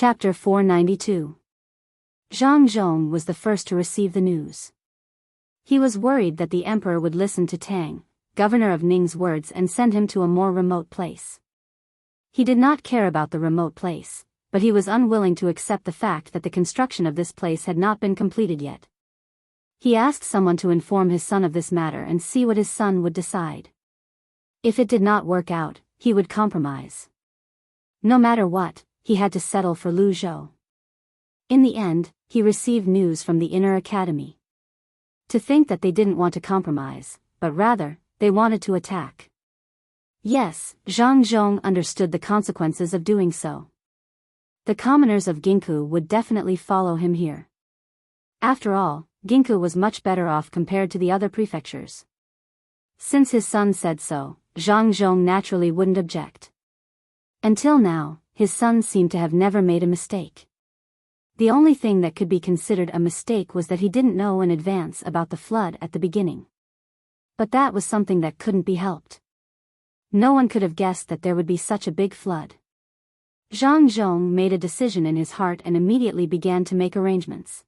Chapter 492. Zhang Zhong was the first to receive the news. He was worried that the emperor would listen to Tang, governor of Ning's words, and send him to a more remote place. He did not care about the remote place, but he was unwilling to accept the fact that the construction of this place had not been completed yet. He asked someone to inform his son of this matter and see what his son would decide. If it did not work out, he would compromise. No matter what, he had to settle for Lu Zhou. In the end, he received news from the inner academy. To think that they didn't want to compromise, but rather, they wanted to attack. Yes, Zhang Zhong understood the consequences of doing so. The commoners of Ginkgo would definitely follow him here. After all, Ginkgo was much better off compared to the other prefectures. Since his son said so, Zhang Zhong naturally wouldn't object. Until now, his son seemed to have never made a mistake. The only thing that could be considered a mistake was that he didn't know in advance about the flood at the beginning. But that was something that couldn't be helped. No one could have guessed that there would be such a big flood. Zhang Zhong made a decision in his heart and immediately began to make arrangements.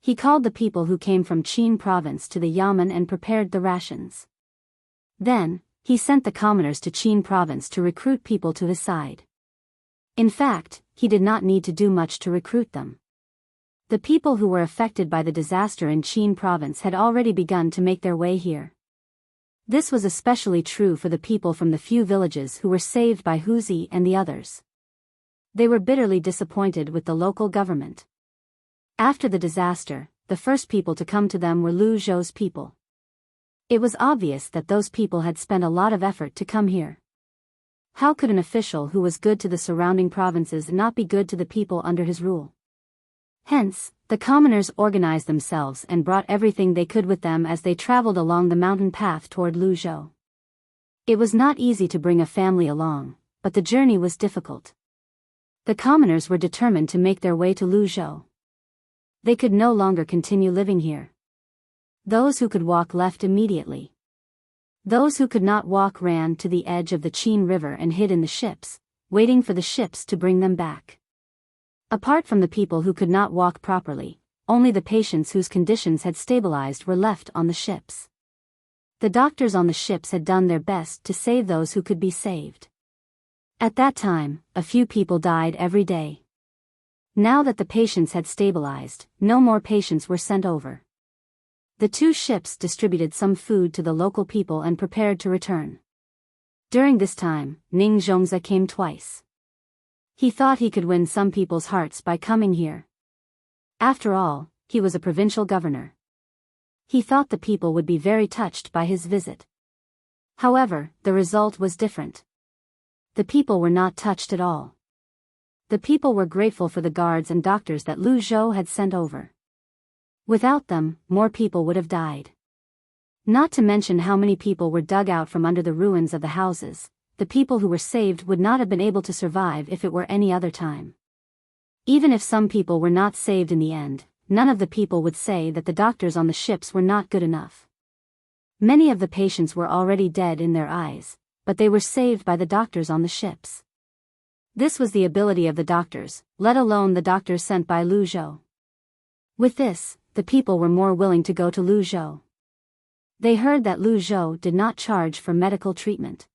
He called the people who came from Qin province to the yamen and prepared the rations. Then, he sent the commoners to Qin province to recruit people to his side. In fact, he did not need to do much to recruit them. The people who were affected by the disaster in Qin province had already begun to make their way here. This was especially true for the people from the few villages who were saved by Huzi and the others. They were bitterly disappointed with the local government. After the disaster, the first people to come to them were Lu Zhou's people. It was obvious that those people had spent a lot of effort to come here. How could an official who was good to the surrounding provinces not be good to the people under his rule? Hence, the commoners organized themselves and brought everything they could with them as they traveled along the mountain path toward Lu Zhou. It was not easy to bring a family along, but the journey was difficult. The commoners were determined to make their way to Lu Zhou. They could no longer continue living here. Those who could walk left immediately. Those who could not walk ran to the edge of the Qin River and hid in the ships, waiting for the ships to bring them back. Apart from the people who could not walk properly, only the patients whose conditions had stabilized were left on the ships. The doctors on the ships had done their best to save those who could be saved. At that time, a few people died every day. Now that the patients had stabilized, no more patients were sent over. The two ships distributed some food to the local people and prepared to return. During this time, Ning Zhongzi came twice. He thought he could win some people's hearts by coming here. After all, he was a provincial governor. He thought the people would be very touched by his visit. However, the result was different. The people were not touched at all. The people were grateful for the guards and doctors that Lu Zhou had sent over. Without them, more people would have died. Not to mention how many people were dug out from under the ruins of the houses. The people who were saved would not have been able to survive if it were any other time. Even if some people were not saved in the end, none of the people would say that the doctors on the ships were not good enough. Many of the patients were already dead in their eyes, but they were saved by the doctors on the ships. This was the ability of the doctors, let alone the doctors sent by Lu Zhou. With this, the people were more willing to go to Lu Zhou. They heard that Lu Zhou did not charge for medical treatment.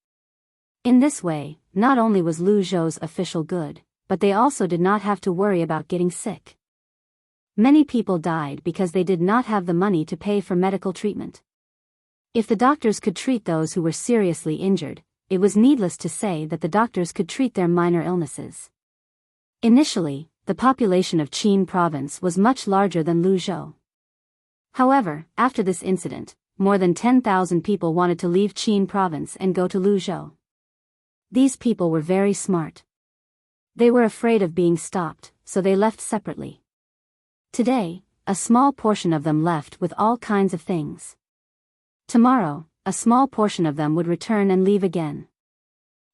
In this way, not only was Lu Zhou's official good, but they also did not have to worry about getting sick. Many people died because they did not have the money to pay for medical treatment. If the doctors could treat those who were seriously injured, it was needless to say that the doctors could treat their minor illnesses. Initially, the population of Qin province was much larger than Lu Zhou. However, after this incident, more than 10,000 people wanted to leave Qin province and go to Lu Zhou. These people were very smart. They were afraid of being stopped, so they left separately. Today, a small portion of them left with all kinds of things. Tomorrow, a small portion of them would return and leave again.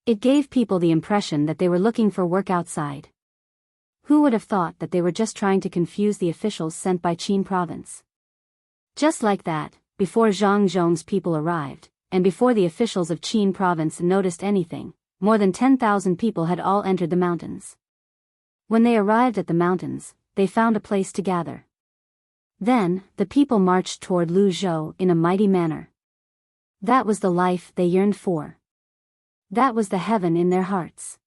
It gave people the impression that they were looking for work outside. Who would have thought that they were just trying to confuse the officials sent by Qin province? Just like that, before Zhang Zhong's people arrived, and before the officials of Qin province noticed anything, more than 10,000 people had all entered the mountains. When they arrived at the mountains, they found a place to gather. Then, the people marched toward Luzhou in a mighty manner. That was the life they yearned for. That was the heaven in their hearts.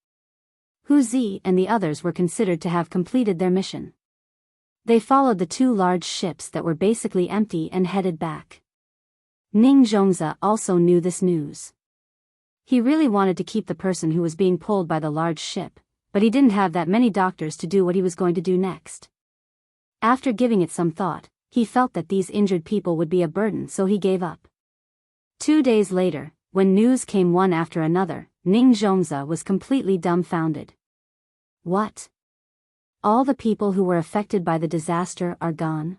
Hu Zi and the others were considered to have completed their mission. They followed the two large ships that were basically empty and headed back. Ning Zhongzi also knew this news. He really wanted to keep the person who was being pulled by the large ship, but he didn't have that many doctors to do what he was going to do next. After giving it some thought, he felt that these injured people would be a burden, so he gave up. 2 days later, when news came one after another, Ning Zhongzi was completely dumbfounded. What? All the people who were affected by the disaster are gone?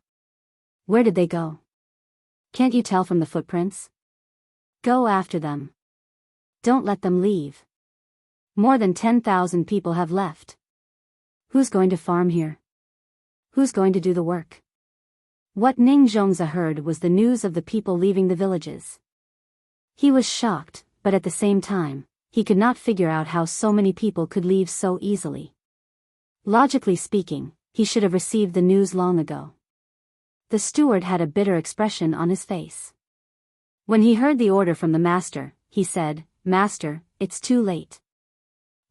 Where did they go? Can't you tell from the footprints? Go after them. Don't let them leave. More than 10,000 people have left. Who's going to farm here? Who's going to do the work? What Ning Zhongzi heard was the news of the people leaving the villages. He was shocked, but at the same time, he could not figure out how so many people could leave so easily. Logically speaking, he should have received the news long ago. The steward had a bitter expression on his face. When he heard the order from the master, he said, "Master, it's too late.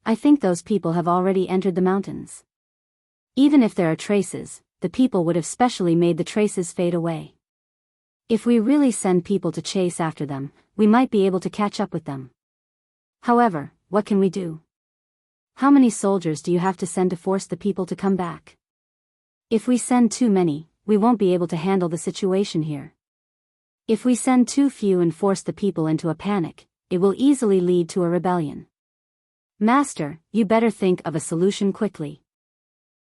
I think those people have already entered the mountains. Even if there are traces, the people would have specially made the traces fade away. If we really send people to chase after them, we might be able to catch up with them. However, what can we do? How many soldiers do you have to send to force the people to come back? If we send too many, we won't be able to handle the situation here. If we send too few and force the people into a panic, it will easily lead to a rebellion. Master, you better think of a solution quickly."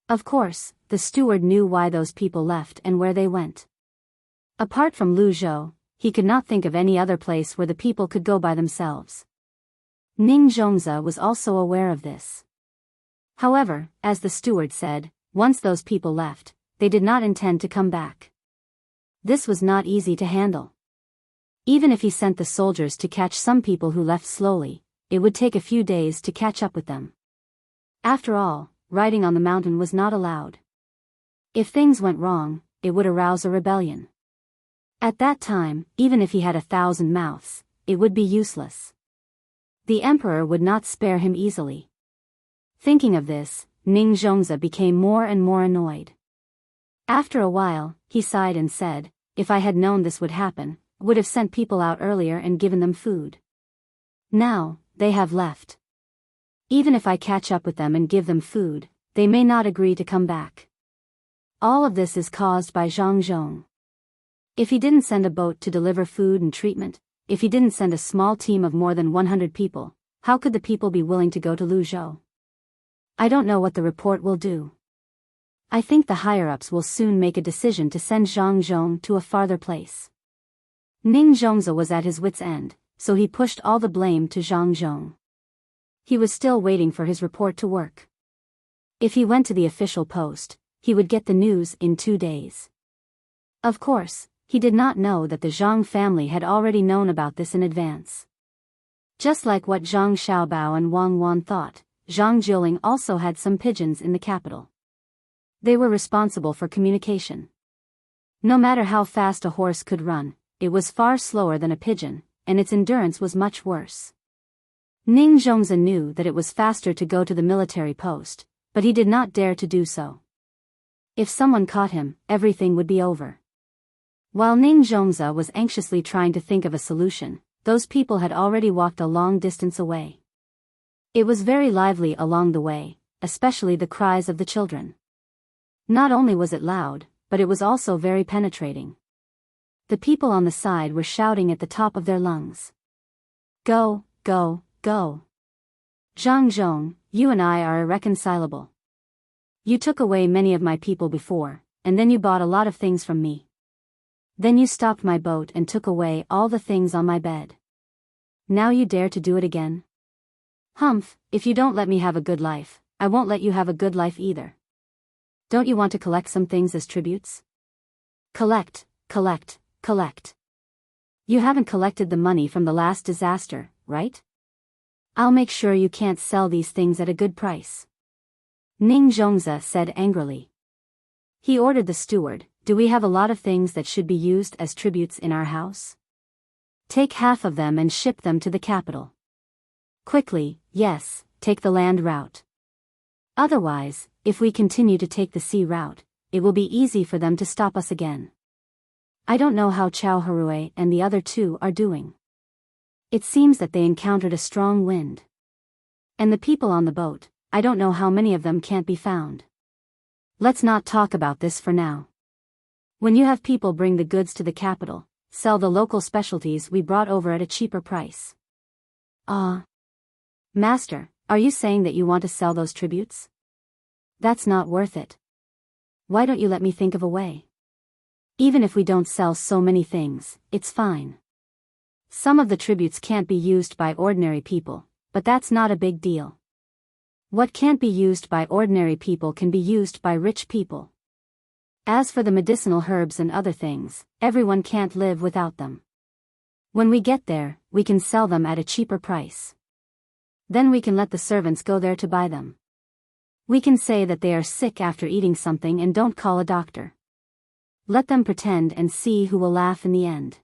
Of course, the steward knew why those people left and where they went. Apart from Luzhou, he could not think of any other place where the people could go by themselves. Ning Zhongzi was also aware of this. However, as the steward said, once those people left, they did not intend to come back. This was not easy to handle. Even if he sent the soldiers to catch some people who left slowly, it would take a few days to catch up with them. After all, riding on the mountain was not allowed. If things went wrong, it would arouse a rebellion. At that time, even if he had 1,000 mouths, it would be useless. The emperor would not spare him easily. Thinking of this, Ning Zhongzi became more and more annoyed. After a while, he sighed and said, "If I had known this would happen, I would have sent people out earlier and given them food. Now, they have left. Even if I catch up with them and give them food, they may not agree to come back. All of this is caused by Zhang Zhong. If he didn't send a boat to deliver food and treatment, if he didn't send a small team of more than 100 people, how could the people be willing to go to Luzhou? I don't know what the report will do. I think the higher-ups will soon make a decision to send Zhang Zhong to a farther place." Ning Zhongzi was at his wit's end, so he pushed all the blame to Zhang Zhong. He was still waiting for his report to work. If he went to the official post, he would get the news in 2 days. Of course, he did not know that the Zhang family had already known about this in advance. Just like what Zhang Xiaobao and Wang Wan thought, Zhang Jiuling also had some pigeons in the capital. They were responsible for communication. No matter how fast a horse could run, it was far slower than a pigeon, and its endurance was much worse. Ning Zhongzi knew that it was faster to go to the military post, but he did not dare to do so. If someone caught him, everything would be over. While Ning Zhongzi was anxiously trying to think of a solution, those people had already walked a long distance away. It was very lively along the way, especially the cries of the children. Not only was it loud, but it was also very penetrating. The people on the side were shouting at the top of their lungs. "Go, go, go. Zhang Zhong, you and I are irreconcilable. You took away many of my people before, and then you bought a lot of things from me. Then you stopped my boat and took away all the things on my bed. Now you dare to do it again? Humph, if you don't let me have a good life, I won't let you have a good life either. Don't you want to collect some things as tributes? Collect, collect, collect. You haven't collected the money from the last disaster, right? I'll make sure you can't sell these things at a good price. Ning Zhongzi said angrily. He ordered the steward, "Do we have a lot of things that should be used as tributes in our house? Take half of them and ship them to the capital. Quickly, yes, take the land route. Otherwise, if we continue to take the sea route, it will be easy for them to stop us again. I don't know how Chao Harue and the other two are doing. It seems that they encountered a strong wind. And the people on the boat, I don't know how many of them can't be found. Let's not talk about this for now. When you have people bring the goods to the capital, sell the local specialties we brought over at a cheaper price." Master, are you saying that you want to sell those tributes? That's not worth it. Why don't you let me think of a way? Even if we don't sell so many things, it's fine. Some of the tributes can't be used by ordinary people, but that's not a big deal. What can't be used by ordinary people can be used by rich people. As for the medicinal herbs and other things, everyone can't live without them. When we get there, we can sell them at a cheaper price. Then we can let the servants go there to buy them. We can say that they are sick after eating something and don't call a doctor. Let them pretend and see who will laugh in the end.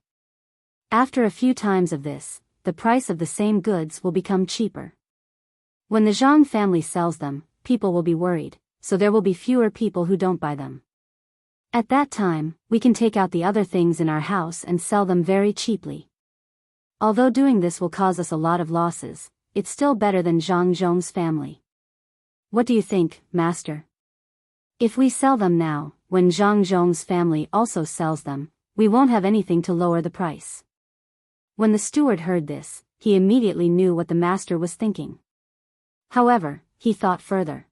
After a few times of this, the price of the same goods will become cheaper. When the Zhang family sells them, people will be worried, so there will be fewer people who don't buy them. At that time, we can take out the other things in our house and sell them very cheaply. Although doing this will cause us a lot of losses, it's still better than Zhang Zhong's family. What do you think, Master? If we sell them now, when Zhang Zhong's family also sells them, we won't have anything to lower the price." When the steward heard this, he immediately knew what the master was thinking. However, he thought further.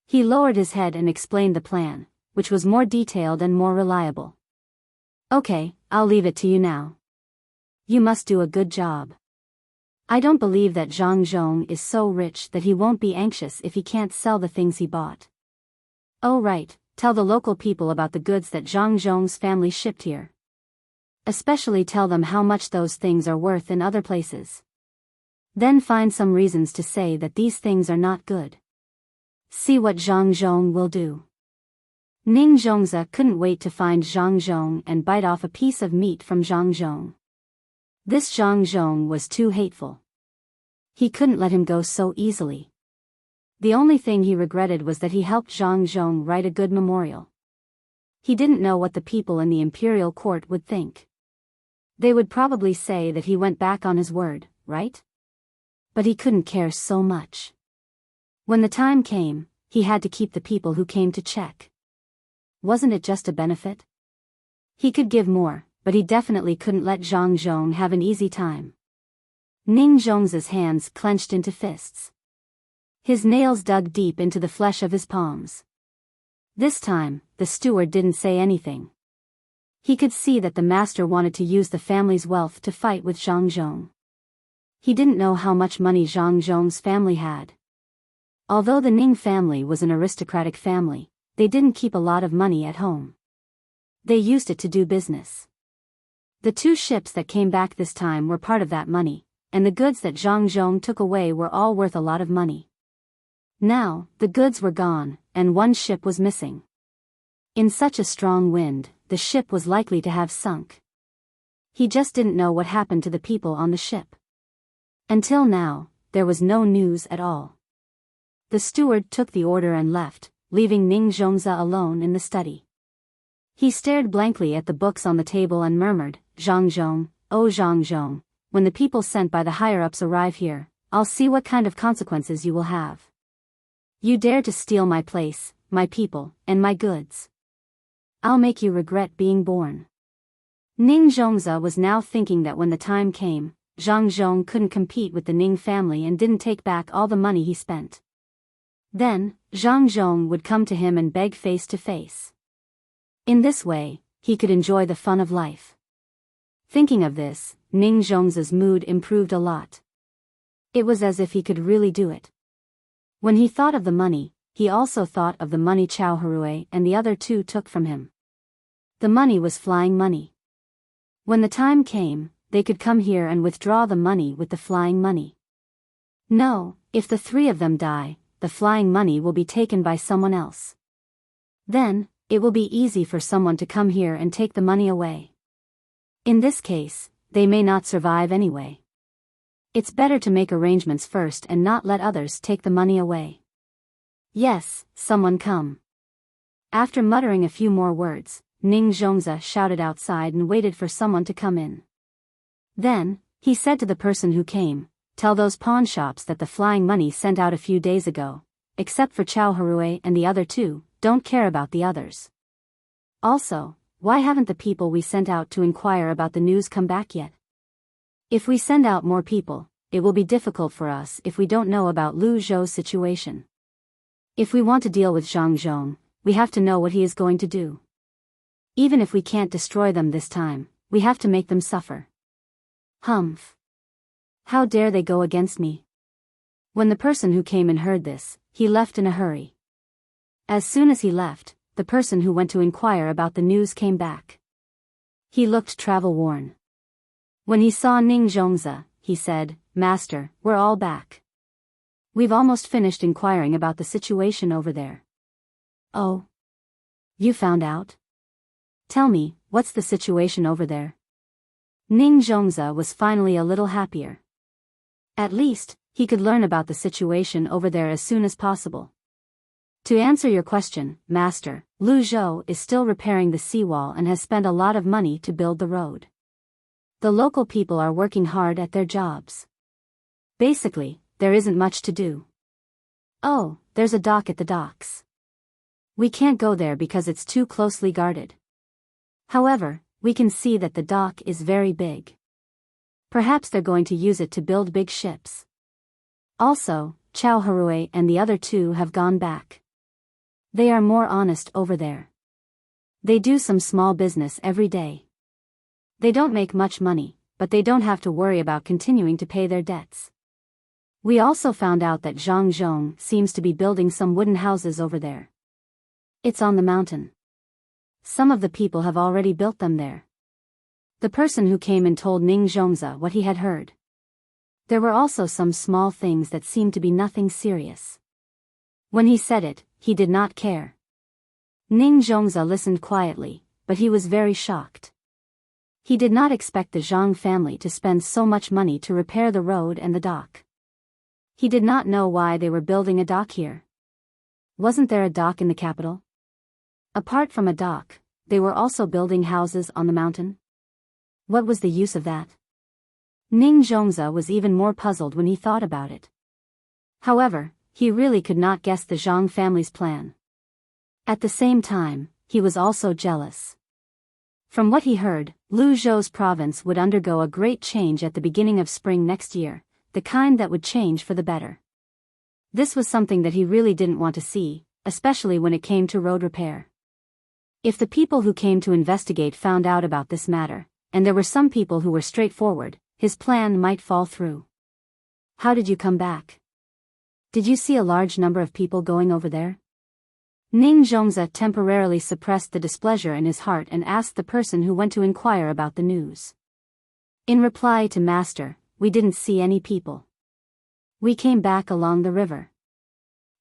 He lowered his head and explained the plan, which was more detailed and more reliable. "Okay, I'll leave it to you now. You must do a good job. I don't believe that Zhang Zhong is so rich that he won't be anxious if he can't sell the things he bought. Oh right, tell the local people about the goods that Zhang Zhong's family shipped here. Especially tell them how much those things are worth in other places. Then find some reasons to say that these things are not good. See what Zhang Zhong will do." Ning Zhongzi couldn't wait to find Zhang Zhong and bite off a piece of meat from Zhang Zhong. This Zhang Zhong was too hateful. He couldn't let him go so easily. The only thing he regretted was that he helped Zhang Zhong write a good memorial. He didn't know what the people in the imperial court would think. They would probably say that he went back on his word, right? But he couldn't care so much. When the time came, he had to keep the people who came to check. Wasn't it just a benefit? He could give more, but he definitely couldn't let Zhang Zhong have an easy time. Ning Zhongzi's hands clenched into fists. His nails dug deep into the flesh of his palms. This time, the steward didn't say anything. He could see that the master wanted to use the family's wealth to fight with Zhang Zhong. He didn't know how much money Zhang Zhong's family had. Although the Ning family was an aristocratic family, they didn't keep a lot of money at home. They used it to do business. The 2 ships that came back this time were part of that money, and the goods that Zhang Zhong took away were all worth a lot of money. Now, the goods were gone, and 1 ship was missing. In such a strong wind, the ship was likely to have sunk. He just didn't know what happened to the people on the ship. Until now, there was no news at all. The steward took the order and left, leaving Ning Zhongzi alone in the study. He stared blankly at the books on the table and murmured, "Zhang Zhong, oh Zhang Zhong, when the people sent by the higher-ups arrive here, I'll see what kind of consequences you will have. You dare to steal my place, my people, and my goods. I'll make you regret being born." Ning Zhongzi was now thinking that when the time came, Zhang Zhong couldn't compete with the Ning family and didn't take back all the money he spent. Then, Zhang Zhong would come to him and beg face to face. In this way, he could enjoy the fun of life. Thinking of this, Ning Zhongzi's mood improved a lot. It was as if he could really do it. When he thought of the money, he also thought of the money Chao Harue and the other 2 took from him. The money was flying money. When the time came, they could come here and withdraw the money with the flying money. No, if the 3 of them die, the flying money will be taken by someone else. Then, it will be easy for someone to come here and take the money away. In this case, they may not survive anyway. It's better to make arrangements first and not let others take the money away. Yes, someone come. After muttering a few more words, Ning Zhongzi shouted outside and waited for someone to come in. Then, he said to the person who came, "Tell those pawn shops that the flying money sent out a few days ago, except for Chao Harue and the other two, don't care about the others. Also, why haven't the people we sent out to inquire about the news come back yet? If we send out more people, it will be difficult for us if we don't know about Lu Zhou's situation. If we want to deal with Zhang Zhong, we have to know what he is going to do. Even if we can't destroy them this time, we have to make them suffer. Humph. How dare they go against me?" When the person who came and heard this, he left in a hurry. As soon as he left, the person who went to inquire about the news came back. He looked travel-worn. When he saw Ning Zhongzi, he said, "Master, we're all back. We've almost finished inquiring about the situation over there." "Oh? You found out? Tell me, what's the situation over there?" Ning Zhongzi was finally a little happier. At least, he could learn about the situation over there as soon as possible. "To answer your question, Master, Lu Zhou is still repairing the seawall and has spent a lot of money to build the road. The local people are working hard at their jobs. Basically, there isn't much to do. Oh, there's a dock at the docks. We can't go there because it's too closely guarded. However, we can see that the dock is very big. Perhaps they're going to use it to build big ships. Also, Chao Harue and the other two have gone back. They are more honest over there. They do some small business every day. They don't make much money, but they don't have to worry about continuing to pay their debts. We also found out that Zhang Zhong seems to be building some wooden houses over there. It's on the mountain. Some of the people have already built them there." The person who came and told Ning Zhongzi what he had heard. There were also some small things that seemed to be nothing serious. When he said it, he did not care. Ning Zhongzi listened quietly, but he was very shocked. He did not expect the Zhang family to spend so much money to repair the road and the dock. He did not know why they were building a dock here. Wasn't there a dock in the capital? Apart from a dock, they were also building houses on the mountain? What was the use of that? Ning Zhongzi was even more puzzled when he thought about it. However, he really could not guess the Zhang family's plan. At the same time, he was also jealous. From what he heard, Lu Zhou's province would undergo a great change at the beginning of spring next year, the kind that would change for the better. This was something that he really didn't want to see, especially when it came to road repair. If the people who came to investigate found out about this matter, and there were some people who were straightforward, his plan might fall through. "How did you come back? Did you see a large number of people going over there?" Ning Zhongzi temporarily suppressed the displeasure in his heart and asked the person who went to inquire about the news. In reply to Master, "We didn't see any people. We came back along the river.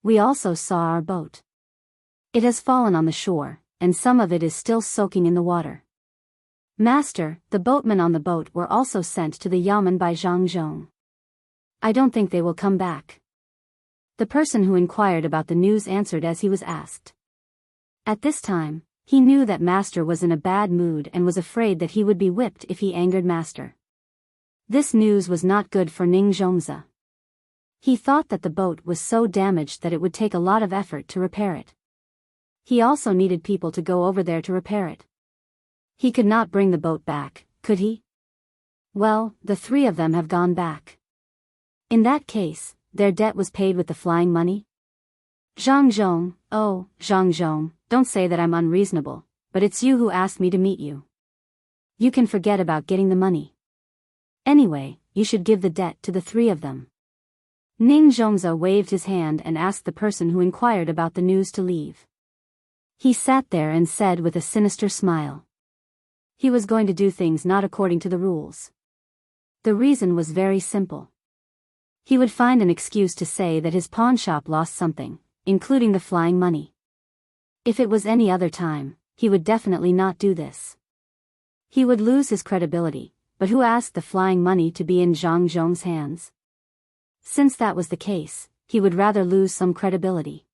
We also saw our boat. It has fallen on the shore, and some of it is still soaking in the water. Master, the boatmen on the boat were also sent to the yamen by Zhang Zhong. I don't think they will come back." The person who inquired about the news answered as he was asked. At this time, he knew that Master was in a bad mood and was afraid that he would be whipped if he angered Master. This news was not good for Ning Zhongzi. He thought that the boat was so damaged that it would take a lot of effort to repair it. He also needed people to go over there to repair it. He could not bring the boat back, could he? Well, the three of them have gone back. In that case, their debt was paid with the flying money? Zhang Zhong, oh, Zhang Zhong, don't say that I'm unreasonable, but it's you who asked me to meet you. You can forget about getting the money. Anyway, you should give the debt to the three of them. Ning Zhongzi waved his hand and asked the person who inquired about the news to leave. He sat there and said with a sinister smile. He was going to do things not according to the rules. The reason was very simple. He would find an excuse to say that his pawnshop lost something, including the flying money. If it was any other time, he would definitely not do this. He would lose his credibility, but who asked the flying money to be in Zhang Zhong's hands? Since that was the case, he would rather lose some credibility.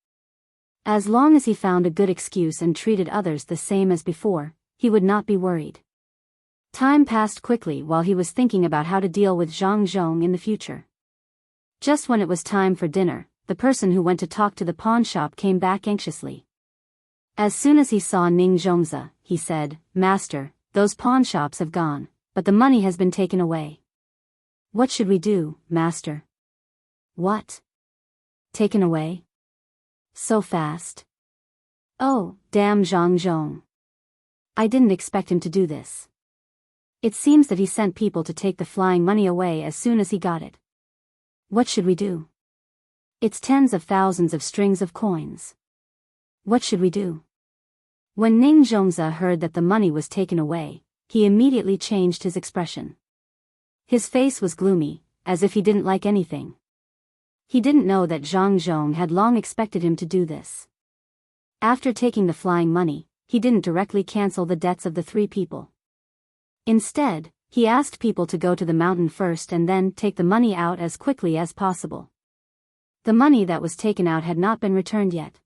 As long as he found a good excuse and treated others the same as before, he would not be worried. Time passed quickly while he was thinking about how to deal with Zhang Zhong in the future. Just when it was time for dinner, the person who went to talk to the pawn shop came back anxiously. As soon as he saw Ning Zhongzi, he said, "Master, those pawn shops have gone, but the money has been taken away." "What should we do, master?" "What? Taken away? So fast?" "Oh, damn Zhang Zhong. I didn't expect him to do this. It seems that he sent people to take the flying money away as soon as he got it. What should we do? It's tens of thousands of strings of coins. What should we do?" When Ning Zhongzi heard that the money was taken away, he immediately changed his expression. His face was gloomy, as if he didn't like anything. He didn't know that Zhang Zhong had long expected him to do this. After taking the flying money, he didn't directly cancel the debts of the three people. Instead, he asked people to go to the mountain first and then take the money out as quickly as possible. The money that was taken out had not been returned yet.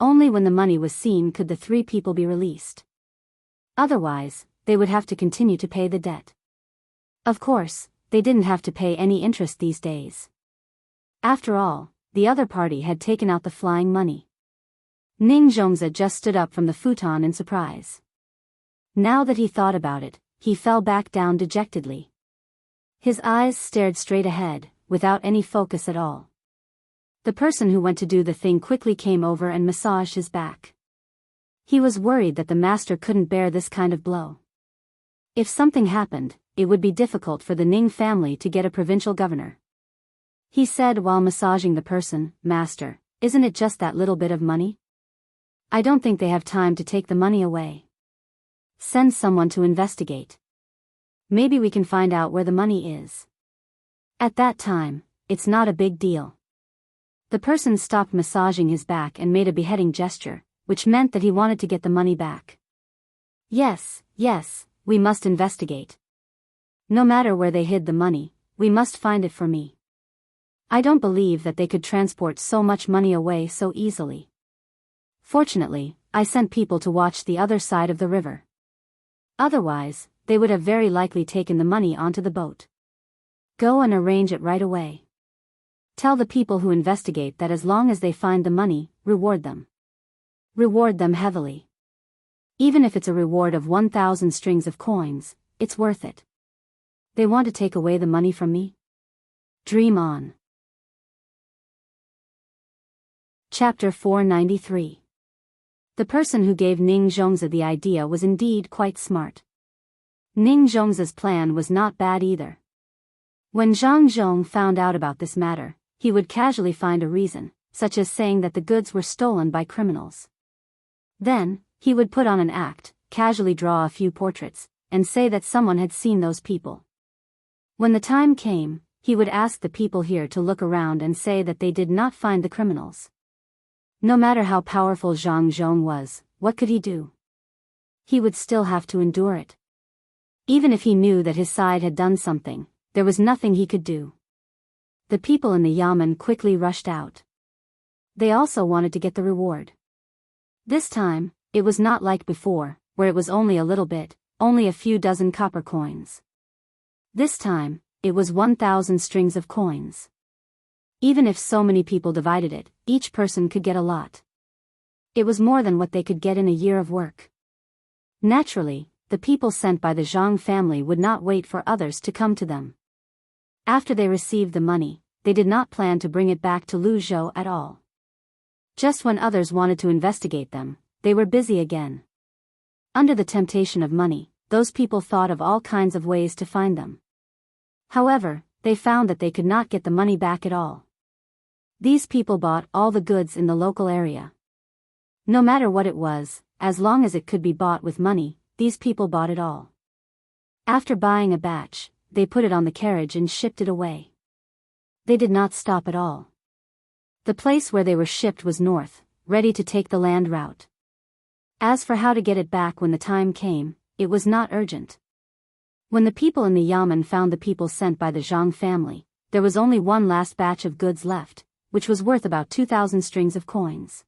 Only when the money was seen could the three people be released. Otherwise, they would have to continue to pay the debt. Of course, they didn't have to pay any interest these days. After all, the other party had taken out the flying money. Ning Zhongzi just stood up from the futon in surprise. Now that he thought about it, he fell back down dejectedly. His eyes stared straight ahead, without any focus at all. The person who went to do the thing quickly came over and massaged his back. He was worried that the master couldn't bear this kind of blow. If something happened, it would be difficult for the Ning family to get a provincial governor. He said while massaging the person, "Master, isn't it just that little bit of money? I don't think they have time to take the money away. Send someone to investigate. Maybe we can find out where the money is. At that time, it's not a big deal." The person stopped massaging his back and made a beheading gesture, which meant that he wanted to get the money back. Yes, we must investigate. No matter where they hid the money, we must find it for me. I don't believe that they could transport so much money away so easily. Fortunately, I sent people to watch the other side of the river. Otherwise, they would have very likely taken the money onto the boat. Go and arrange it right away. Tell the people who investigate that as long as they find the money, reward them. Reward them heavily. Even if it's a reward of 1,000 strings of coins, it's worth it. They want to take away the money from me? Dream on. Chapter 493. The person who gave Ning Zhongzi the idea was indeed quite smart. Ning Zhongzi's plan was not bad either. When Zhang Zhong found out about this matter, he would casually find a reason, such as saying that the goods were stolen by criminals. Then, he would put on an act, casually draw a few portraits, and say that someone had seen those people. When the time came, he would ask the people here to look around and say that they did not find the criminals. No matter how powerful Zhang Zhong was, what could he do? He would still have to endure it. Even if he knew that his side had done something, there was nothing he could do. The people in the yamen quickly rushed out. They also wanted to get the reward. This time, it was not like before, where it was only a little bit, only a few dozen copper coins. This time, it was 1,000 strings of coins. Even if so many people divided it, each person could get a lot. It was more than what they could get in a year of work. Naturally, the people sent by the Zhang family would not wait for others to come to them. After they received the money, they did not plan to bring it back to Luzhou at all. Just when others wanted to investigate them, they were busy again. Under the temptation of money, those people thought of all kinds of ways to find them. However, they found that they could not get the money back at all. These people bought all the goods in the local area. No matter what it was, as long as it could be bought with money, these people bought it all. After buying a batch, they put it on the carriage and shipped it away. They did not stop at all. The place where they were shipped was north, ready to take the land route. As for how to get it back when the time came, it was not urgent. When the people in the yamen found the people sent by the Zhang family, there was only one last batch of goods left, which was worth about 2,000 strings of coins.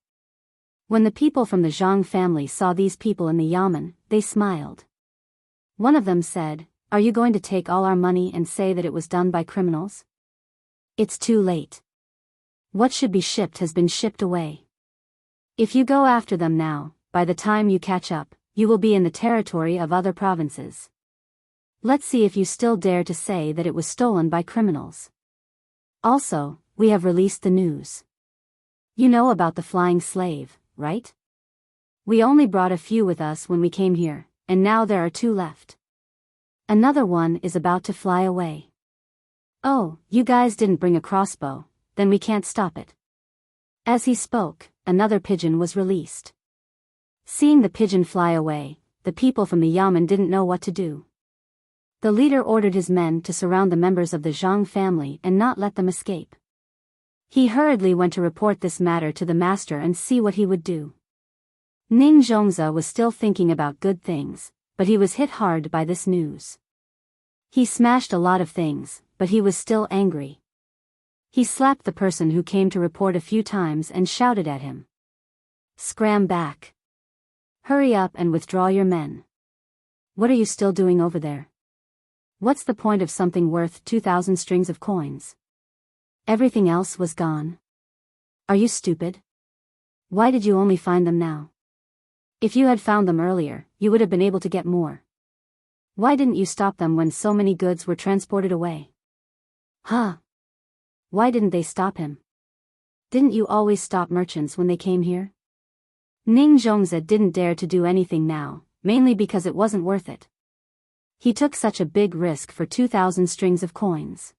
When the people from the Zhang family saw these people in the yamen, they smiled. One of them said, "Are you going to take all our money and say that it was done by criminals? It's too late. What should be shipped has been shipped away. If you go after them now, by the time you catch up, you will be in the territory of other provinces. Let's see if you still dare to say that it was stolen by criminals. Also, we have released the news. You know about the flying slave, right? We only brought a few with us when we came here, and now there are 2 left. Another one is about to fly away. Oh, you guys didn't bring a crossbow, then we can't stop it." As he spoke, another pigeon was released. Seeing the pigeon fly away, the people from the yamen didn't know what to do. The leader ordered his men to surround the members of the Zhang family and not let them escape. He hurriedly went to report this matter to the master and see what he would do. Ning Zhongzi was still thinking about good things, but he was hit hard by this news. He smashed a lot of things, but he was still angry. He slapped the person who came to report a few times and shouted at him. "Scram back. Hurry up and withdraw your men. What are you still doing over there? What's the point of something worth 2,000 strings of coins? Everything else was gone. Are you stupid? Why did you only find them now? If you had found them earlier, you would have been able to get more. Why didn't you stop them when so many goods were transported away? Huh? Why didn't they stop him? Didn't you always stop merchants when they came here?" Ning Zhongzi didn't dare to do anything now, mainly because it wasn't worth it. He took such a big risk for 2,000 strings of coins.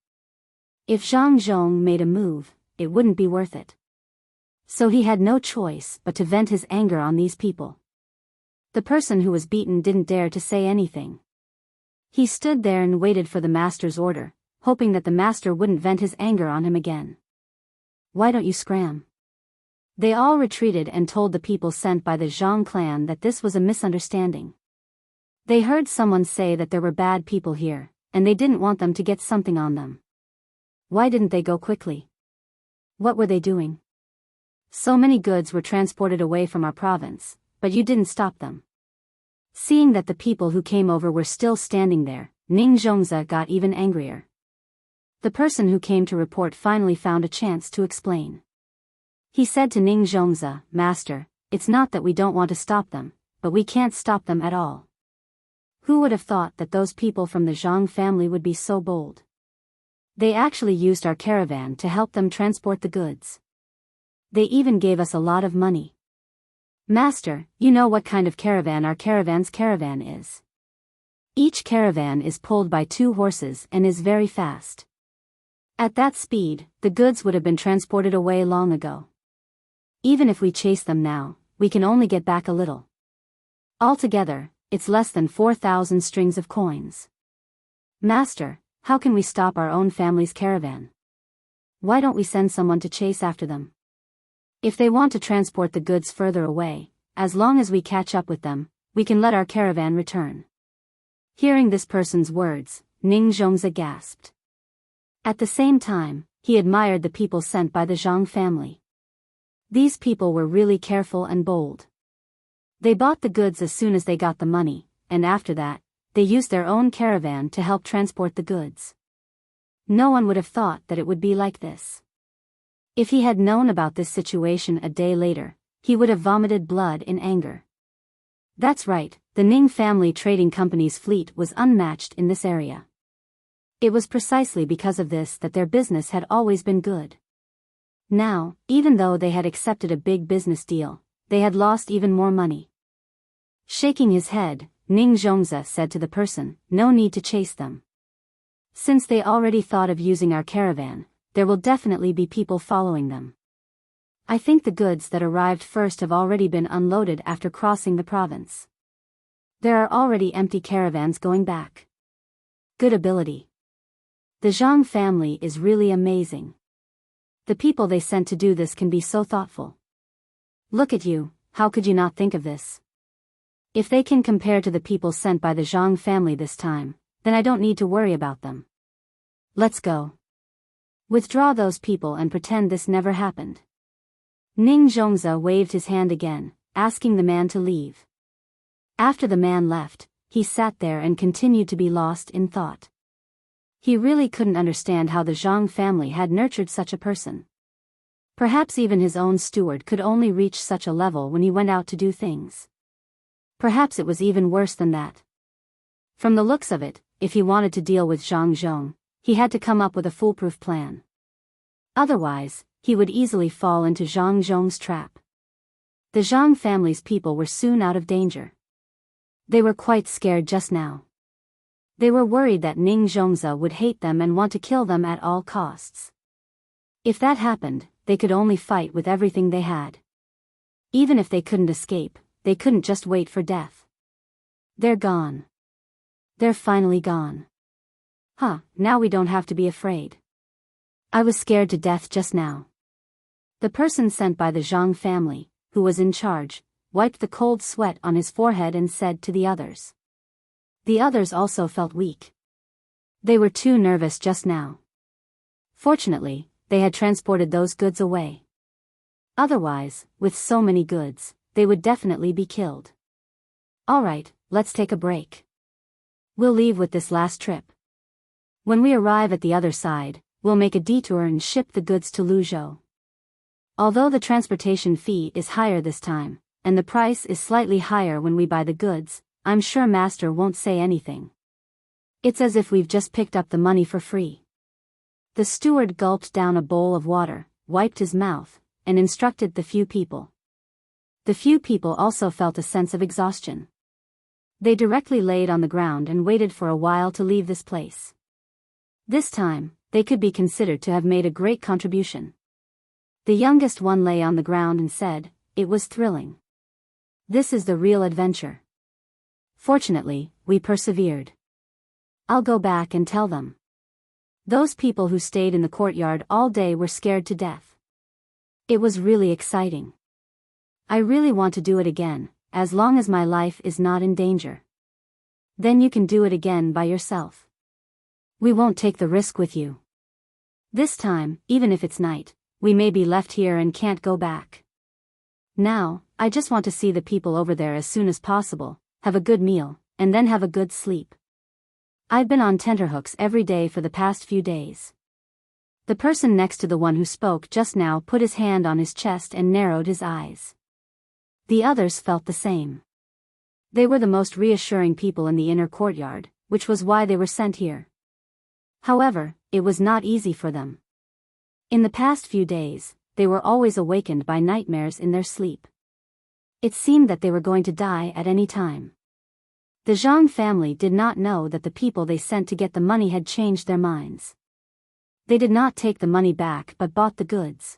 If Zhang Zhong made a move, it wouldn't be worth it. So he had no choice but to vent his anger on these people. The person who was beaten didn't dare to say anything. He stood there and waited for the master's order, hoping that the master wouldn't vent his anger on him again. "Why don't you scram?" They all retreated and told the people sent by the Zhang clan that this was a misunderstanding. They heard someone say that there were bad people here, and they didn't want them to get something on them. Why didn't they go quickly? What were they doing? So many goods were transported away from our province, but you didn't stop them. Seeing that the people who came over were still standing there, Ning Zhongzi got even angrier. The person who came to report finally found a chance to explain. He said to Ning Zhongzi, "Master, it's not that we don't want to stop them, but we can't stop them at all." Who would have thought that those people from the Zhang family would be so bold? They actually used our caravan to help them transport the goods. They even gave us a lot of money. "Master, you know what kind of caravan our caravan's caravan is. Each caravan is pulled by 2 horses and is very fast. At that speed, the goods would have been transported away long ago. Even if we chase them now, we can only get back a little. Altogether, it's less than 4,000 strings of coins. Master, how can we stop our own family's caravan? Why don't we send someone to chase after them? If they want to transport the goods further away, as long as we catch up with them, we can let our caravan return." Hearing this person's words, Ning Zhongzi gasped. At the same time, he admired the people sent by the Zhang family. These people were really careful and bold. They bought the goods as soon as they got the money, and after that, they used their own caravan to help transport the goods. No one would have thought that it would be like this. If he had known about this situation a day later, he would have vomited blood in anger. That's right, the Ning family trading company's fleet was unmatched in this area. It was precisely because of this that their business had always been good. Now, even though they had accepted a big business deal, they had lost even more money. Shaking his head, Ning Zhongzi said to the person, "No need to chase them. Since they already thought of using our caravan, there will definitely be people following them. I think the goods that arrived first have already been unloaded after crossing the province. There are already empty caravans going back. Good ability. The Zhang family is really amazing. The people they sent to do this can be so thoughtful. Look at you, how could you not think of this? If they can compare to the people sent by the Zhang family this time, then I don't need to worry about them. Let's go. Withdraw those people and pretend this never happened. Ning Zhongzi waved his hand again, asking the man to leave. After the man left, he sat there and continued to be lost in thought. He really couldn't understand how the Zhang family had nurtured such a person. Perhaps even his own steward could only reach such a level when he went out to do things. Perhaps it was even worse than that. From the looks of it, if he wanted to deal with Zhang Zhong, he had to come up with a foolproof plan. Otherwise, he would easily fall into Zhang Zhong's trap. The Zhang family's people were soon out of danger. They were quite scared just now. They were worried that Ning Zhongzi would hate them and want to kill them at all costs. If that happened, they could only fight with everything they had. Even if they couldn't escape, they couldn't just wait for death. They're gone. They're finally gone. Now we don't have to be afraid. I was scared to death just now. The person sent by the Zhang family, who was in charge, wiped the cold sweat on his forehead and said to the others. The others also felt weak. They were too nervous just now. Fortunately, they had transported those goods away. Otherwise, with so many goods, they would definitely be killed. Alright, let's take a break. We'll leave with this last trip. When we arrive at the other side, we'll make a detour and ship the goods to Luzhou. Although the transportation fee is higher this time, and the price is slightly higher when we buy the goods, I'm sure Master won't say anything. It's as if we've just picked up the money for free. The steward gulped down a bowl of water, wiped his mouth, and instructed the few people. The few people also felt a sense of exhaustion. They directly laid on the ground and waited for a while to leave this place. This time, they could be considered to have made a great contribution. The youngest one lay on the ground and said, "It was thrilling. This is the real adventure. Fortunately, we persevered. I'll go back and tell them." Those people who stayed in the courtyard all day were scared to death. It was really exciting. I really want to do it again, as long as my life is not in danger. Then you can do it again by yourself. We won't take the risk with you. This time, even if it's night, we may be left here and can't go back. Now, I just want to see the people over there as soon as possible, have a good meal, and then have a good sleep. I've been on tenterhooks every day for the past few days. The person next to the one who spoke just now put his hand on his chest and narrowed his eyes. The others felt the same. They were the most reassuring people in the inner courtyard, which was why they were sent here. However, it was not easy for them. In the past few days, they were always awakened by nightmares in their sleep. It seemed that they were going to die at any time. The Zhang family did not know that the people they sent to get the money had changed their minds. They did not take the money back but bought the goods.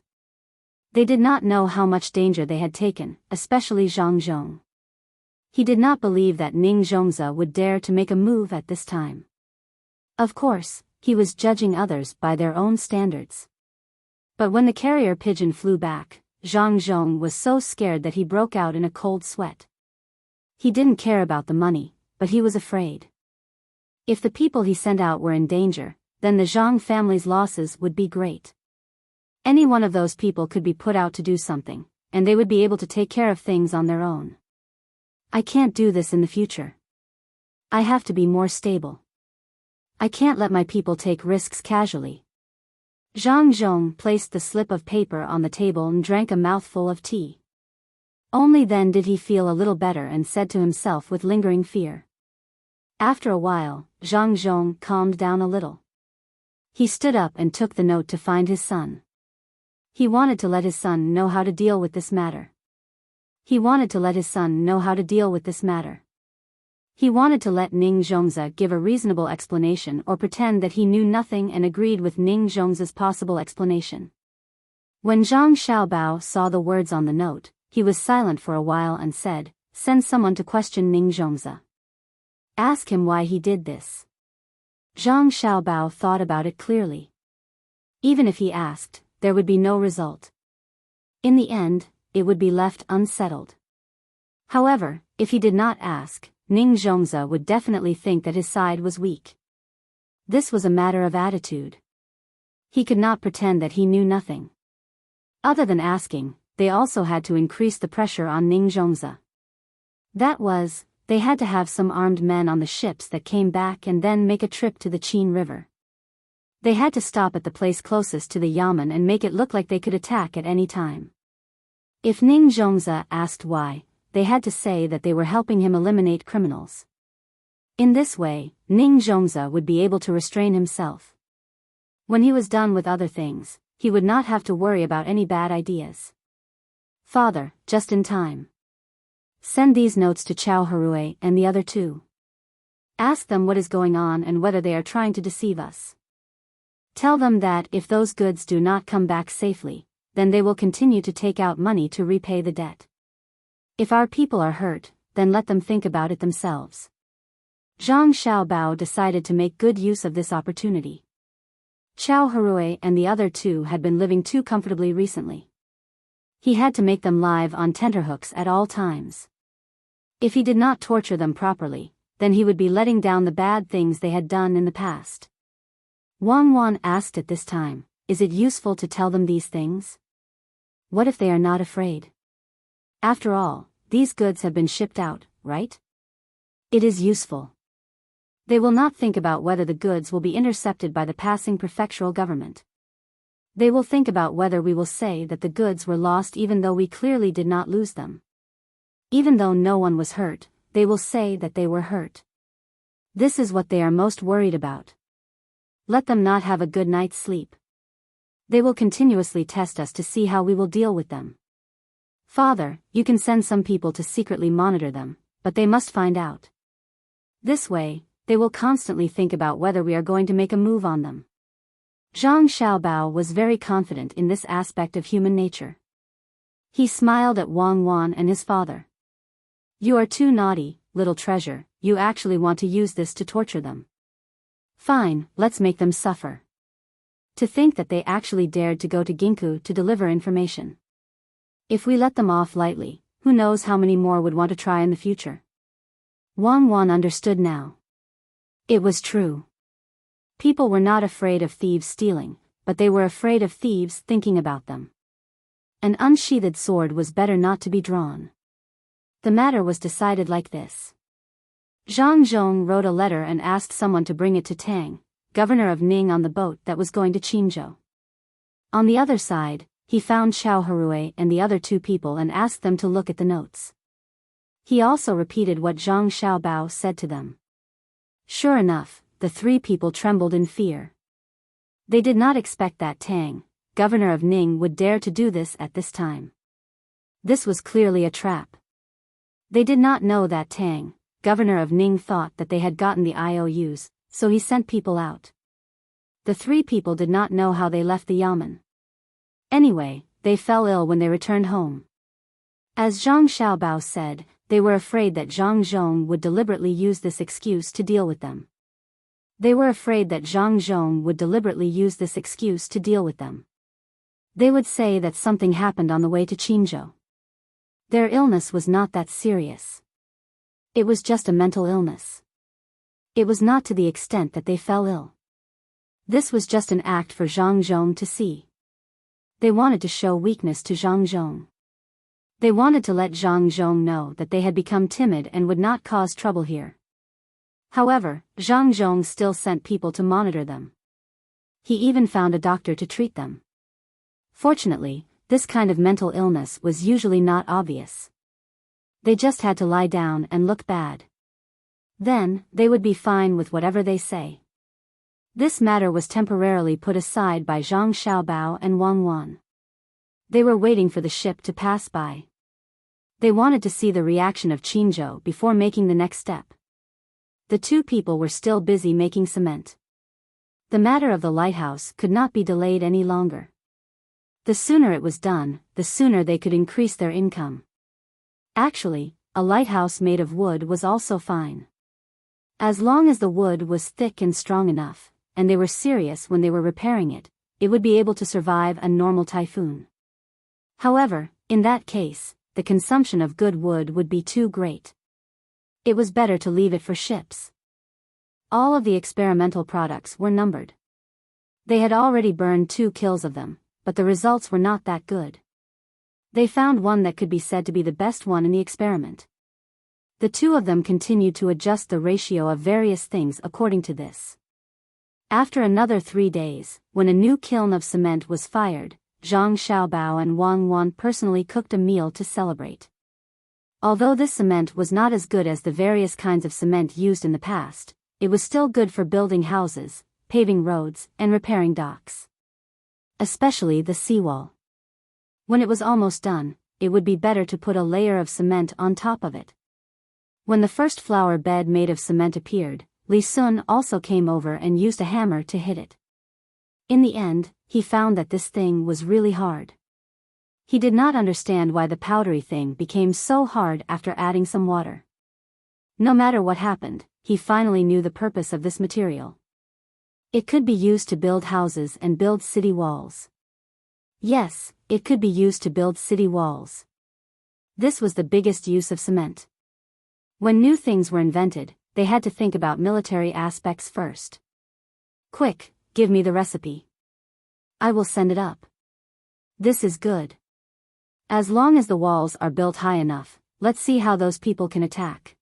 They did not know how much danger they had taken, especially Zhang Zhong. He did not believe that Ning Zhongzi would dare to make a move at this time. Of course, he was judging others by their own standards. But when the carrier pigeon flew back, Zhang Zhong was so scared that he broke out in a cold sweat. He didn't care about the money, but he was afraid. If the people he sent out were in danger, then the Zhang family's losses would be great. Any one of those people could be put out to do something, and they would be able to take care of things on their own. I can't do this in the future. I have to be more stable. I can't let my people take risks casually. Zhang Zhong placed the slip of paper on the table and drank a mouthful of tea. Only then did he feel a little better and said to himself with lingering fear. After a while, Zhang Zhong calmed down a little. He stood up and took the note to find his son. He wanted to let his son know how to deal with this matter. He wanted to let his son know how to deal with this matter. He wanted to let Ning Zhongzi give a reasonable explanation or pretend that he knew nothing and agreed with Ning Zhongzi's possible explanation. When Zhang Xiaobao saw the words on the note, he was silent for a while and said, "Send someone to question Ning Zhongzi. Ask him why he did this." Zhang Xiaobao thought about it clearly. Even if he asked, there would be no result. In the end, it would be left unsettled. However, if he did not ask, Ning Zhongzi would definitely think that his side was weak. This was a matter of attitude. He could not pretend that he knew nothing. Other than asking, they also had to increase the pressure on Ning Zhongzi. That was, they had to have some armed men on the ships that came back and then make a trip to the Qin River. They had to stop at the place closest to the yamen and make it look like they could attack at any time. If Ning Zhongzi asked why, they had to say that they were helping him eliminate criminals. In this way, Ning Zhongzi would be able to restrain himself. When he was done with other things, he would not have to worry about any bad ideas. Father, just in time. Send these notes to Chao Harue and the other two. Ask them what is going on and whether they are trying to deceive us. Tell them that if those goods do not come back safely, then they will continue to take out money to repay the debt. If our people are hurt, then let them think about it themselves. Zhang Xiaobao decided to make good use of this opportunity. Chao Harue and the other two had been living too comfortably recently. He had to make them live on tenterhooks at all times. If he did not torture them properly, then he would be letting down the bad things they had done in the past. Wang Wan asked at this time, is it useful to tell them these things? What if they are not afraid? After all, these goods have been shipped out, right? It is useful. They will not think about whether the goods will be intercepted by the passing prefectural government. They will think about whether we will say that the goods were lost even though we clearly did not lose them. Even though no one was hurt, they will say that they were hurt. This is what they are most worried about. Let them not have a good night's sleep. They will continuously test us to see how we will deal with them. Father, you can send some people to secretly monitor them, but they must find out. This way, they will constantly think about whether we are going to make a move on them. Zhang Xiaobao was very confident in this aspect of human nature. He smiled at Wang Wan and his father. You are too naughty, little treasure, you actually want to use this to torture them. Fine, let's make them suffer. To think that they actually dared to go to Ginkgo to deliver information. If we let them off lightly, who knows how many more would want to try in the future. Wang Wan understood now. It was true. People were not afraid of thieves stealing, but they were afraid of thieves thinking about them. An unsheathed sword was better not to be drawn. The matter was decided like this. Zhang Zhong wrote a letter and asked someone to bring it to Tang, governor of Ning, on the boat that was going to Qinzhou. On the other side, he found Chao Harue and the other two people and asked them to look at the notes. He also repeated what Zhang Xiaobao said to them. Sure enough, the three people trembled in fear. They did not expect that Tang, governor of Ning, would dare to do this at this time. This was clearly a trap. They did not know that Tang, governor of Ning, thought that they had gotten the IOUs, so he sent people out. The three people did not know how they left the yamen. Anyway, they fell ill when they returned home. As Zhang Xiaobao said, they were afraid that Zhang Zhong would deliberately use this excuse to deal with them. They were afraid that Zhang Zhong would deliberately use this excuse to deal with them. They would say that something happened on the way to Qinzhou. Their illness was not that serious. It was just a mental illness. It was not to the extent that they fell ill. This was just an act for Zhang Zhong to see. They wanted to show weakness to Zhang Zhong. They wanted to let Zhang Zhong know that they had become timid and would not cause trouble here. However, Zhang Zhong still sent people to monitor them. He even found a doctor to treat them. Fortunately, this kind of mental illness was usually not obvious. They just had to lie down and look bad. Then, they would be fine with whatever they say. This matter was temporarily put aside by Zhang Xiaobao and Wang Wan. They were waiting for the ship to pass by. They wanted to see the reaction of Qinzhou before making the next step. The two people were still busy making cement. The matter of the lighthouse could not be delayed any longer. The sooner it was done, the sooner they could increase their income. Actually, a lighthouse made of wood was also fine. As long as the wood was thick and strong enough, and they were serious when they were repairing it, it would be able to survive a normal typhoon. However, in that case, the consumption of good wood would be too great. It was better to leave it for ships. All of the experimental products were numbered. They had already burned 2 kills of them, but the results were not that good. They found one that could be said to be the best one in the experiment. The 2 of them continued to adjust the ratio of various things according to this. After another 3 days, when a new kiln of cement was fired, Zhang Xiaobao and Wang Wan personally cooked a meal to celebrate. Although this cement was not as good as the various kinds of cement used in the past, it was still good for building houses, paving roads, and repairing docks. Especially the seawall. When it was almost done, it would be better to put a layer of cement on top of it. When the first flower bed made of cement appeared, Li Sun also came over and used a hammer to hit it. In the end, he found that this thing was really hard. He did not understand why the powdery thing became so hard after adding some water. No matter what happened, he finally knew the purpose of this material. It could be used to build houses and build city walls. Yes, it could be used to build city walls. This was the biggest use of cement. When new things were invented, they had to think about military aspects first. Quick, give me the recipe. I will send it up. This is good. As long as the walls are built high enough, let's see how those people can attack.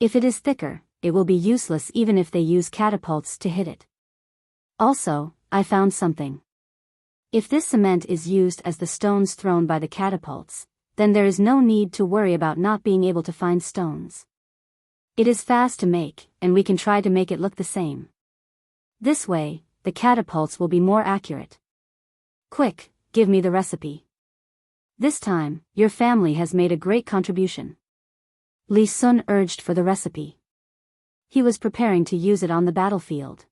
If it is thicker, it will be useless even if they use catapults to hit it. Also, I found something. If this cement is used as the stones thrown by the catapults, then there is no need to worry about not being able to find stones. It is fast to make, and we can try to make it look the same. This way, the catapults will be more accurate. Quick, give me the recipe. This time, your family has made a great contribution. Li Sun urged for the recipe. He was preparing to use it on the battlefield.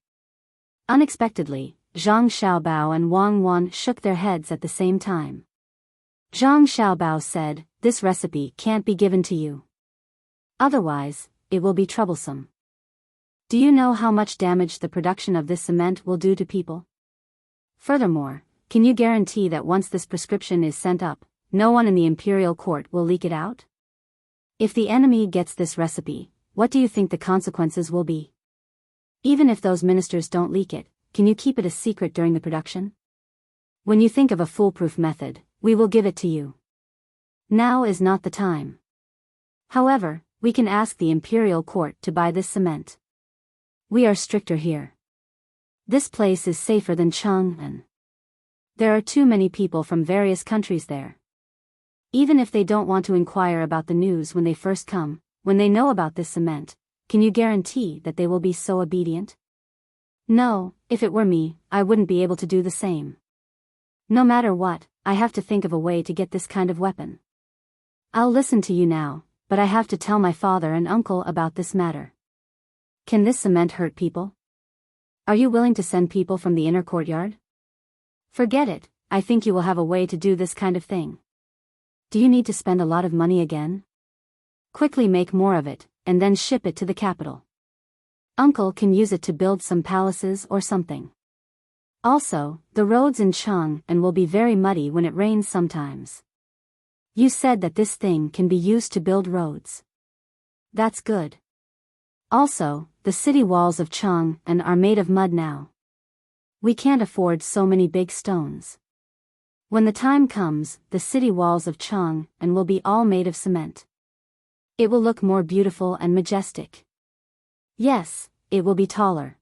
Unexpectedly, Zhang Xiaobao and Wang Wan shook their heads at the same time. Zhang Xiaobao said, "This recipe can't be given to you. Otherwise, it will be troublesome. Do you know how much damage the production of this cement will do to people? Furthermore, can you guarantee that once this prescription is sent up, no one in the imperial court will leak it out? If the enemy gets this recipe, what do you think the consequences will be? Even if those ministers don't leak it, can you keep it a secret during the production? When you think of a foolproof method, we will give it to you. Now is not the time. However, we can ask the imperial court to buy this cement. We are stricter here. This place is safer than Chang'an. There are too many people from various countries there. Even if they don't want to inquire about the news when they first come, when they know about this cement, can you guarantee that they will be so obedient? No, if it were me, I wouldn't be able to do the same. No matter what, I have to think of a way to get this kind of weapon. I'll listen to you now, but I have to tell my father and uncle about this matter. Can this cement hurt people? Are you willing to send people from the inner courtyard? Forget it, I think you will have a way to do this kind of thing. Do you need to spend a lot of money again? Quickly make more of it, and then ship it to the capital. Uncle can use it to build some palaces or something. Also, the roads in Chang'an will be very muddy when it rains sometimes. You said that this thing can be used to build roads. That's good. Also, the city walls of Chang'an are made of mud now. We can't afford so many big stones. When the time comes, the city walls of Chang'an will be all made of cement. It will look more beautiful and majestic. Yes, it will be taller.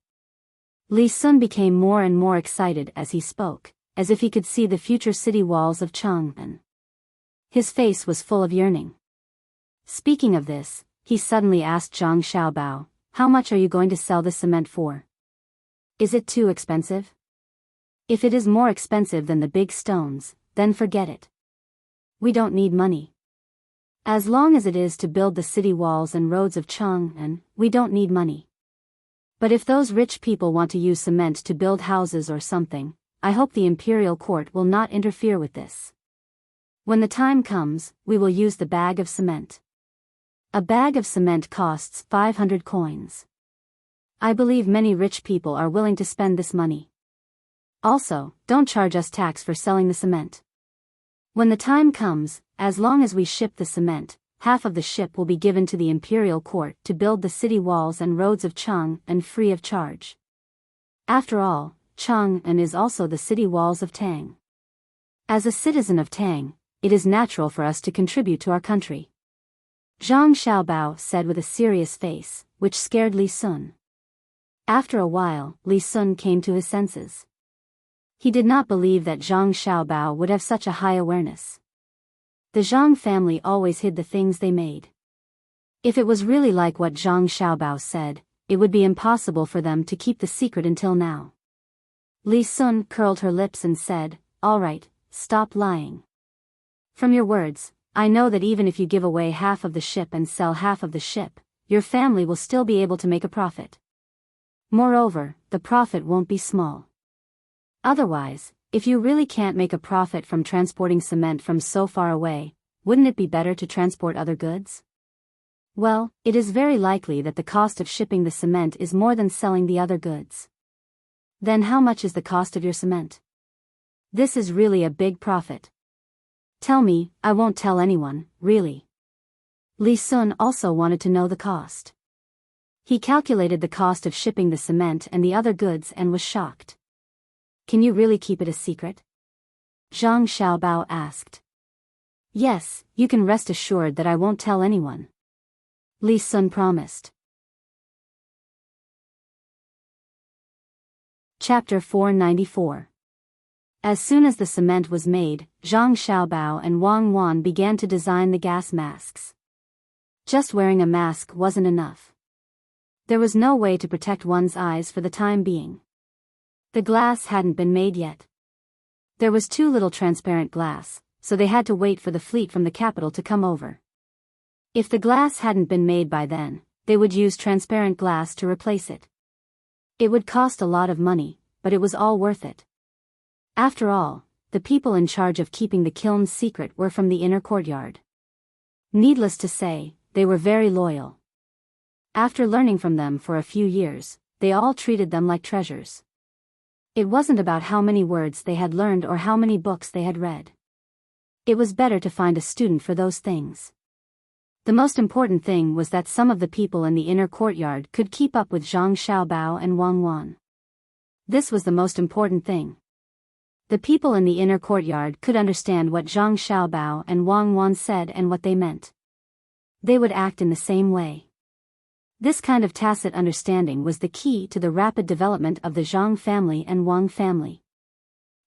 Li Sun became more and more excited as he spoke, as if he could see the future city walls of Chang'an. His face was full of yearning. Speaking of this, he suddenly asked Zhang Xiaobao, "How much are you going to sell this cement for? Is it too expensive? If it is more expensive than the big stones, then forget it. We don't need money. As long as it is to build the city walls and roads of Chang'an, we don't need money. But if those rich people want to use cement to build houses or something, I hope the imperial court will not interfere with this. When the time comes, we will use the bag of cement." A bag of cement costs 500 coins. I believe many rich people are willing to spend this money. Also, don't charge us tax for selling the cement. When the time comes, as long as we ship the cement, half of the ship will be given to the imperial court to build the city walls and roads of Chang'an free of charge. After all, Chang'an is also the city walls of Tang. As a citizen of Tang, it is natural for us to contribute to our country. Zhang Xiaobao said with a serious face, which scared Li Sun. After a while, Li Sun came to his senses. He did not believe that Zhang Xiaobao would have such a high awareness. The Zhang family always hid the things they made. If it was really like what Zhang Xiaobao said, it would be impossible for them to keep the secret until now. Li Sun curled her lips and said, "All right, stop lying. From your words, I know that even if you give away half of the ship and sell half of the ship, your family will still be able to make a profit. Moreover, the profit won't be small. Otherwise, if you really can't make a profit from transporting cement from so far away, wouldn't it be better to transport other goods? Well, it is very likely that the cost of shipping the cement is more than selling the other goods. Then how much is the cost of your cement? This is really a big profit. Tell me, I won't tell anyone, really." Li Sun also wanted to know the cost. He calculated the cost of shipping the cement and the other goods and was shocked. "Can you really keep it a secret?" Zhang Xiaobao asked. "Yes, you can rest assured that I won't tell anyone," Li Sun promised. Chapter 494. As soon as the cement was made, Zhang Xiaobao and Wang Wan began to design the gas masks. Just wearing a mask wasn't enough. There was no way to protect one's eyes for the time being. The glass hadn't been made yet. There was too little transparent glass, so they had to wait for the fleet from the capital to come over. If the glass hadn't been made by then, they would use transparent glass to replace it. It would cost a lot of money, but it was all worth it. After all, the people in charge of keeping the kiln's secret were from the inner courtyard. Needless to say, they were very loyal. After learning from them for a few years, they all treated them like treasures. It wasn't about how many words they had learned or how many books they had read. It was better to find a student for those things. The most important thing was that some of the people in the inner courtyard could keep up with Zhang Xiaobao and Wang Wan. This was the most important thing. The people in the inner courtyard could understand what Zhang Xiaobao and Wang Wan said and what they meant. They would act in the same way. This kind of tacit understanding was the key to the rapid development of the Zhang family and Wang family.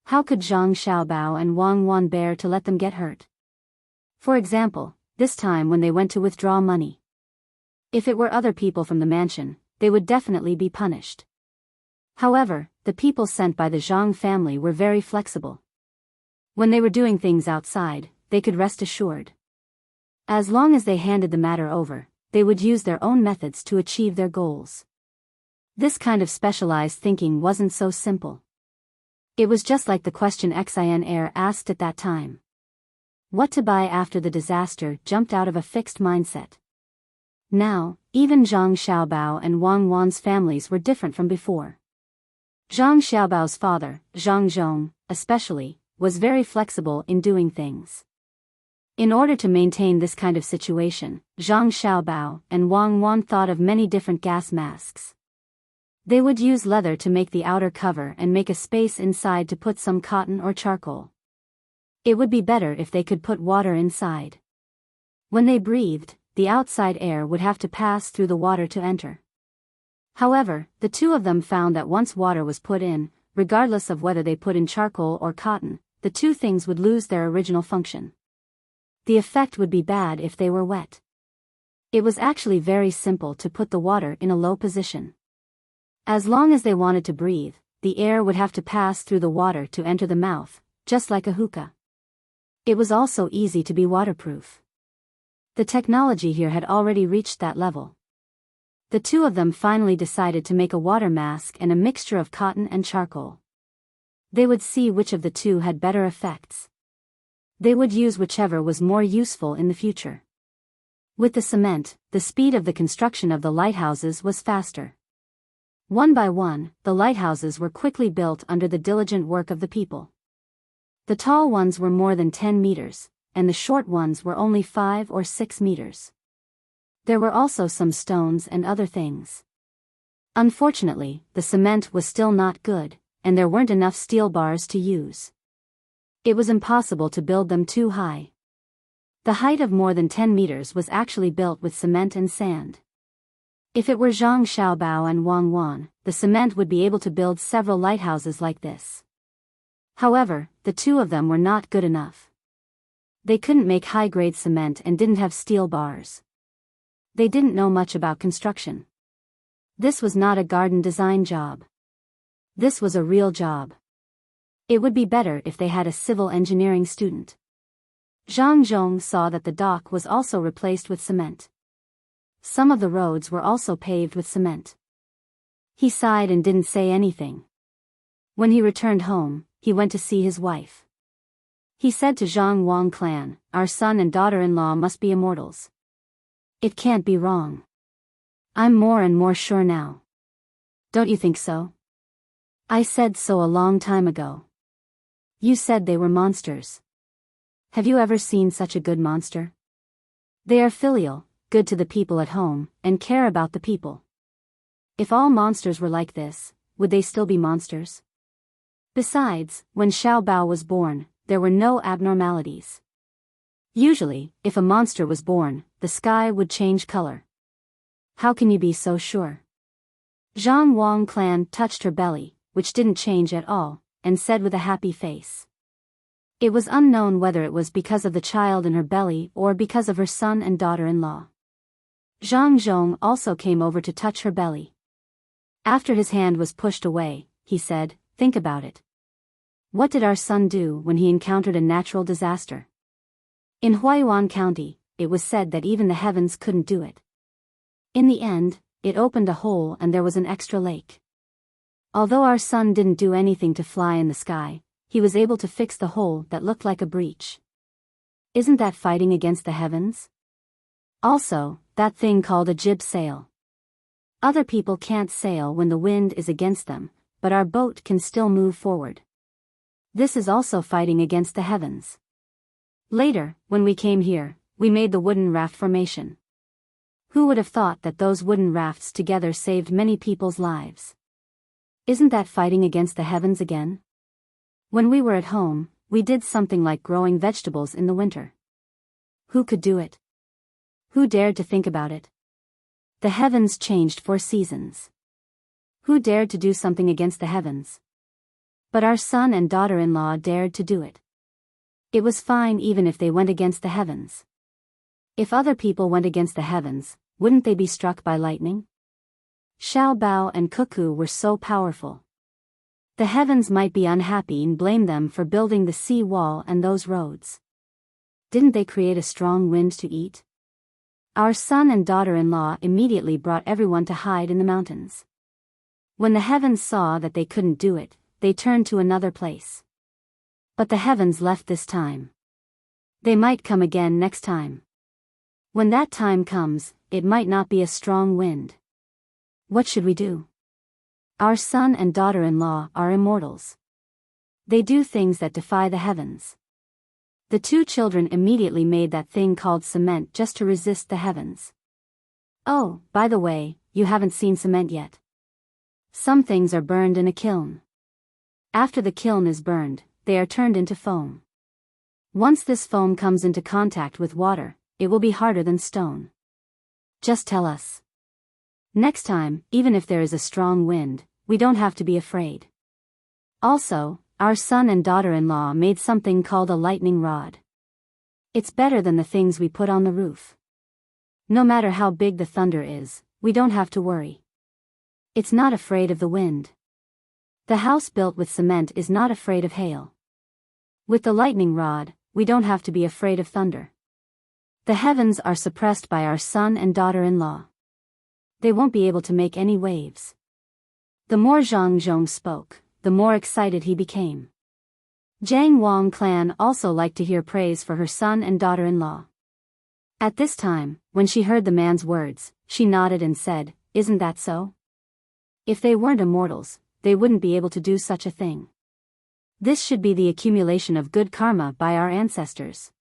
How could Zhang Xiaobao and Wang Wan bear to let them get hurt? For example, this time when they went to withdraw money. If it were other people from the mansion, they would definitely be punished. However, the people sent by the Zhang family were very flexible. When they were doing things outside, they could rest assured. As long as they handed the matter over, they would use their own methods to achieve their goals. This kind of specialized thinking wasn't so simple. It was just like the question Xin Air asked at that time. What to buy after the disaster jumped out of a fixed mindset. Now, even Zhang Xiaobao and Wang Wan's families were different from before. Zhang Xiaobao's father, Zhang Zhong, especially, was very flexible in doing things. In order to maintain this kind of situation, Zhang Xiaobao and Wang Wan thought of many different gas masks. They would use leather to make the outer cover and make a space inside to put some cotton or charcoal. It would be better if they could put water inside. When they breathed, the outside air would have to pass through the water to enter. However, the two of them found that once water was put in, regardless of whether they put in charcoal or cotton, the two things would lose their original function. The effect would be bad if they were wet. It was actually very simple to put the water in a low position. As long as they wanted to breathe, the air would have to pass through the water to enter the mouth, just like a hookah. It was also easy to be waterproof. The technology here had already reached that level. The two of them finally decided to make a water mask and a mixture of cotton and charcoal. They would see which of the two had better effects. They would use whichever was more useful in the future. With the cement, the speed of the construction of the lighthouses was faster. One by one, the lighthouses were quickly built under the diligent work of the people. The tall ones were more than 10 meters, and the short ones were only 5 or 6 meters. There were also some stones and other things. Unfortunately, the cement was still not good, and there weren't enough steel bars to use. It was impossible to build them too high. The height of more than 10 meters was actually built with cement and sand. If it were Zhang Xiaobao and Wang Wan, the cement would be able to build several lighthouses like this. However, the two of them were not good enough. They couldn't make high-grade cement and didn't have steel bars. They didn't know much about construction. This was not a garden design job. This was a real job. It would be better if they had a civil engineering student. Zhang Zhong saw that the dock was also replaced with cement. Some of the roads were also paved with cement. He sighed and didn't say anything. When he returned home, he went to see his wife. He said to Zhang Wang clan, "Our son and daughter-in-law must be immortals. It can't be wrong. I'm more and more sure now. Don't you think so? I said so a long time ago. You said they were monsters. Have you ever seen such a good monster? They are filial, good to the people at home, and care about the people. If all monsters were like this, would they still be monsters? Besides, when Xiao Bao was born, there were no abnormalities. Usually, if a monster was born, the sky would change color. How can you be so sure?" Zhang Wang clan touched her belly, which didn't change at all, and said with a happy face. It was unknown whether it was because of the child in her belly or because of her son and daughter-in-law. Zhang Zhong also came over to touch her belly. After his hand was pushed away, he said, "Think about it. What did our son do when he encountered a natural disaster? In Huaiyuan County, it was said that even the heavens couldn't do it. In the end, it opened a hole and there was an extra lake. Although our son didn't do anything to fly in the sky, he was able to fix the hole that looked like a breach. Isn't that fighting against the heavens? Also, that thing called a jib sail. Other people can't sail when the wind is against them, but our boat can still move forward. This is also fighting against the heavens. Later, when we came here, we made the wooden raft formation. Who would have thought that those wooden rafts together saved many people's lives? Isn't that fighting against the heavens again? When we were at home, we did something like growing vegetables in the winter. Who could do it? Who dared to think about it? The heavens changed for seasons. Who dared to do something against the heavens? But our son and daughter-in-law dared to do it. It was fine even if they went against the heavens. If other people went against the heavens, wouldn't they be struck by lightning? Xiao Bao and Cuckoo were so powerful. The heavens might be unhappy and blame them for building the sea wall and those roads. Didn't they create a strong wind to eat? Our son and daughter-in-law immediately brought everyone to hide in the mountains. When the heavens saw that they couldn't do it, they turned to another place. But the heavens left this time. They might come again next time. When that time comes, it might not be a strong wind. What should we do? Our son and daughter-in-law are immortals. They do things that defy the heavens. The two children immediately made that thing called cement just to resist the heavens. Oh, by the way, you haven't seen cement yet. Some things are burned in a kiln. After the kiln is burned, they are turned into foam. Once this foam comes into contact with water, it will be harder than stone. Just tell us. Next time, even if there is a strong wind, we don't have to be afraid. Also, our son and daughter-in-law made something called a lightning rod. It's better than the things we put on the roof. No matter how big the thunder is, we don't have to worry. It's not afraid of the wind. The house built with cement is not afraid of hail. With the lightning rod, we don't have to be afraid of thunder. The heavens are suppressed by our son and daughter-in-law. They won't be able to make any waves. The more Zhang Zhong spoke, the more excited he became. Zhang Wang clan also liked to hear praise for her son and daughter-in-law. At this time, when she heard the man's words, she nodded and said, "Isn't that so? If they weren't immortals, they wouldn't be able to do such a thing. This should be the accumulation of good karma by our ancestors.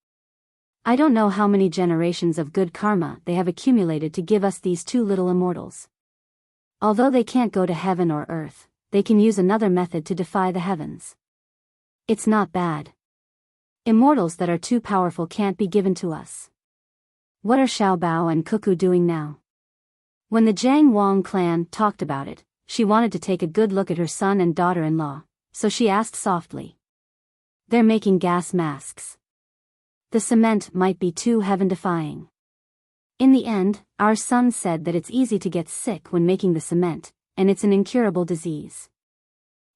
I don't know how many generations of good karma they have accumulated to give us these two little immortals. Although they can't go to heaven or earth, they can use another method to defy the heavens. It's not bad. Immortals that are too powerful can't be given to us." What are Xiaobao and Cuckoo doing now? When the Jiang Wang clan talked about it, she wanted to take a good look at her son and daughter-in-law, so she asked softly. "They're making gas masks. The cement might be too heaven-defying. In the end, our son said that it's easy to get sick when making the cement, and it's an incurable disease.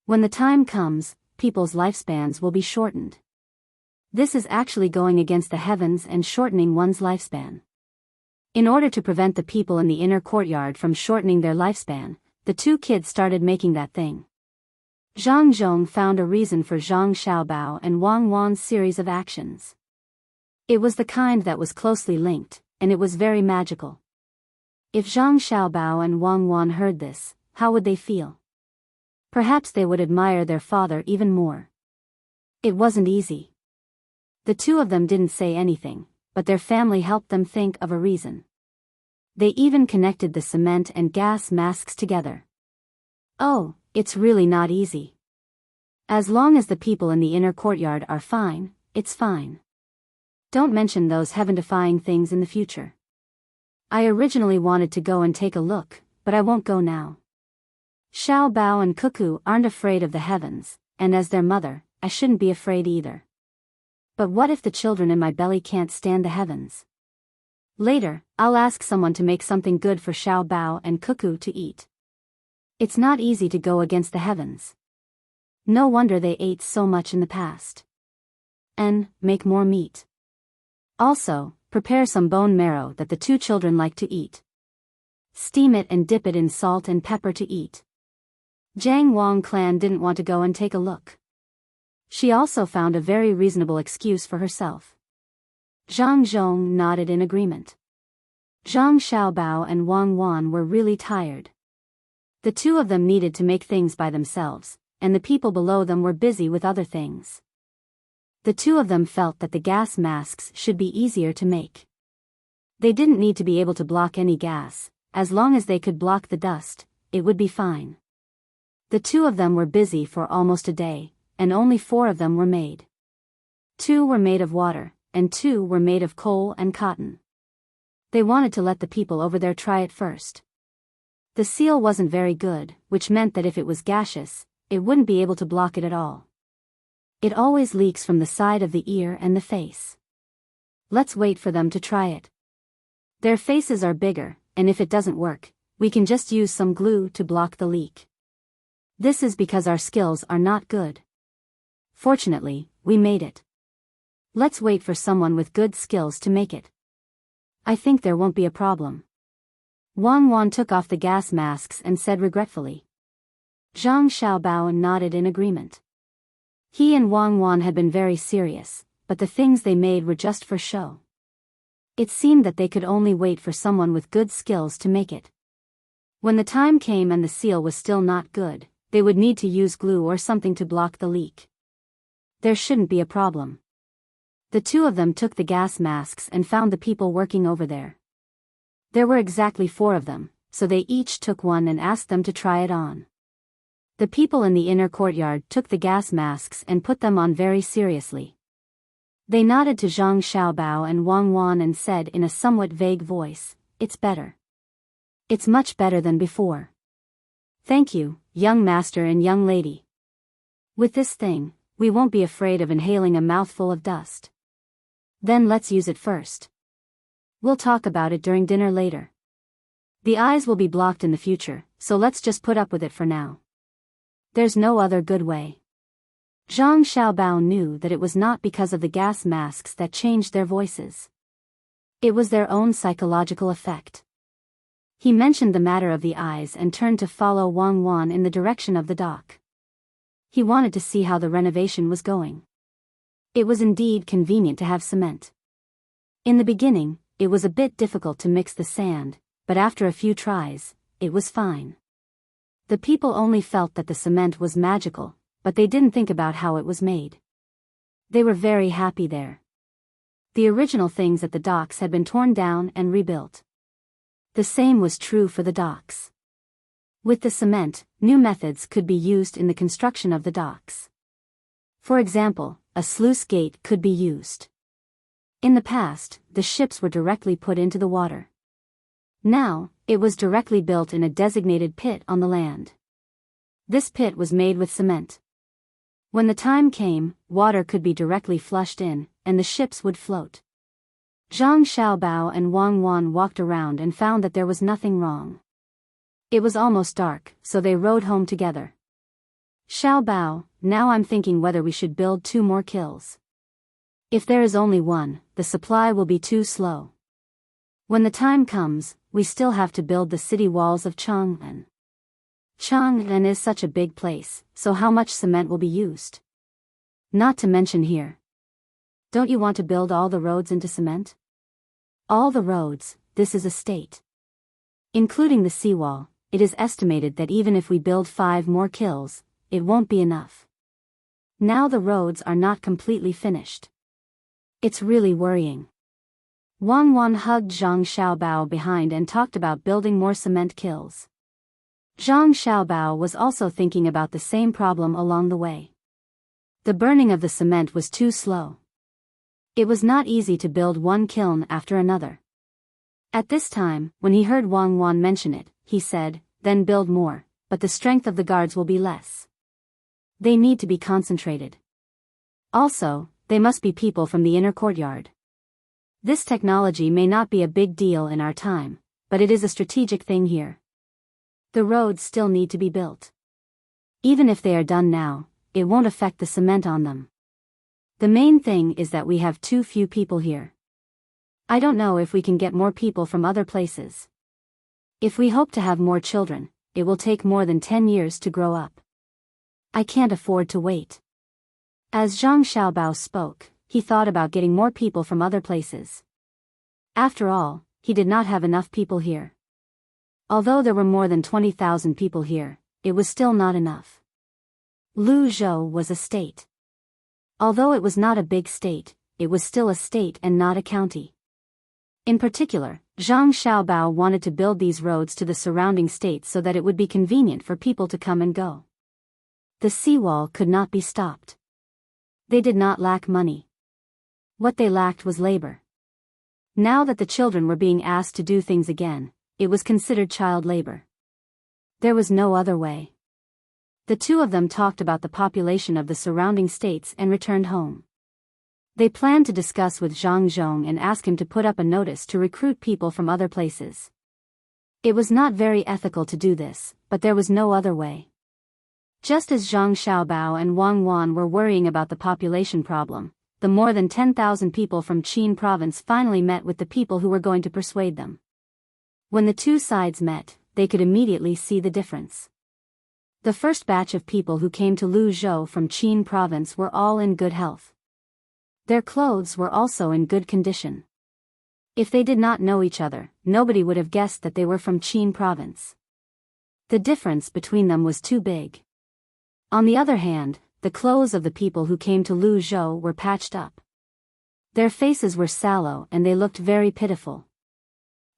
When the time comes, people's lifespans will be shortened. This is actually going against the heavens and shortening one's lifespan. In order to prevent the people in the inner courtyard from shortening their lifespan, the two kids started making that thing." Zhang Zhong found a reason for Zhang Xiaobao and Wang Wan's series of actions. It was the kind that was closely linked, and it was very magical. If Zhang Xiaobao and Wang Wan heard this, how would they feel? Perhaps they would admire their father even more. It wasn't easy. The two of them didn't say anything, but their family helped them think of a reason. They even connected the cement and gas masks together. "Oh, it's really not easy. As long as the people in the inner courtyard are fine, it's fine. Don't mention those heaven-defying things in the future. I originally wanted to go and take a look, but I won't go now. Xiaobao and Cuckoo aren't afraid of the heavens, and as their mother, I shouldn't be afraid either. But what if the children in my belly can't stand the heavens? Later, I'll ask someone to make something good for Xiaobao and Cuckoo to eat. It's not easy to go against the heavens. No wonder they ate so much in the past. And make more meat. Also, prepare some bone marrow that the two children like to eat. Steam it and dip it in salt and pepper to eat." Jiang Wang clan didn't want to go and take a look. She also found a very reasonable excuse for herself. Zhang Zhong nodded in agreement. Zhang Xiaobao and Wang Wan were really tired. The two of them needed to make things by themselves, and the people below them were busy with other things. The two of them felt that the gas masks should be easier to make. They didn't need to be able to block any gas, as long as they could block the dust, it would be fine. The two of them were busy for almost a day, and only 4 of them were made. 2 were made of water, and 2 were made of coal and cotton. They wanted to let the people over there try it first. The seal wasn't very good, which meant that if it was gaseous, it wouldn't be able to block it at all. It always leaks from the side of the ear and the face. Let's wait for them to try it. Their faces are bigger, and if it doesn't work, we can just use some glue to block the leak. This is because our skills are not good. Fortunately, we made it. Let's wait for someone with good skills to make it. I think there won't be a problem." Wang Wan took off the gas masks and said regretfully. Zhang Xiaobao nodded in agreement. He and Wang Wan had been very serious, but the things they made were just for show. It seemed that they could only wait for someone with good skills to make it. When the time came and the seal was still not good, they would need to use glue or something to block the leak. There shouldn't be a problem. The two of them took the gas masks and found the people working over there. There were exactly 4 of them, so they each took one and asked them to try it on. The people in the inner courtyard took the gas masks and put them on very seriously. They nodded to Zhang Xiaobao and Wang Wan and said in a somewhat vague voice, "It's better. It's much better than before. Thank you, young master and young lady. With this thing, we won't be afraid of inhaling a mouthful of dust. Then let's use it first. We'll talk about it during dinner later. The eyes will be blocked in the future, so let's just put up with it for now. There's no other good way." Zhang Xiaobao knew that it was not because of the gas masks that changed their voices. It was their own psychological effect. He mentioned the matter of the eyes and turned to follow Wang Wan in the direction of the dock. He wanted to see how the renovation was going. It was indeed convenient to have cement. In the beginning, it was a bit difficult to mix the sand, but after a few tries, it was fine. The people only felt that the cement was magical, but they didn't think about how it was made. They were very happy there. The original things at the docks had been torn down and rebuilt. The same was true for the docks. With the cement, new methods could be used in the construction of the docks. For example, a sluice gate could be used. In the past, the ships were directly put into the water. Now, it was directly built in a designated pit on the land. This pit was made with cement. When the time came, water could be directly flushed in, and the ships would float. Zhang Xiaobao and Wang Wan walked around and found that there was nothing wrong. It was almost dark, so they rode home together. Xiaobao, now I'm thinking whether we should build 2 more kilns. If there is only one, the supply will be too slow. When the time comes, we still have to build the city walls of Chang'an. Chang'an is such a big place, so how much cement will be used? Not to mention here. Don't you want to build all the roads into cement? All the roads, this is a state. Including the seawall, it is estimated that even if we build 5 more kilns, it won't be enough. Now the roads are not completely finished. It's really worrying. Wang Wan hugged Zhang Xiaobao behind and talked about building more cement kilns. Zhang Xiaobao was also thinking about the same problem along the way. The burning of the cement was too slow. It was not easy to build one kiln after another. At this time, when he heard Wang Wan mention it, he said, then build more, but the strength of the guards will be less. They need to be concentrated. Also, they must be people from the inner courtyard. This technology may not be a big deal in our time, but it is a strategic thing here. The roads still need to be built. Even if they are done now, it won't affect the cement on them. The main thing is that we have too few people here. I don't know if we can get more people from other places. If we hope to have more children, it will take more than 10 years to grow up. I can't afford to wait. As Zhang Xiaobao spoke, he thought about getting more people from other places. After all, he did not have enough people here. Although there were more than 20,000 people here, it was still not enough. Luzhou was a state. Although it was not a big state, it was still a state and not a county. In particular, Zhang Xiaobao wanted to build these roads to the surrounding states so that it would be convenient for people to come and go. The seawall could not be stopped. They did not lack money. What they lacked was labor. Now that the children were being asked to do things again, it was considered child labor. There was no other way. The two of them talked about the population of the surrounding states and returned home. They planned to discuss with Zhang Zhong and ask him to put up a notice to recruit people from other places. It was not very ethical to do this, but there was no other way. Just as Zhang Xiaobao and Wang Wan were worrying about the population problem, the more than 10,000 people from Qin province finally met with the people who were going to persuade them. When the two sides met, they could immediately see the difference. The first batch of people who came to Luzhou from Qin province were all in good health. Their clothes were also in good condition. If they did not know each other, nobody would have guessed that they were from Qin province. The difference between them was too big. On the other hand, the clothes of the people who came to Luzhou were patched up. Their faces were sallow and they looked very pitiful.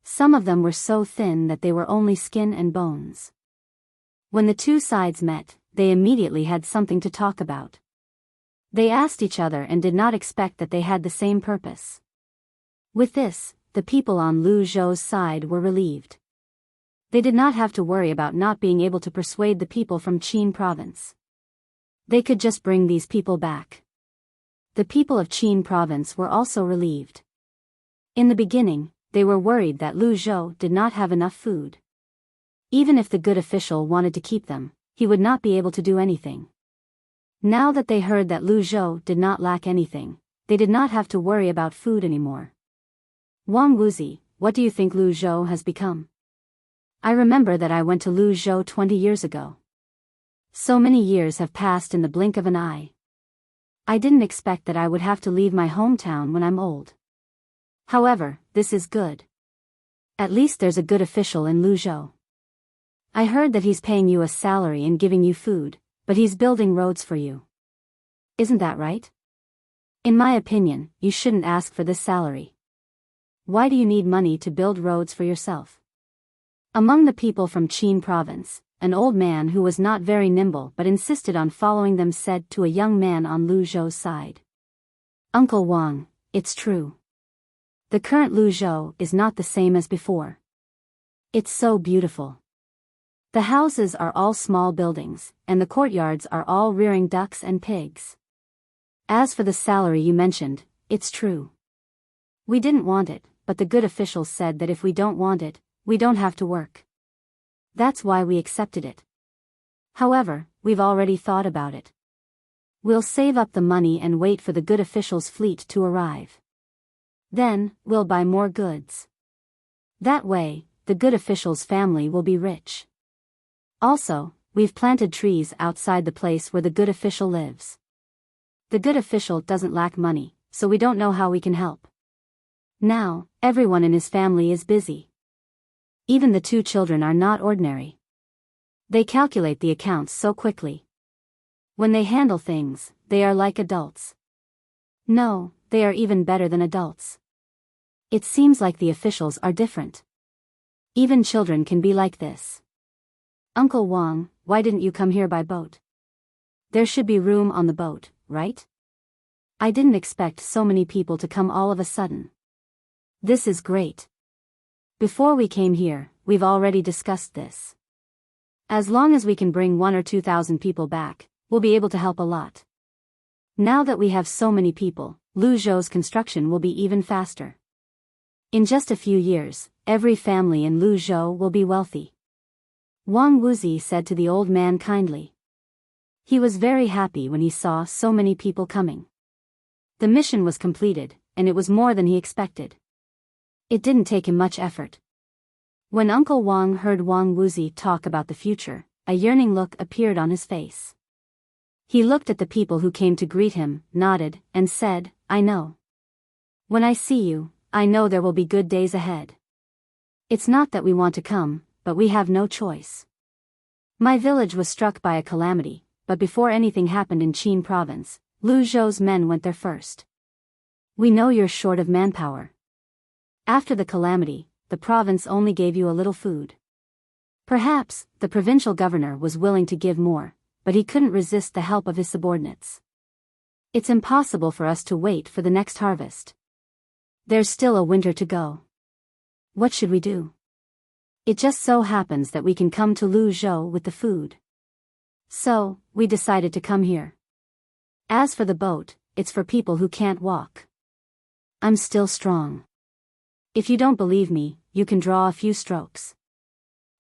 Some of them were so thin that they were only skin and bones. When the two sides met, they immediately had something to talk about. They asked each other and did not expect that they had the same purpose. With this, the people on Luzhou's side were relieved. They did not have to worry about not being able to persuade the people from Qin province. They could just bring these people back. The people of Qin province were also relieved. In the beginning, they were worried that Luzhou did not have enough food. Even if the good official wanted to keep them, he would not be able to do anything. Now that they heard that Luzhou did not lack anything, they did not have to worry about food anymore. Wang Wuzi, what do you think Luzhou has become? I remember that I went to Luzhou 20 years ago. So many years have passed in the blink of an eye. I didn't expect that I would have to leave my hometown when I'm old. However, this is good. At least there's a good official in Luzhou. I heard that he's paying you a salary and giving you food, but he's building roads for you. Isn't that right? In my opinion, you shouldn't ask for this salary. Why do you need money to build roads for yourself? Among the people from Qin province, an old man who was not very nimble but insisted on following them said to a young man on Luzhou's side. Uncle Wang, it's true. The current Luzhou is not the same as before. It's so beautiful. The houses are all small buildings, and the courtyards are all rearing ducks and pigs. As for the salary you mentioned, it's true. We didn't want it, but the good officials said that if we don't want it, we don't have to work. That's why we accepted it. However, we've already thought about it. We'll save up the money and wait for the good officials' fleet to arrive. Then, we'll buy more goods. That way, the good official's family will be rich. Also, we've planted trees outside the place where the good official lives. The good official doesn't lack money, so we don't know how we can help. Now, everyone in his family is busy. Even the 2 children are not ordinary. They calculate the accounts so quickly. When they handle things, they are like adults. No, they are even better than adults. It seems like the officials are different. Even children can be like this. Uncle Wang, why didn't you come here by boat? There should be room on the boat, right? I didn't expect so many people to come all of a sudden. This is great. Before we came here, we've already discussed this. As long as we can bring 1,000 or 2,000 people back, we'll be able to help a lot. Now that we have so many people, Luzhou's construction will be even faster. In just a few years, every family in Luzhou will be wealthy. Wang Wuzi said to the old man kindly. He was very happy when he saw so many people coming. The mission was completed, and it was more than he expected. It didn't take him much effort. When Uncle Wang heard Wang Wuzi talk about the future, a yearning look appeared on his face. He looked at the people who came to greet him, nodded, and said, I know. When I see you, I know there will be good days ahead. It's not that we want to come, but we have no choice. My village was struck by a calamity, but before anything happened in Qin province, Luzhou's men went there first. We know you're short of manpower. After the calamity, the province only gave you a little food. Perhaps, the provincial governor was willing to give more, but he couldn't resist the help of his subordinates. It's impossible for us to wait for the next harvest. There's still a winter to go. What should we do? It just so happens that we can come to Luzhou with the food. So, we decided to come here. As for the boat, it's for people who can't walk. I'm still strong. If you don't believe me, you can draw a few strokes.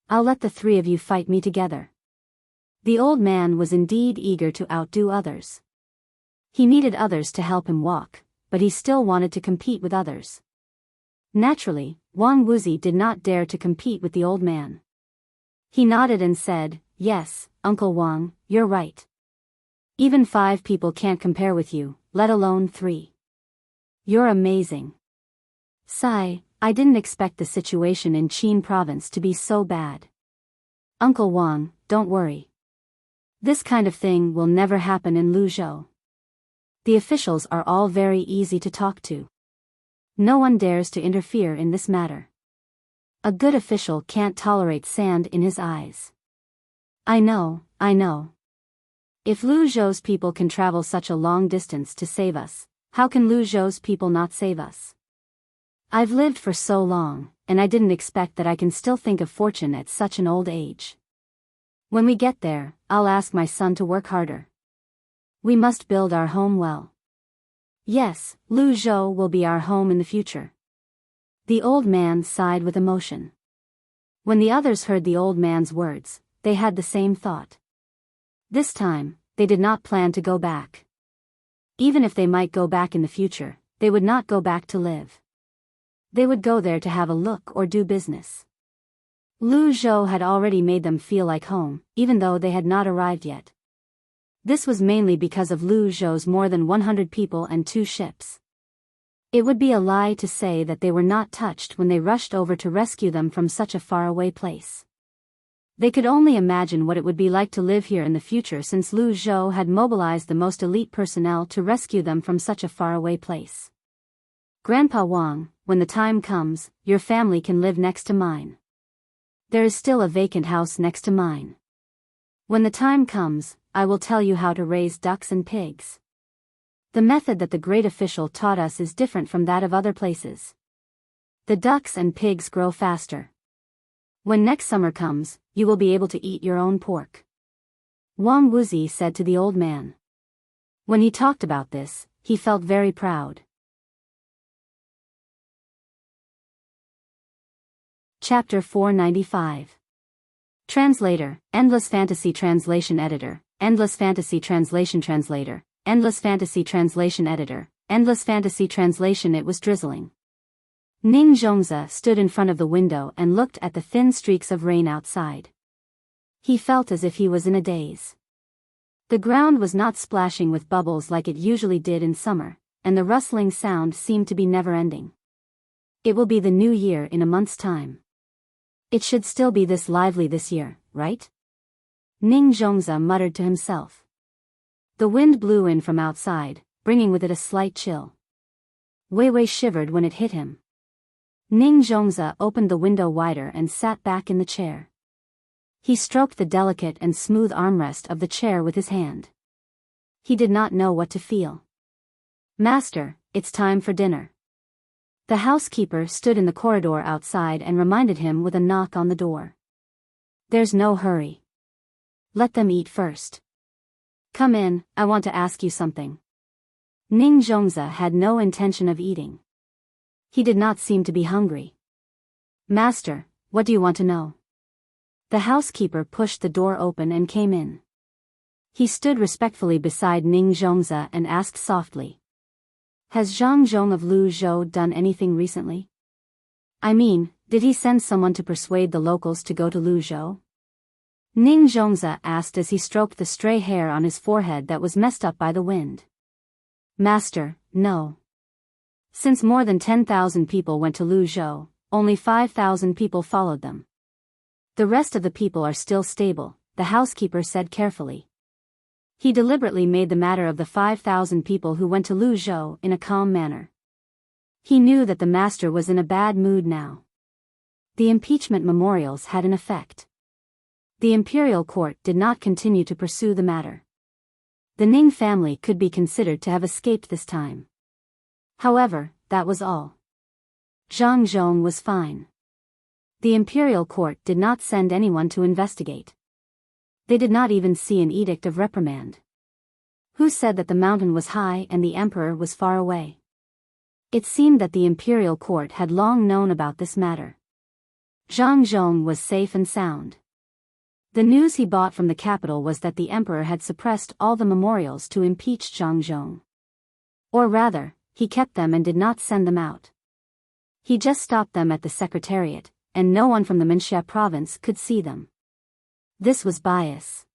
I'll let the 3 of you fight me together. The old man was indeed eager to outdo others. He needed others to help him walk, but he still wanted to compete with others. Naturally, Wang Wuzi did not dare to compete with the old man. He nodded and said, Yes, Uncle Wang, you're right. Even 5 people can't compare with you, let alone 3. You're amazing. Sigh, I didn't expect the situation in Qin province to be so bad. Uncle Wang, don't worry. This kind of thing will never happen in Luzhou. The officials are all very easy to talk to. No one dares to interfere in this matter. A good official can't tolerate sand in his eyes. I know. If Luzhou's people can travel such a long distance to save us, how can Luzhou's people not save us? I've lived for so long, and I didn't expect that I can still think of fortune at such an old age. When we get there, I'll ask my son to work harder. We must build our home well. Yes, Luzhou will be our home in the future. The old man sighed with emotion. When the others heard the old man's words, they had the same thought. This time, they did not plan to go back. Even if they might go back in the future, they would not go back to live. They would go there to have a look or do business. Luzhou had already made them feel like home, even though they had not arrived yet. This was mainly because of Luzhou's more than 100 people and 2 ships. It would be a lie to say that they were not touched when they rushed over to rescue them from such a faraway place. They could only imagine what it would be like to live here in the future, since Lu Zhou had mobilized the most elite personnel to rescue them from such a faraway place. Grandpa Wang, when the time comes, your family can live next to mine. There is still a vacant house next to mine. When the time comes, I will tell you how to raise ducks and pigs. The method that the great official taught us is different from that of other places. The ducks and pigs grow faster. When next summer comes, you will be able to eat your own pork. Wang Wuzi said to the old man. When he talked about this, he felt very proud. Chapter 495. Translator, Endless Fantasy Translation Editor, Endless Fantasy Translation Translator, Endless Fantasy Translation Editor, Endless Fantasy Translation. It was drizzling. Ning Zhongzi stood in front of the window and looked at the thin streaks of rain outside. He felt as if he was in a daze. The ground was not splashing with bubbles like it usually did in summer, and the rustling sound seemed to be never-ending. It will be the new year in a month's time. It should still be this lively this year, right? Ning Zhongzi muttered to himself. The wind blew in from outside, bringing with it a slight chill. Wei Wei shivered when it hit him. Ning Zhongzi opened the window wider and sat back in the chair. He stroked the delicate and smooth armrest of the chair with his hand. He did not know what to feel. Master, it's time for dinner. The housekeeper stood in the corridor outside and reminded him with a knock on the door. There's no hurry. Let them eat first. Come in, I want to ask you something. Ning Zhongzi had no intention of eating. He did not seem to be hungry. Master, what do you want to know? The housekeeper pushed the door open and came in. He stood respectfully beside Ning Zhongzi and asked softly. Has Zhang Zhong of Lu Zhou done anything recently? I mean, did he send someone to persuade the locals to go to Lu Zhou? Ning Zhongzi asked as he stroked the stray hair on his forehead that was messed up by the wind. Master, no. Since more than 10,000 people went to Lu Zhou, only 5,000 people followed them. The rest of the people are still stable, the housekeeper said carefully. He deliberately made the matter of the 5,000 people who went to Lu Zhou in a calm manner. He knew that the master was in a bad mood now. The impeachment memorials had an effect. The imperial court did not continue to pursue the matter. The Ning family could be considered to have escaped this time. However, that was all. Zhang Zhong was fine. The imperial court did not send anyone to investigate. They did not even see an edict of reprimand. Who said that the mountain was high and the emperor was far away? It seemed that the imperial court had long known about this matter. Zhang Zhong was safe and sound. The news he bought from the capital was that the emperor had suppressed all the memorials to impeach Zhang Zhong. Or rather, he kept them and did not send them out. He just stopped them at the secretariat, and no one from the Wuxia province could see them. This was bias.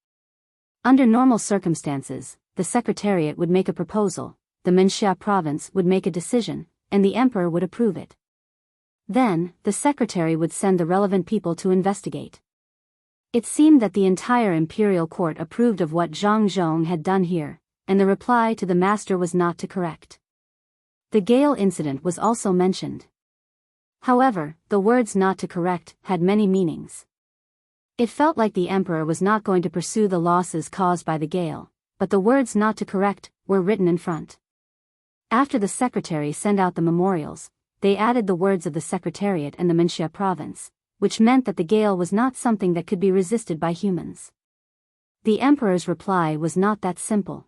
Under normal circumstances, the secretariat would make a proposal, the Wuxia province would make a decision, and the emperor would approve it. Then, the secretary would send the relevant people to investigate. It seemed that the entire imperial court approved of what Zhang Zhong had done here, and the reply to the master was not to correct. The Gale incident was also mentioned. However, the words not to correct had many meanings. It felt like the emperor was not going to pursue the losses caused by the gale, but the words not to correct were written in front. After the secretary sent out the memorials, they added the words of the secretariat and the Wuxia province, which meant that the gale was not something that could be resisted by humans. The emperor's reply was not that simple.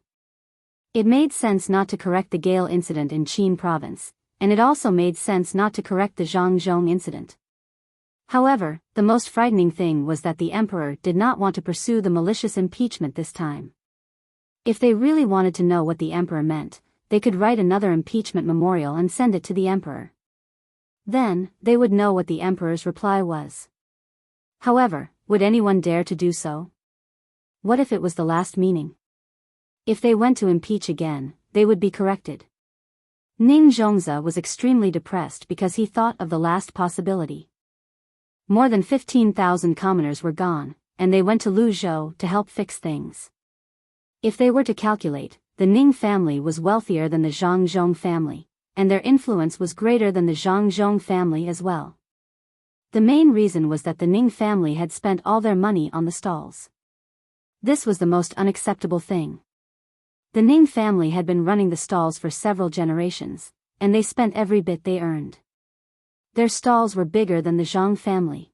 It made sense not to correct the gale incident in Qin province, and it also made sense not to correct the Zhang Zhong incident. However, the most frightening thing was that the emperor did not want to pursue the malicious impeachment this time. If they really wanted to know what the emperor meant, they could write another impeachment memorial and send it to the emperor. Then, they would know what the emperor's reply was. However, would anyone dare to do so? What if it was the last meaning? If they went to impeach again, they would be corrected. Ning Zhongzi was extremely depressed because he thought of the last possibility. More than 15,000 commoners were gone, and they went to Luzhou to help fix things. If they were to calculate, the Ning family was wealthier than the Zhang family, and their influence was greater than the Zhang family as well. The main reason was that the Ning family had spent all their money on the stalls. This was the most unacceptable thing. The Ning family had been running the stalls for several generations, and they spent every bit they earned. Their stalls were bigger than the Zhang family.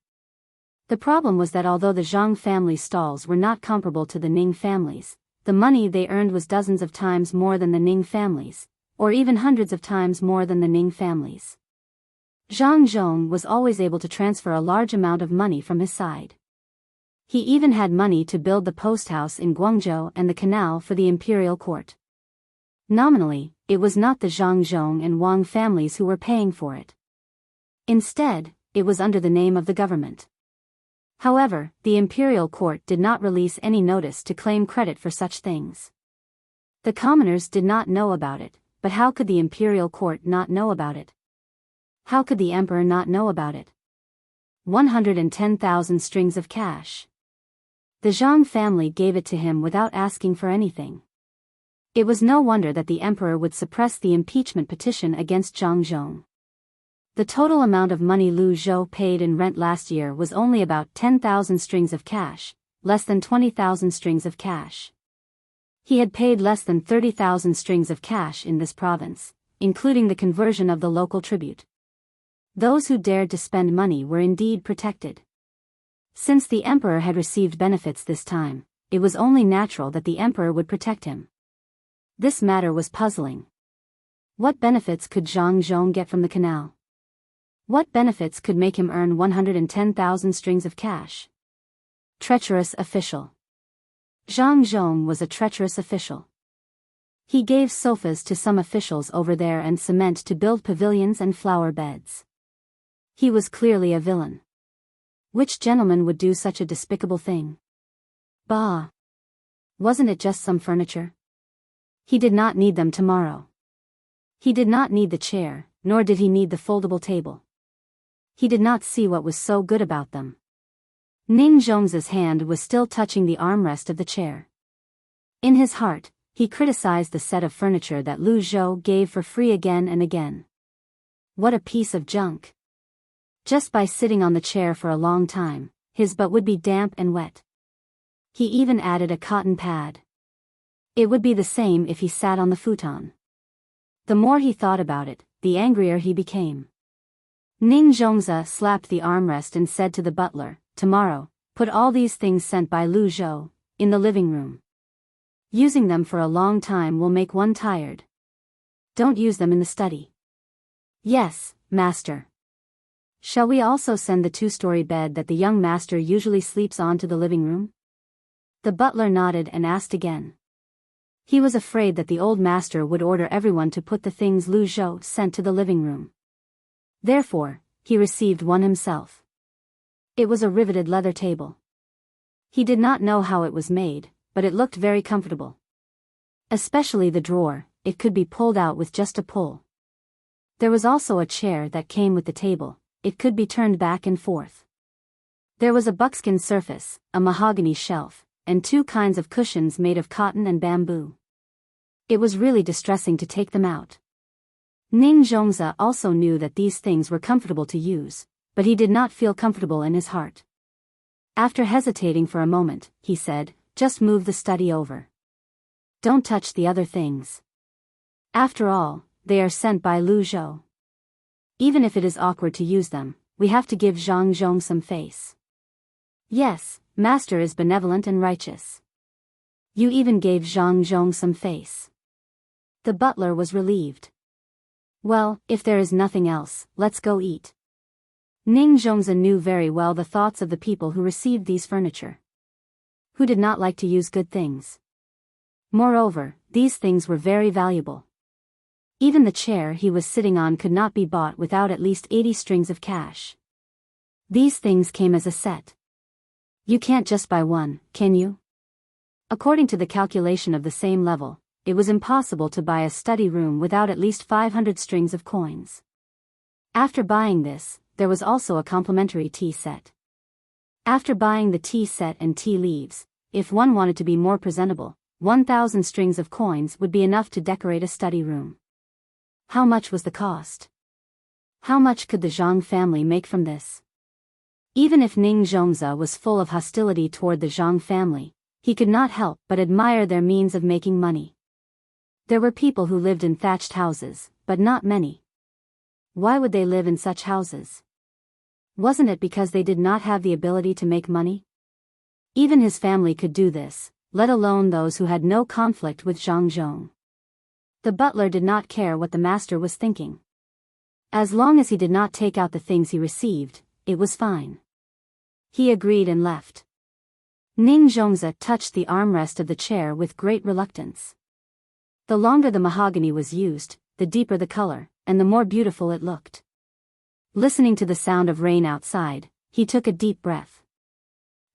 The problem was that although the Zhang family's stalls were not comparable to the Ning family's, the money they earned was dozens of times more than the Ning family's, or even hundreds of times more than the Ning family's. Zhang Zhong was always able to transfer a large amount of money from his side. He even had money to build the post house in Guangzhou and the canal for the imperial court. Nominally, it was not the Zhang Zhong and Wang families who were paying for it. Instead, it was under the name of the government. However, the imperial court did not release any notice to claim credit for such things. The commoners did not know about it, but how could the imperial court not know about it? How could the emperor not know about it? 110,000 strings of cash. The Zhang family gave it to him without asking for anything. It was no wonder that the emperor would suppress the impeachment petition against Zhang Zhong. The total amount of money Lu Zhou paid in rent last year was only about 10,000 strings of cash, less than 20,000 strings of cash. He had paid less than 30,000 strings of cash in this province, including the conversion of the local tribute. Those who dared to spend money were indeed protected. Since the emperor had received benefits this time, it was only natural that the emperor would protect him. This matter was puzzling. What benefits could Zhang Zhong get from the canal? What benefits could make him earn 110,000 strings of cash? Treacherous official. Zhang Zhong was a treacherous official. He gave sofas to some officials over there and cement to build pavilions and flower beds. He was clearly a villain. Which gentleman would do such a despicable thing? Bah! Wasn't it just some furniture? He did not need them tomorrow. He did not need the chair, nor did he need the foldable table. He did not see what was so good about them. Ning Zhongzi's hand was still touching the armrest of the chair. In his heart, he criticized the set of furniture that Lu Zhou gave for free again and again. What a piece of junk! Just by sitting on the chair for a long time, his butt would be damp and wet. He even added a cotton pad. It would be the same if he sat on the futon. The more he thought about it, the angrier he became. Ning Zhongzi slapped the armrest and said to the butler, "Tomorrow, put all these things sent by Lu Zhou in the living room. Using them for a long time will make one tired. Don't use them in the study." "Yes, master." "Shall we also send the two-story bed that the young master usually sleeps on to the living room?" The butler nodded and asked again. He was afraid that the old master would order everyone to put the things Lu Zhou sent to the living room. Therefore, he received one himself. It was a riveted leather table. He did not know how it was made, but it looked very comfortable. Especially the drawer, it could be pulled out with just a pull. There was also a chair that came with the table. It could be turned back and forth. There was a buckskin surface, a mahogany shelf, and two kinds of cushions made of cotton and bamboo. It was really distressing to take them out. Ning Zhongzi also knew that these things were comfortable to use, but he did not feel comfortable in his heart. After hesitating for a moment, he said, "Just move the study over. Don't touch the other things. After all, they are sent by Lu Zhou. Even if it is awkward to use them, we have to give Zhang Zhong some face." "Yes, master is benevolent and righteous. You even gave Zhang Zhong some face." The butler was relieved. "Well, if there is nothing else, let's go eat." Ning Zhongzi knew very well the thoughts of the people who received these furniture. Who did not like to use good things? Moreover, these things were very valuable. Even the chair he was sitting on could not be bought without at least 80 strings of cash. These things came as a set. You can't just buy one, can you? According to the calculation of the same level, it was impossible to buy a study room without at least 500 strings of coins. After buying this, there was also a complimentary tea set. After buying the tea set and tea leaves, if one wanted to be more presentable, 1,000 strings of coins would be enough to decorate a study room. How much was the cost? How much could the Zhang family make from this? Even if Ning Zhongzi was full of hostility toward the Zhang family, he could not help but admire their means of making money. There were people who lived in thatched houses, but not many. Why would they live in such houses? Wasn't it because they did not have the ability to make money? Even his family could do this, let alone those who had no conflict with Zhang Zhong. The butler did not care what the master was thinking. As long as he did not take out the things he received, it was fine. He agreed and left. Ning Zhongzi touched the armrest of the chair with great reluctance. The longer the mahogany was used, the deeper the color, and the more beautiful it looked. Listening to the sound of rain outside, he took a deep breath.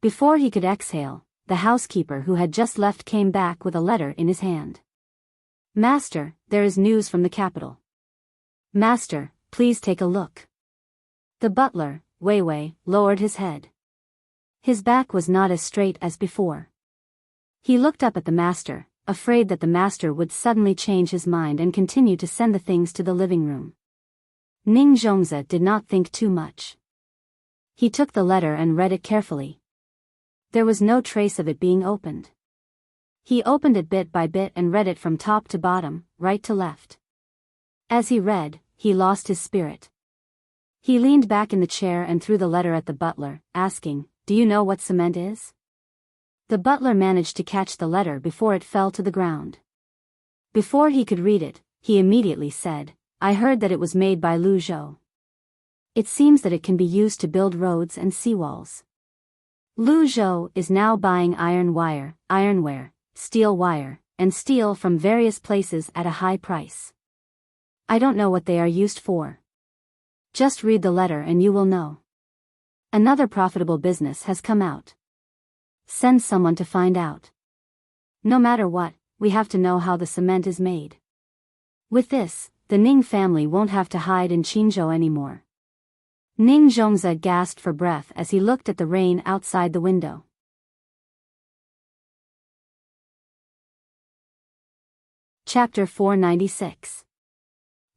Before he could exhale, the housekeeper who had just left came back with a letter in his hand. "Master, there is news from the capital." "Master, please take a look." The butler, Wei Wei, lowered his head. His back was not as straight as before. He looked up at the master, afraid that the master would suddenly change his mind and continue to send the things to the living room. Ning Zhongzi did not think too much. He took the letter and read it carefully. There was no trace of it being opened. He opened it bit by bit and read it from top to bottom, right to left. As he read, he lost his spirit. He leaned back in the chair and threw the letter at the butler, asking, "Do you know what cement is?" The butler managed to catch the letter before it fell to the ground. Before he could read it, he immediately said, "I heard that it was made by Lu Zhou. It seems that it can be used to build roads and seawalls. Lu Zhou is now buying iron wire, ironware, steel wire, and steel from various places at a high price. I don't know what they are used for. Just read the letter and you will know. Another profitable business has come out. Send someone to find out. No matter what, we have to know how the cement is made. With this, the Ning family won't have to hide in Qinzhou anymore." Ning Zhongzi gasped for breath as he looked at the rain outside the window. Chapter 496.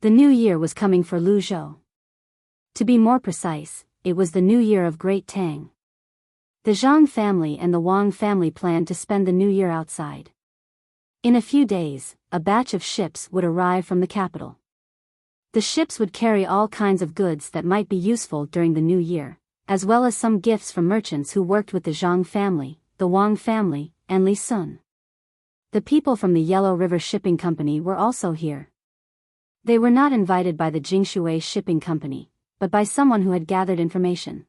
The new year was coming for Lu Zhou. To be more precise, it was the new year of Great Tang. The Zhang family and the Wang family planned to spend the new year outside. In a few days, a batch of ships would arrive from the capital. The ships would carry all kinds of goods that might be useful during the new year, as well as some gifts from merchants who worked with the Zhang family, the Wang family, and Li Sun. The people from the Yellow River Shipping Company were also here. They were not invited by the Jingshui Shipping Company, but by someone who had gathered information.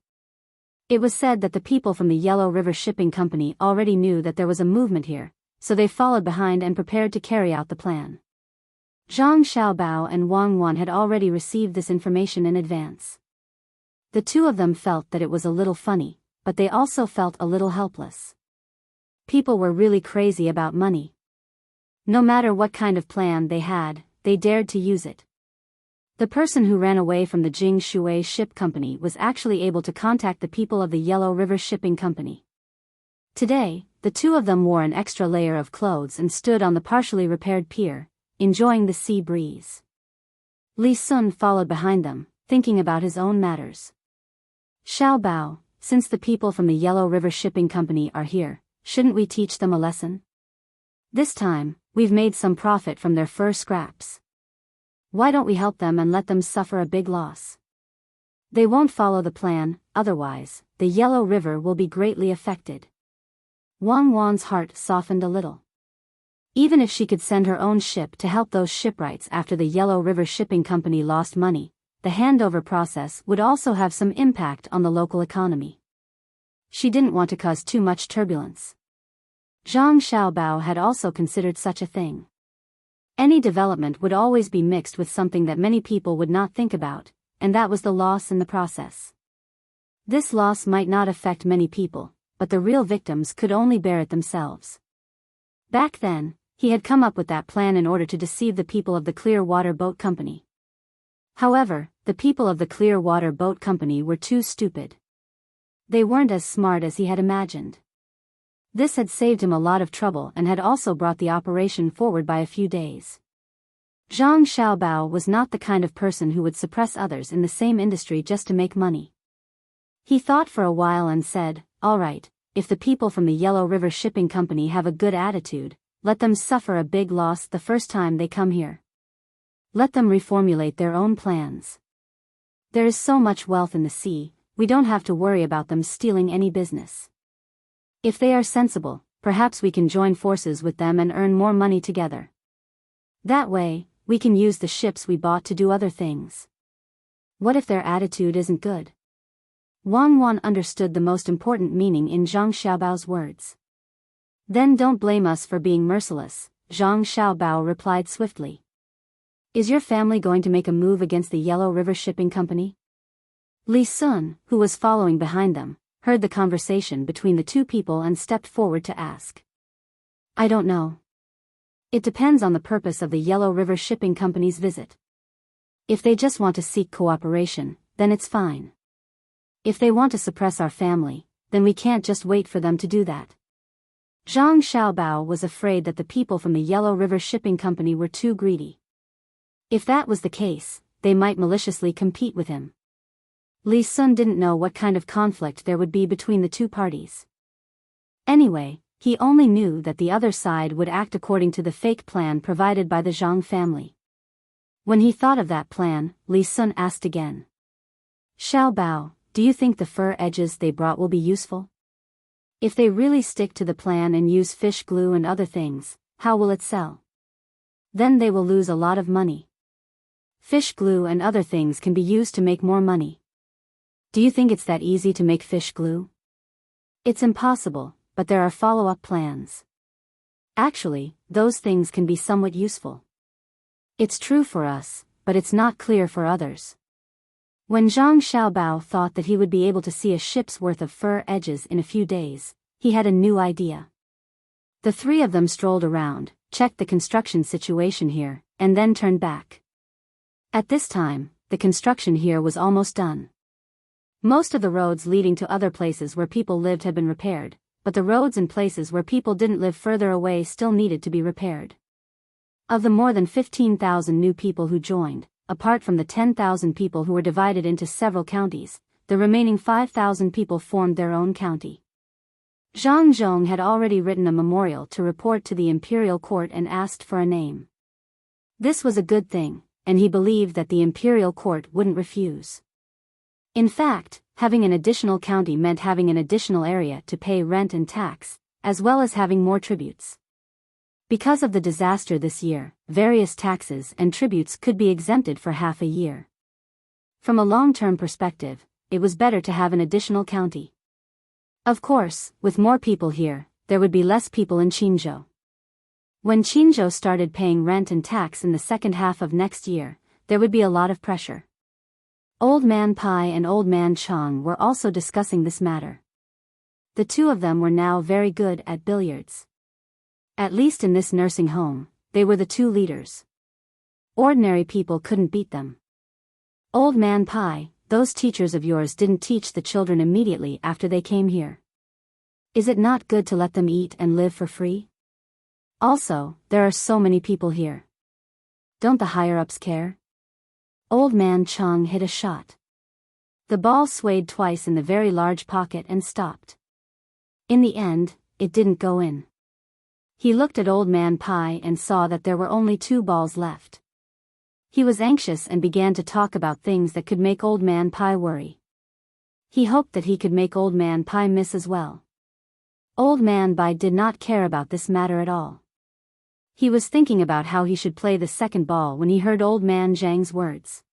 It was said that the people from the Yellow River Shipping Company already knew that there was a movement here, so they followed behind and prepared to carry out the plan. Zhang Xiaobao and Wang Wan had already received this information in advance. The two of them felt that it was a little funny, but they also felt a little helpless. People were really crazy about money. No matter what kind of plan they had, they dared to use it. The person who ran away from the Jingshui Ship Company was actually able to contact the people of the Yellow River Shipping Company. Today, the two of them wore an extra layer of clothes and stood on the partially repaired pier, enjoying the sea breeze. Li Sun followed behind them, thinking about his own matters. "Xiao Bao, since the people from the Yellow River Shipping Company are here, shouldn't we teach them a lesson? This time, we've made some profit from their fur scraps. Why don't we help them and let them suffer a big loss? They won't follow the plan, otherwise, the Yellow River will be greatly affected." Wang Wan's heart softened a little. Even if she could send her own ship to help those shipwrights after the Yellow River Shipping Company lost money, the handover process would also have some impact on the local economy. She didn't want to cause too much turbulence. Zhang Xiaobao had also considered such a thing. Any development would always be mixed with something that many people would not think about, and that was the loss in the process. This loss might not affect many people, but the real victims could only bear it themselves. Back then, He had come up with that plan in order to deceive the people of the Clear Water Boat Company. However, the people of the Clear Water Boat Company were too stupid. They weren't as smart as he had imagined. This had saved him a lot of trouble and had also brought the operation forward by a few days. Zhang Xiaobao was not the kind of person who would suppress others in the same industry just to make money. He thought for a while and said, "All right, if the people from the Yellow River Shipping Company have a good attitude, let them suffer a big loss the first time they come here. Let them reformulate their own plans. There is so much wealth in the sea, we don't have to worry about them stealing any business. If they are sensible, perhaps we can join forces with them and earn more money together. That way, we can use the ships we bought to do other things." What if their attitude isn't good? Wang Wan understood the most important meaning in Zhang Xiaobao's words. "Then don't blame us for being merciless," Zhang Xiaobao replied swiftly. "Is your family going to make a move against the Yellow River Shipping Company?" Li Sun, who was following behind them, heard the conversation between the two people and stepped forward to ask. "I don't know. It depends on the purpose of the Yellow River Shipping Company's visit. If they just want to seek cooperation, then it's fine. If they want to suppress our family, then we can't just wait for them to do that." Zhang Xiaobao was afraid that the people from the Yellow River Shipping Company were too greedy. If that was the case, they might maliciously compete with him. Li Sun didn't know what kind of conflict there would be between the two parties. Anyway, he only knew that the other side would act according to the fake plan provided by the Zhang family. When he thought of that plan, Li Sun asked again. "Xiaobao, do you think the fur edges they brought will be useful? If they really stick to the plan and use fish glue and other things, how will it sell? Then they will lose a lot of money. Fish glue and other things can be used to make more money. Do you think it's that easy to make fish glue?" "It's impossible, but there are follow-up plans. Actually, those things can be somewhat useful. It's true for us, but it's not clear for others." When Zhang Xiaobao thought that he would be able to see a ship's worth of fur edges in a few days, he had a new idea. The three of them strolled around, checked the construction situation here, and then turned back. At this time, the construction here was almost done. Most of the roads leading to other places where people lived had been repaired, but the roads in places where people didn't live further away still needed to be repaired. Of the more than 15,000 new people who joined, apart from the 10,000 people who were divided into several counties, the remaining 5,000 people formed their own county. Zhang Zhong had already written a memorial to report to the imperial court and asked for a name. This was a good thing, and he believed that the imperial court wouldn't refuse. In fact, having an additional county meant having an additional area to pay rent and tax, as well as having more tributes. Because of the disaster this year, various taxes and tributes could be exempted for half a year. From a long-term perspective, it was better to have an additional county. Of course, with more people here, there would be less people in Qinzhou. When Qinzhou started paying rent and tax in the second half of next year, there would be a lot of pressure. Old Man Pai and Old Man Chang were also discussing this matter. The two of them were now very good at billiards. At least in this nursing home, they were the two leaders. Ordinary people couldn't beat them. "Old Man Pai, those teachers of yours didn't teach the children immediately after they came here. Is it not good to let them eat and live for free? Also, there are so many people here. Don't the higher-ups care?" Old Man Chang hit a shot. The ball swayed twice in the very large pocket and stopped. In the end, it didn't go in. He looked at Old Man Pai and saw that there were only 2 balls left. He was anxious and began to talk about things that could make Old Man Pai worry. He hoped that he could make Old Man Pai miss as well. Old Man Pai did not care about this matter at all. He was thinking about how he should play the second ball when he heard Old Man Zhang's words.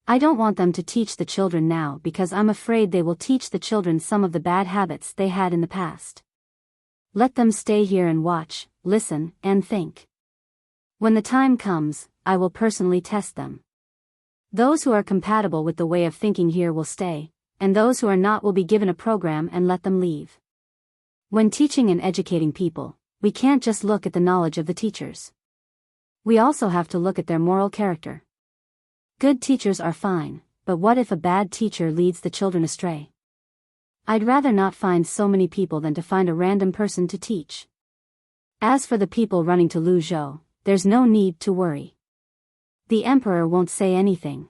"I don't want them to teach the children now because I'm afraid they will teach the children some of the bad habits they had in the past. Let them stay here and watch, listen, and think. When the time comes, I will personally test them. Those who are compatible with the way of thinking here will stay, and those who are not will be given a program and let them leave. When teaching and educating people, we can't just look at the knowledge of the teachers. We also have to look at their moral character. Good teachers are fine, but what if a bad teacher leads the children astray? I'd rather not find so many people than to find a random person to teach. As for the people running to Luzhou, there's no need to worry. The emperor won't say anything.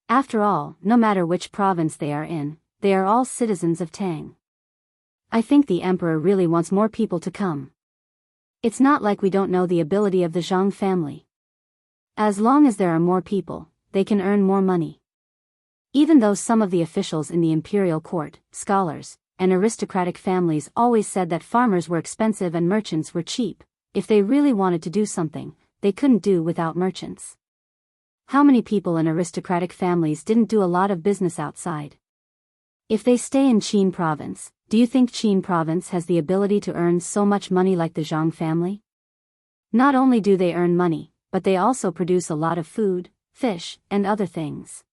After all, no matter which province they are in, they are all citizens of Tang. I think the emperor really wants more people to come. It's not like we don't know the ability of the Zhang family. As long as there are more people, they can earn more money. Even though some of the officials in the imperial court, scholars, and aristocratic families always said that farmers were expensive and merchants were cheap, if they really wanted to do something, they couldn't do without merchants. How many people in aristocratic families didn't do a lot of business outside? If they stay in Qin province, do you think Qin province has the ability to earn so much money like the Zhang family? Not only do they earn money, but they also produce a lot of food, fish, and other things.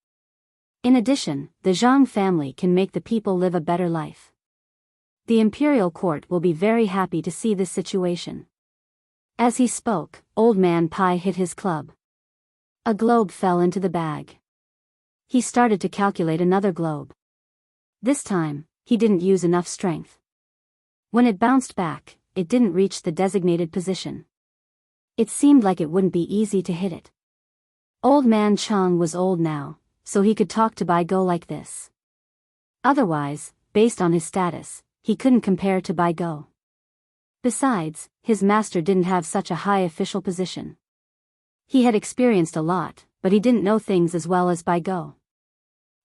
In addition, the Zhang family can make the people live a better life. The imperial court will be very happy to see this situation. As he spoke, Old Man Pai hit his club. A globe fell into the bag. He started to calculate another globe. This time, he didn't use enough strength. When it bounced back, it didn't reach the designated position. It seemed like it wouldn't be easy to hit it. Old Man Chang was old now, so he could talk to Biyao like this. Otherwise, based on his status, he couldn't compare to Biyao. Besides, his master didn't have such a high official position. He had experienced a lot, but he didn't know things as well as Biyao.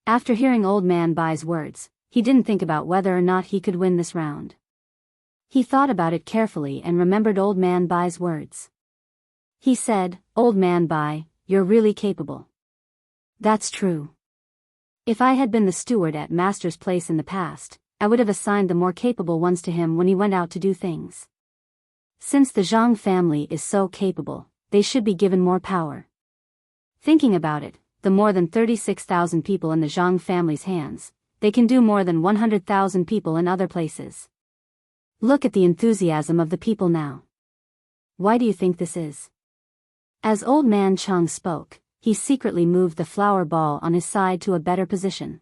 After hearing Old Man Bai's words, he didn't think about whether or not he could win this round. He thought about it carefully and remembered Old Man Bai's words. He said, "Old Man Bai, you're really capable." That's true. If I had been the steward at Master's place in the past, I would have assigned the more capable ones to him when he went out to do things. Since the Zhang family is so capable, they should be given more power. Thinking about it, the more than 36,000 people in the Zhang family's hands, they can do more than 100,000 people in other places. Look at the enthusiasm of the people now. Why do you think this is? As Old Man Chang spoke, he secretly moved the flower ball on his side to a better position.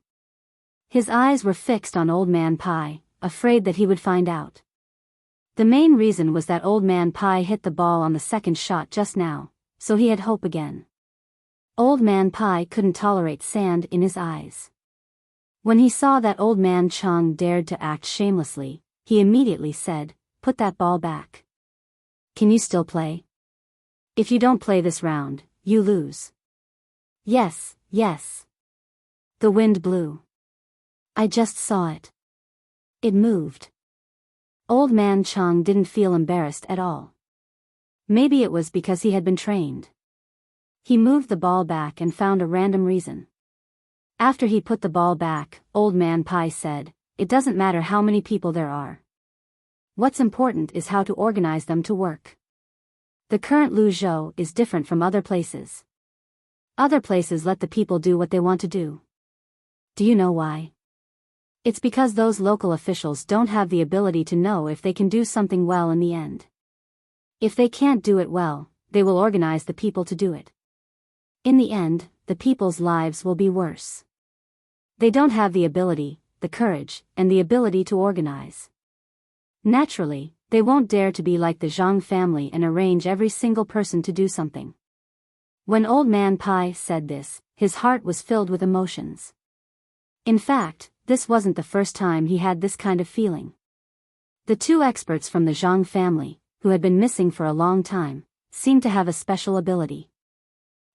His eyes were fixed on Old Man Pai, afraid that he would find out. The main reason was that Old Man Pai hit the ball on the second shot just now, so he had hope again. Old Man Pai couldn't tolerate sand in his eyes. When he saw that Old Man Chang dared to act shamelessly, he immediately said, "Put that ball back. Can you still play? If you don't play this round, you lose." "Yes, yes." The wind blew. "I just saw it. It moved." Old Man Chang didn't feel embarrassed at all. Maybe it was because he had been trained. He moved the ball back and found a random reason. After he put the ball back, Old Man Pai said, "It doesn't matter how many people there are. What's important is how to organize them to work. The current Luzhou is different from other places. Other places let the people do what they want to do. Do you know why? It's because those local officials don't have the ability to know if they can do something well in the end. If they can't do it well, they will organize the people to do it. In the end, the people's lives will be worse. They don't have the ability, the courage, and the ability to organize. Naturally, they won't dare to be like the Zhang family and arrange every single person to do something." When Old Man Pai said this, his heart was filled with emotions. In fact, this wasn't the first time he had this kind of feeling. The two experts from the Zhang family, who had been missing for a long time, seemed to have a special ability.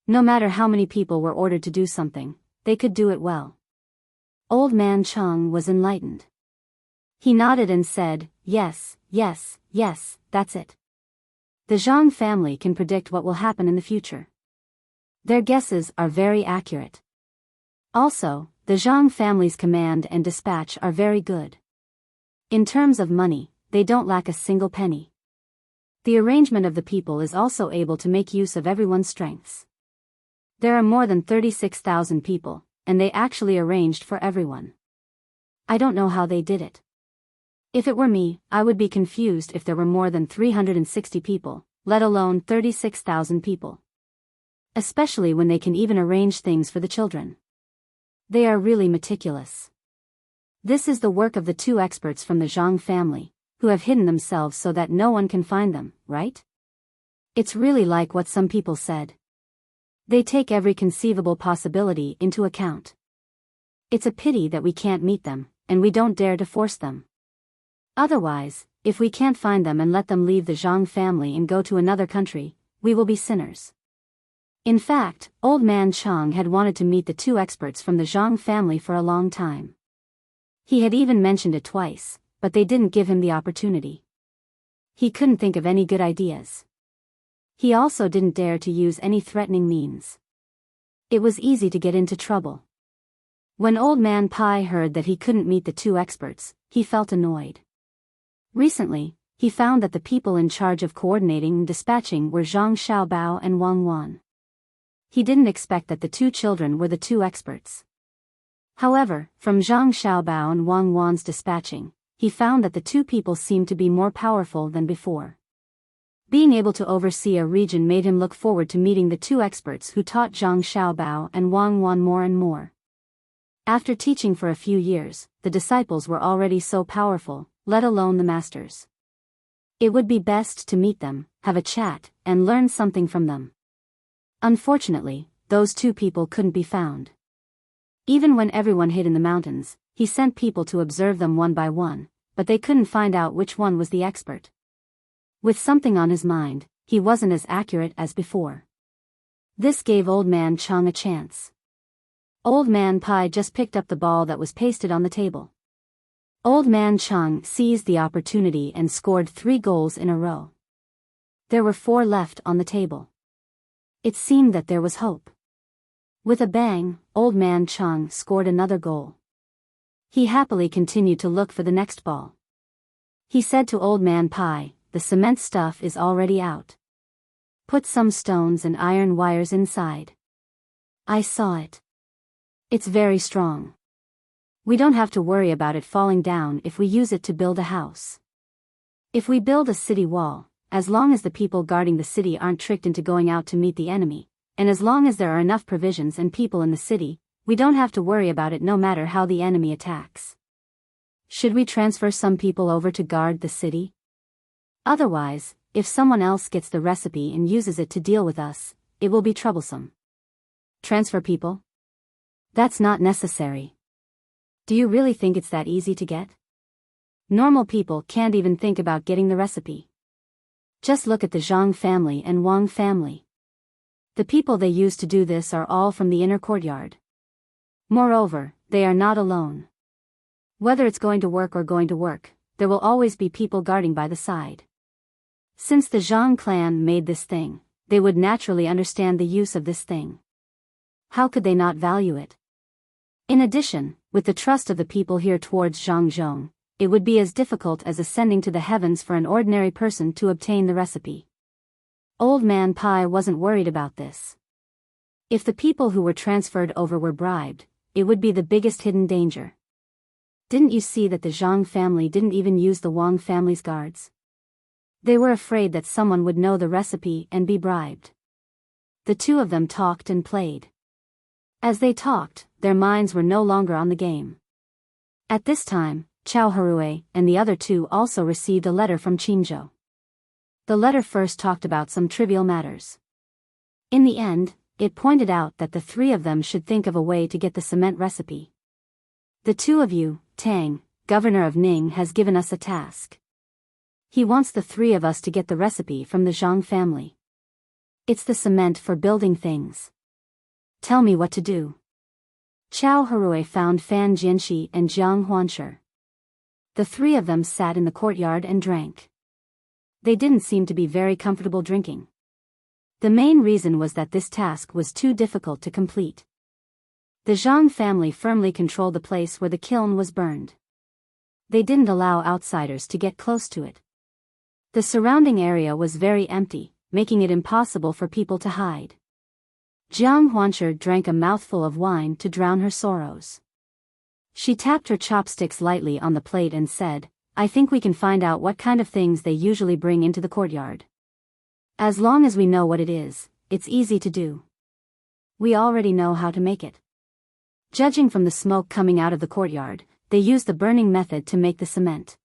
No matter how many people were ordered to do something, they could do it well. Old Man Chang was enlightened. He nodded and said, "Yes, yes, yes, that's it. The Zhang family can predict what will happen in the future. Their guesses are very accurate. Also, the Zhang family's command and dispatch are very good. In terms of money, they don't lack a single penny. The arrangement of the people is also able to make use of everyone's strengths. There are more than 36,000 people, and they actually arranged for everyone. I don't know how they did it. If it were me, I would be confused if there were more than 360 people, let alone 36,000 people. Especially when they can even arrange things for the children. They are really meticulous. This is the work of the two experts from the Zhang family, who have hidden themselves so that no one can find them, right? It's really like what some people said. They take every conceivable possibility into account. It's a pity that we can't meet them, and we don't dare to force them. Otherwise, if we can't find them and let them leave the Zhang family and go to another country, we will be sinners. In fact, Old Man Chang had wanted to meet the two experts from the Zhang family for a long time. He had even mentioned it twice, but they didn't give him the opportunity. He couldn't think of any good ideas. He also didn't dare to use any threatening means. It was easy to get into trouble. When Old Man Pai heard that he couldn't meet the two experts, he felt annoyed. Recently, he found that the people in charge of coordinating and dispatching were Zhang Xiaobao and Wang Wan. He didn't expect that the two children were the two experts. However, from Zhang Xiaobao and Wang Wan's dispatching, he found that the two people seemed to be more powerful than before. Being able to oversee a region made him look forward to meeting the two experts who taught Zhang Xiaobao and Wang Wan more and more. After teaching for a few years, the disciples were already so powerful, let alone the masters. It would be best to meet them, have a chat, and learn something from them. Unfortunately, those two people couldn't be found. Even when everyone hid in the mountains, he sent people to observe them one by one, but they couldn't find out which one was the expert. With something on his mind, he wasn't as accurate as before. This gave Old Man Chang a chance. Old Man Pai just picked up the ball that was pasted on the table. Old Man Chang seized the opportunity and scored 3 goals in a row. There were 4 left on the table. It seemed that there was hope. With a bang, Old Man Chang scored another goal. He happily continued to look for the next ball. He said to Old Man Pai, "The cement stuff is already out. Put some stones and iron wires inside." I saw it. It's very strong. We don't have to worry about it falling down if we use it to build a house. If we build a city wall, as long as the people guarding the city aren't tricked into going out to meet the enemy, and as long as there are enough provisions and people in the city, we don't have to worry about it no matter how the enemy attacks. Should we transfer some people over to guard the city? Otherwise, if someone else gets the recipe and uses it to deal with us, it will be troublesome. Transfer people? That's not necessary. Do you really think it's that easy to get? Normal people can't even think about getting the recipe. Just look at the Zhang family and Wang family. The people they use to do this are all from the inner courtyard. Moreover, they are not alone. Whether it's going to work or going to work, there will always be people guarding by the side. Since the Zhang clan made this thing, they would naturally understand the use of this thing. How could they not value it? In addition, with the trust of the people here towards Zhangzhong, it would be as difficult as ascending to the heavens for an ordinary person to obtain the recipe. Old Man Pai wasn't worried about this. If the people who were transferred over were bribed, it would be the biggest hidden danger. Didn't you see that the Zhang family didn't even use the Wang family's guards? They were afraid that someone would know the recipe and be bribed. The two of them talked and played. As they talked, their minds were no longer on the game. At this time, Chao Harue and the other two also received a letter from Qingzhou. The letter first talked about some trivial matters. In the end, it pointed out that the 3 of them should think of a way to get the cement recipe. "The 2 of you, Tang, governor of Ning, has given us a task. He wants the 3 of us to get the recipe from the Zhang family. It's the cement for building things. Tell me what to do." Chao Harue found Fan Jianxi and Jiang Huanshi. The 3 of them sat in the courtyard and drank. They didn't seem to be very comfortable drinking. The main reason was that this task was too difficult to complete. The Zhang family firmly controlled the place where the kiln was burned. They didn't allow outsiders to get close to it. The surrounding area was very empty, making it impossible for people to hide. Jiang Huanshi drank a mouthful of wine to drown her sorrows. She tapped her chopsticks lightly on the plate and said, I think we can find out what kind of things they usually bring into the courtyard. As long as we know what it is, it's easy to do. We already know how to make it. Judging from the smoke coming out of the courtyard, they use the burning method to make the cement.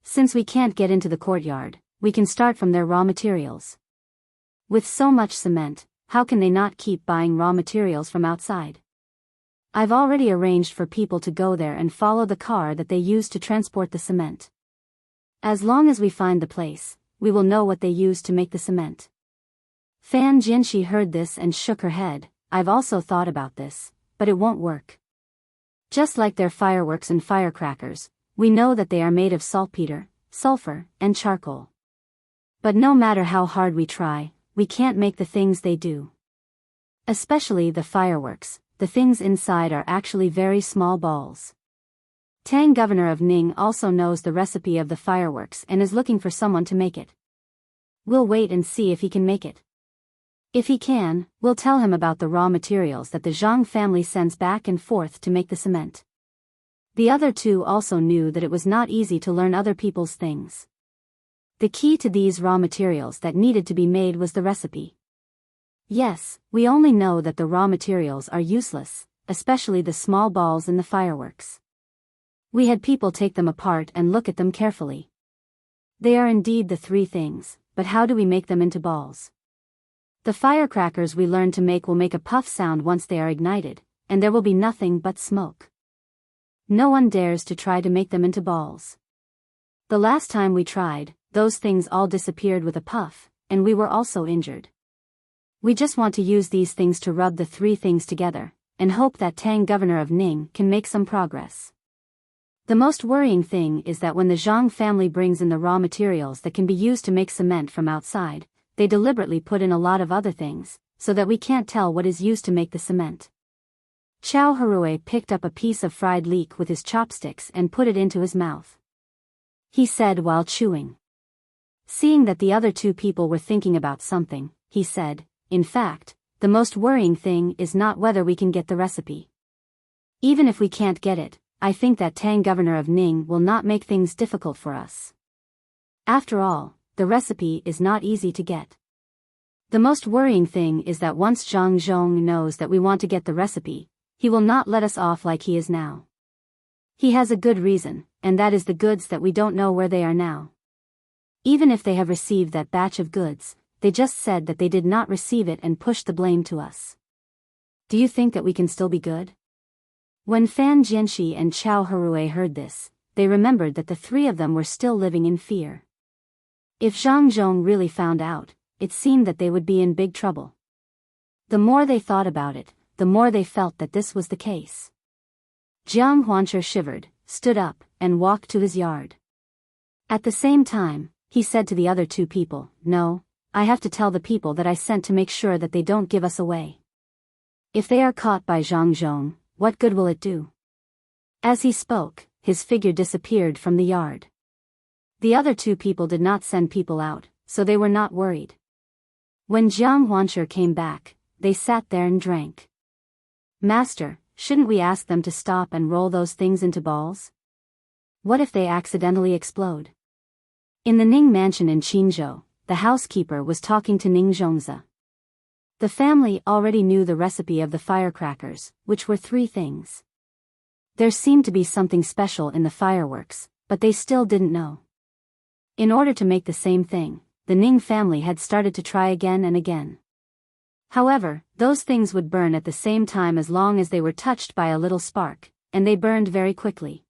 Since we can't get into the courtyard, we can start from their raw materials. With so much cement, how can they not keep buying raw materials from outside? I've already arranged for people to go there and follow the car that they use to transport the cement. As long as we find the place, we will know what they use to make the cement. Fan Jianxi heard this and shook her head. I've also thought about this, but it won't work. Just like their fireworks and firecrackers, we know that they are made of saltpeter, sulfur, and charcoal. But no matter how hard we try, we can't make the things they do. Especially the fireworks, the things inside are actually very small balls. Tang, governor of Ning, also knows the recipe of the fireworks and is looking for someone to make it. We'll wait and see if he can make it. If he can, we'll tell him about the raw materials that the Zhang family sends back and forth to make the cement. The other two also knew that it was not easy to learn other people's things. The key to these raw materials that needed to be made was the recipe. Yes, we only know that the raw materials are useless, especially the small balls in the fireworks. We had people take them apart and look at them carefully. They are indeed the three things, but how do we make them into balls? The firecrackers we learned to make will make a puff sound once they are ignited, and there will be nothing but smoke. No one dares to try to make them into balls. The last time we tried, those things all disappeared with a puff, and we were also injured. We just want to use these things to rub the three things together, and hope that Tang, governor of Ning, can make some progress. The most worrying thing is that when the Zhang family brings in the raw materials that can be used to make cement from outside, they deliberately put in a lot of other things, so that we can't tell what is used to make the cement. Chao Harue picked up a piece of fried leek with his chopsticks and put it into his mouth. He said while chewing. Seeing that the other two people were thinking about something, he said, in fact, the most worrying thing is not whether we can get the recipe. Even if we can't get it, I think that Tang, governor of Ning, will not make things difficult for us. After all, the recipe is not easy to get. The most worrying thing is that once Zhang Zhong knows that we want to get the recipe, he will not let us off like he is now. He has a good reason, and that is the goods that we don't know where they are now. Even if they have received that batch of goods, they just said that they did not receive it and pushed the blame to us. Do you think that we can still be good? When Fan Jianxi and Chao Harue heard this, they remembered that the three of them were still living in fear. If Zhang Zhong really found out, it seemed that they would be in big trouble. The more they thought about it, the more they felt that this was the case. Jiang Huancher shivered, stood up, and walked to his yard. At the same time, he said to the other two people, "No, I have to tell the people that I sent to make sure that they don't give us away. If they are caught by Zhang Zhong, what good will it do?" As he spoke, his figure disappeared from the yard. The other two people did not send people out, so they were not worried. When Jiang Huancher came back, they sat there and drank. "Master, shouldn't we ask them to stop and roll those things into balls? What if they accidentally explode?" In the Ning mansion in Qinzhou, the housekeeper was talking to Ning Zhongzi. The family already knew the recipe of the firecrackers, which were three things. There seemed to be something special in the fireworks, but they still didn't know. In order to make the same thing, the Ning family had started to try again and again. However, those things would burn at the same time as long as they were touched by a little spark, and they burned very quickly.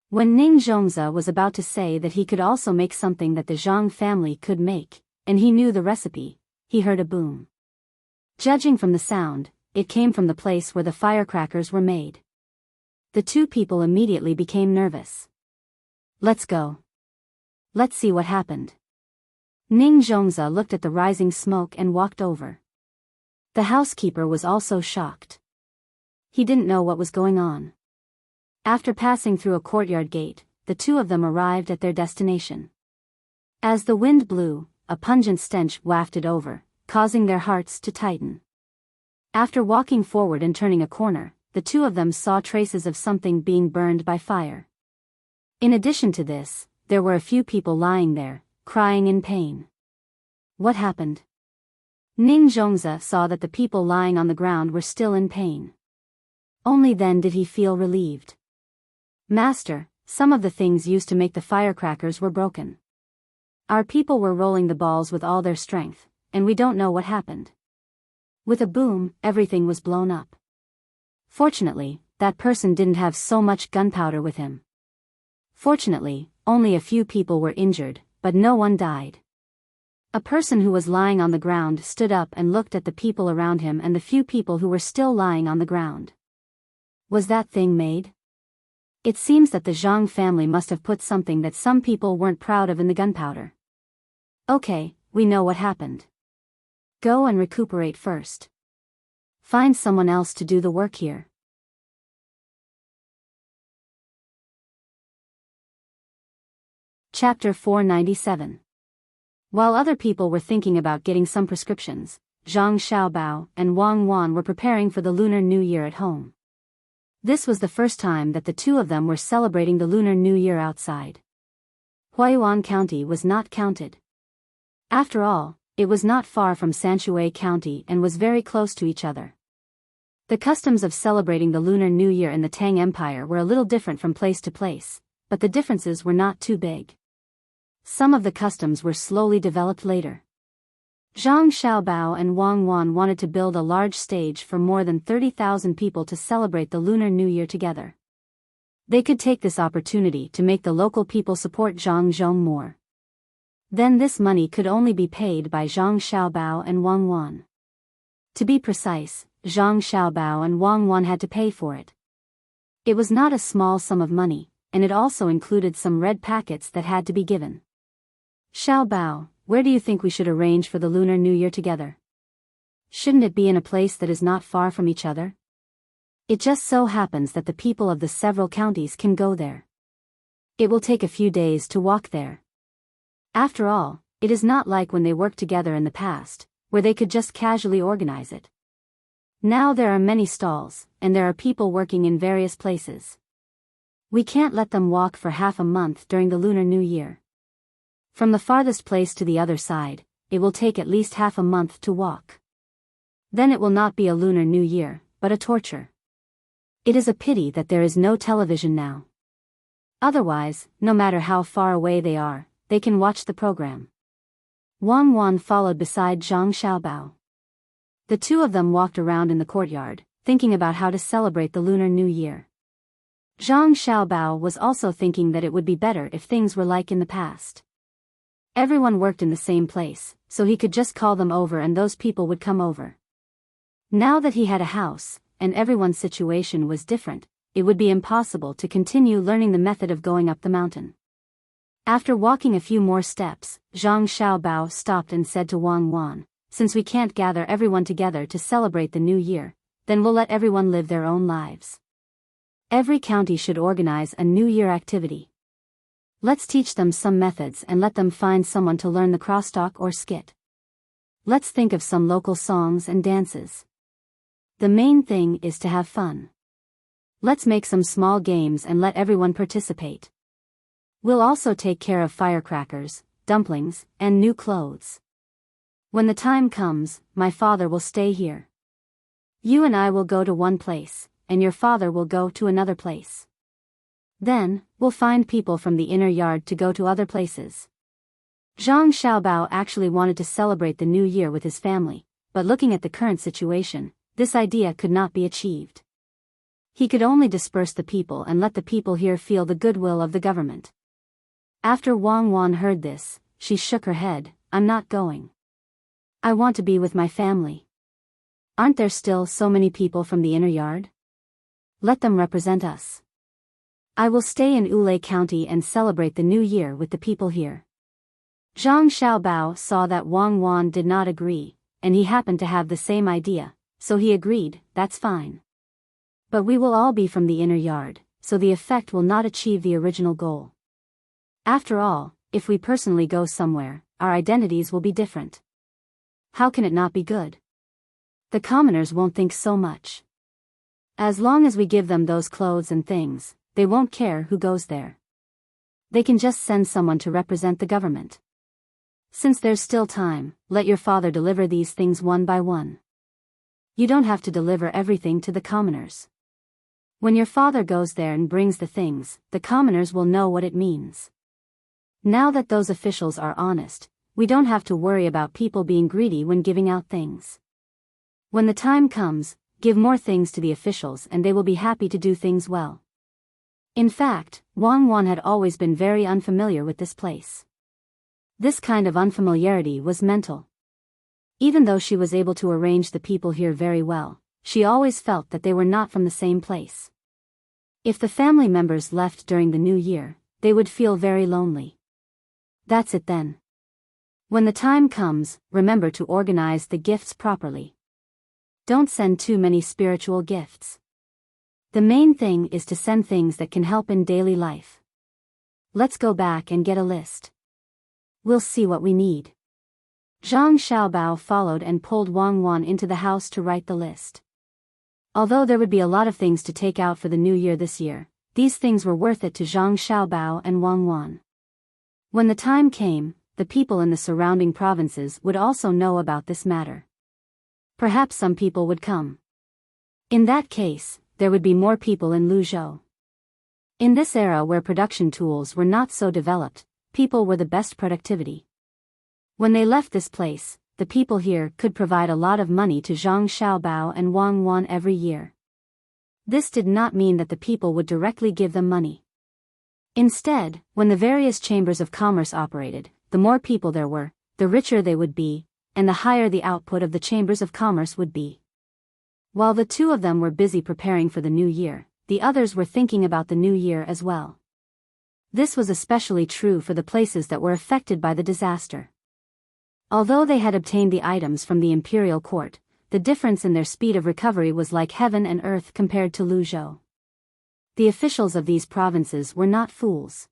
When Ning Zhongzi was about to say that he could also make something that the Zhang family could make, and he knew the recipe, he heard a boom. Judging from the sound, it came from the place where the firecrackers were made. The two people immediately became nervous. "Let's go. Let's see what happened." Ning Zhongzi looked at the rising smoke and walked over. The housekeeper was also shocked. He didn't know what was going on. After passing through a courtyard gate, the two of them arrived at their destination. As the wind blew, a pungent stench wafted over, causing their hearts to tighten. After walking forward and turning a corner, the two of them saw traces of something being burned by fire. In addition to this, there were a few people lying there, crying in pain. What happened? Ning Zhongzi saw that the people lying on the ground were still in pain. Only then did he feel relieved. Master, some of the things used to make the firecrackers were broken. Our people were rolling the balls with all their strength, and we don't know what happened. With a boom, everything was blown up. Fortunately, that person didn't have so much gunpowder with him. Fortunately, only a few people were injured, but no one died. A person who was lying on the ground stood up and looked at the people around him and the few people who were still lying on the ground. Was that thing made? It seems that the Zhang family must have put something that some people weren't proud of in the gunpowder. Okay, we know what happened. Go and recuperate first. Find someone else to do the work here. Chapter 497. While other people were thinking about getting some prescriptions, Zhang Xiaobao and Wang Wan were preparing for the Lunar New Year at home. This was the first time that the two of them were celebrating the Lunar New Year outside. Huaiyuan County was not counted. After all, it was not far from Sanshui County and was very close to each other. The customs of celebrating the Lunar New Year in the Tang Empire were a little different from place to place, but the differences were not too big. Some of the customs were slowly developed later. Zhang Xiaobao and Wang Wan wanted to build a large stage for more than 30,000 people to celebrate the Lunar New Year together. They could take this opportunity to make the local people support Zhang Zhong more. Then this money could only be paid by Zhang Xiaobao and Wang Wan. To be precise, Zhang Xiaobao and Wang Wan had to pay for it. It was not a small sum of money, and it also included some red packets that had to be given. Xiaobao, where do you think we should arrange for the Lunar New Year together? Shouldn't it be in a place that is not far from each other? It just so happens that the people of the several counties can go there. It will take a few days to walk there. After all, it is not like when they worked together in the past, where they could just casually organize it. Now there are many stalls, and there are people working in various places. We can't let them walk for half a month during the Lunar New Year. From the farthest place to the other side, it will take at least half a month to walk. Then it will not be a Lunar New Year, but a torture. It is a pity that there is no television now. Otherwise, no matter how far away they are, they can watch the program. Wang Wan followed beside Zhang Xiaobao. The two of them walked around in the courtyard, thinking about how to celebrate the Lunar New Year. Zhang Xiaobao was also thinking that it would be better if things were like in the past. Everyone worked in the same place, so he could just call them over and those people would come over. Now that he had a house, and everyone's situation was different, it would be impossible to continue learning the method of going up the mountain. After walking a few more steps, Zhang Xiaobao stopped and said to Wang Wan, "Since we can't gather everyone together to celebrate the New Year, then we'll let everyone live their own lives. Every county should organize a New Year activity. Let's teach them some methods and let them find someone to learn the crosstalk or skit. Let's think of some local songs and dances. The main thing is to have fun. Let's make some small games and let everyone participate. We'll also take care of firecrackers, dumplings, and new clothes. When the time comes, my father will stay here. You and I will go to one place, and your father will go to another place. Then, we'll find people from the inner yard to go to other places." Zhang Xiaobao actually wanted to celebrate the New Year with his family, but looking at the current situation, this idea could not be achieved. He could only disperse the people and let the people here feel the goodwill of the government. After Wang Wan heard this, she shook her head. "I'm not going. I want to be with my family. Aren't there still so many people from the inner yard? Let them represent us. I will stay in Wulei County and celebrate the New Year with the people here." Zhang Xiaobao saw that Wang Wan did not agree, and he happened to have the same idea, so he agreed, "That's fine. But we will all be from the inner yard, so the effect will not achieve the original goal. After all, if we personally go somewhere, our identities will be different. How can it not be good? The commoners won't think so much. As long as we give them those clothes and things, they won't care who goes there. They can just send someone to represent the government. Since there's still time, let your father deliver these things one by one. You don't have to deliver everything to the commoners. When your father goes there and brings the things, the commoners will know what it means. Now that those officials are honest, we don't have to worry about people being greedy when giving out things. When the time comes, give more things to the officials and they will be happy to do things well. In fact, Wang Wan had always been very unfamiliar with this place. This kind of unfamiliarity was mental. Even though she was able to arrange the people here very well, she always felt that they were not from the same place. If the family members left during the new year, they would feel very lonely. That's it then. When the time comes, remember to organize the gifts properly. Don't send too many spiritual gifts. The main thing is to send things that can help in daily life. Let's go back and get a list. We'll see what we need. Zhang Xiaobao followed and pulled Wang Wan into the house to write the list. Although there would be a lot of things to take out for the new year this year, these things were worth it to Zhang Xiaobao and Wang Wan. When the time came, the people in the surrounding provinces would also know about this matter. Perhaps some people would come. In that case, there would be more people in Luzhou. In this era where production tools were not so developed, people were the best productivity. When they left this place, the people here could provide a lot of money to Zhang Xiaobao and Wang Wan every year. This did not mean that the people would directly give them money. Instead, when the various chambers of commerce operated, the more people there were, the richer they would be, and the higher the output of the chambers of commerce would be. While the two of them were busy preparing for the new year, the others were thinking about the new year as well. This was especially true for the places that were affected by the disaster. Although they had obtained the items from the imperial court, the difference in their speed of recovery was like heaven and earth compared to Luzhou. The officials of these provinces were not fools.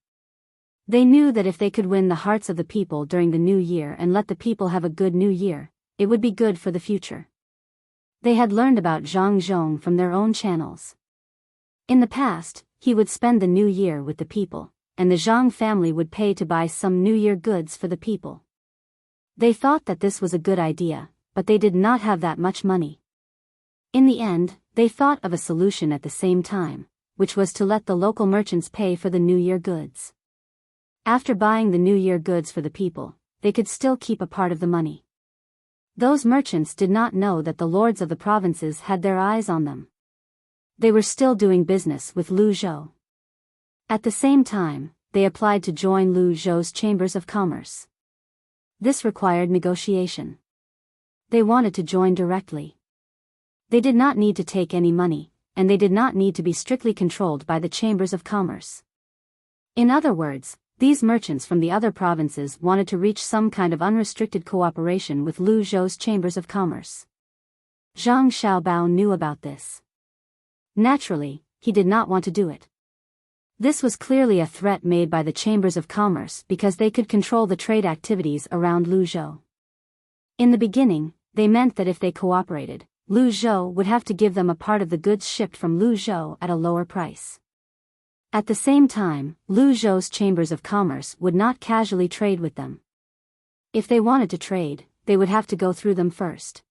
They knew that if they could win the hearts of the people during the new year and let the people have a good new year, it would be good for the future. They had learned about Zhang Zhong from their own channels. In the past, he would spend the new year with the people, and the Zhang family would pay to buy some new year goods for the people. They thought that this was a good idea, but they did not have that much money. In the end, they thought of a solution at the same time, which was to let the local merchants pay for the new year goods. After buying the new year goods for the people, they could still keep a part of the money. Those merchants did not know that the lords of the provinces had their eyes on them. They were still doing business with Luzhou. At the same time, they applied to join Luzhou's chambers of commerce. This required negotiation. They wanted to join directly. They did not need to take any money, and they did not need to be strictly controlled by the chambers of commerce. In other words, these merchants from the other provinces wanted to reach some kind of unrestricted cooperation with Luzhou's chambers of commerce. Zhang Xiaobao knew about this. Naturally, he did not want to do it. This was clearly a threat made by the chambers of commerce because they could control the trade activities around Luzhou. In the beginning, they meant that if they cooperated, Luzhou would have to give them a part of the goods shipped from Luzhou at a lower price. At the same time, Luzhou's chambers of commerce would not casually trade with them. If they wanted to trade, they would have to go through them first.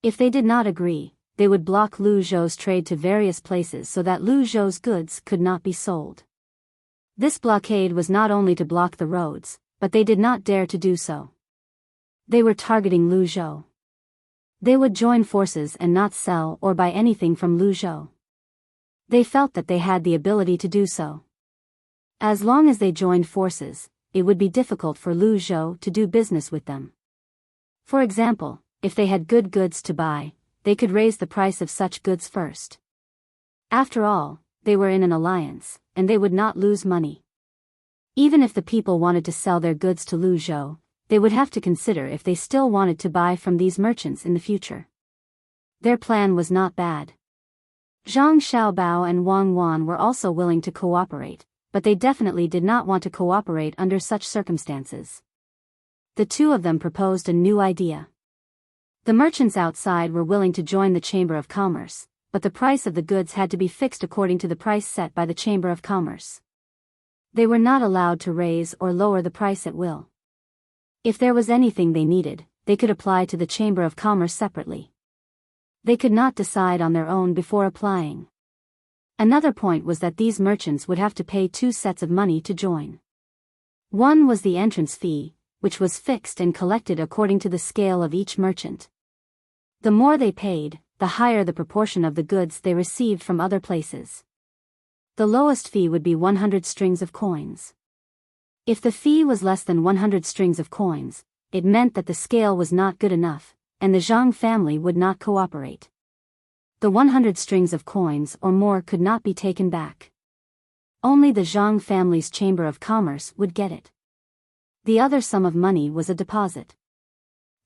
If they did not agree, they would block Luzhou's trade to various places so that Luzhou's goods could not be sold. This blockade was not only to block the roads, but they did not dare to do so. They were targeting Luzhou. They would join forces and not sell or buy anything from Luzhou. They felt that they had the ability to do so. As long as they joined forces, it would be difficult for Luzhou to do business with them. For example, if they had good goods to buy, they could raise the price of such goods first. After all, they were in an alliance, and they would not lose money. Even if the people wanted to sell their goods to Luzhou, they would have to consider if they still wanted to buy from these merchants in the future. Their plan was not bad. Zhang Xiaobao and Wang Wan were also willing to cooperate, but they definitely did not want to cooperate under such circumstances. The two of them proposed a new idea. The merchants outside were willing to join the Chamber of Commerce, but the price of the goods had to be fixed according to the price set by the Chamber of Commerce. They were not allowed to raise or lower the price at will. If there was anything they needed, they could apply to the Chamber of Commerce separately. They could not decide on their own before applying. Another point was that these merchants would have to pay two sets of money to join. One was the entrance fee, which was fixed and collected according to the scale of each merchant. The more they paid, the higher the proportion of the goods they received from other places. The lowest fee would be 100 strings of coins. If the fee was less than 100 strings of coins, it meant that the scale was not good enough, and the Zhang family would not cooperate. The 100 strings of coins or more could not be taken back. Only the Zhang family's Chamber of Commerce would get it. The other sum of money was a deposit.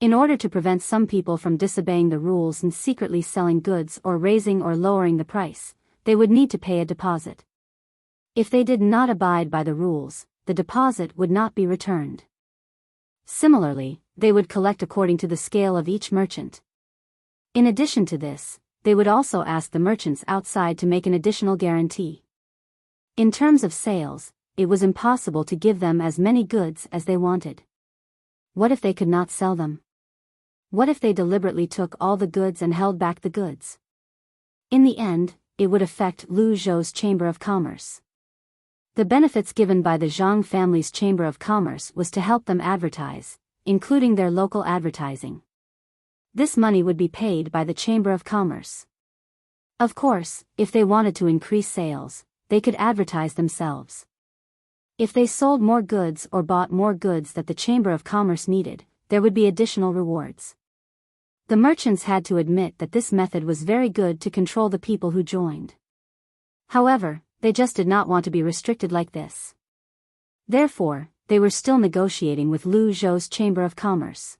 In order to prevent some people from disobeying the rules and secretly selling goods or raising or lowering the price, they would need to pay a deposit. If they did not abide by the rules, the deposit would not be returned. Similarly, they would collect according to the scale of each merchant. In addition to this, they would also ask the merchants outside to make an additional guarantee. In terms of sales, it was impossible to give them as many goods as they wanted. What if they could not sell them? What if they deliberately took all the goods and held back the goods? In the end, it would affect Lu Zhou's Chamber of Commerce. The benefits given by the Zhang family's Chamber of Commerce was to help them advertise, including their local advertising. This money would be paid by the Chamber of Commerce. Of course, if they wanted to increase sales, they could advertise themselves. If they sold more goods or bought more goods that the Chamber of Commerce needed, there would be additional rewards. The merchants had to admit that this method was very good to control the people who joined. However, they just did not want to be restricted like this. Therefore, they were still negotiating with Lu Zhou's Chamber of Commerce.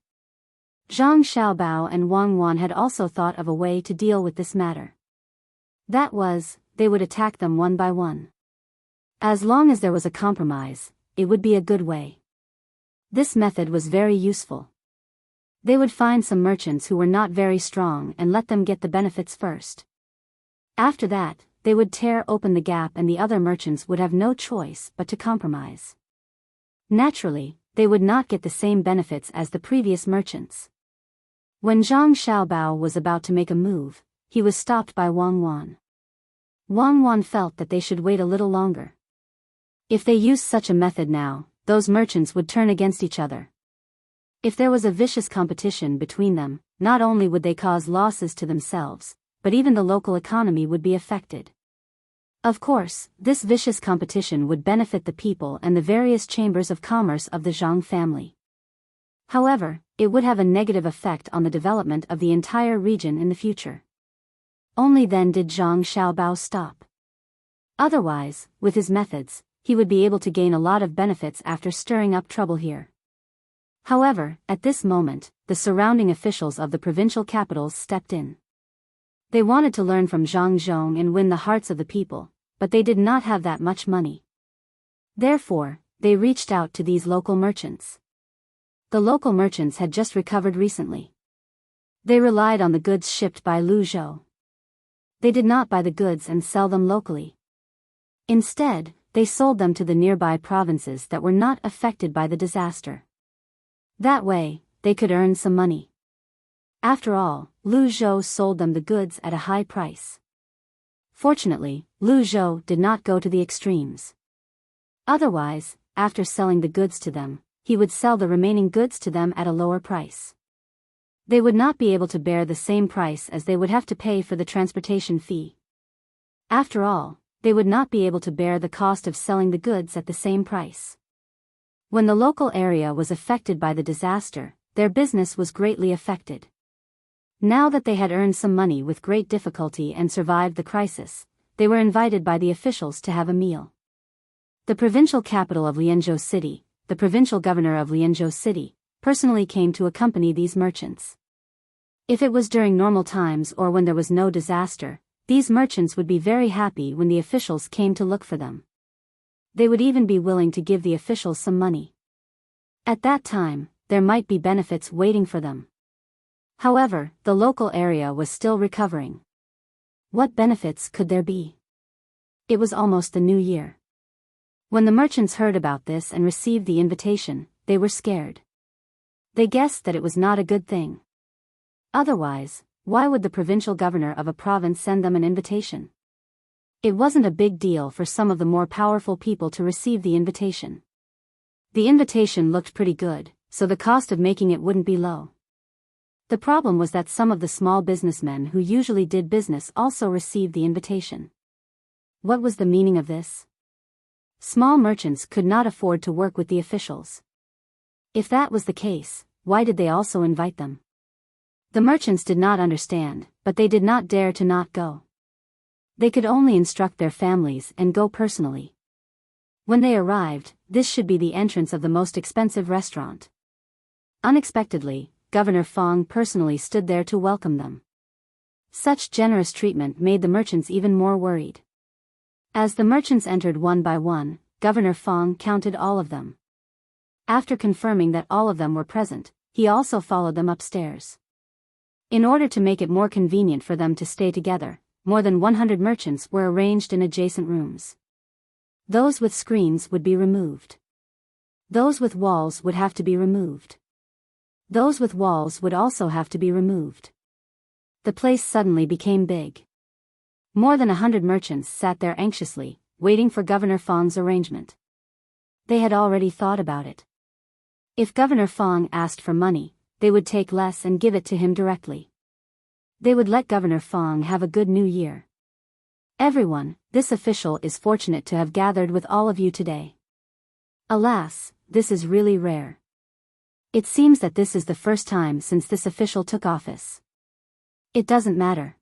Zhang Xiaobao and Wang Wan had also thought of a way to deal with this matter. That was, they would attack them one by one. As long as there was a compromise, it would be a good way. This method was very useful. They would find some merchants who were not very strong and let them get the benefits first. After that, they would tear open the gap and the other merchants would have no choice but to compromise. Naturally, they would not get the same benefits as the previous merchants. When Zhang Xiaobao was about to make a move, he was stopped by Wang Wan. Wang Wan felt that they should wait a little longer. If they used such a method now, those merchants would turn against each other. If there was a vicious competition between them, not only would they cause losses to themselves, but even the local economy would be affected. Of course, this vicious competition would benefit the people and the various chambers of commerce of the Zhang family. However, it would have a negative effect on the development of the entire region in the future. Only then did Zhang Xiaobao stop. Otherwise, with his methods, he would be able to gain a lot of benefits after stirring up trouble here. However, at this moment, the surrounding officials of the provincial capitals stepped in. They wanted to learn from Zhang Zhong and win the hearts of the people, but they did not have that much money. Therefore, they reached out to these local merchants. The local merchants had just recovered recently. They relied on the goods shipped by Lu Zhou. They did not buy the goods and sell them locally. Instead, they sold them to the nearby provinces that were not affected by the disaster. That way, they could earn some money. After all, Lu Zhou sold them the goods at a high price. Fortunately, Lu Zhou did not go to the extremes. Otherwise, after selling the goods to them, he would sell the remaining goods to them at a lower price. They would not be able to bear the same price as they would have to pay for the transportation fee. After all, they would not be able to bear the cost of selling the goods at the same price. When the local area was affected by the disaster, their business was greatly affected. Now that they had earned some money with great difficulty and survived the crisis, they were invited by the officials to have a meal. The provincial capital of Lianzhou City, the provincial governor of Lianzhou City, personally came to accompany these merchants. If it was during normal times or when there was no disaster, these merchants would be very happy when the officials came to look for them. They would even be willing to give the officials some money. At that time, there might be benefits waiting for them. However, the local area was still recovering. What benefits could there be? It was almost the new year. When the merchants heard about this and received the invitation, they were scared. They guessed that it was not a good thing. Otherwise, why would the provincial governor of a province send them an invitation? It wasn't a big deal for some of the more powerful people to receive the invitation. The invitation looked pretty good, so the cost of making it wouldn't be low. The problem was that some of the small businessmen who usually did business also received the invitation. What was the meaning of this? Small merchants could not afford to work with the officials. If that was the case, why did they also invite them? The merchants did not understand, but they did not dare to not go. They could only instruct their families and go personally. When they arrived, this should be the entrance of the most expensive restaurant. Unexpectedly, Governor Fong personally stood there to welcome them. Such generous treatment made the merchants even more worried. As the merchants entered one by one, Governor Fong counted all of them. After confirming that all of them were present, he also followed them upstairs. In order to make it more convenient for them to stay together, more than 100 merchants were arranged in adjacent rooms. Those with screens would be removed. Those with walls would have to be removed. Those with walls would also have to be removed. The place suddenly became big. More than 100 merchants sat there anxiously, waiting for Governor Fong's arrangement. They had already thought about it. If Governor Fong asked for money, they would take less and give it to him directly. They would let Governor Fong have a good new year. Everyone, this official is fortunate to have gathered with all of you today. Alas, this is really rare. It seems that this is the first time since this official took office. It doesn't matter.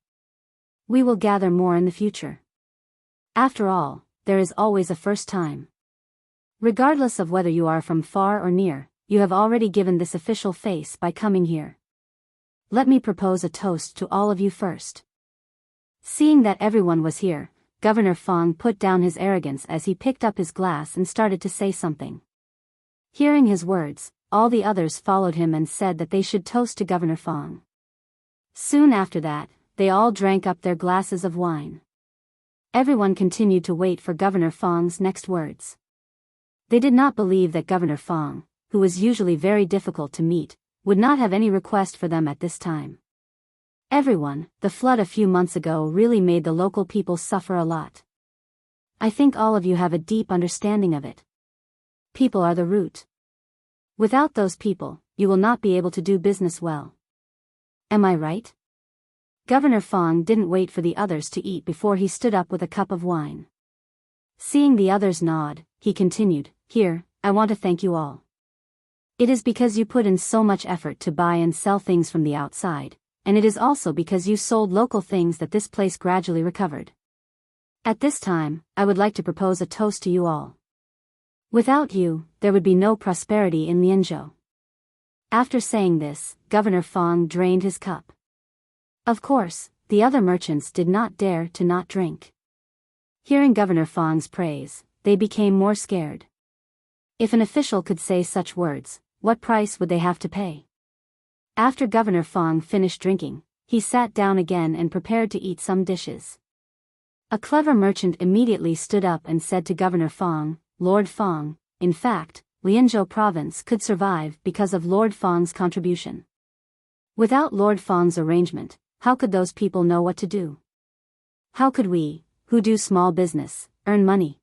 We will gather more in the future. After all, there is always a first time. Regardless of whether you are from far or near, you have already given this official face by coming here. Let me propose a toast to all of you first. Seeing that everyone was here, Governor Fong put down his arrogance as he picked up his glass and started to say something. Hearing his words, all the others followed him and said that they should toast to Governor Fong. Soon after that, they all drank up their glasses of wine. Everyone continued to wait for Governor Fong's next words. They did not believe that Governor Fong, who was usually very difficult to meet, would not have any request for them at this time. Everyone, the flood a few months ago really made the local people suffer a lot. I think all of you have a deep understanding of it. People are the root. Without those people, you will not be able to do business well. Am I right? Governor Fong didn't wait for the others to eat before he stood up with a cup of wine. Seeing the others nod, he continued, "Here, I want to thank you all. It is because you put in so much effort to buy and sell things from the outside, and it is also because you sold local things that this place gradually recovered. At this time, I would like to propose a toast to you all. Without you, there would be no prosperity in Lianzhou." After saying this, Governor Fong drained his cup. Of course, the other merchants did not dare to not drink. Hearing Governor Fong's praise, they became more scared. If an official could say such words, what price would they have to pay? After Governor Fong finished drinking, he sat down again and prepared to eat some dishes. A clever merchant immediately stood up and said to Governor Fong, "Lord Fong, in fact, Lianzhou province could survive because of Lord Fong's contribution. Without Lord Fong's arrangement, how could those people know what to do? How could we, who do small business, earn money?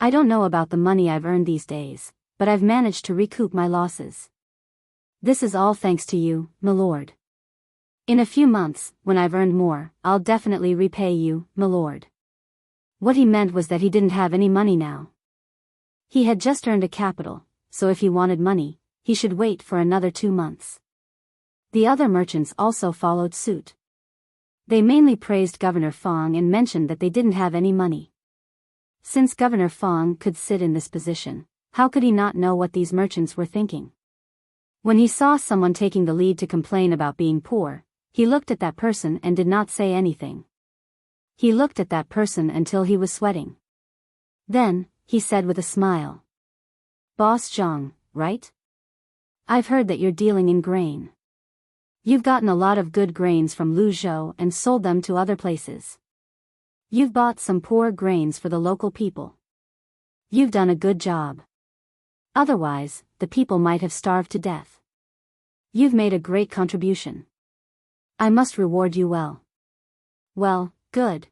I don't know about the money I've earned these days, but I've managed to recoup my losses. This is all thanks to you, my lord. In a few months, when I've earned more, I'll definitely repay you, my lord." What he meant was that he didn't have any money now. He had just earned a capital, so if he wanted money, he should wait for another 2 months. The other merchants also followed suit. They mainly praised Governor Fong and mentioned that they didn't have any money. Since Governor Fong could sit in this position, how could he not know what these merchants were thinking? When he saw someone taking the lead to complain about being poor, he looked at that person and did not say anything. He looked at that person until he was sweating. Then, he said with a smile, "Boss Zhang, right? I've heard that you're dealing in grain. You've gotten a lot of good grains from Luzhou and sold them to other places. You've bought some poor grains for the local people. You've done a good job. Otherwise, the people might have starved to death. You've made a great contribution. I must reward you well. Well, good.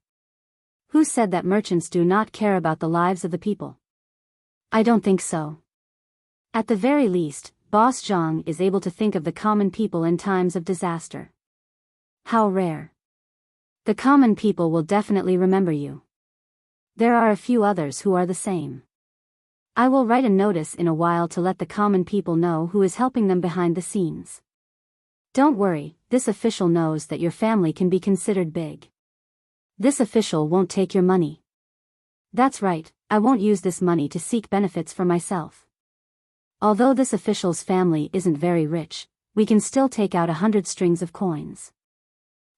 Who said that merchants do not care about the lives of the people? I don't think so. At the very least, Boss Zhang is able to think of the common people in times of disaster. How rare. The common people will definitely remember you. There are a few others who are the same. I will write a notice in a while to let the common people know who is helping them behind the scenes. Don't worry, this official knows that your family can be considered big. This official won't take your money. That's right, I won't use this money to seek benefits for myself. Although this official's family isn't very rich, we can still take out 100 strings of coins.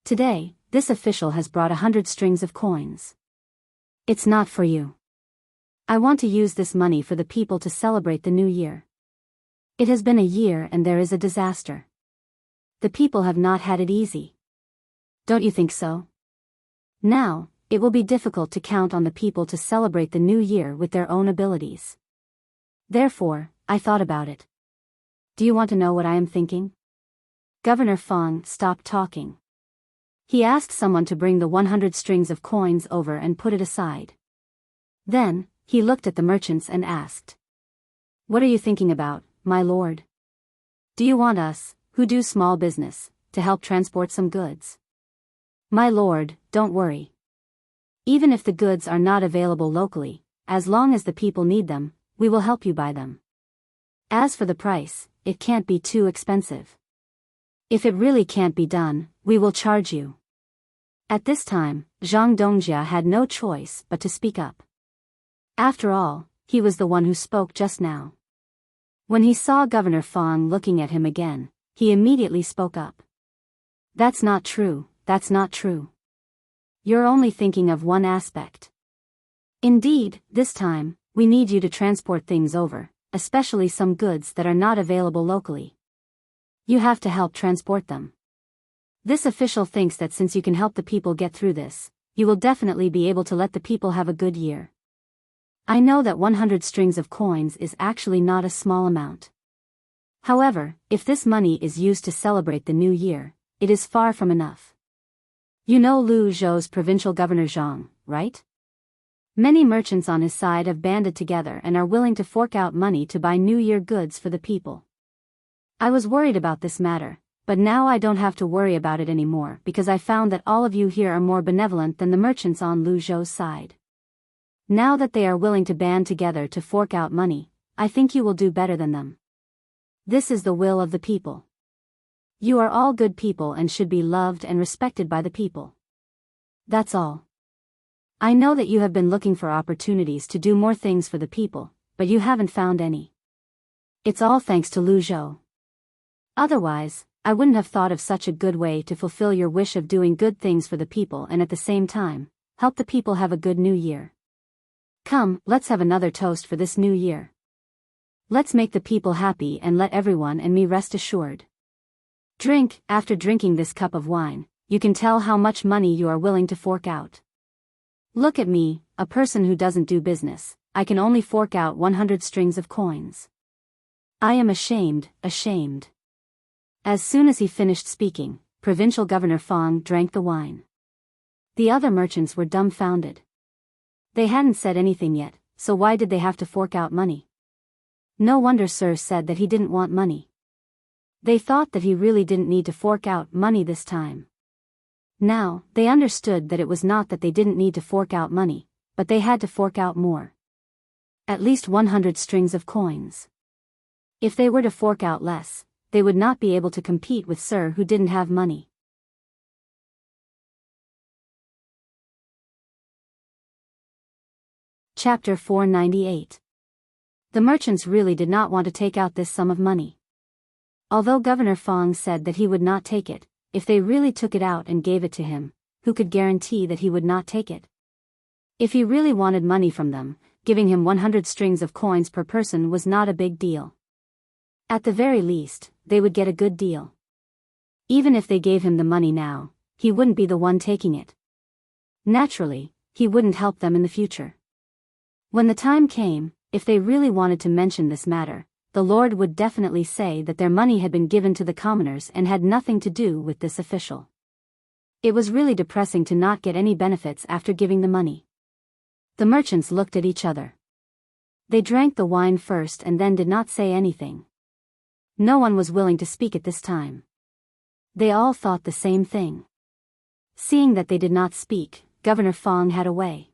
Today, this official has brought 100 strings of coins. It's not for you. I want to use this money for the people to celebrate the new year. It has been a year and there is a disaster. The people have not had it easy. Don't you think so? Now, it will be difficult to count on the people to celebrate the new year with their own abilities. Therefore, I thought about it. Do you want to know what I am thinking? Governor Fang stopped talking. He asked someone to bring the 100 strings of coins over and put it aside. Then, he looked at the merchants and asked. What are you thinking about, my lord? Do you want us, who do small business, to help transport some goods? My lord, don't worry. Even if the goods are not available locally, as long as the people need them, we will help you buy them. As for the price, it can't be too expensive. If it really can't be done, we will charge you. At this time, Zhang Dongjia had no choice but to speak up. After all, he was the one who spoke just now. When he saw Governor Fang looking at him again, he immediately spoke up. That's not true, that's not true. You're only thinking of one aspect. Indeed, this time, we need you to transport things over, especially some goods that are not available locally. You have to help transport them. This official thinks that since you can help the people get through this, you will definitely be able to let the people have a good year. I know that 100 strings of coins is actually not a small amount. However, if this money is used to celebrate the new year, it is far from enough. You know Lu Zhou's provincial governor Zhang, right? Many merchants on his side have banded together and are willing to fork out money to buy New Year goods for the people. I was worried about this matter, but now I don't have to worry about it anymore because I found that all of you here are more benevolent than the merchants on Lu Zhou's side. Now that they are willing to band together to fork out money, I think you will do better than them. This is the will of the people. You are all good people and should be loved and respected by the people. That's all. I know that you have been looking for opportunities to do more things for the people, but you haven't found any. It's all thanks to Lu Zhou. Otherwise, I wouldn't have thought of such a good way to fulfill your wish of doing good things for the people and at the same time, help the people have a good new year. Come, let's have another toast for this new year. Let's make the people happy and let everyone and me rest assured. Drink. After drinking this cup of wine, you can tell how much money you are willing to fork out. Look at me, a person who doesn't do business. I can only fork out 100 strings of coins. I am ashamed, ashamed. As soon as he finished speaking, Provincial Governor Fang drank the wine. The other merchants were dumbfounded. They hadn't said anything yet, so why did they have to fork out money? No wonder Sir said that he didn't want money. They thought that he really didn't need to fork out money this time. Now, they understood that it was not that they didn't need to fork out money, but they had to fork out more. At least 100 strings of coins. If they were to fork out less, they would not be able to compete with Sir who didn't have money. Chapter 498. The merchants really did not want to take out this sum of money. Although Governor Fang said that he would not take it, if they really took it out and gave it to him, who could guarantee that he would not take it? If he really wanted money from them, giving him 100 strings of coins per person was not a big deal. At the very least, they would get a good deal. Even if they gave him the money now, he wouldn't be the one taking it. Naturally, he wouldn't help them in the future. When the time came, if they really wanted to mention this matter, the Lord would definitely say that their money had been given to the commoners and had nothing to do with this official. It was really depressing to not get any benefits after giving the money. The merchants looked at each other. They drank the wine first and then did not say anything. No one was willing to speak at this time. They all thought the same thing. Seeing that they did not speak, Governor Fong had a way.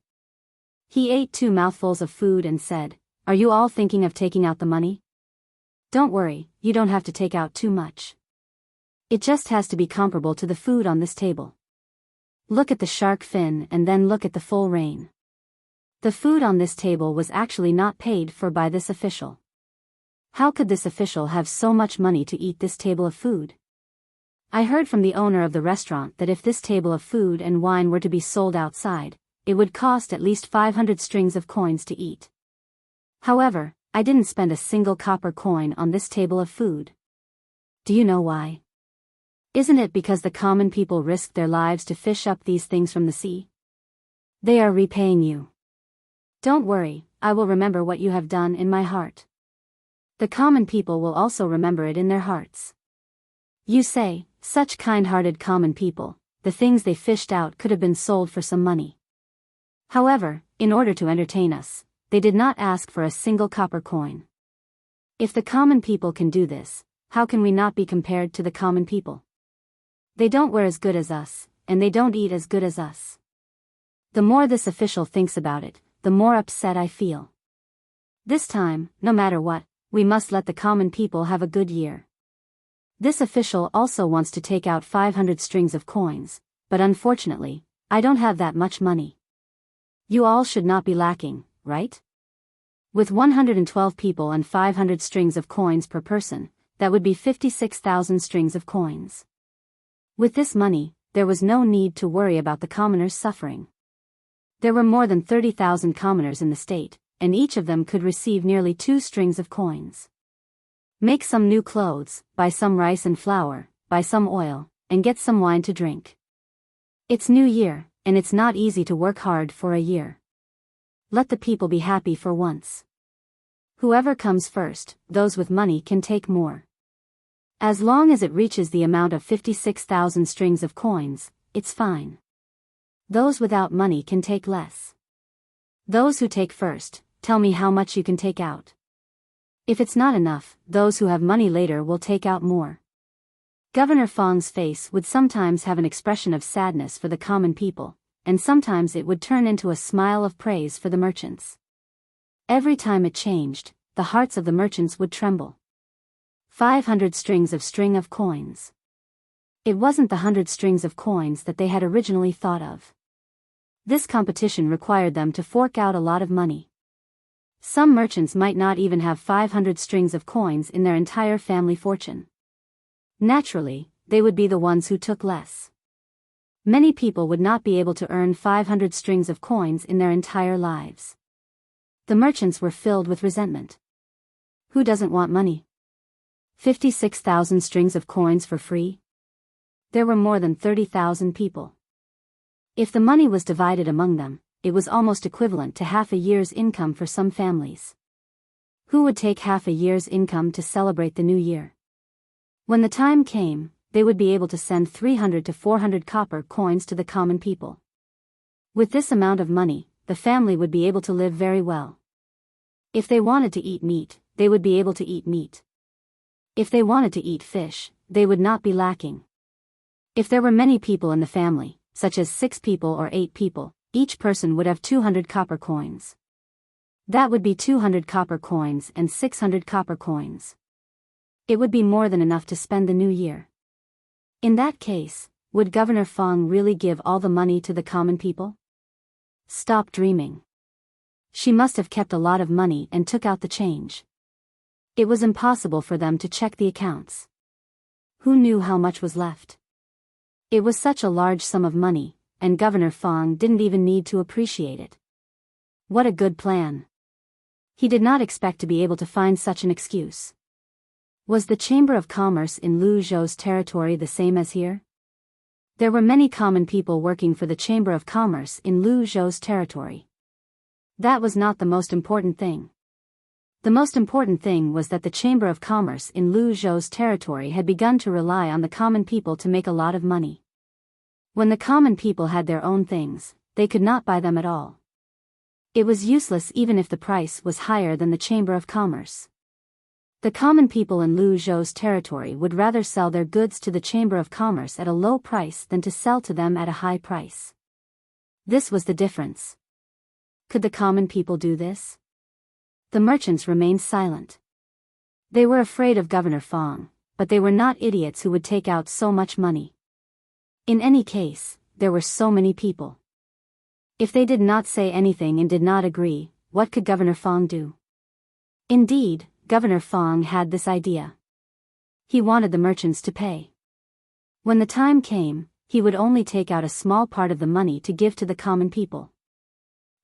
He ate 2 mouthfuls of food and said, "Are you all thinking of taking out the money? Don't worry, you don't have to take out too much. It just has to be comparable to the food on this table. Look at the shark fin and then look at the full rain." The food on this table was actually not paid for by this official. How could this official have so much money to eat this table of food? I heard from the owner of the restaurant that if this table of food and wine were to be sold outside, it would cost at least 500 strings of coins to eat. However, I didn't spend a single copper coin on this table of food. Do you know why? Isn't it because the common people risked their lives to fish up these things from the sea? They are repaying you. Don't worry, I will remember what you have done in my heart. The common people will also remember it in their hearts. You say, such kind-hearted common people, the things they fished out could have been sold for some money. However, in order to entertain us, they did not ask for a single copper coin. If the common people can do this, how can we not be compared to the common people? They don't wear as good as us, and they don't eat as good as us. The more this official thinks about it, the more upset I feel. This time, no matter what, we must let the common people have a good year. This official also wants to take out 500 strings of coins, but unfortunately, I don't have that much money. You all should not be lacking, right? With 112 people and 500 strings of coins per person, that would be 56,000 strings of coins. With this money, there was no need to worry about the commoners suffering. There were more than 30,000 commoners in the state, and each of them could receive nearly 2 strings of coins. Make some new clothes, buy some rice and flour, buy some oil, and get some wine to drink. It's New Year, and it's not easy to work hard for a year. Let the people be happy for once. Whoever comes first, those with money can take more. As long as it reaches the amount of 56,000 strings of coins, it's fine. Those without money can take less. Those who take first, tell me how much you can take out. If it's not enough, those who have money later will take out more. Governor Fong's face would sometimes have an expression of sadness for the common people, and sometimes it would turn into a smile of praise for the merchants. Every time it changed, the hearts of the merchants would tremble. 500 strings of coins. It wasn't the 100 strings of coins that they had originally thought of. This competition required them to fork out a lot of money. Some merchants might not even have 500 strings of coins in their entire family fortune. Naturally, they would be the ones who took less. Many people would not be able to earn 500 strings of coins in their entire lives. The merchants were filled with resentment. Who doesn't want money? 56,000 strings of coins for free? There were more than 30,000 people. If the money was divided among them, it was almost equivalent to half a year's income for some families. Who would take half a year's income to celebrate the new year? When the time came, they would be able to send 300 to 400 copper coins to the common people. With this amount of money, the family would be able to live very well. If they wanted to eat meat, they would be able to eat meat. If they wanted to eat fish, they would not be lacking. If there were many people in the family, such as 6 people or 8 people, each person would have 200 copper coins. That would be 200 copper coins and 600 copper coins. It would be more than enough to spend the new year. In that case, would Governor Fong really give all the money to the common people? Stop dreaming. She must have kept a lot of money and took out the change. It was impossible for them to check the accounts. Who knew how much was left? It was such a large sum of money, and Governor Fong didn't even need to appreciate it. What a good plan. He did not expect to be able to find such an excuse. Was the Chamber of Commerce in Lu Zhou's territory the same as here? There were many common people working for the Chamber of Commerce in Lu Zhou's territory. That was not the most important thing. The most important thing was that the Chamber of Commerce in Lu Zhou's territory had begun to rely on the common people to make a lot of money. When the common people had their own things, they could not buy them at all. It was useless even if the price was higher than the Chamber of Commerce. The common people in Lu Zhou's territory would rather sell their goods to the Chamber of Commerce at a low price than to sell to them at a high price. This was the difference. Could the common people do this? The merchants remained silent. They were afraid of Governor Fong, but they were not idiots who would take out so much money. In any case, there were so many people. If they did not say anything and did not agree, what could Governor Fong do? Indeed, Governor Fong had this idea. He wanted the merchants to pay. When the time came, he would only take out a small part of the money to give to the common people.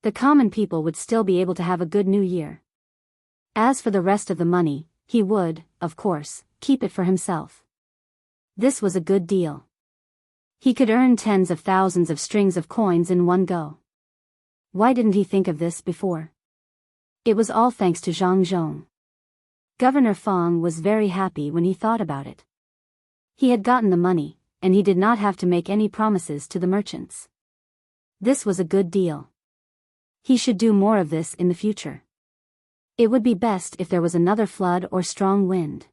The common people would still be able to have a good new year. As for the rest of the money, he would, of course, keep it for himself. This was a good deal. He could earn tens of thousands of strings of coins in one go. Why didn't he think of this before? It was all thanks to Zhang Zhong. Governor Fong was very happy when he thought about it. He had gotten the money, and he did not have to make any promises to the merchants. This was a good deal. He should do more of this in the future. It would be best if there was another flood or strong wind.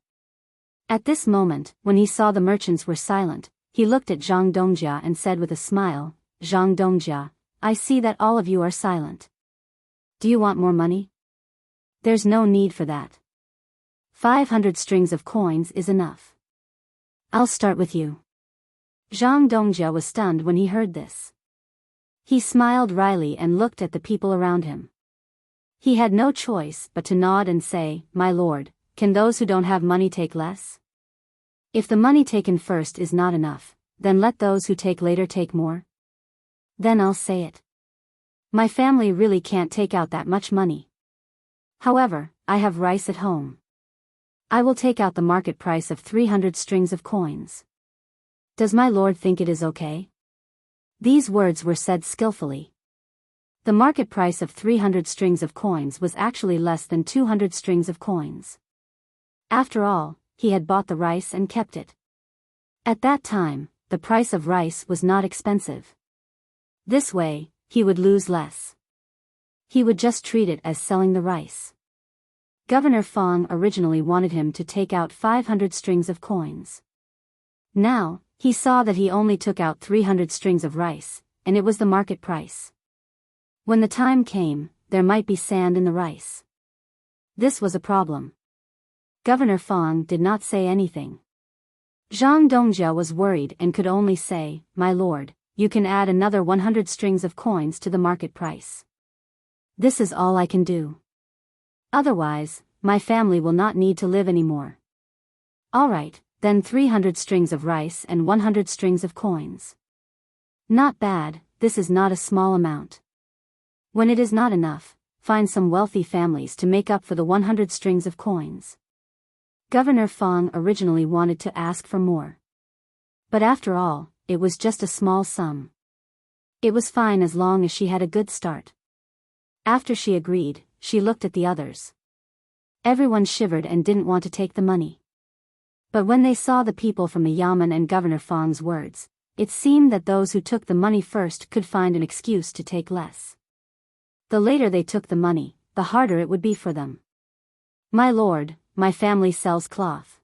At this moment, when he saw the merchants were silent, he looked at Zhang Dongjia and said with a smile, "Zhang Dongjia, I see that all of you are silent. Do you want more money? There's no need for that. 500 strings of coins is enough. I'll start with you." Zhang Dongjia was stunned when he heard this. He smiled wryly and looked at the people around him. He had no choice but to nod and say, "My lord, can those who don't have money take less? If the money taken first is not enough, then let those who take later take more. Then I'll say it. My family really can't take out that much money. However, I have rice at home. I will take out the market price of 300 strings of coins. Does my lord think it is okay?" These words were said skillfully. The market price of 300 strings of coins was actually less than 200 strings of coins. After all, he had bought the rice and kept it. At that time, the price of rice was not expensive. This way, he would lose less. He would just treat it as selling the rice. Governor Fong originally wanted him to take out 500 strings of coins. Now, he saw that he only took out 300 strings of rice, and it was the market price. When the time came, there might be sand in the rice. This was a problem. Governor Fong did not say anything. Zhang Dongjia was worried and could only say, "My lord, you can add another 100 strings of coins to the market price. This is all I can do. Otherwise, my family will not need to live anymore." "All right, then 300 strings of rice and 100 strings of coins. Not bad, this is not a small amount. When it is not enough, find some wealthy families to make up for the 100 strings of coins." Governor Fong originally wanted to ask for more. But after all, it was just a small sum. It was fine as long as she had a good start. After she agreed, she looked at the others. Everyone shivered and didn't want to take the money. But when they saw the people from the Yamen and Governor Fong's words, it seemed that those who took the money first could find an excuse to take less. The later they took the money, the harder it would be for them. "My lord, my family sells cloth.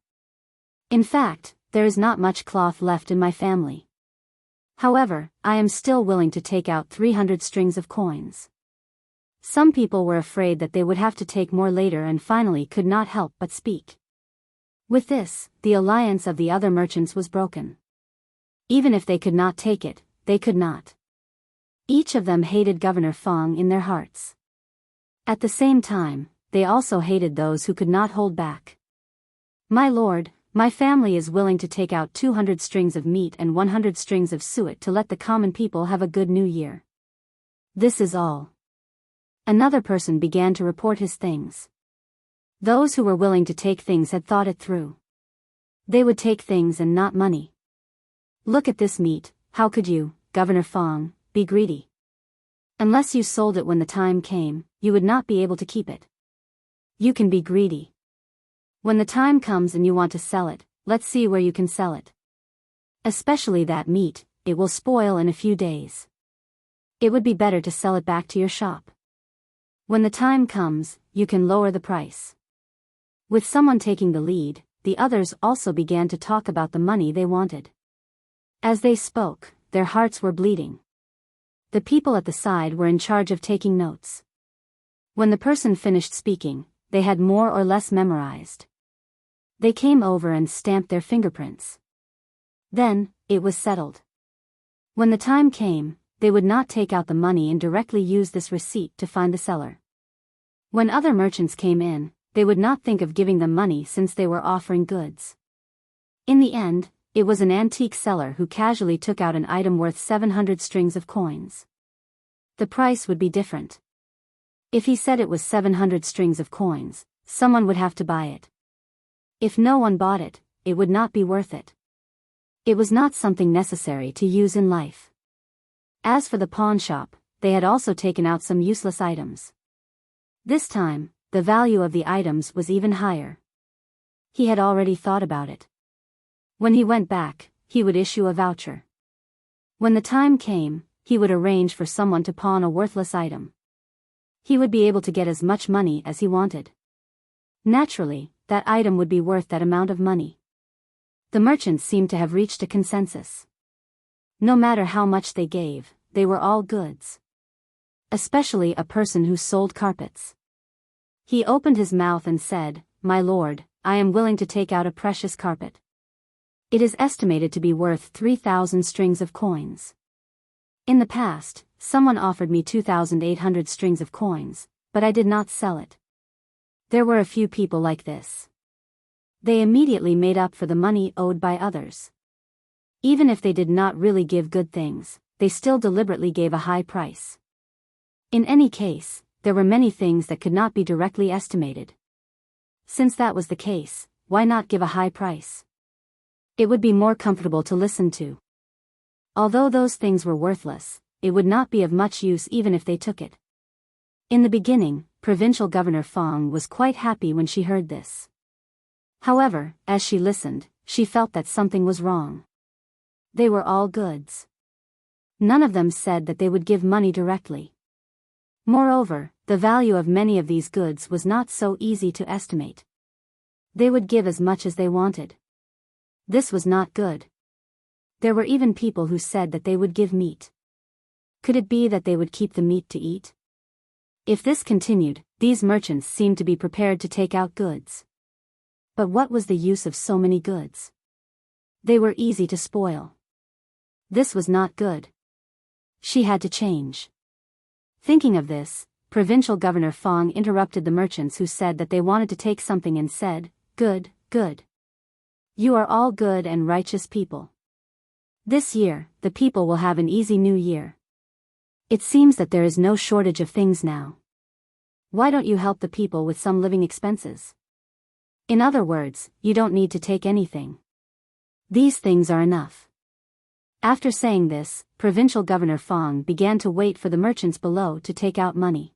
In fact, there is not much cloth left in my family. However, I am still willing to take out 300 strings of coins." Some people were afraid that they would have to take more later and finally could not help but speak. With this, the alliance of the other merchants was broken. Even if they could not take it, they could not. Each of them hated Governor Fong in their hearts. At the same time, they also hated those who could not hold back. "My lord, my family is willing to take out 200 strings of meat and 100 strings of suet to let the common people have a good new year. This is all." Another person began to report his things. Those who were willing to take things had thought it through. They would take things and not money. "Look at this meat, how could you, Governor Fong, be greedy? Unless you sold it when the time came, you would not be able to keep it. You can be greedy. When the time comes and you want to sell it, let's see where you can sell it. Especially that meat, it will spoil in a few days. It would be better to sell it back to your shop. When the time comes, you can lower the price. With someone taking the lead, the others also began to talk about the money they wanted. As they spoke, their hearts were bleeding. The people at the side were in charge of taking notes. When the person finished speaking, they had more or less memorized. They came over and stamped their fingerprints. Then, it was settled. When the time came, they would not take out the money and directly use this receipt to find the seller. When other merchants came in, they would not think of giving them money since they were offering goods. In the end, it was an antique seller who casually took out an item worth 700 strings of coins. The price would be different. If he said it was 700 strings of coins, someone would have to buy it. If no one bought it, it would not be worth it. It was not something necessary to use in life. As for the pawn shop, they had also taken out some useless items. This time, the value of the items was even higher. He had already thought about it. When he went back, he would issue a voucher. When the time came, he would arrange for someone to pawn a worthless item. He would be able to get as much money as he wanted. Naturally, that item would be worth that amount of money. The merchants seemed to have reached a consensus. No matter how much they gave, they were all goods. Especially a person who sold carpets. He opened his mouth and said, "My lord, I am willing to take out a precious carpet. It is estimated to be worth 3,000 strings of coins. In the past, someone offered me 2,800 strings of coins, but I did not sell it." There were a few people like this. They immediately made up for the money owed by others. Even if they did not really give good things, they still deliberately gave a high price. In any case, there were many things that could not be directly estimated. Since that was the case, why not give a high price? It would be more comfortable to listen to. Although those things were worthless, it would not be of much use even if they took it. In the beginning, Provincial Governor Fong was quite happy when she heard this. However, as she listened, she felt that something was wrong. They were all goods. None of them said that they would give money directly. Moreover, the value of many of these goods was not so easy to estimate. They would give as much as they wanted. This was not good. There were even people who said that they would give meat. Could it be that they would keep the meat to eat? If this continued, these merchants seemed to be prepared to take out goods. But what was the use of so many goods? They were easy to spoil. This was not good. She had to change. Thinking of this, Provincial Governor Fong interrupted the merchants who said that they wanted to take something and said, "Good, good. You are all good and righteous people. This year, the people will have an easy new year. It seems that there is no shortage of things now. Why don't you help the people with some living expenses? In other words, you don't need to take anything. These things are enough." After saying this, Provincial Governor Fong began to wait for the merchants below to take out money.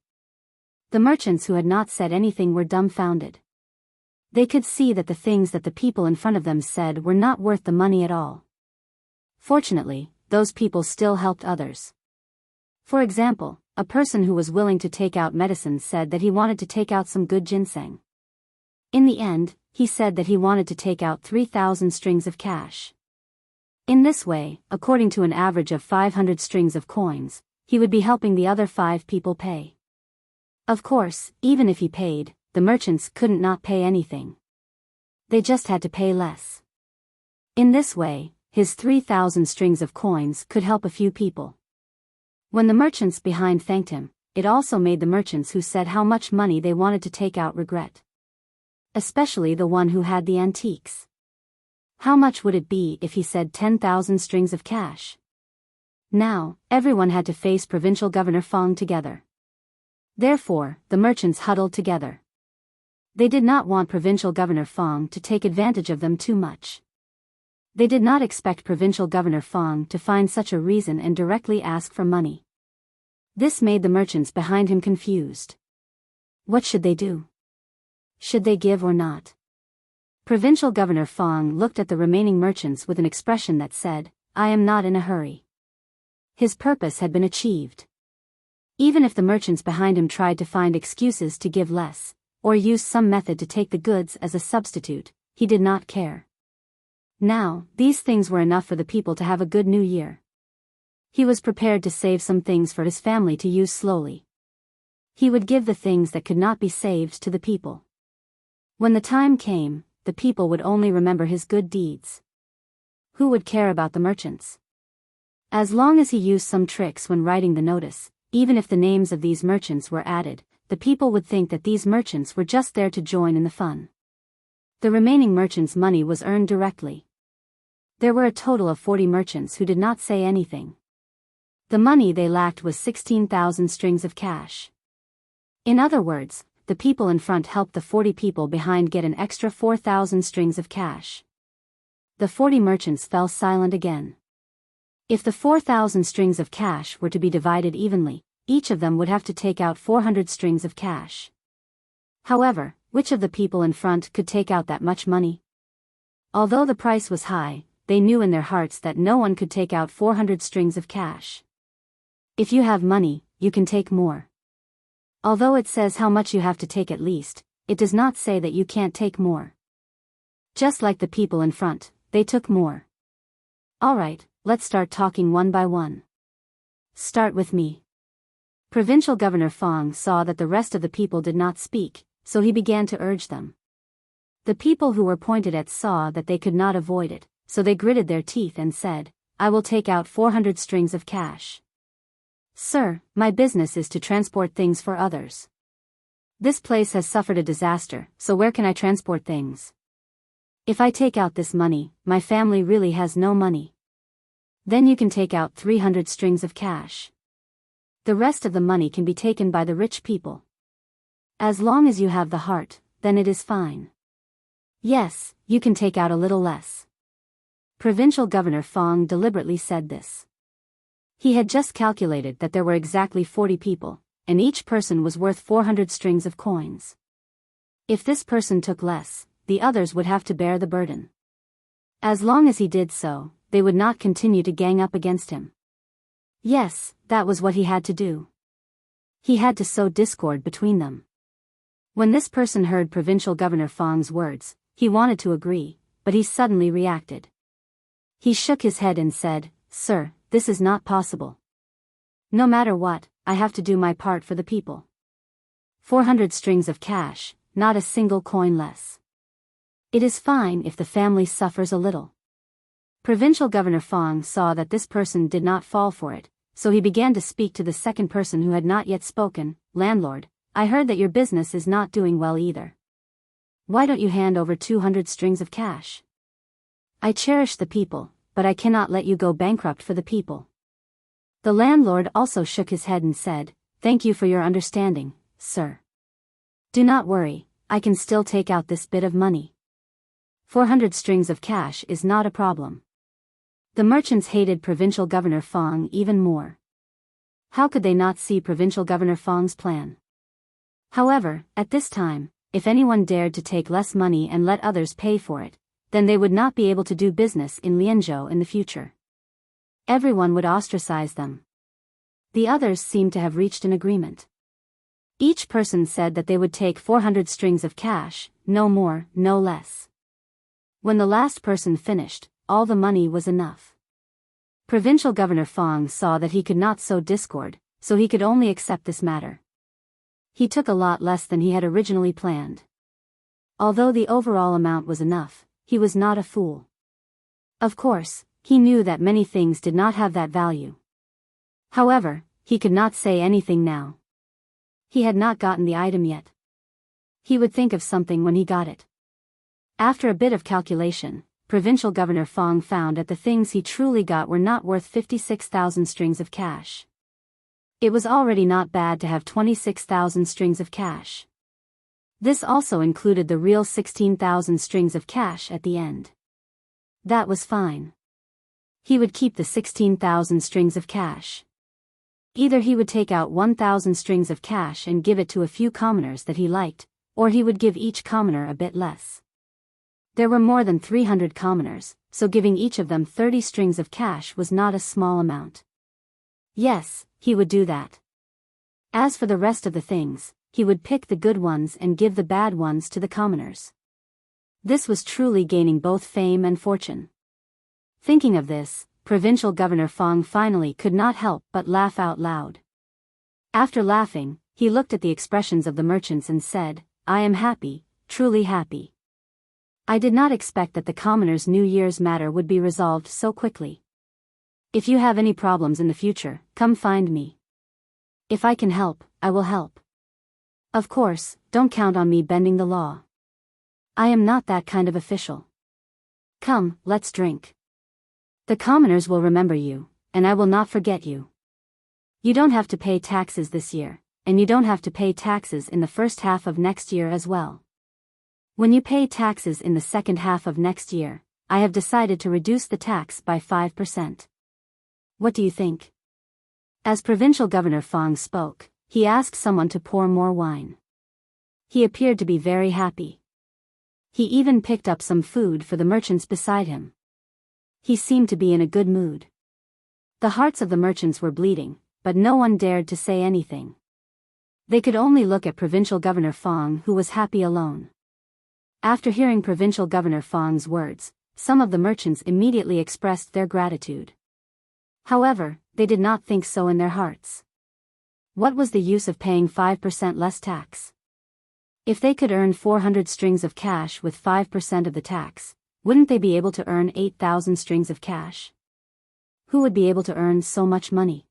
The merchants who had not said anything were dumbfounded. They could see that the things that the people in front of them said were not worth the money at all. Fortunately, those people still helped others. For example, a person who was willing to take out medicine said that he wanted to take out some good ginseng. In the end, he said that he wanted to take out 3,000 strings of cash. In this way, according to an average of 500 strings of coins, he would be helping the other 5 people pay. Of course, even if he paid, the merchants couldn't not pay anything. They just had to pay less. In this way, his 3,000 strings of coins could help a few people. When the merchants behind thanked him, it also made the merchants who said how much money they wanted to take out regret. Especially the one who had the antiques. How much would it be if he said 10,000 strings of cash? Now, everyone had to face Provincial Governor Fong together. Therefore, the merchants huddled together. They did not want Provincial Governor Fong to take advantage of them too much. They did not expect Provincial Governor Fong to find such a reason and directly ask for money. This made the merchants behind him confused. What should they do? Should they give or not? Provincial Governor Fong looked at the remaining merchants with an expression that said, I am not in a hurry. His purpose had been achieved. Even if the merchants behind him tried to find excuses to give less, or use some method to take the goods as a substitute, he did not care. Now, these things were enough for the people to have a good new year. He was prepared to save some things for his family to use slowly. He would give the things that could not be saved to the people. When the time came, the people would only remember his good deeds. Who would care about the merchants? As long as he used some tricks when writing the notice, even if the names of these merchants were added, the people would think that these merchants were just there to join in the fun. The remaining merchants' money was earned directly. There were a total of 40 merchants who did not say anything. The money they lacked was 16,000 strings of cash. In other words, the people in front helped the 40 people behind get an extra 4,000 strings of cash. The 40 merchants fell silent again. If the 4,000 strings of cash were to be divided evenly, each of them would have to take out 400 strings of cash. However, which of the people in front could take out that much money? Although the price was high, they knew in their hearts that no one could take out 400 strings of cash. If you have money, you can take more. Although it says how much you have to take at least, it does not say that you can't take more. Just like the people in front, they took more. Alright, let's start talking one by one. Start with me. Provincial Governor Fong saw that the rest of the people did not speak, so he began to urge them. The people who were pointed at saw that they could not avoid it, so they gritted their teeth and said, I will take out 400 strings of cash. Sir, my business is to transport things for others. This place has suffered a disaster, so where can I transport things? If I take out this money, my family really has no money. Then you can take out 300 strings of cash. The rest of the money can be taken by the rich people. As long as you have the heart, then it is fine. Yes, you can take out a little less. Provincial Governor Fong deliberately said this. He had just calculated that there were exactly 40 people, and each person was worth 400 strings of coins. If this person took less, the others would have to bear the burden. As long as he did so, they would not continue to gang up against him. Yes, that was what he had to do. He had to sow discord between them. When this person heard Provincial Governor Fong's words, he wanted to agree, but he suddenly reacted. He shook his head and said, Sir, this is not possible. No matter what, I have to do my part for the people. 400 strings of cash, not a single coin less. It is fine if the family suffers a little. Provincial Governor Fong saw that this person did not fall for it, so he began to speak to the second person who had not yet spoken. Landlord, I heard that your business is not doing well either. Why don't you hand over 200 strings of cash? I cherish the people, but I cannot let you go bankrupt for the people. The landlord also shook his head and said, Thank you for your understanding, sir. Do not worry, I can still take out this bit of money. 400 strings of cash is not a problem. The merchants hated Provincial Governor Fong even more. How could they not see Provincial Governor Fong's plan? However, at this time, if anyone dared to take less money and let others pay for it, then they would not be able to do business in Lianzhou in the future. Everyone would ostracize them. The others seemed to have reached an agreement. Each person said that they would take 400 strings of cash, no more, no less. When the last person finished, all the money was enough. Provincial Governor Fong saw that he could not sow discord, so he could only accept this matter. He took a lot less than he had originally planned. Although the overall amount was enough, he was not a fool. Of course, he knew that many things did not have that value. However, he could not say anything now. He had not gotten the item yet. He would think of something when he got it. After a bit of calculation, Provincial Governor Fong found that the things he truly got were not worth 56,000 strings of cash. It was already not bad to have 26,000 strings of cash. This also included the real 16,000 strings of cash at the end. That was fine. He would keep the 16,000 strings of cash. Either he would take out 1,000 strings of cash and give it to a few commoners that he liked, or he would give each commoner a bit less. There were more than 300 commoners, so giving each of them 30 strings of cash was not a small amount. Yes, he would do that. As for the rest of the things, he would pick the good ones and give the bad ones to the commoners. This was truly gaining both fame and fortune. Thinking of this, Provincial Governor Fong finally could not help but laugh out loud. After laughing, he looked at the expressions of the merchants and said, "I am happy, truly happy. I did not expect that the commoners' New Year's matter would be resolved so quickly. If you have any problems in the future, come find me. If I can help, I will help. Of course, don't count on me bending the law. I am not that kind of official. Come, let's drink. The commoners will remember you, and I will not forget you. You don't have to pay taxes this year, and you don't have to pay taxes in the first half of next year as well. When you pay taxes in the second half of next year, I have decided to reduce the tax by 5%. What do you think?" As Provincial Governor Fong spoke, he asked someone to pour more wine. He appeared to be very happy. He even picked up some food for the merchants beside him. He seemed to be in a good mood. The hearts of the merchants were bleeding, but no one dared to say anything. They could only look at Provincial Governor Fong, who was happy alone. After hearing Provincial Governor Fong's words, some of the merchants immediately expressed their gratitude. However, they did not think so in their hearts. What was the use of paying 5% less tax? If they could earn 400 strings of cash with 5% of the tax, wouldn't they be able to earn 8,000 strings of cash? Who would be able to earn so much money?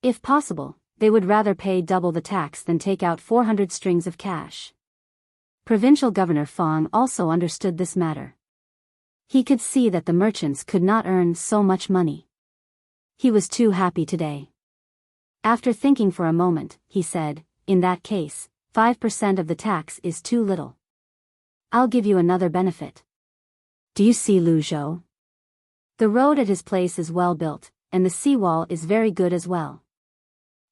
If possible, they would rather pay double the tax than take out 400 strings of cash. Provincial Governor Fong also understood this matter. He could see that the merchants could not earn so much money. He was too happy today. After thinking for a moment, he said, "In that case, 5% of the tax is too little. I'll give you another benefit. Do you see Lu Zhou? The road at his place is well built, and the seawall is very good as well.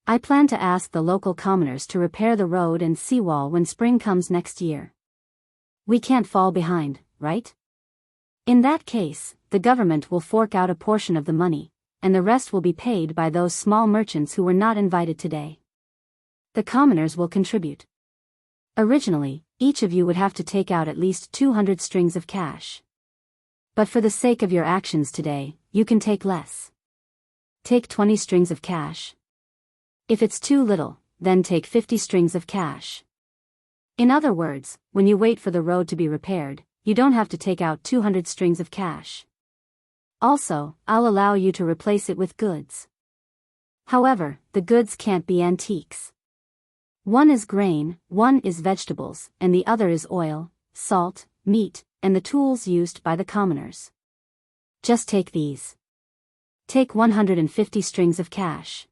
I plan to ask the local commoners to repair the road and seawall when spring comes next year. We can't fall behind, right? In that case, the government will fork out a portion of the money, and the rest will be paid by those small merchants who were not invited today. The commoners will contribute. Originally, each of you would have to take out at least 200 strings of cash. But for the sake of your actions today, you can take less. Take 20 strings of cash. If it's too little, then take 50 strings of cash. In other words, when you wait for the road to be repaired, you don't have to take out 200 strings of cash. Also, I'll allow you to replace it with goods. However, the goods can't be antiques. One is grain, one is vegetables, and the other is oil, salt, meat, and the tools used by the commoners. Just take these. Take 150 strings of cash.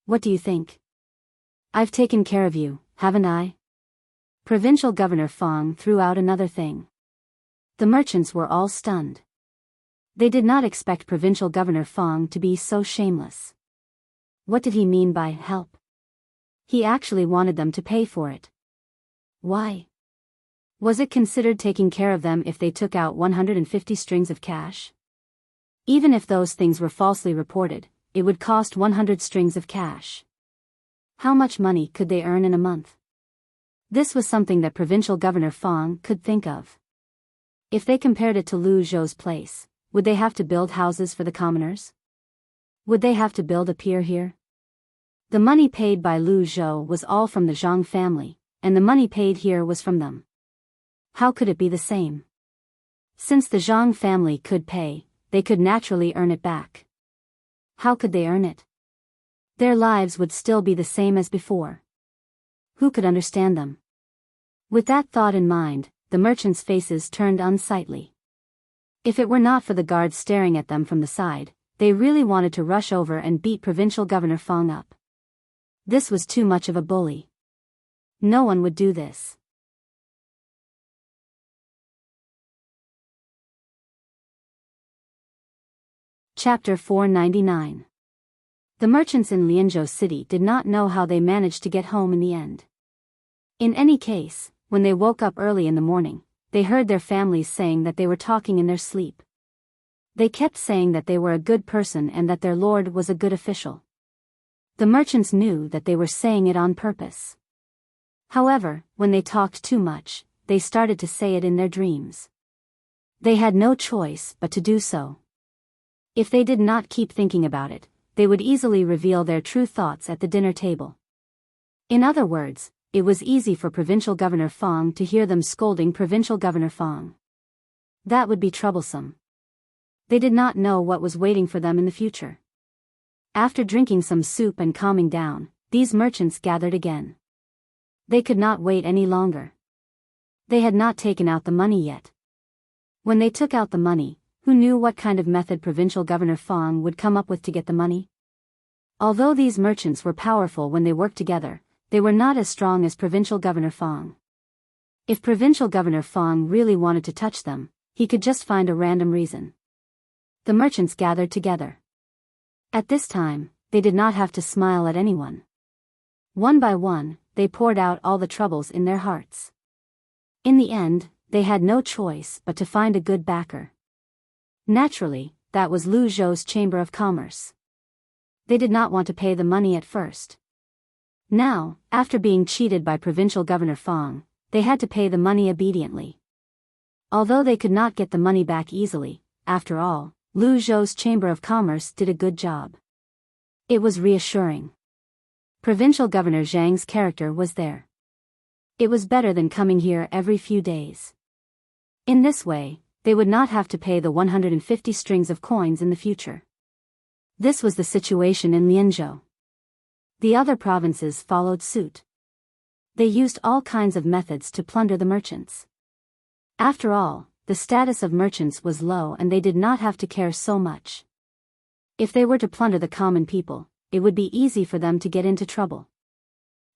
What do you think? I've taken care of you, haven't I?" Provincial Governor Fong threw out another thing. The merchants were all stunned. They did not expect Provincial Governor Fong to be so shameless. What did he mean by help? He actually wanted them to pay for it. Why? Was it considered taking care of them if they took out 150 strings of cash? Even if those things were falsely reported, it would cost 100 strings of cash. How much money could they earn in a month? This was something that Provincial Governor Fong could think of. If they compared it to Lu Zhou's place, would they have to build houses for the commoners? Would they have to build a pier here? The money paid by Lu Zhou was all from the Zhang family, and the money paid here was from them. How could it be the same? Since the Zhang family could pay, they could naturally earn it back. How could they earn it? Their lives would still be the same as before. Who could understand them? With that thought in mind, the merchants' faces turned unsightly. If it were not for the guards staring at them from the side, they really wanted to rush over and beat Provincial Governor Fong up. This was too much of a bully. No one would do this. Chapter 499. The merchants in Lianzhou City did not know how they managed to get home in the end. In any case, when they woke up early in the morning, they heard their families saying that they were talking in their sleep. They kept saying that they were a good person and that their lord was a good official. The merchants knew that they were saying it on purpose. However, when they talked too much, they started to say it in their dreams. They had no choice but to do so. If they did not keep thinking about it, they would easily reveal their true thoughts at the dinner table. In other words, it was easy for Provincial Governor Fang to hear them scolding Provincial Governor Fang. That would be troublesome. They did not know what was waiting for them in the future. After drinking some soup and calming down, these merchants gathered again. They could not wait any longer. They had not taken out the money yet. When they took out the money, who knew what kind of method Provincial Governor Fang would come up with to get the money? Although these merchants were powerful when they worked together, they were not as strong as Provincial Governor Fang. If Provincial Governor Fang really wanted to touch them, he could just find a random reason. The merchants gathered together. At this time, they did not have to smile at anyone. One by one, they poured out all the troubles in their hearts. In the end, they had no choice but to find a good backer. Naturally, that was Lu Zhou's Chamber of Commerce. They did not want to pay the money at first. Now, after being cheated by Provincial Governor Fang, they had to pay the money obediently. Although they could not get the money back easily, after all, Lu Zhou's Chamber of Commerce did a good job. It was reassuring. Provincial Governor Zhang's character was there. It was better than coming here every few days. In this way, they would not have to pay the 150 strings of coins in the future. This was the situation in Lianzhou. The other provinces followed suit. They used all kinds of methods to plunder the merchants. After all, the status of merchants was low and they did not have to care so much. If they were to plunder the common people, it would be easy for them to get into trouble.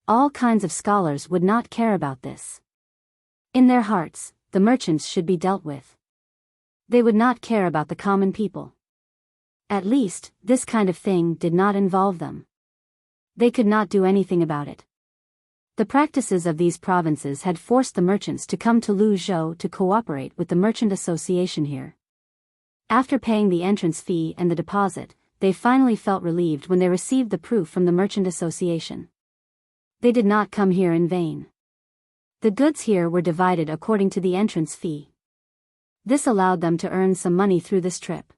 All kinds of scholars would not care about this. In their hearts, the merchants should be dealt with. They would not care about the common people. At least, this kind of thing did not involve them. They could not do anything about it. The practices of these provinces had forced the merchants to come to Luzhou to cooperate with the merchant association here. After paying the entrance fee and the deposit, they finally felt relieved when they received the proof from the merchant association. They did not come here in vain. The goods here were divided according to the entrance fee. This allowed them to earn some money through this trip.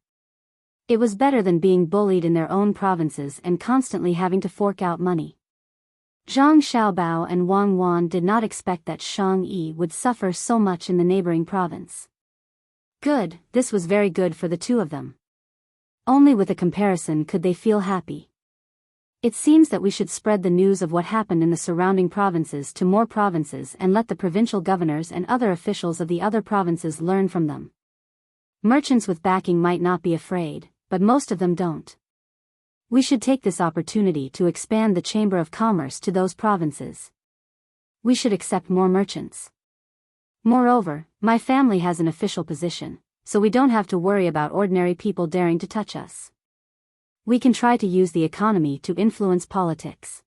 It was better than being bullied in their own provinces and constantly having to fork out money. Zhang Xiaobao and Wang Wan did not expect that Shang Yi would suffer so much in the neighboring province. Good, this was very good for the two of them. Only with a comparison could they feel happy. It seems that we should spread the news of what happened in the surrounding provinces to more provinces and let the provincial governors and other officials of the other provinces learn from them. Merchants with backing might not be afraid, but most of them don't. We should take this opportunity to expand the Chamber of Commerce to those provinces. We should accept more merchants. Moreover, my family has an official position, so we don't have to worry about ordinary people daring to touch us. We can try to use the economy to influence politics.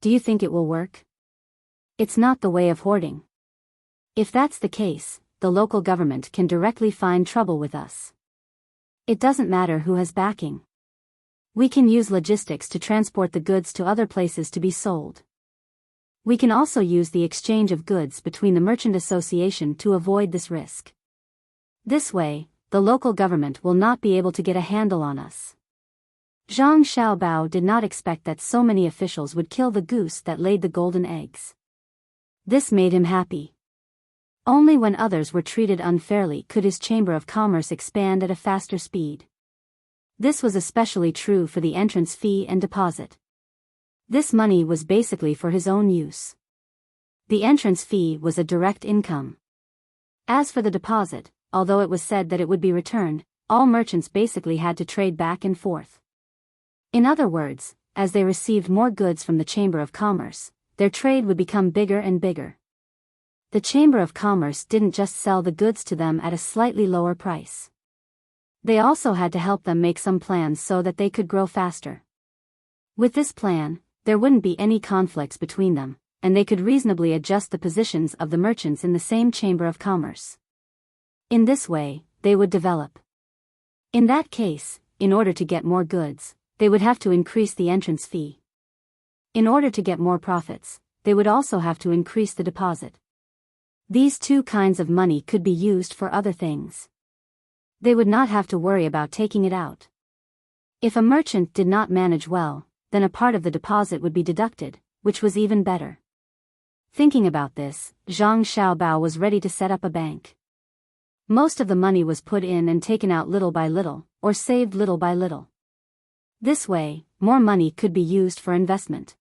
Do you think it will work? It's not the way of hoarding. If that's the case, the local government can directly find trouble with us. It doesn't matter who has backing. We can use logistics to transport the goods to other places to be sold. We can also use the exchange of goods between the merchant association to avoid this risk. This way, the local government will not be able to get a handle on us. Zhang Xiaobao did not expect that so many officials would kill the goose that laid the golden eggs. This made him happy. Only when others were treated unfairly could his Chamber of Commerce expand at a faster speed. This was especially true for the entrance fee and deposit. This money was basically for his own use. The entrance fee was a direct income. As for the deposit, although it was said that it would be returned, all merchants basically had to trade back and forth. In other words, as they received more goods from the Chamber of Commerce, their trade would become bigger and bigger. The Chamber of Commerce didn't just sell the goods to them at a slightly lower price. They also had to help them make some plans so that they could grow faster. With this plan, there wouldn't be any conflicts between them, and they could reasonably adjust the positions of the merchants in the same chamber of commerce. In this way, they would develop. In that case, in order to get more goods, they would have to increase the entrance fee. In order to get more profits, they would also have to increase the deposit. These two kinds of money could be used for other things. They would not have to worry about taking it out. If a merchant did not manage well, then a part of the deposit would be deducted, which was even better. Thinking about this, Zhang Xiaobao was ready to set up a bank. Most of the money was put in and taken out little by little, or saved little by little. This way, more money could be used for investment.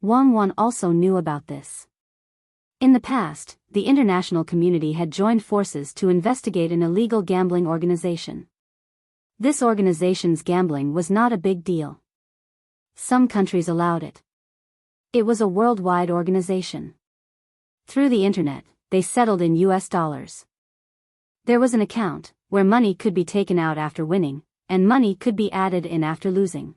Wang Wan also knew about this. In the past, the international community had joined forces to investigate an illegal gambling organization. This organization's gambling was not a big deal. Some countries allowed it. It was a worldwide organization. Through the internet, they settled in US dollars. There was an account, where money could be taken out after winning, and money could be added in after losing.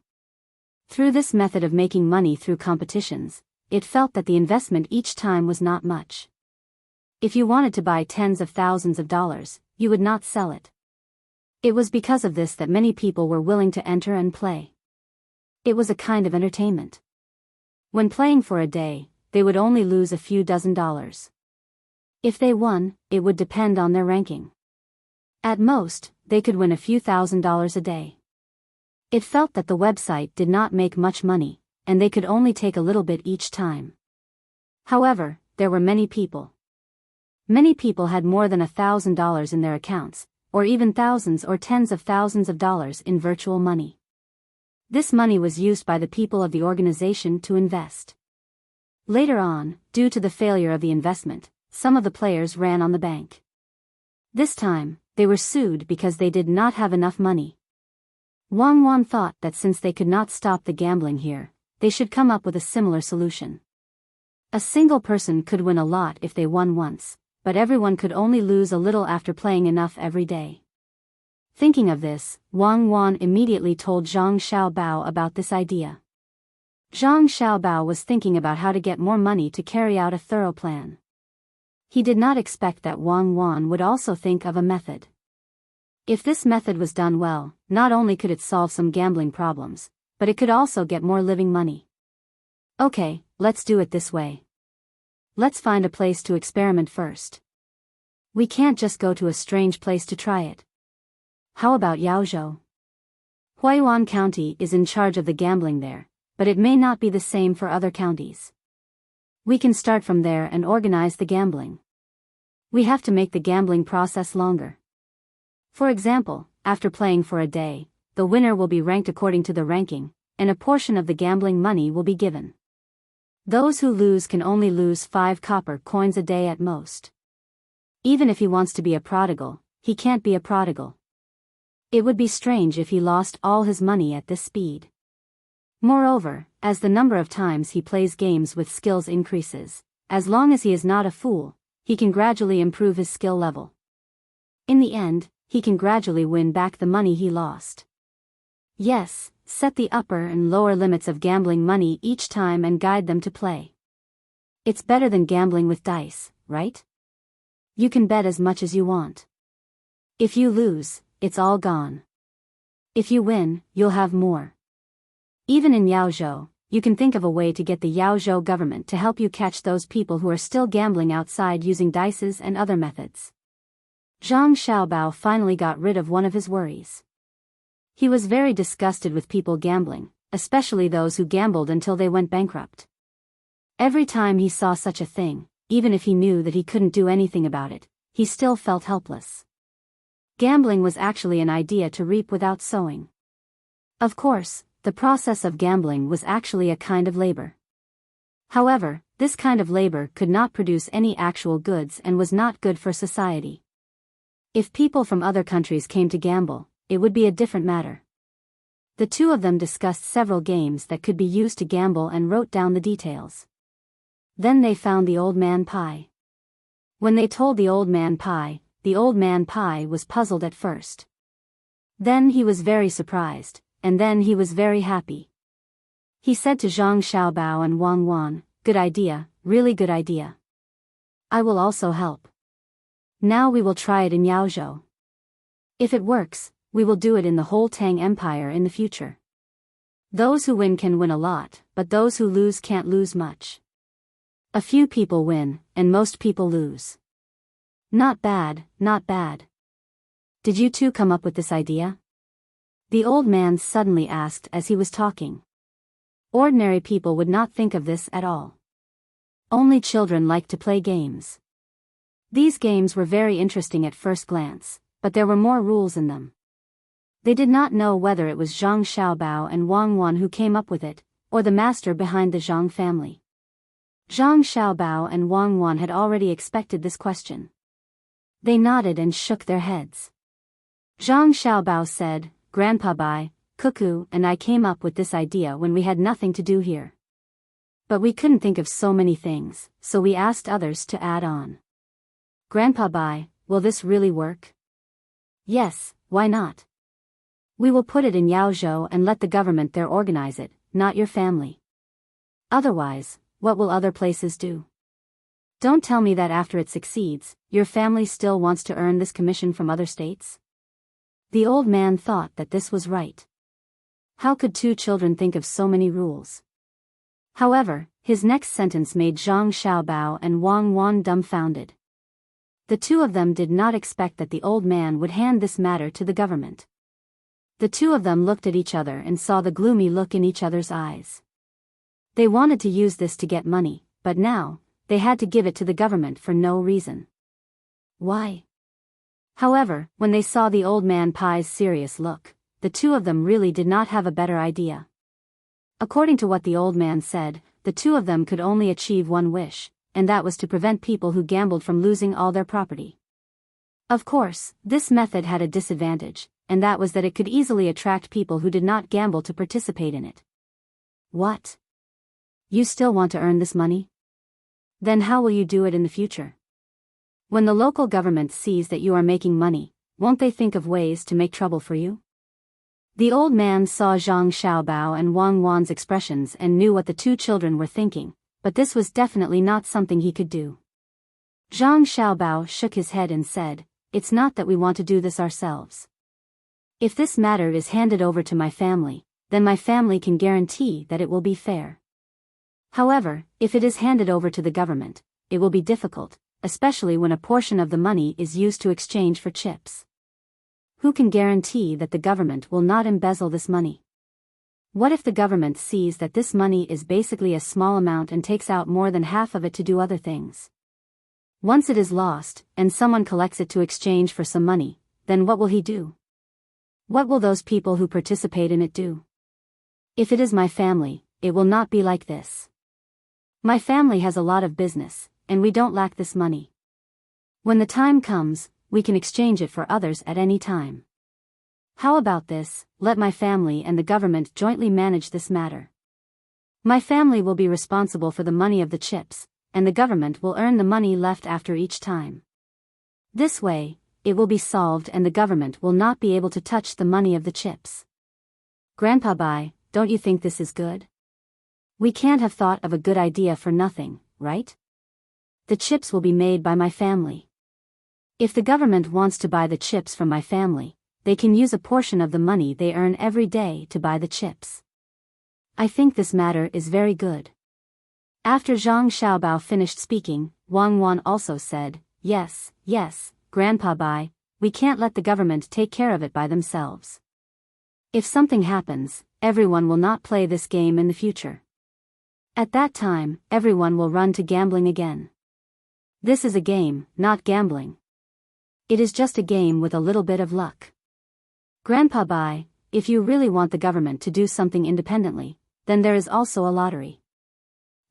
Through this method of making money through competitions, it felt that the investment each time was not much. If you wanted to buy tens of thousands of dollars, you would not sell it. It was because of this that many people were willing to enter and play. It was a kind of entertainment. When playing for a day, they would only lose a few dozen dollars. If they won, it would depend on their ranking. At most, they could win a few $1,000s a day. It felt that the website did not make much money, and they could only take a little bit each time. However, there were many people. Many people had more than $1,000 in their accounts, or even thousands or tens of thousands of dollars in virtual money. This money was used by the people of the organization to invest. Later on, due to the failure of the investment, some of the players ran on the bank. This time, they were sued because they did not have enough money. Wang Wan thought that since they could not stop the gambling here, they should come up with a similar solution. A single person could win a lot if they won once, but everyone could only lose a little after playing enough every day. Thinking of this, Wang Wan immediately told Zhang Xiaobao about this idea. Zhang Xiaobao was thinking about how to get more money to carry out a thorough plan. He did not expect that Wang Wan would also think of a method. If this method was done well, not only could it solve some gambling problems, but it could also get more living money. Okay, let's do it this way. Let's find a place to experiment first. We can't just go to a strange place to try it. How about Yaozhou? Huaiyuan County is in charge of the gambling there, but it may not be the same for other counties. We can start from there and organize the gambling. We have to make the gambling process longer. For example, after playing for a day, the winner will be ranked according to the ranking, and a portion of the gambling money will be given. Those who lose can only lose 5 copper coins a day at most. Even if he wants to be a prodigal, he can't be a prodigal. It would be strange if he lost all his money at this speed. Moreover, as the number of times he plays games with skills increases, as long as he is not a fool, he can gradually improve his skill level. In the end, he can gradually win back the money he lost. Yes, set the upper and lower limits of gambling money each time and guide them to play. It's better than gambling with dice, right? You can bet as much as you want. If you lose, it's all gone. If you win, you'll have more. Even in Yaozhou, you can think of a way to get the Yaozhou government to help you catch those people who are still gambling outside using dices and other methods. Zhang Xiaobao finally got rid of one of his worries. He was very disgusted with people gambling, especially those who gambled until they went bankrupt. Every time he saw such a thing, even if he knew that he couldn't do anything about it, he still felt helpless. Gambling was actually an idea to reap without sowing. Of course, the process of gambling was actually a kind of labor. However, this kind of labor could not produce any actual goods and was not good for society. If people from other countries came to gamble, it would be a different matter. The two of them discussed several games that could be used to gamble and wrote down the details. Then they found the old man Pai. When they told the old man Pai was puzzled at first. Then he was very surprised, and then he was very happy. He said to Zhang Xiaobao and Wang Wan, "Good idea, really good idea. I will also help. Now we will try it in Yaozhou. If it works, we will do it in the whole Tang Empire in the future. Those who win can win a lot, but those who lose can't lose much. A few people win, and most people lose. Not bad, not bad. Did you two come up with this idea?" the old man suddenly asked as he was talking. Ordinary people would not think of this at all. Only children like to play games. These games were very interesting at first glance, but there were more rules in them. They did not know whether it was Zhang Xiaobao and Wang Wan who came up with it, or the master behind the Zhang family. Zhang Xiaobao and Wang Wan had already expected this question. They nodded and shook their heads. Zhang Xiaobao said, "Grandpa Bai, Cuckoo and I came up with this idea when we had nothing to do here. But we couldn't think of so many things, so we asked others to add on. Grandpa Bai, will this really work?" "Yes, why not? We will put it in Yaozhou and let the government there organize it, not your family. Otherwise, what will other places do? Don't tell me that after it succeeds, your family still wants to earn this commission from other states?" The old man thought that this was right. How could two children think of so many rules? However, his next sentence made Zhang Xiaobao and Wang Wan dumbfounded. The two of them did not expect that the old man would hand this matter to the government. The two of them looked at each other and saw the gloomy look in each other's eyes. They wanted to use this to get money, but now, they had to give it to the government for no reason. Why? However, when they saw the old man Pai's serious look, the two of them really did not have a better idea. According to what the old man said, the two of them could only achieve one wish, and that was to prevent people who gambled from losing all their property. Of course, this method had a disadvantage, and that was that it could easily attract people who did not gamble to participate in it. What? You still want to earn this money? Then how will you do it in the future? When the local government sees that you are making money, won't they think of ways to make trouble for you? The old man saw Zhang Xiaobao and Wang Wan's expressions and knew what the two children were thinking, but this was definitely not something he could do. Zhang Xiaobao shook his head and said, "It's not that we want to do this ourselves. If this matter is handed over to my family, then my family can guarantee that it will be fair. However, if it is handed over to the government, it will be difficult, especially when a portion of the money is used to exchange for chips. Who can guarantee that the government will not embezzle this money? What if the government sees that this money is basically a small amount and takes out more than half of it to do other things? Once it is lost, and someone collects it to exchange for some money, then what will he do? What will those people who participate in it do? If it is my family, it will not be like this. My family has a lot of business, and we don't lack this money. When the time comes, we can exchange it for others at any time. How about this? Let my family and the government jointly manage this matter. My family will be responsible for the money of the chips, and the government will earn the money left after each time. This way, it will be solved and the government will not be able to touch the money of the chips. Grandpa Bai, don't you think this is good? We can't have thought of a good idea for nothing, right? The chips will be made by my family. If the government wants to buy the chips from my family, they can use a portion of the money they earn every day to buy the chips. I think this matter is very good. After Zhang Xiaobao finished speaking, Wang Wan also said, yes, Grandpa Bai, we can't let the government take care of it by themselves. If something happens, everyone will not play this game in the future. At that time, everyone will run to gambling again. This is a game, not gambling. It is just a game with a little bit of luck. Grandpa Bai, if you really want the government to do something independently, then there is also a lottery.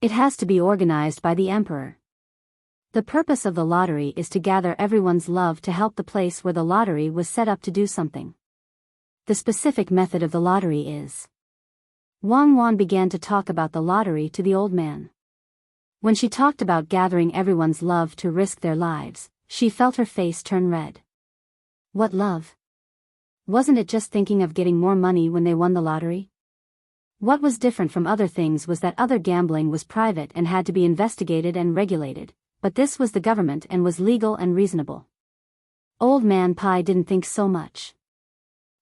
It has to be organized by the emperor. The purpose of the lottery is to gather everyone's love to help the place where the lottery was set up to do something. The specific method of the lottery is. Wang Wan began to talk about the lottery to the old man. When she talked about gathering everyone's love to risk their lives, she felt her face turn red. What love? Wasn't it just thinking of getting more money when they won the lottery? What was different from other things was that other gambling was private and had to be investigated and regulated, but this was the government and was legal and reasonable. Old Man Pai didn't think so much.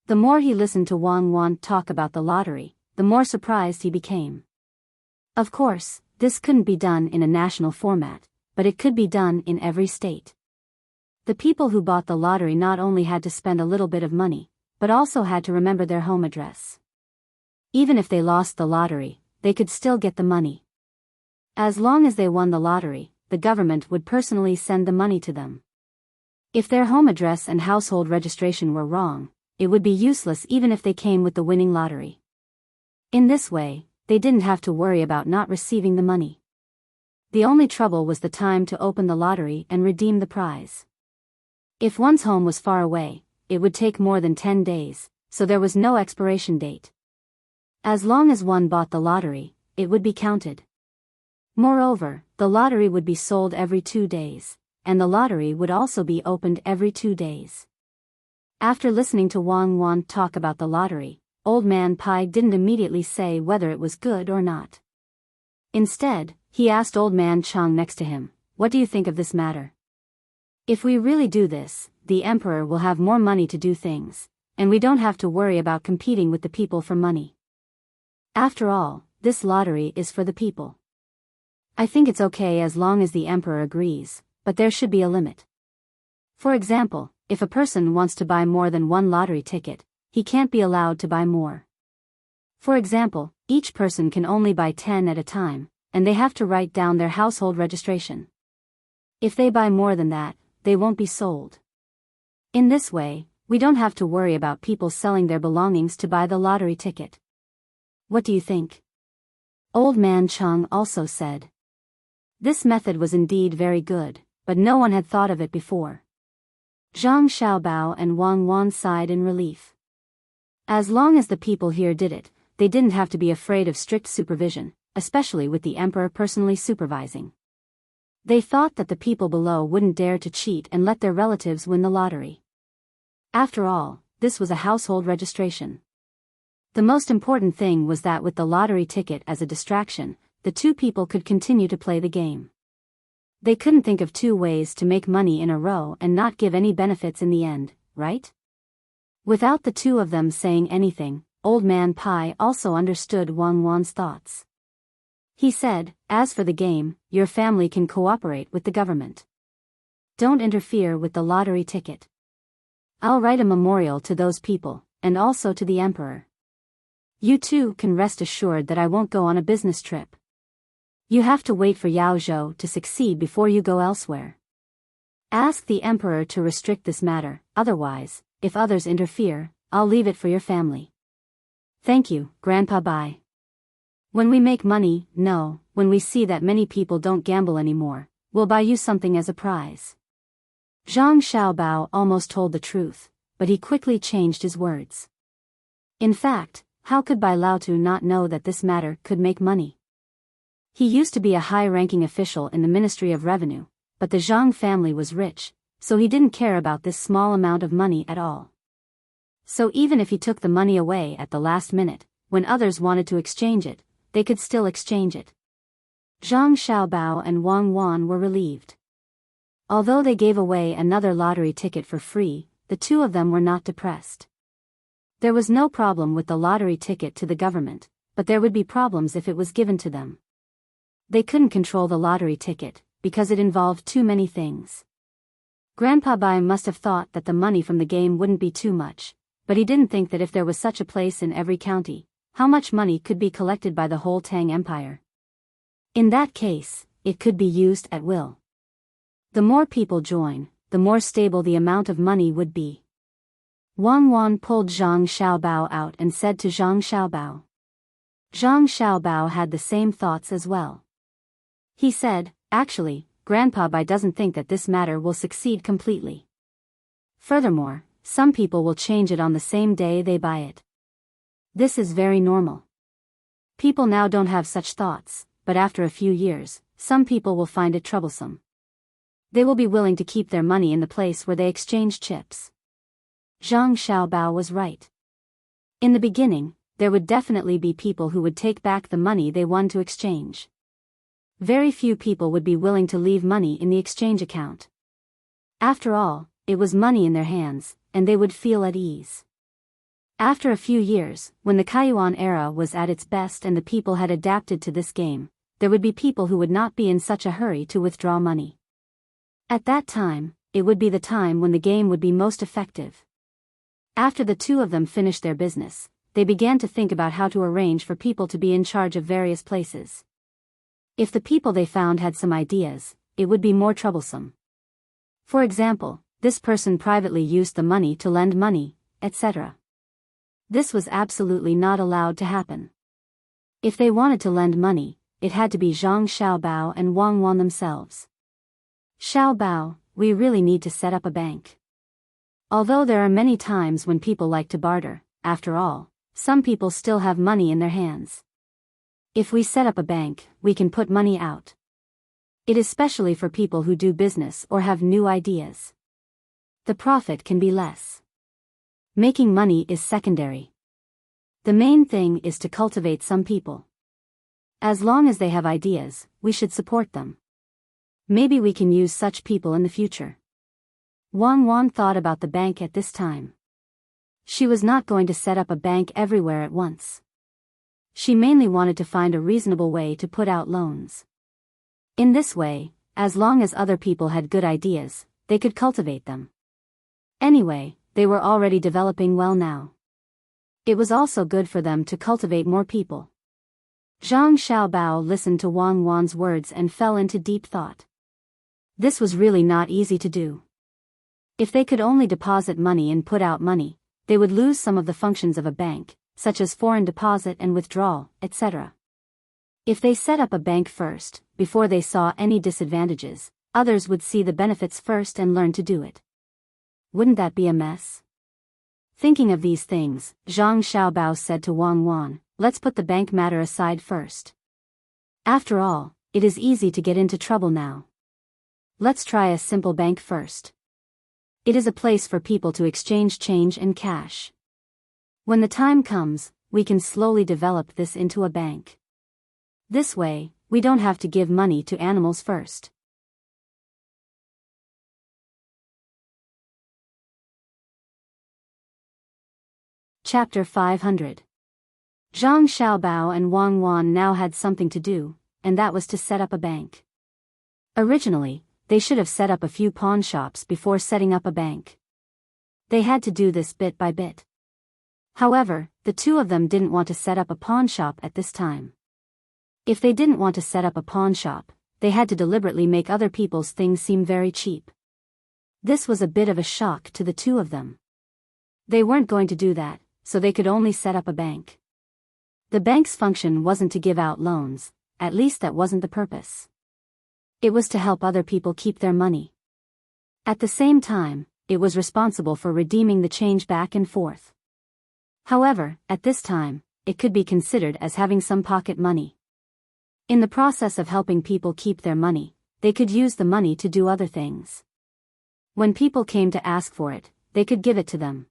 The more he listened to Wang Wan talk about the lottery, the more surprised he became. Of course, this couldn't be done in a national format, but it could be done in every state. The people who bought the lottery not only had to spend a little bit of money, but also had to remember their home address. Even if they lost the lottery, they could still get the money. As long as they won the lottery, the government would personally send the money to them. If their home address and household registration were wrong, it would be useless even if they came with the winning lottery. In this way, they didn't have to worry about not receiving the money. The only trouble was the time to open the lottery and redeem the prize. If one's home was far away, it would take more than 10 days, so there was no expiration date. As long as one bought the lottery, it would be counted. Moreover, the lottery would be sold every 2 days, and the lottery would also be opened every 2 days. After listening to Wang Wan talk about the lottery, Old Man Pai didn't immediately say whether it was good or not. Instead, he asked Old Man Chang next to him, "What do you think of this matter? If we really do this, the emperor will have more money to do things, and we don't have to worry about competing with the people for money. After all, this lottery is for the people. I think it's okay as long as the emperor agrees, but there should be a limit. For example, if a person wants to buy more than one lottery ticket, he can't be allowed to buy more. For example, each person can only buy 10 at a time, and they have to write down their household registration. If they buy more than that, they won't be sold. In this way, we don't have to worry about people selling their belongings to buy the lottery ticket. What do you think?" Old Man Chang also said. This method was indeed very good, but no one had thought of it before. Zhang Xiaobao and Wang Wan sighed in relief. As long as the people here did it, they didn't have to be afraid of strict supervision, especially with the emperor personally supervising. They thought that the people below wouldn't dare to cheat and let their relatives win the lottery. After all, this was a household registration. The most important thing was that with the lottery ticket as a distraction, the two people could continue to play the game. They couldn't think of 2 ways to make money in a row and not give any benefits in the end, right? Without the two of them saying anything, Old Man Pai also understood Wang Wan's thoughts. He said, "As for the game, your family can cooperate with the government. Don't interfere with the lottery ticket. I'll write a memorial to those people, and also to the emperor. You two can rest assured that I won't go on a business trip. You have to wait for Yao Zhou to succeed before you go elsewhere. Ask the emperor to restrict this matter, otherwise, if others interfere, I'll leave it for your family." "Thank you, Grandpa. Bye. When we make money, when we see that many people don't gamble anymore, we'll buy you something as a prize." Zhang Xiaobao almost told the truth, but he quickly changed his words. In fact, how could Bai Laotu not know that this matter could make money? He used to be a high-ranking official in the Ministry of Revenue, but the Zhang family was rich, so he didn't care about this small amount of money at all. So even if he took the money away at the last minute, when others wanted to exchange it, they could still exchange it. Zhang Xiaobao and Wang Wan were relieved. Although they gave away another lottery ticket for free, the two of them were not depressed. There was no problem with the lottery ticket to the government, but there would be problems if it was given to them. They couldn't control the lottery ticket, because it involved too many things. Grandpa Bai must have thought that the money from the game wouldn't be too much, but he didn't think that if there was such a place in every county, how much money could be collected by the whole Tang Empire. In that case, it could be used at will. The more people join, the more stable the amount of money would be. Wang Wan pulled Zhang Xiaobao out and said to Zhang Xiaobao. Zhang Xiaobao had the same thoughts as well. He said, "Actually, Grandpa Bai doesn't think that this matter will succeed completely. Furthermore, some people will change it on the same day they buy it. This is very normal. People now don't have such thoughts, but after a few years, some people will find it troublesome. They will be willing to keep their money in the place where they exchange chips." Zhang Xiaobao was right. In the beginning, there would definitely be people who would take back the money they won to exchange. Very few people would be willing to leave money in the exchange account. After all, it was money in their hands, and they would feel at ease. After a few years, when the Kaiyuan era was at its best and the people had adapted to this game, there would be people who would not be in such a hurry to withdraw money. At that time, it would be the time when the game would be most effective. After the two of them finished their business, they began to think about how to arrange for people to be in charge of various places. If the people they found had some ideas, it would be more troublesome. For example, this person privately used the money to lend money, etc. This was absolutely not allowed to happen. If they wanted to lend money, it had to be Zhang Xiaobao and Wang Wan themselves. Xiaobao, we really need to set up a bank. Although there are many times when people like to barter, after all, some people still have money in their hands. If we set up a bank, we can put money out. It is specially for people who do business or have new ideas. The profit can be less. Making money is secondary. The main thing is to cultivate some people. As long as they have ideas, we should support them. Maybe we can use such people in the future. Wang Wan thought about the bank at this time. She was not going to set up a bank everywhere at once. She mainly wanted to find a reasonable way to put out loans. In this way, as long as other people had good ideas, they could cultivate them. Anyway, they were already developing well now. It was also good for them to cultivate more people. Zhang Xiaobao listened to Wang Wan's words and fell into deep thought. This was really not easy to do. If they could only deposit money and put out money, they would lose some of the functions of a bank, such as foreign deposit and withdrawal, etc. If they set up a bank first, before they saw any disadvantages, others would see the benefits first and learn to do it. Wouldn't that be a mess? Thinking of these things, Zhang Xiaobao said to Wang Wan, let's put the bank matter aside first. After all, it is easy to get into trouble now. Let's try a simple bank first. It is a place for people to exchange change and cash. When the time comes, we can slowly develop this into a bank. This way, we don't have to give money to animals first. Chapter 500. Zhang Xiaobao and Wang Wan now had something to do, and that was to set up a bank. Originally, they should have set up a few pawn shops before setting up a bank. They had to do this bit by bit. However, the two of them didn't want to set up a pawn shop at this time. If they didn't want to set up a pawn shop, they had to deliberately make other people's things seem very cheap. This was a bit of a shock to the two of them. They weren't going to do that, so they could only set up a bank. The bank's function wasn't to give out loans, at least that wasn't the purpose. It was to help other people keep their money. At the same time, it was responsible for redeeming the change back and forth. However, at this time, it could be considered as having some pocket money. In the process of helping people keep their money, they could use the money to do other things. When people came to ask for it, they could give it to them.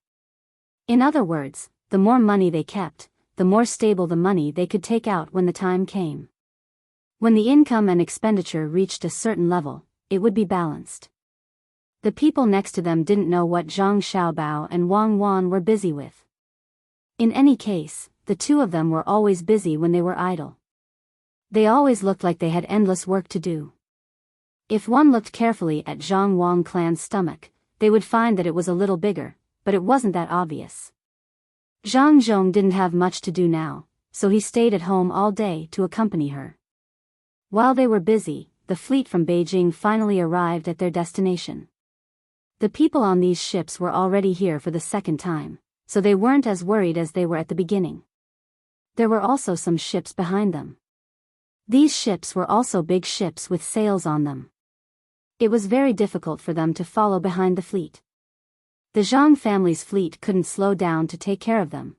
In other words, the more money they kept, the more stable the money they could take out when the time came. When the income and expenditure reached a certain level, it would be balanced. The people next to them didn't know what Zhang Xiaobao and Wang Wan were busy with. In any case, the two of them were always busy when they were idle. They always looked like they had endless work to do. If one looked carefully at Zhang Wang clan's stomach, they would find that it was a little bigger, but it wasn't that obvious. Zhang Zhong didn't have much to do now, so he stayed at home all day to accompany her. While they were busy, the fleet from Beijing finally arrived at their destination. The people on these ships were already here for the second time, so they weren't as worried as they were at the beginning. There were also some ships behind them. These ships were also big ships with sails on them. It was very difficult for them to follow behind the fleet. The Zhang family's fleet couldn't slow down to take care of them.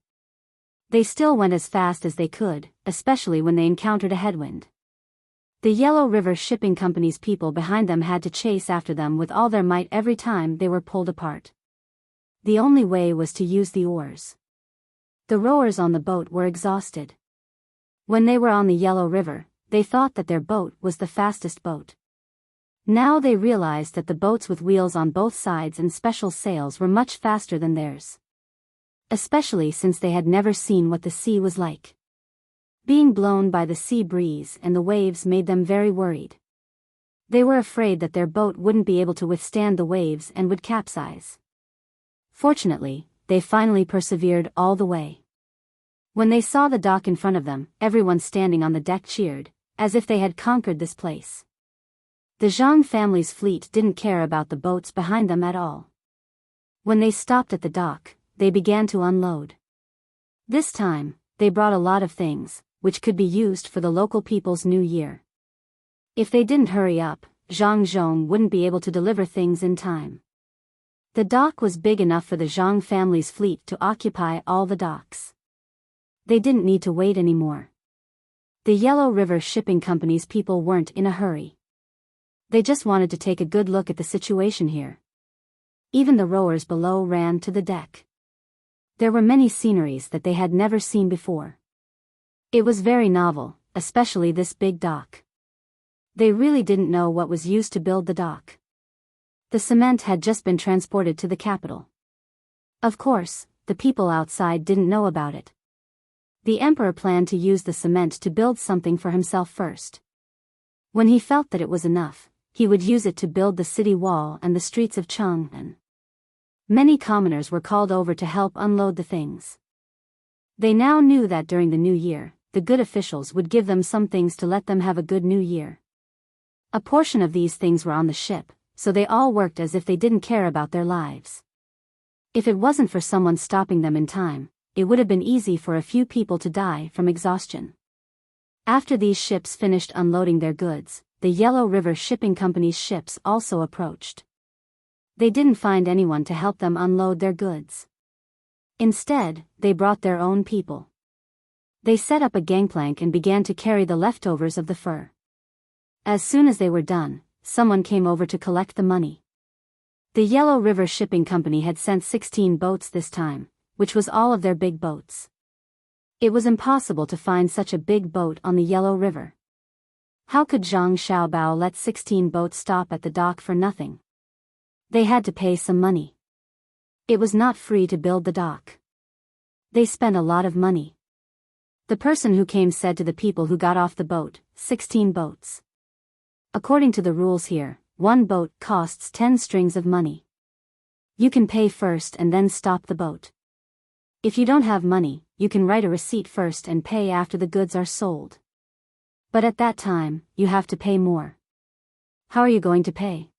They still went as fast as they could, especially when they encountered a headwind. The Yellow River Shipping Company's people behind them had to chase after them with all their might every time they were pulled apart. The only way was to use the oars. The rowers on the boat were exhausted. When they were on the Yellow River, they thought that their boat was the fastest boat. Now they realized that the boats with wheels on both sides and special sails were much faster than theirs. Especially since they had never seen what the sea was like. Being blown by the sea breeze and the waves made them very worried. They were afraid that their boat wouldn't be able to withstand the waves and would capsize. Fortunately, they finally persevered all the way. When they saw the dock in front of them, everyone standing on the deck cheered, as if they had conquered this place. The Zhang family's fleet didn't care about the boats behind them at all. When they stopped at the dock, they began to unload. This time, they brought a lot of things, which could be used for the local people's new year. If they didn't hurry up, Zhang wouldn't be able to deliver things in time. The dock was big enough for the Zhang family's fleet to occupy all the docks. They didn't need to wait anymore. The Yellow River Shipping Company's people weren't in a hurry. They just wanted to take a good look at the situation here. Even the rowers below ran to the deck. There were many sceneries that they had never seen before. It was very novel, especially this big dock. They really didn't know what was used to build the dock. The cement had just been transported to the capital. Of course, the people outside didn't know about it. The emperor planned to use the cement to build something for himself first. When he felt that it was enough, he would use it to build the city wall and the streets of Chang'an. Many commoners were called over to help unload the things. They now knew that during the new year, the good officials would give them some things to let them have a good new year. A portion of these things were on the ship, so they all worked as if they didn't care about their lives. If it wasn't for someone stopping them in time, it would have been easy for a few people to die from exhaustion. After these ships finished unloading their goods, the Yellow River Shipping Company's ships also approached. They didn't find anyone to help them unload their goods. Instead, they brought their own people. They set up a gangplank and began to carry the leftovers of the fur. As soon as they were done, someone came over to collect the money. The Yellow River Shipping Company had sent 16 boats this time, which was all of their big boats. It was impossible to find such a big boat on the Yellow River. How could Zhang Xiaobao let 16 boats stop at the dock for nothing? They had to pay some money. It was not free to build the dock. They spent a lot of money. The person who came said to the people who got off the boat, 16 boats. According to the rules here, one boat costs 10 strings of money. You can pay first and then stop the boat. If you don't have money, you can write a receipt first and pay after the goods are sold. But at that time, you have to pay more. How are you going to pay?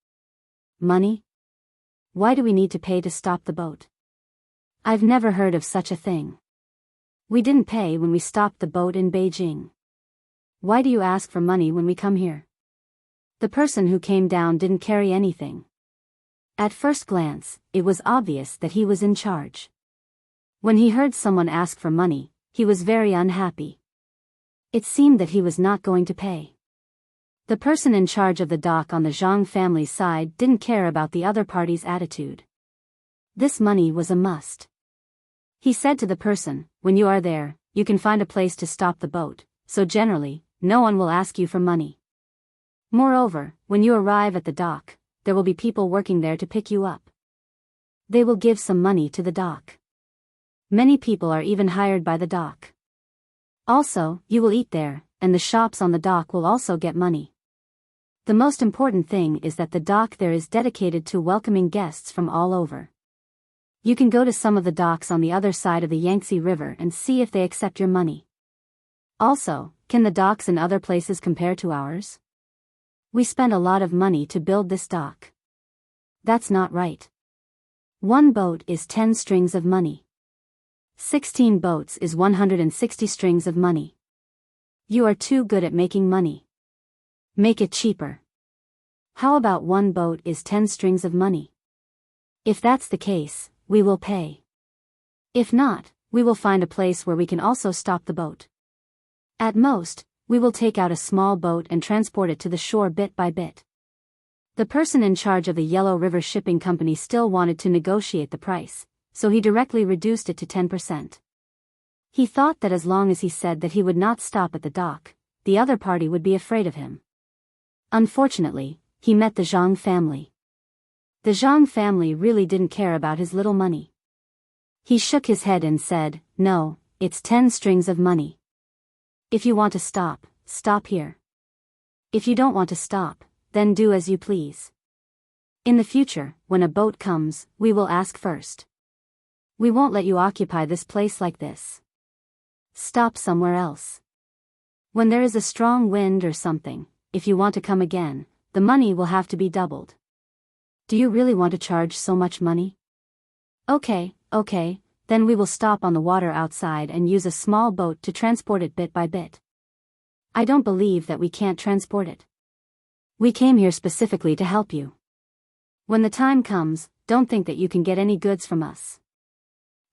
Money? Why do we need to pay to stop the boat? I've never heard of such a thing. We didn't pay when we stopped the boat in Beijing. Why do you ask for money when we come here? The person who came down didn't carry anything. At first glance, it was obvious that he was in charge. When he heard someone ask for money, he was very unhappy. It seemed that he was not going to pay. The person in charge of the dock on the Zhang family's side didn't care about the other party's attitude. This money was a must. He said to the person, when you are there, you can find a place to stop the boat, so generally, no one will ask you for money. Moreover, when you arrive at the dock, there will be people working there to pick you up. They will give some money to the dock. Many people are even hired by the dock. Also, you will eat there, and the shops on the dock will also get money. The most important thing is that the dock there is dedicated to welcoming guests from all over. You can go to some of the docks on the other side of the Yangtze River and see if they accept your money. Also, can the docks in other places compare to ours? We spent a lot of money to build this dock. That's not right. One boat is 10 strings of money. 16 boats is 160 strings of money. You are too good at making money. Make it cheaper. How about one boat is 10 strings of money? If that's the case, we will pay. If not, we will find a place where we can also stop the boat. At most, we will take out a small boat and transport it to the shore bit by bit. The person in charge of the Yellow River Shipping Company still wanted to negotiate the price, so he directly reduced it to 10%. He thought that as long as he said that he would not stop at the dock, the other party would be afraid of him. Unfortunately, he met the Zhang family. The Zhang family really didn't care about his little money. He shook his head and said, "No, it's 10 strings of money. If you want to stop, stop here. If you don't want to stop, then do as you please. In the future, when a boat comes, we will ask first. We won't let you occupy this place like this. Stop somewhere else. When there is a strong wind or something, if you want to come again, the money will have to be doubled. Do you really want to charge so much money? Okay, then we will stop on the water outside and use a small boat to transport it bit by bit. I don't believe that we can't transport it. We came here specifically to help you. When the time comes, don't think that you can get any goods from us.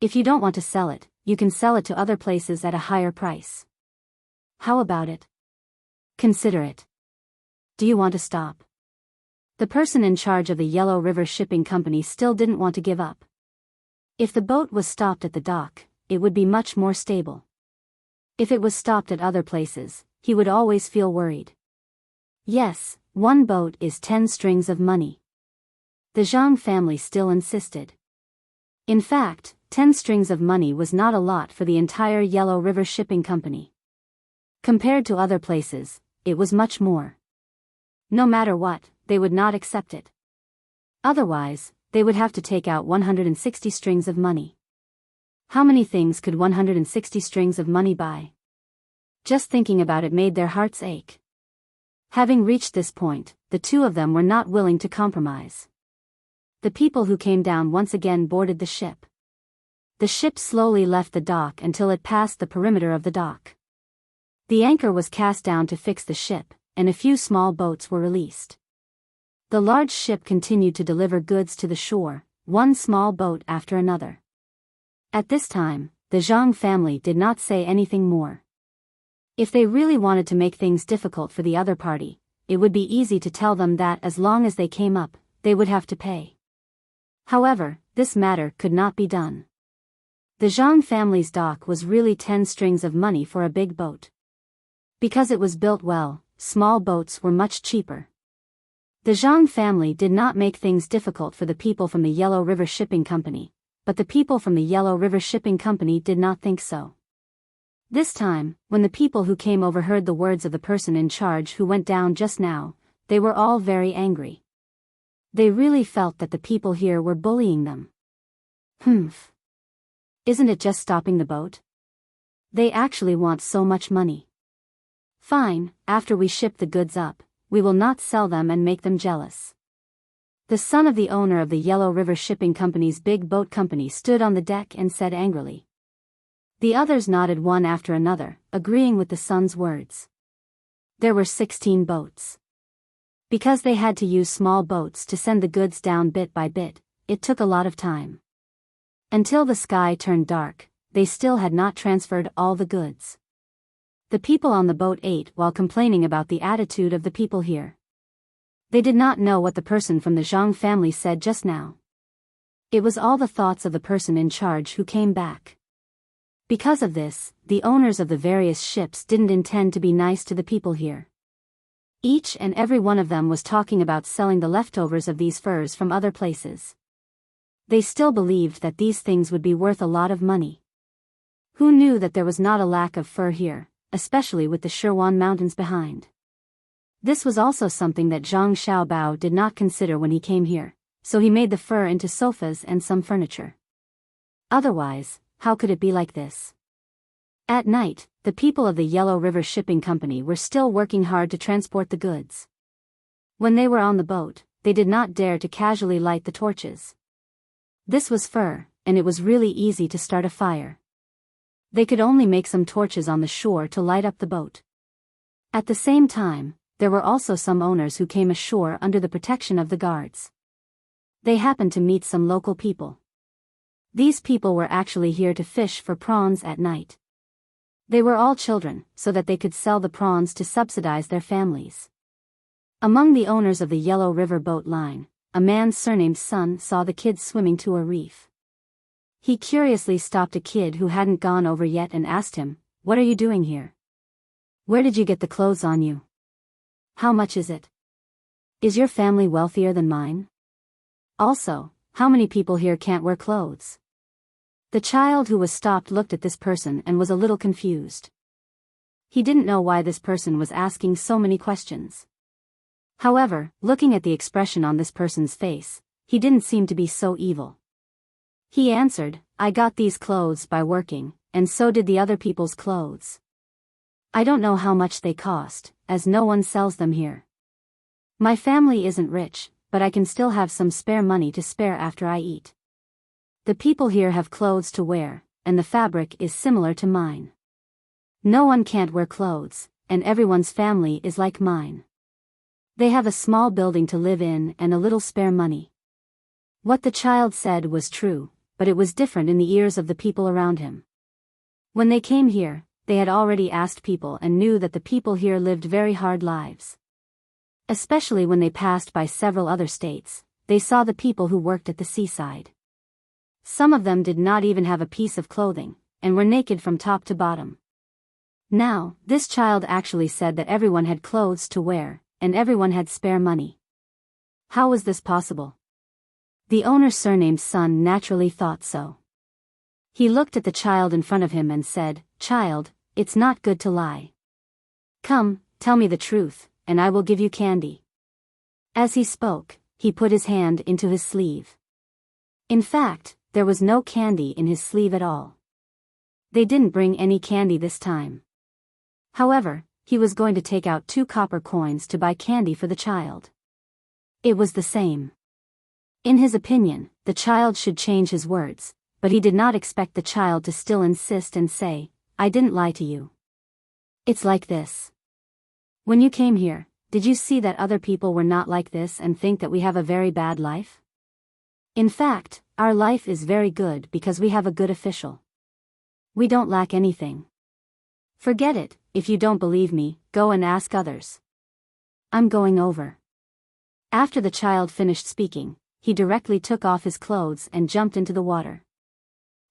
If you don't want to sell it, you can sell it to other places at a higher price. How about it? Consider it. Do you want to stop?" The person in charge of the Yellow River Shipping Company still didn't want to give up. If the boat was stopped at the dock, it would be much more stable. If it was stopped at other places, he would always feel worried. Yes, one boat is 10 strings of money. The Zhang family still insisted. In fact, 10 strings of money was not a lot for the entire Yellow River Shipping Company. Compared to other places, it was much more. No matter what, they would not accept it. Otherwise, they would have to take out 160 strings of money. How many things could 160 strings of money buy? Just thinking about it made their hearts ache. Having reached this point, the two of them were not willing to compromise. The people who came down once again boarded the ship. The ship slowly left the dock until it passed the perimeter of the dock. The anchor was cast down to fix the ship, and a few small boats were released. The large ship continued to deliver goods to the shore, one small boat after another. At this time, the Zhang family did not say anything more. If they really wanted to make things difficult for the other party, it would be easy to tell them that as long as they came up, they would have to pay. However, this matter could not be done. The Zhang family's dock was really 10 strings of money for a big boat. Because it was built well, small boats were much cheaper. The Zhang family did not make things difficult for the people from the Yellow River Shipping Company, but the people from the Yellow River Shipping Company did not think so. This time, when the people who came overheard the words of the person in charge who went down just now, they were all very angry. They really felt that the people here were bullying them. Isn't it just stopping the boat? They actually want so much money. Fine, after we ship the goods up, we will not sell them and make them jealous. The son of the owner of the Yellow River Shipping Company's big boat company stood on the deck and said angrily. The others nodded one after another, agreeing with the son's words. There were 16 boats. Because they had to use small boats to send the goods down bit by bit, it took a lot of time. Until the sky turned dark, they still had not transferred all the goods. The people on the boat ate while complaining about the attitude of the people here. They did not know what the person from the Zhang family said just now. It was all the thoughts of the person in charge who came back. Because of this, the owners of the various ships didn't intend to be nice to the people here. Each and every one of them was talking about selling the leftovers of these furs from other places. They still believed that these things would be worth a lot of money. Who knew that there was not a lack of fur here, especially with the Shirwan Mountains behind? This was also something that Zhang Xiaobao did not consider when he came here, so he made the fur into sofas and some furniture. Otherwise, how could it be like this? At night, the people of the Yellow River Shipping Company were still working hard to transport the goods. When they were on the boat, they did not dare to casually light the torches. This was fur, and it was really easy to start a fire. They could only make some torches on the shore to light up the boat. At the same time, there were also some owners who came ashore under the protection of the guards. They happened to meet some local people. These people were actually here to fish for prawns at night. They were all children, so that they could sell the prawns to subsidize their families. Among the owners of the Yellow River Boat Line, a man surnamed Sun saw the kids swimming to a reef. He curiously stopped a kid who hadn't gone over yet and asked him, "What are you doing here? Where did you get the clothes on you? How much is it? Is your family wealthier than mine? Also, how many people here can't wear clothes?" The child who was stopped looked at this person and was a little confused. He didn't know why this person was asking so many questions. However, looking at the expression on this person's face, he didn't seem to be so evil. He answered, "I got these clothes by working, and so did the other people's clothes. I don't know how much they cost, as no one sells them here. My family isn't rich, but I can still have some spare money to spare after I eat. The people here have clothes to wear, and the fabric is similar to mine. No one can't wear clothes, and everyone's family is like mine. They have a small building to live in and a little spare money." What the child said was true, but it was different in the ears of the people around him. When they came here, they had already asked people and knew that the people here lived very hard lives. Especially when they passed by several other states, they saw the people who worked at the seaside. Some of them did not even have a piece of clothing, and were naked from top to bottom. Now, this child actually said that everyone had clothes to wear, and everyone had spare money. How was this possible? The owner's surnamed son naturally thought so. He looked at the child in front of him and said, "Child, it's not good to lie. Come, tell me the truth, and I will give you candy." As he spoke, he put his hand into his sleeve. In fact, there was no candy in his sleeve at all. They didn't bring any candy this time. However, he was going to take out 2 copper coins to buy candy for the child. It was the same. In his opinion, the child should change his words, but he did not expect the child to still insist and say, "I didn't lie to you. It's like this. When you came here, did you see that other people were not like this and think that we have a very bad life? In fact, our life is very good because we have a good official. We don't lack anything. Forget it. If you don't believe me, go and ask others. I'm going over." After the child finished speaking, he directly took off his clothes and jumped into the water.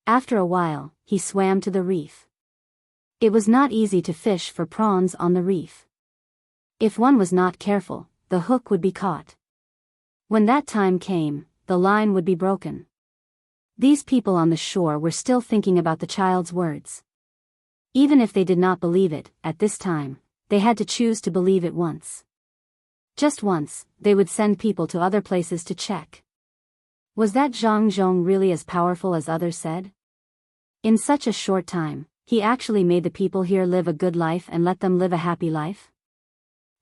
After a while, he swam to the reef. It was not easy to fish for prawns on the reef. If one was not careful, the hook would be caught. When that time came, the line would be broken. These people on the shore were still thinking about the child's words. Even if they did not believe it, at this time, they had to choose to believe it once. Just once, they would send people to other places to check. Was that Zhang Zhong really as powerful as others said? In such a short time, he actually made the people here live a good life and let them live a happy life?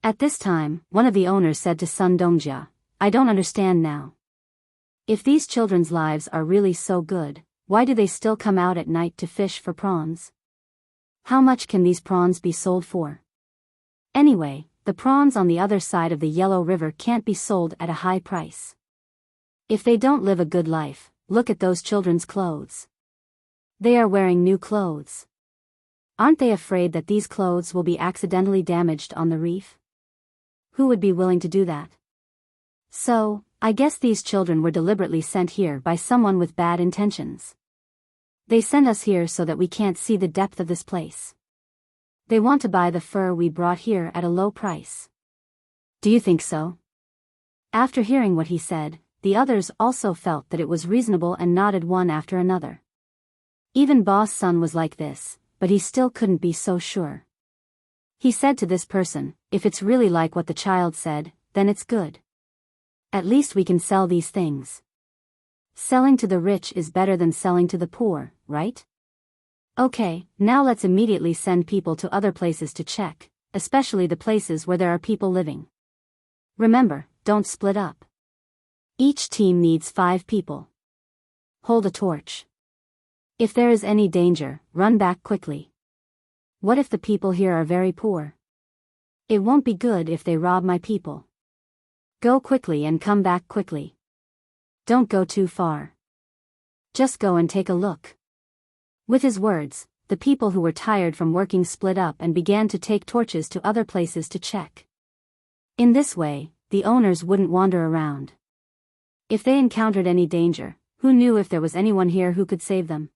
At this time, one of the owners said to Sun Dongjia, "I don't understand now. If these children's lives are really so good, why do they still come out at night to fish for prawns? How much can these prawns be sold for? Anyway, the prawns on the other side of the Yellow River can't be sold at a high price. If they don't live a good life, look at those children's clothes. They are wearing new clothes. Aren't they afraid that these clothes will be accidentally damaged on the reef? Who would be willing to do that? So, I guess these children were deliberately sent here by someone with bad intentions. They sent us here so that we can't see the depth of this place. They want to buy the fur we brought here at a low price. Do you think so?" After hearing what he said, the others also felt that it was reasonable and nodded one after another. Even Boss Sun was like this, but he still couldn't be so sure. He said to this person, "If it's really like what the child said, then it's good. At least we can sell these things. Selling to the rich is better than selling to the poor, right? Okay, now let's immediately send people to other places to check, especially the places where there are people living. Remember, don't split up. Each team needs 5 people. Hold a torch. If there is any danger, run back quickly. What if the people here are very poor? It won't be good if they rob my people. Go quickly and come back quickly. Don't go too far. Just go and take a look." With his words, the people who were tired from working split up and began to take torches to other places to check. In this way, the owners wouldn't wander around. If they encountered any danger, Who knew if there was anyone here who could save them?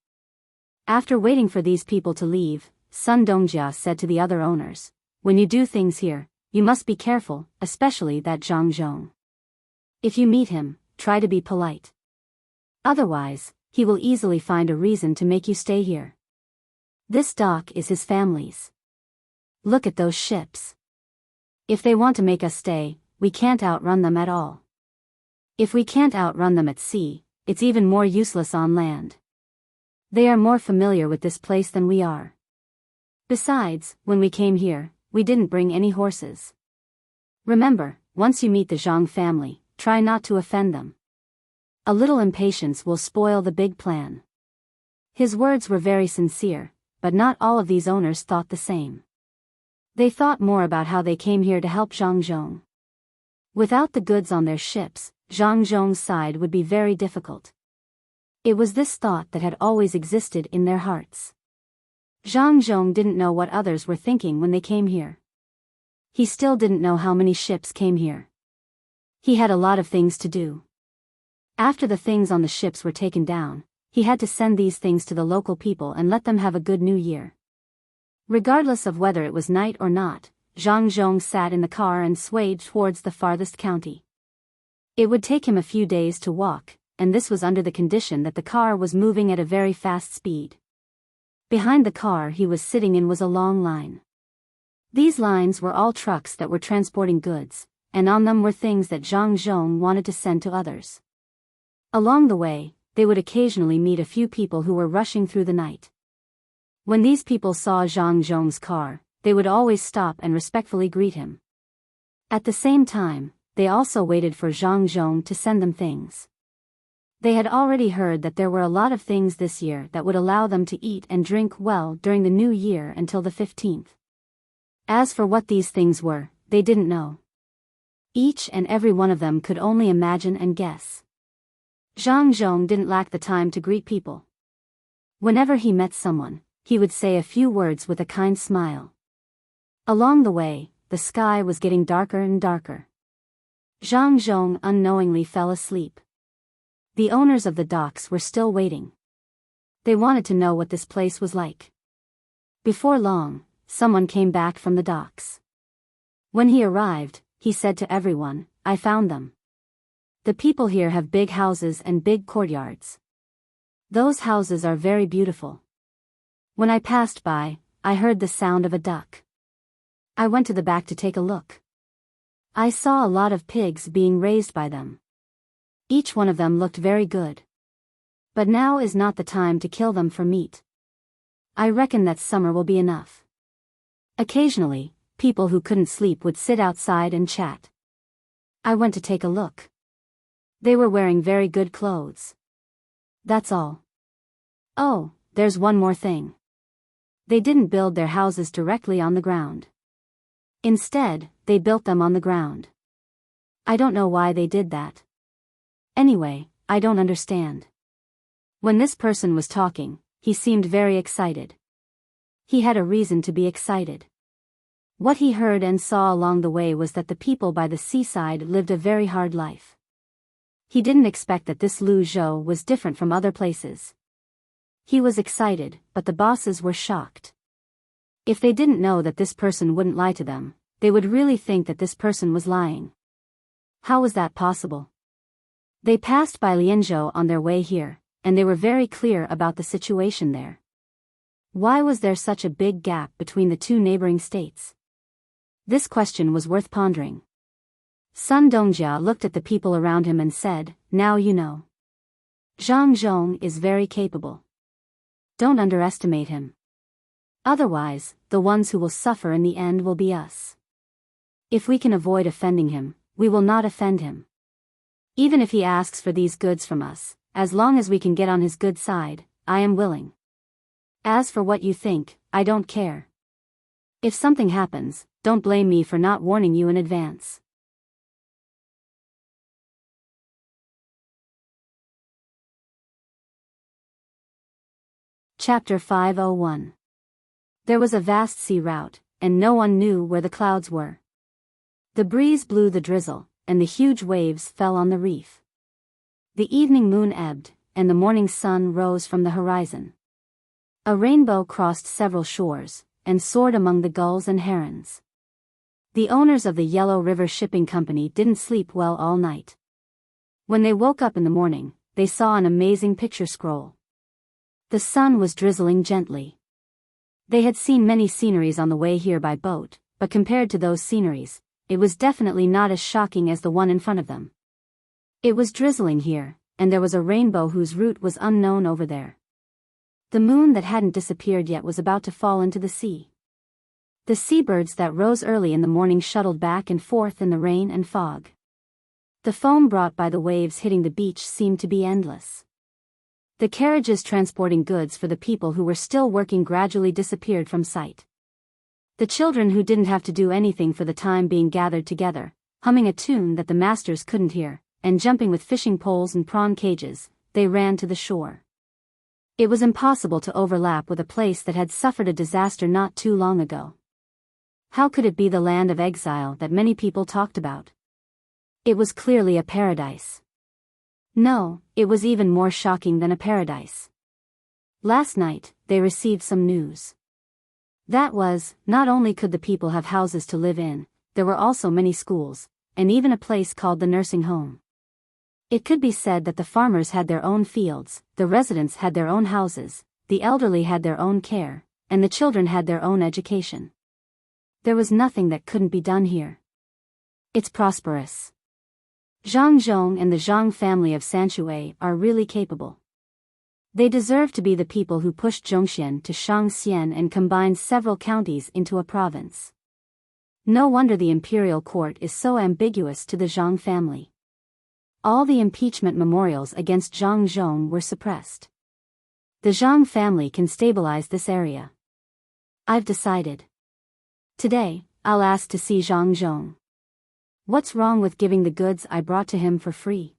After waiting for these people to leave, Sun Dongjia said to the other owners, "When you do things here, you must be careful, especially that Zhang Zhong. If you meet him, try to be polite. Otherwise, he will easily find a reason to make you stay here. This dock is his family's. Look at those ships. If they want to make us stay, we can't outrun them at all. If we can't outrun them at sea, it's even more useless on land. They are more familiar with this place than we are. Besides, when we came here, we didn't bring any horses. Remember, once you meet the Zhang family, try not to offend them. A little impatience will spoil the big plan." His words were very sincere, but not all of these owners thought the same. They thought more about how they came here to help Zhang Zhong. Without the goods on their ships, Zhang Zhong's side would be very difficult. It was this thought that had always existed in their hearts. Zhang Zhong didn't know what others were thinking when they came here. He still didn't know how many ships came here. He had a lot of things to do. After the things on the ships were taken down, he had to send these things to the local people and let them have a good new year. Regardless of whether it was night or not, Zhang Zhong sat in the car and swayed towards the farthest county. It would take him a few days to walk, and this was under the condition that the car was moving at a very fast speed. Behind the car he was sitting in was a long line. These lines were all trucks that were transporting goods, and on them were things that Zhang Zhong wanted to send to others. Along the way, they would occasionally meet a few people who were rushing through the night. When these people saw Zhang Zhong's car, they would always stop and respectfully greet him. At the same time, they also waited for Zhang Zhong to send them things. They had already heard that there were a lot of things this year that would allow them to eat and drink well during the new year until the 15th. As for what these things were, they didn't know. Each and every one of them could only imagine and guess. Zhang Zhong didn't lack the time to greet people. Whenever he met someone, he would say a few words with a kind smile. Along the way, the sky was getting darker and darker. Zhang Zhong unknowingly fell asleep. The owners of the docks were still waiting. They wanted to know what this place was like. Before long, someone came back from the docks. When he arrived, he said to everyone, "I found them. The people here have big houses and big courtyards. Those houses are very beautiful. When I passed by, I heard the sound of a duck. I went to the back to take a look. I saw a lot of pigs being raised by them. Each one of them looked very good. But now is not the time to kill them for meat. I reckon that summer will be enough." Occasionally, people who couldn't sleep would sit outside and chat. I went to take a look. They were wearing very good clothes. That's all. Oh, there's one more thing. They didn't build their houses directly on the ground. Instead, they built them on the ground. I don't know why they did that. Anyway, I don't understand. When this person was talking, he seemed very excited. He had a reason to be excited. What he heard and saw along the way was that the people by the seaside lived a very hard life. He didn't expect that this Lu Zhou was different from other places. He was excited, but the bosses were shocked. If they didn't know that this person wouldn't lie to them, they would really think that this person was lying. How was that possible? They passed by Lianzhou on their way here, and they were very clear about the situation there. Why was there such a big gap between the two neighboring states? This question was worth pondering. Sun Dongjia looked at the people around him and said, "Now you know. Zhang Zhong is very capable. Don't underestimate him. Otherwise, the ones who will suffer in the end will be us. If we can avoid offending him, we will not offend him. Even if he asks for these goods from us, as long as we can get on his good side, I am willing. As for what you think, I don't care. If something happens, don't blame me for not warning you in advance." Chapter 501. There was a vast sea route, and no one knew where the clouds were. The breeze blew the drizzle, and the huge waves fell on the reef. The evening moon ebbed, and the morning sun rose from the horizon. A rainbow crossed several shores, and soared among the gulls and herons. The owners of the Yellow River Shipping Company didn't sleep well all night. When they woke up in the morning, they saw an amazing picture scroll. The sun was drizzling gently. They had seen many sceneries on the way here by boat, but compared to those sceneries, it was definitely not as shocking as the one in front of them. It was drizzling here, and there was a rainbow whose route was unknown over there. The moon that hadn't disappeared yet was about to fall into the sea. The seabirds that rose early in the morning shuttled back and forth in the rain and fog. The foam brought by the waves hitting the beach seemed to be endless. The carriages transporting goods for the people who were still working gradually disappeared from sight. The children who didn't have to do anything for the time being gathered together, humming a tune that the masters couldn't hear, and jumping with fishing poles and prawn cages, they ran to the shore. It was impossible to overlap with a place that had suffered a disaster not too long ago. How could it be the land of exile that many people talked about? It was clearly a paradise. No, it was even more shocking than a paradise. Last night, they received some news. That was, not only could the people have houses to live in, there were also many schools, and even a place called the nursing home. It could be said that the farmers had their own fields, the residents had their own houses, the elderly had their own care, and the children had their own education. There was nothing that couldn't be done here. It's prosperous. Zhang Zhong and the Zhang family of Sanshui are really capable. They deserve to be the people who pushed Zhongxian to Shangxian and combined several counties into a province. No wonder the imperial court is so ambiguous to the Zhang family. All the impeachment memorials against Zhang Zhong were suppressed. The Zhang family can stabilize this area. I've decided. Today, I'll ask to see Zhang Zhong. What's wrong with giving the goods I brought to him for free?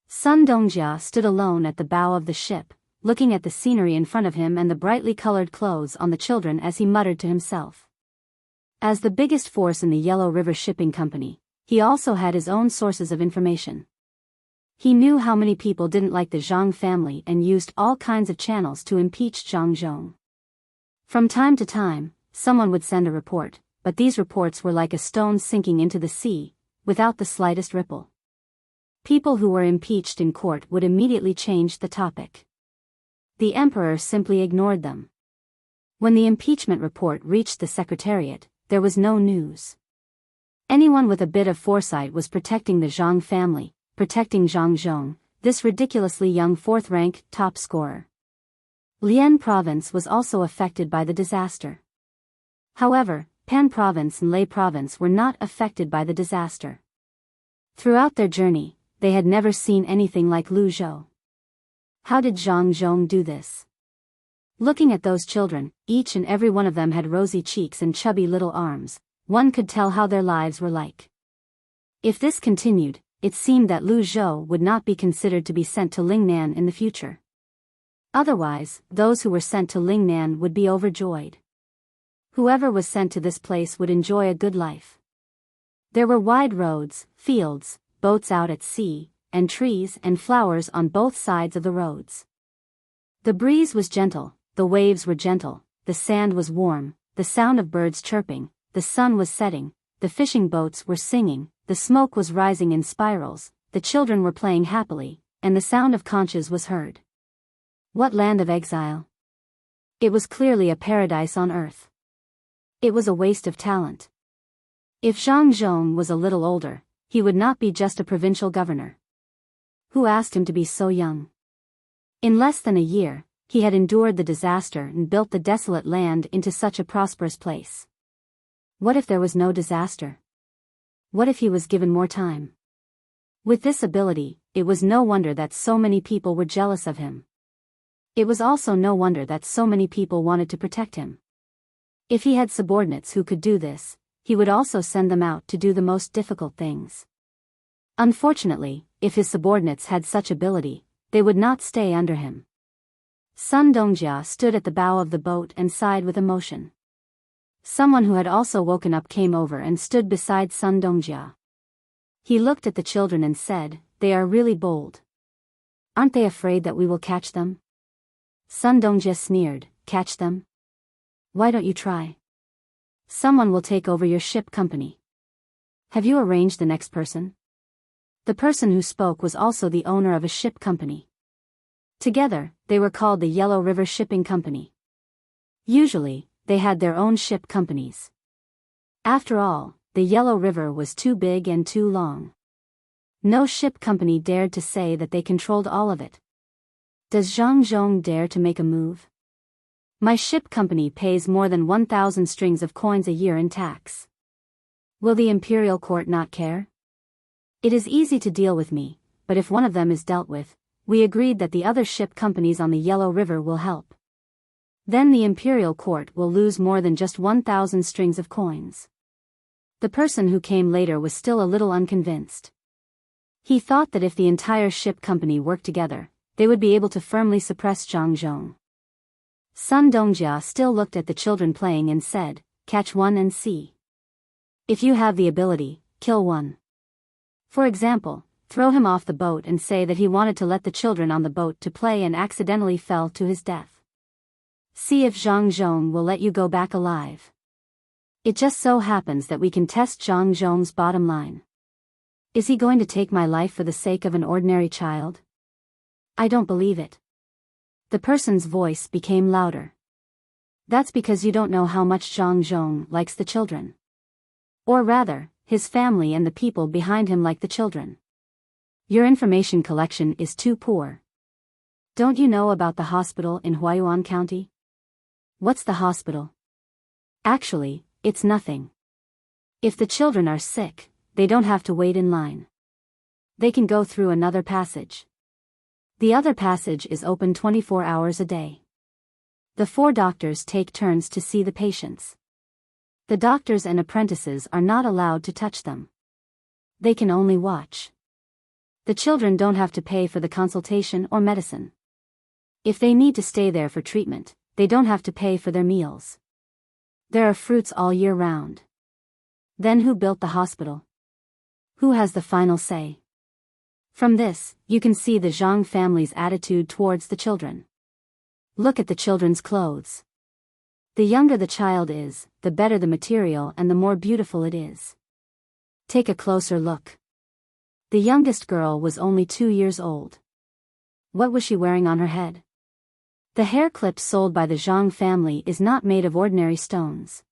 Sun Dongjia stood alone at the bow of the ship, looking at the scenery in front of him and the brightly colored clothes on the children as he muttered to himself. As the biggest force in the Yellow River Shipping Company, he also had his own sources of information. He knew how many people didn't like the Zhang family and used all kinds of channels to impeach Zhang Zhong. From time to time, someone would send a report, but these reports were like a stone sinking into the sea, without the slightest ripple. People who were impeached in court would immediately change the topic. The emperor simply ignored them. When the impeachment report reached the secretariat, there was no news. Anyone with a bit of foresight was protecting the Zhang family, protecting Zhang Zhong, this ridiculously young fourth-rank top scorer. Lian province was also affected by the disaster. However, Pan province and Lei province were not affected by the disaster. Throughout their journey, they had never seen anything like Lu Zhou. How did Zhang Zhong do this? Looking at those children, each and every one of them had rosy cheeks and chubby little arms, one could tell how their lives were like. If this continued, it seemed that Lu Zhou would not be considered to be sent to Lingnan in the future. Otherwise, those who were sent to Lingnan would be overjoyed. Whoever was sent to this place would enjoy a good life. There were wide roads, fields, boats out at sea, and trees and flowers on both sides of the roads. The breeze was gentle, the waves were gentle, the sand was warm, the sound of birds chirping, the sun was setting, the fishing boats were singing, the smoke was rising in spirals, the children were playing happily, and the sound of conches was heard. What land of exile! It was clearly a paradise on earth. It was a waste of talent. If Zhang Zhong was a little older, he would not be just a provincial governor. Who asked him to be so young? In less than a year, he had endured the disaster and built the desolate land into such a prosperous place. What if there was no disaster? What if he was given more time? With this ability, it was no wonder that so many people were jealous of him. It was also no wonder that so many people wanted to protect him. If he had subordinates who could do this, he would also send them out to do the most difficult things. Unfortunately, if his subordinates had such ability, they would not stay under him. Sun Dongjia stood at the bow of the boat and sighed with emotion. Someone who had also woken up came over and stood beside Sun Dongjia. He looked at the children and said, "They are really bold. Aren't they afraid that we will catch them? Sun Dongjia sneered, catch them? Why don't you try? Someone will take over your ship company. Have you arranged the next person? The person who spoke was also the owner of a ship company. Together, they were called the Yellow River Shipping Company. Usually, they had their own ship companies. After all, the Yellow River was too big and too long. No ship company dared to say that they controlled all of it. Does Zhang Zhong dare to make a move? My ship company pays more than 1,000 strings of coins a year in tax. Will the imperial court not care? It is easy to deal with me, but if one of them is dealt with, we agreed that the other ship companies on the Yellow River will help. Then the imperial court will lose more than just 1,000 strings of coins. The person who came later was still a little unconvinced. He thought that if the entire ship company worked together, they would be able to firmly suppress Zhang Zhong. Sun Dongjia still looked at the children playing and said, catch one and see. If you have the ability, kill one. For example, throw him off the boat and say that he wanted to let the children on the boat to play and accidentally fell to his death. See if Zhang Zhong will let you go back alive. It just so happens that we can test Zhang Zhong's bottom line. Is he going to take my life for the sake of an ordinary child? I don't believe it. The person's voice became louder. That's because you don't know how much Zhang Zhong likes the children. Or rather, his family and the people behind him like the children. Your information collection is too poor. Don't you know about the hospital in Huayuan County? What's the hospital? Actually, it's nothing. If the children are sick, they don't have to wait in line. They can go through another passage. The other passage is open 24 hours a day. The 4 doctors take turns to see the patients. The doctors and apprentices are not allowed to touch them. They can only watch. The children don't have to pay for the consultation or medicine. If they need to stay there for treatment, they don't have to pay for their meals. There are fruits all year round. Then who built the hospital? Who has the final say? From this, you can see the Zhang family's attitude towards the children. Look at the children's clothes. The younger the child is, the better the material and the more beautiful it is. Take a closer look. The youngest girl was only 2 years old. What was she wearing on her head? The hair clip sold by the Zhang family is not made of ordinary stones.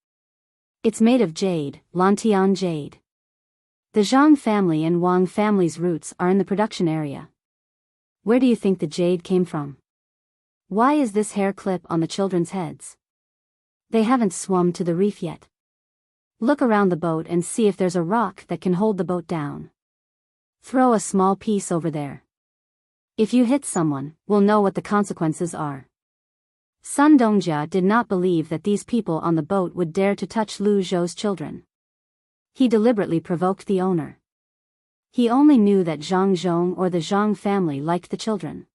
It's made of jade, Lantian jade. The Zhang family and Wang family's roots are in the production area. Where do you think the jade came from? Why is this hair clip on the children's heads? They haven't swum to the reef yet. Look around the boat and see if there's a rock that can hold the boat down. Throw a small piece over there. If you hit someone, we'll know what the consequences are. Sun Dongjia did not believe that these people on the boat would dare to touch Lu Zhou's children. He deliberately provoked the owner. He only knew that Zhang Zhong or the Zhang family liked the children.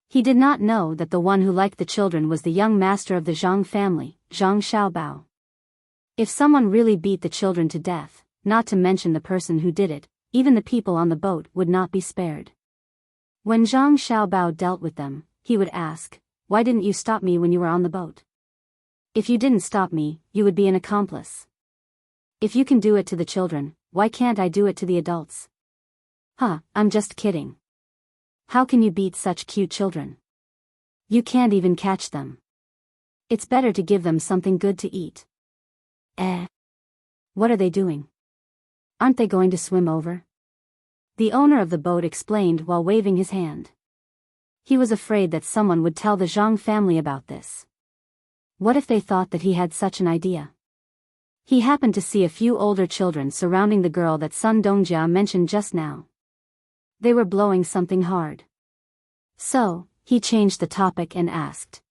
He did not know that the one who liked the children was the young master of the Zhang family, Zhang Xiaobao. If someone really beat the children to death, not to mention the person who did it, even the people on the boat would not be spared. When Zhang Xiaobao dealt with them, he would ask, "Why didn't you stop me when you were on the boat? If you didn't stop me, you would be an accomplice. If you can do it to the children, why can't I do it to the adults?" I'm just kidding. How can you beat such cute children? You can't even catch them. It's better to give them something good to eat. What are they doing? Aren't they going to swim over? The owner of the boat explained while waving his hand. He was afraid that someone would tell the Zhang family about this. What if they thought that he had such an idea? He happened to see a few older children surrounding the girl that Sun Dongjia mentioned just now. They were blowing something hard. So, he changed the topic and asked.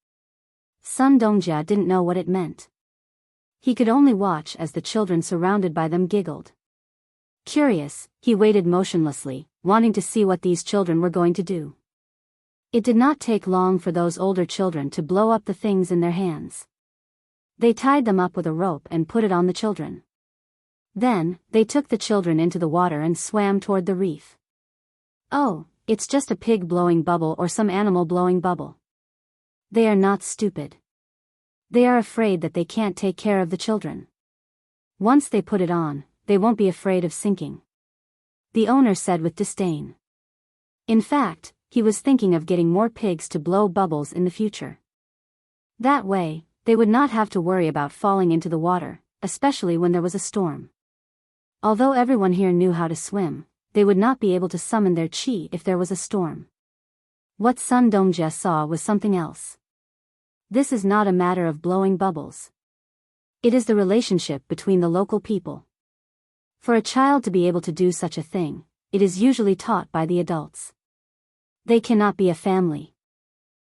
Sun Dongjia didn't know what it meant. He could only watch as the children surrounded by them giggled. Curious, he waited motionlessly, wanting to see what these children were going to do. It did not take long for those older children to blow up the things in their hands. They tied them up with a rope and put it on the children. Then, they took the children into the water and swam toward the reef. Oh, It's just a pig blowing bubble or some animal blowing bubble. They are not stupid. They are afraid that they can't take care of the children. Once they put it on, they won't be afraid of sinking. The owner said with disdain. In fact, he was thinking of getting more pigs to blow bubbles in the future. That way, they would not have to worry about falling into the water, especially when there was a storm. Although everyone here knew how to swim, they would not be able to summon their chi if there was a storm. What Sun Dongjie saw was something else. This is not a matter of blowing bubbles. It is the relationship between the local people. For a child to be able to do such a thing, it is usually taught by the adults. They cannot be a family.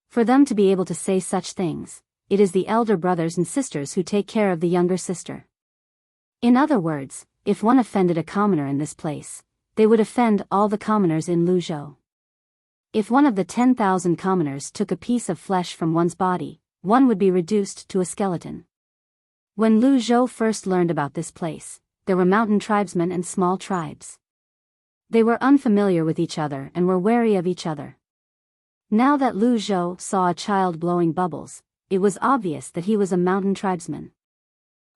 For them to be able to say such things, it is the elder brothers and sisters who take care of the younger sister. In other words, if one offended a commoner in this place, they would offend all the commoners in Luzhou. If one of the 10,000 commoners took a piece of flesh from one's body, one would be reduced to a skeleton. When Luzhou first learned about this place, there were mountain tribesmen and small tribes. They were unfamiliar with each other and were wary of each other. Now that Luzhou saw a child blowing bubbles, it was obvious that he was a mountain tribesman.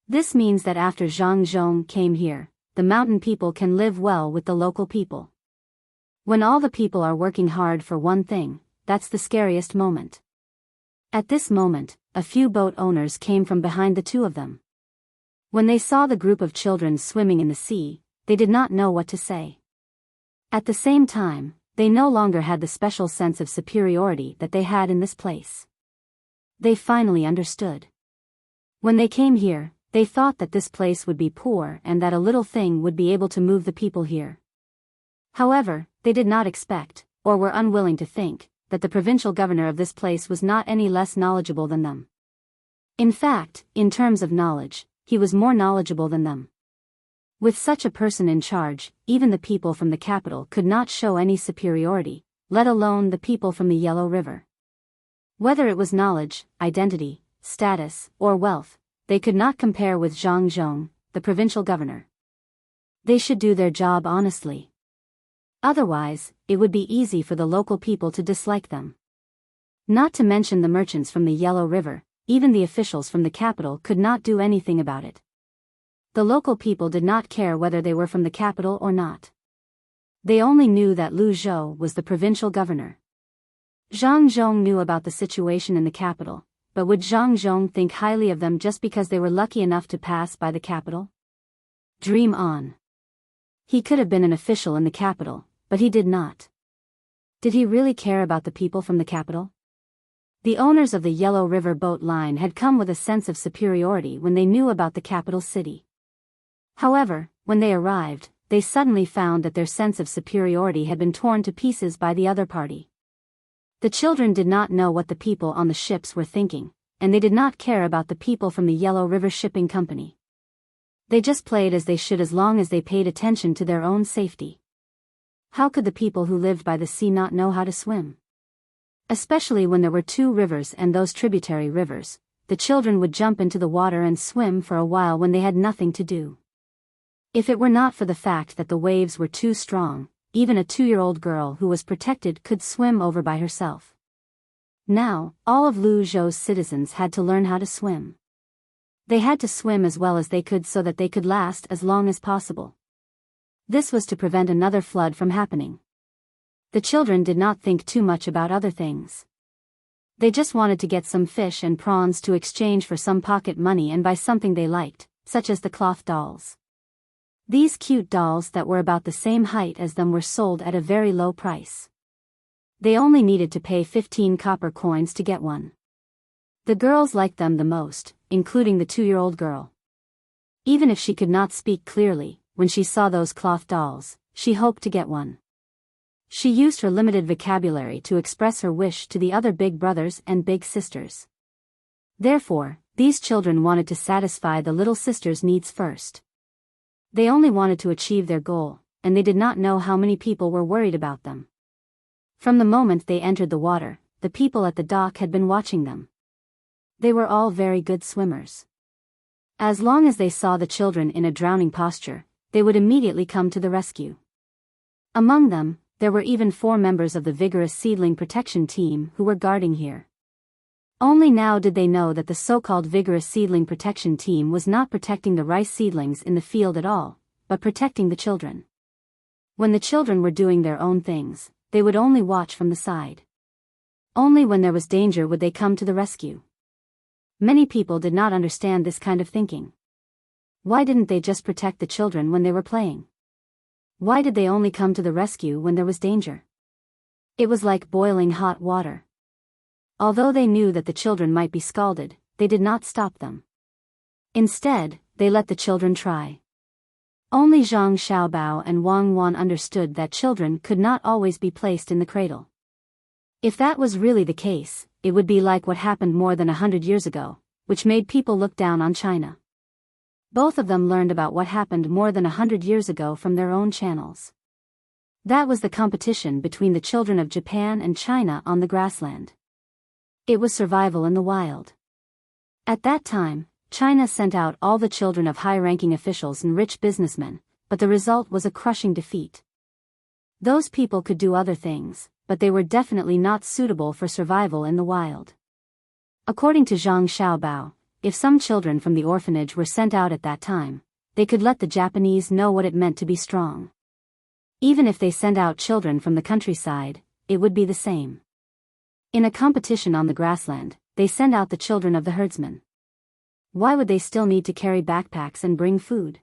This means that after Zhang Zhong came here, the mountain people can live well with the local people. When all the people are working hard for one thing, that's the scariest moment. At this moment, a few boat owners came from behind the two of them. When they saw the group of children swimming in the sea, they did not know what to say. At the same time, they no longer had the special sense of superiority that they had in this place. They finally understood. When they came here, they thought that this place would be poor and that a little thing would be able to move the people here. However, they did not expect, or were unwilling to think, that the provincial governor of this place was not any less knowledgeable than them. In fact, in terms of knowledge, he was more knowledgeable than them. With such a person in charge, even the people from the capital could not show any superiority, let alone the people from the Yellow River. Whether it was knowledge, identity, status, or wealth, they could not compare with Zhang Zhong, the provincial governor. They should do their job honestly. Otherwise, it would be easy for the local people to dislike them. Not to mention the merchants from the Yellow River, even the officials from the capital could not do anything about it. The local people did not care whether they were from the capital or not. They only knew that Luzhou was the provincial governor. Zhang Zhong knew about the situation in the capital, but would Zhang Zhong think highly of them just because they were lucky enough to pass by the capital? Dream on. He could have been an official in the capital, but he did not. Did he really care about the people from the capital? The owners of the Yellow River boat line had come with a sense of superiority when they knew about the capital city. However, when they arrived, they suddenly found that their sense of superiority had been torn to pieces by the other party. The children did not know what the people on the ships were thinking, and they did not care about the people from the Yellow River Shipping Company. They just played as they should as long as they paid attention to their own safety. How could the people who lived by the sea not know how to swim? Especially when there were two rivers and those tributary rivers, the children would jump into the water and swim for a while when they had nothing to do. If it were not for the fact that the waves were too strong, even a 2-year-old girl who was protected could swim over by herself. Now, all of Luzhou's citizens had to learn how to swim. They had to swim as well as they could so that they could last as long as possible. This was to prevent another flood from happening. The children did not think too much about other things. They just wanted to get some fish and prawns to exchange for some pocket money and buy something they liked, such as the cloth dolls. These cute dolls that were about the same height as them were sold at a very low price. They only needed to pay 15 copper coins to get one. The girls liked them the most, including the 2-year-old girl. Even if she could not speak clearly, when she saw those cloth dolls, she hoped to get one. She used her limited vocabulary to express her wish to the other big brothers and big sisters. Therefore, these children wanted to satisfy the little sister's needs first. They only wanted to achieve their goal, and they did not know how many people were worried about them. From the moment they entered the water, the people at the dock had been watching them. They were all very good swimmers. As long as they saw the children in a drowning posture, they would immediately come to the rescue. Among them, there were even 4 members of the vigorous seedling protection team who were guarding here. Only now did they know that the so-called vigorous seedling protection team was not protecting the rice seedlings in the field at all, but protecting the children. When the children were doing their own things, they would only watch from the side. Only when there was danger would they come to the rescue. Many people did not understand this kind of thinking. Why didn't they just protect the children when they were playing? Why did they only come to the rescue when there was danger? It was like boiling hot water. Although they knew that the children might be scalded, they did not stop them. Instead, they let the children try. Only Zhang Xiaobao and Wang Wan understood that children could not always be placed in the cradle. If that was really the case, it would be like what happened more than 100 years ago, which made people look down on China. Both of them learned about what happened more than 100 years ago from their own channels. That was the competition between the children of Japan and China on the grassland. It was survival in the wild. At that time, China sent out all the children of high-ranking officials and rich businessmen, but the result was a crushing defeat. Those people could do other things, but they were definitely not suitable for survival in the wild. According to Zhang Xiaobao, if some children from the orphanage were sent out at that time, they could let the Japanese know what it meant to be strong. Even if they sent out children from the countryside, it would be the same. In a competition on the grassland, they send out the children of the herdsmen. Why would they still need to carry backpacks and bring food?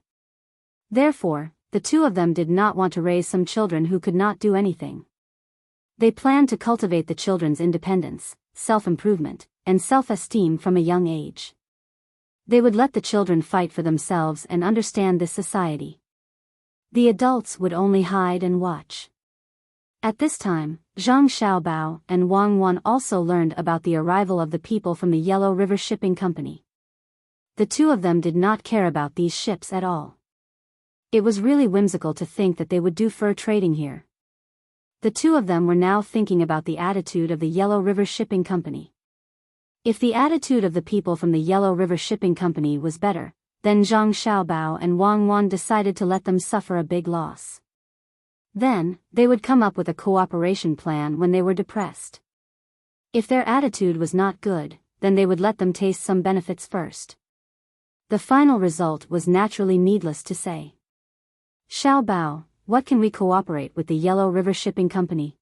Therefore, the two of them did not want to raise some children who could not do anything. They planned to cultivate the children's independence, self-improvement, and self-esteem from a young age. They would let the children fight for themselves and understand this society. The adults would only hide and watch. At this time, Zhang Xiaobao and Wang Wan also learned about the arrival of the people from the Yellow River Shipping Company. The two of them did not care about these ships at all. It was really whimsical to think that they would do fur trading here. The two of them were now thinking about the attitude of the Yellow River Shipping Company. If the attitude of the people from the Yellow River Shipping Company was better, then Zhang Xiaobao and Wang Wan decided to let them suffer a big loss. Then, they would come up with a cooperation plan when they were depressed. If their attitude was not good, then they would let them taste some benefits first. The final result was naturally needless to say. Xiaobao, what can we cooperate with the Yellow River Shipping Company?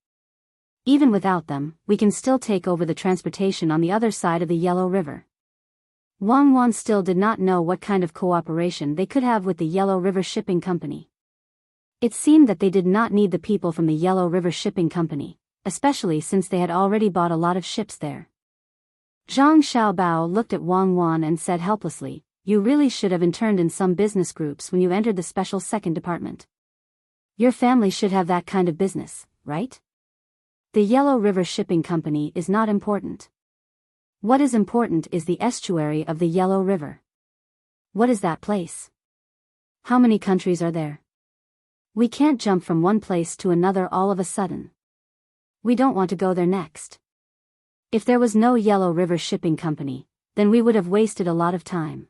Even without them, we can still take over the transportation on the other side of the Yellow River. Wang Wan still did not know what kind of cooperation they could have with the Yellow River Shipping Company. It seemed that they did not need the people from the Yellow River Shipping Company, especially since they had already bought a lot of ships there. Zhang Xiaobao looked at Wang Wan and said helplessly, "You really should have interned in some business groups when you entered the special second department. Your family should have that kind of business, right? The Yellow River Shipping Company is not important. What is important is the estuary of the Yellow River. What is that place? How many countries are there? We can't jump from one place to another all of a sudden. We don't want to go there next. If there was no Yellow River Shipping Company, then we would have wasted a lot of time.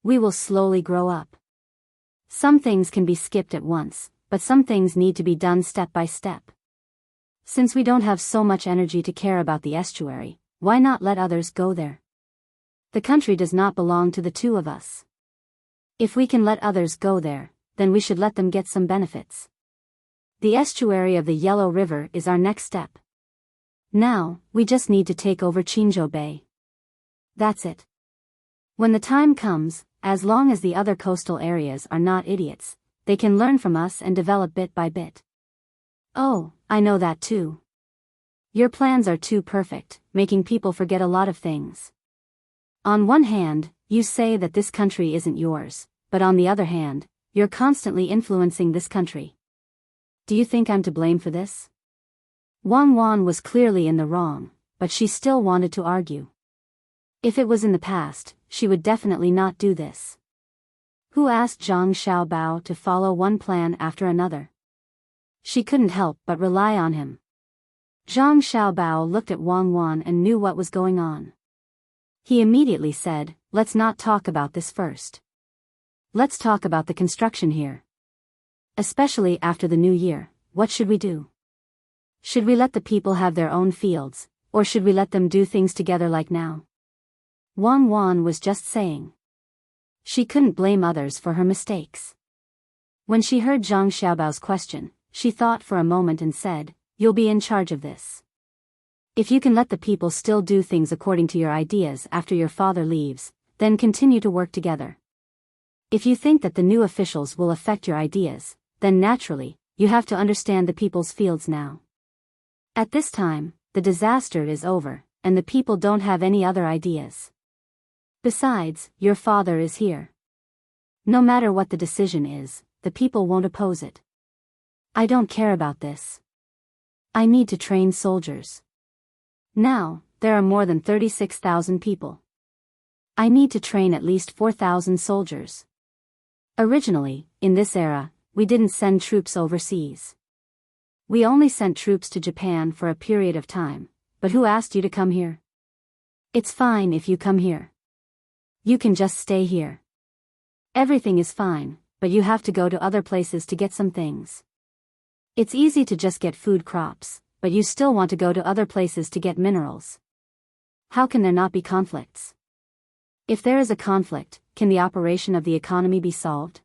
We will slowly grow up. Some things can be skipped at once, but some things need to be done step by step. Since we don't have so much energy to care about the estuary, why not let others go there? The country does not belong to the two of us. If we can let others go there, then we should let them get some benefits. The estuary of the Yellow River is our next step. Now, we just need to take over Qinzhou Bay. That's it. When the time comes, as long as the other coastal areas are not idiots, they can learn from us and develop bit by bit. Oh, I know that too. Your plans are too perfect, making people forget a lot of things. On one hand, you say that this country isn't yours, but on the other hand, you're constantly influencing this country. Do you think I'm to blame for this? Wang Wan was clearly in the wrong, but she still wanted to argue. If it was in the past, she would definitely not do this. Who asked Zhang Xiaobao to follow one plan after another? She couldn't help but rely on him. Zhang Xiaobao looked at Wang Wan and knew what was going on. He immediately said, "Let's not talk about this first. Let's talk about the construction here. Especially after the new year, what should we do? Should we let the people have their own fields, or should we let them do things together like now? Wang Wan was just saying. She couldn't blame others for her mistakes. When she heard Zhang Xiaobao's question, she thought for a moment and said, "You'll be in charge of this. If you can let the people still do things according to your ideas after your father leaves, then continue to work together. If you think that the new officials will affect your ideas, then naturally, you have to understand the people's fields now. At this time, the disaster is over, and the people don't have any other ideas. Besides, your father is here. No matter what the decision is, the people won't oppose it. I don't care about this. I need to train soldiers. Now, there are more than 36,000 people. I need to train at least 4,000 soldiers. Originally, in this era, we didn't send troops overseas. We only sent troops to Japan for a period of time, but who asked you to come here? It's fine if you come here. You can just stay here. Everything is fine, but you have to go to other places to get some things. It's easy to just get food crops, but you still want to go to other places to get minerals. How can there not be conflicts? If there is a conflict, can the operation of the economy be solved?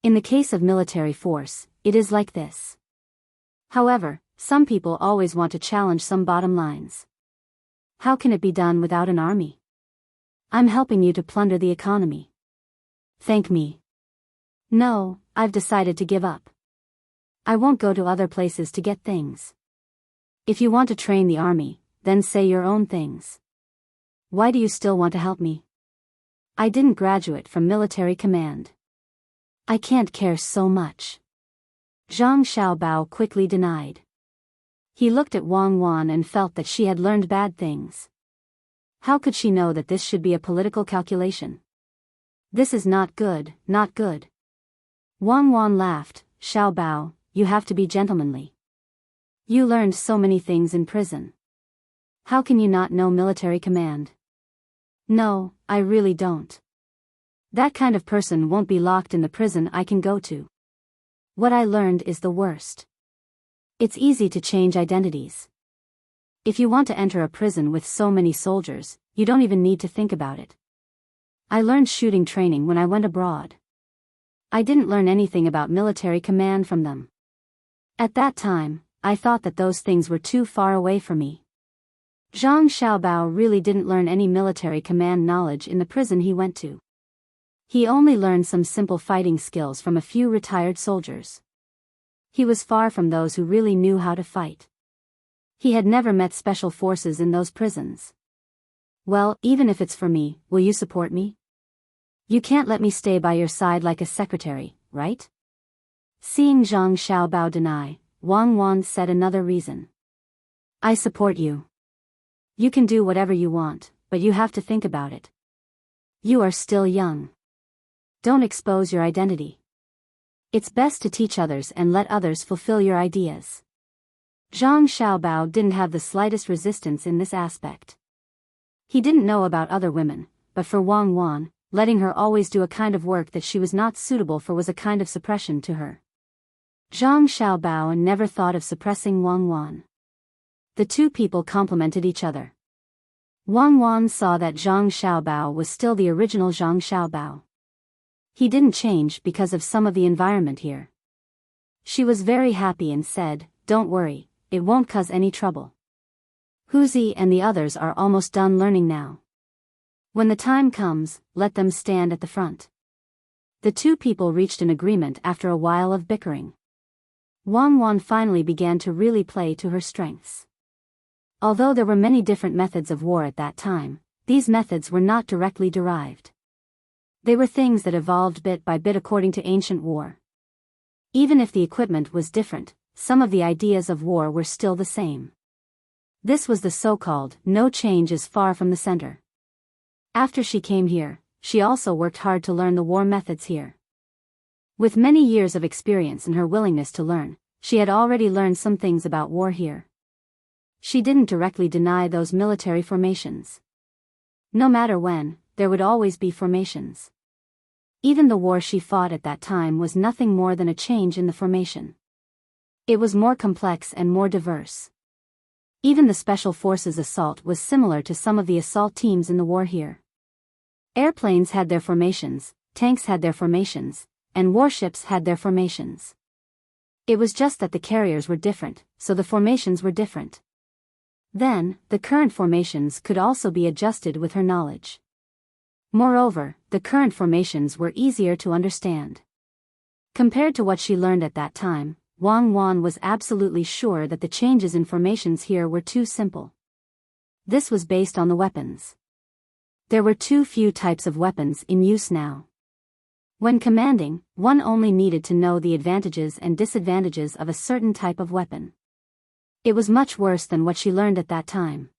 In the case of military force, it is like this. However, some people always want to challenge some bottom lines. How can it be done without an army? I'm helping you to plunder the economy. Thank me. No, I've decided to give up. I won't go to other places to get things. If you want to train the army, then say your own things. Why do you still want to help me? I didn't graduate from military command. I can't care so much. Zhang Xiaobao quickly denied. He looked at Wang Wan and felt that she had learned bad things. How could she know that this should be a political calculation? This is not good, not good. Wang Wan laughed. Xiaobao, you have to be gentlemanly. You learned so many things in prison. How can you not know military command? No, I really don't. That kind of person won't be locked in the prison I can go to. What I learned is the worst. It's easy to change identities. If you want to enter a prison with so many soldiers, you don't even need to think about it. I learned shooting training when I went abroad. I didn't learn anything about military command from them. At that time, I thought that those things were too far away for me. Zhang Xiaobao really didn't learn any military command knowledge in the prison he went to. He only learned some simple fighting skills from a few retired soldiers. He was far from those who really knew how to fight. He had never met special forces in those prisons. Well, even if it's for me, will you support me? You can't let me stay by your side like a secretary, right? Seeing Zhang Xiaobao deny, Wang Wan said another reason. I support you. You can do whatever you want, but you have to think about it. You are still young. Don't expose your identity. It's best to teach others and let others fulfill your ideas. Zhang Xiaobao didn't have the slightest resistance in this aspect. He didn't know about other women, but for Wang Wan, letting her always do a kind of work that she was not suitable for was a kind of suppression to her. Zhang Xiaobao never thought of suppressing Wang Wan. The two people complemented each other. Wang Wan saw that Zhang Xiaobao was still the original Zhang Xiaobao. He didn't change because of some of the environment here. She was very happy and said, "Don't worry, it won't cause any trouble. Huzi and the others are almost done learning now. When the time comes, let them stand at the front." The two people reached an agreement after a while of bickering. Wang Wan finally began to really play to her strengths. Although there were many different methods of war at that time, these methods were not directly derived. They were things that evolved bit by bit according to ancient war. Even if the equipment was different, some of the ideas of war were still the same. This was the so-called no change is far from the center. After she came here, she also worked hard to learn the war methods here. With many years of experience and her willingness to learn, she had already learned some things about war here. She didn't directly deny those military formations. No matter when, there would always be formations. Even the war she fought at that time was nothing more than a change in the formation. It was more complex and more diverse. Even the Special Forces assault was similar to some of the assault teams in the war here. Airplanes had their formations, tanks had their formations, and warships had their formations. It was just that the carriers were different, so the formations were different. Then, the current formations could also be adjusted with her knowledge. Moreover, the current formations were easier to understand. Compared to what she learned at that time, Wang Wan was absolutely sure that the changes in formations here were too simple. This was based on the weapons. There were too few types of weapons in use now. When commanding, one only needed to know the advantages and disadvantages of a certain type of weapon. It was much worse than what she learned at that time.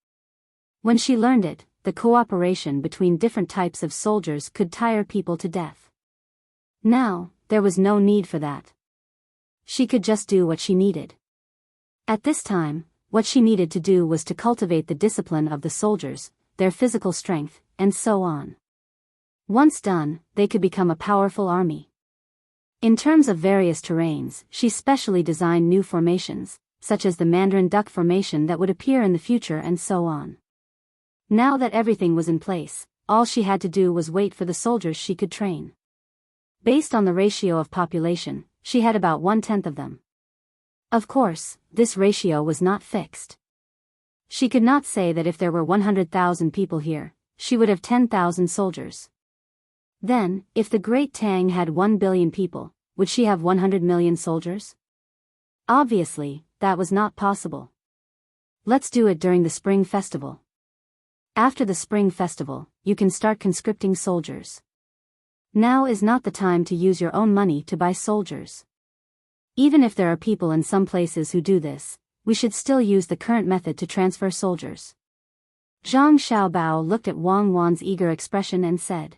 When she learned it, the cooperation between different types of soldiers could tire people to death. Now, there was no need for that. She could just do what she needed. At this time, what she needed to do was to cultivate the discipline of the soldiers, their physical strength, and so on. Once done, they could become a powerful army. In terms of various terrains, she specially designed new formations, such as the Mandarin duck formation that would appear in the future and so on. Now that everything was in place, all she had to do was wait for the soldiers she could train. Based on the ratio of population, she had about 1/10 of them. Of course, this ratio was not fixed. She could not say that if there were 100,000 people here, she would have 10,000 soldiers. Then, if the Great Tang had 1 billion people, would she have 100 million soldiers? Obviously, that was not possible. Let's do it during the Spring Festival. After the Spring Festival, you can start conscripting soldiers. Now is not the time to use your own money to buy soldiers. Even if there are people in some places who do this, we should still use the current method to transfer soldiers. Zhang Xiaobao looked at Wang Wan's eager expression and said,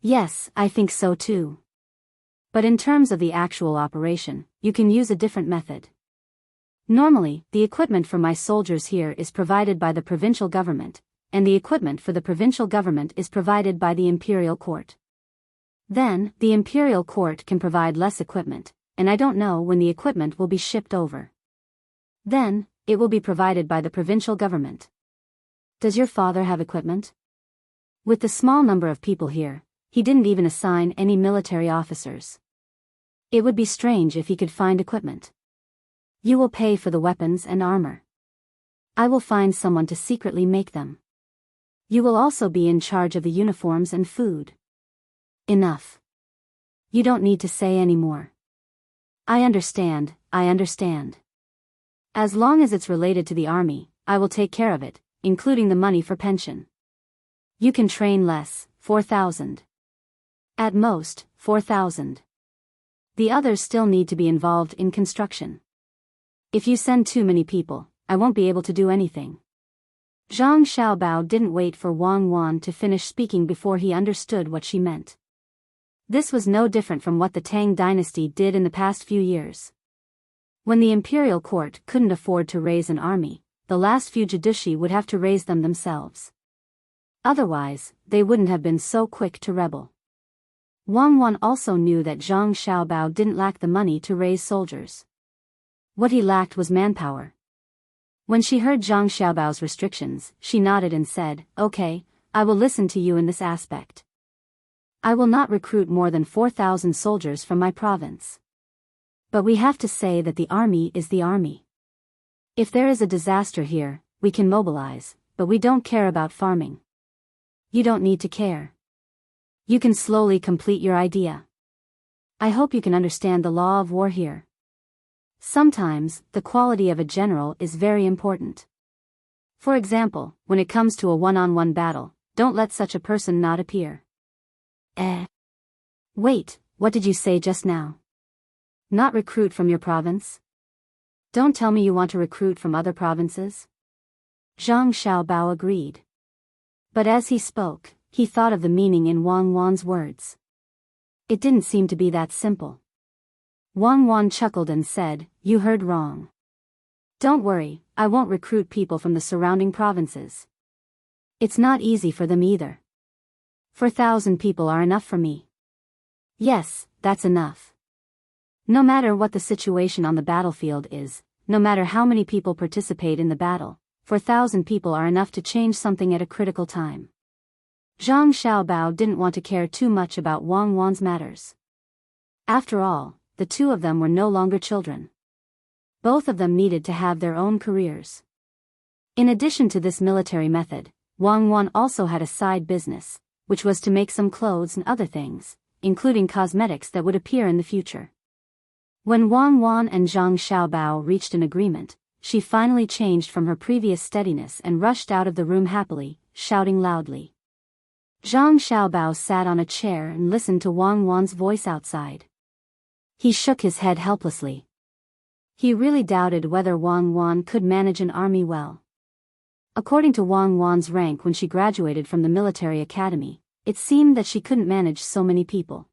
"Yes, I think so too. But in terms of the actual operation, you can use a different method. Normally, the equipment for my soldiers here is provided by the provincial government, and the equipment for the provincial government is provided by the imperial court. Then, the imperial court can provide less equipment, and I don't know when the equipment will be shipped over. Then, it will be provided by the provincial government. Does your father have equipment?" With the small number of people here, he didn't even assign any military officers. It would be strange if he could find equipment. "You will pay for the weapons and armor. I will find someone to secretly make them. You will also be in charge of the uniforms and food." "Enough. You don't need to say any more. I understand. As long as it's related to the army, I will take care of it, including the money for pension. You can train less, 4,000. At most, 4,000. The others still need to be involved in construction. If you send too many people, I won't be able to do anything." Zhang Xiaobao didn't wait for Wang Wan to finish speaking before he understood what she meant. This was no different from what the Tang Dynasty did in the past few years. When the imperial court couldn't afford to raise an army, the last few judici would have to raise them themselves. Otherwise, they wouldn't have been so quick to rebel. Wang Wan also knew that Zhang Xiaobao didn't lack the money to raise soldiers. What he lacked was manpower. When she heard Zhang Xiaobao's restrictions, she nodded and said, "Okay, I will listen to you in this aspect. I will not recruit more than 4,000 soldiers from my province. But we have to say that the army is the army. If there is a disaster here, we can mobilize, but we don't care about farming. You don't need to care. You can slowly complete your idea. I hope you can understand the law of war here. Sometimes, the quality of a general is very important. For example, when it comes to a one-on-one battle, don't let such a person not appear." Wait, what did you say just now? Not recruit from your province? Don't tell me you want to recruit from other provinces?" Zhang Xiaobao agreed. But as he spoke, he thought of the meaning in Wang Wan's words. It didn't seem to be that simple. Wang Wan chuckled and said, "You heard wrong. Don't worry, I won't recruit people from the surrounding provinces. It's not easy for them either. 4,000 people are enough for me." "Yes, that's enough. No matter what the situation on the battlefield is, no matter how many people participate in the battle, 4,000 people are enough to change something at a critical time. Zhang Xiaobao didn't want to care too much about Wang Wan's matters. After all, the two of them were no longer children. Both of them needed to have their own careers. In addition to this military method, Wang Wan also had a side business, which was to make some clothes and other things, including cosmetics that would appear in the future. When Wang Wan and Zhang Xiaobao reached an agreement, she finally changed from her previous steadiness and rushed out of the room happily, shouting loudly. Zhang Xiaobao sat on a chair and listened to Wang Wan's voice outside. He shook his head helplessly. He really doubted whether Wang Wan could manage an army well. According to Wang Wan's rank when she graduated from the military academy, it seemed that she couldn't manage so many people.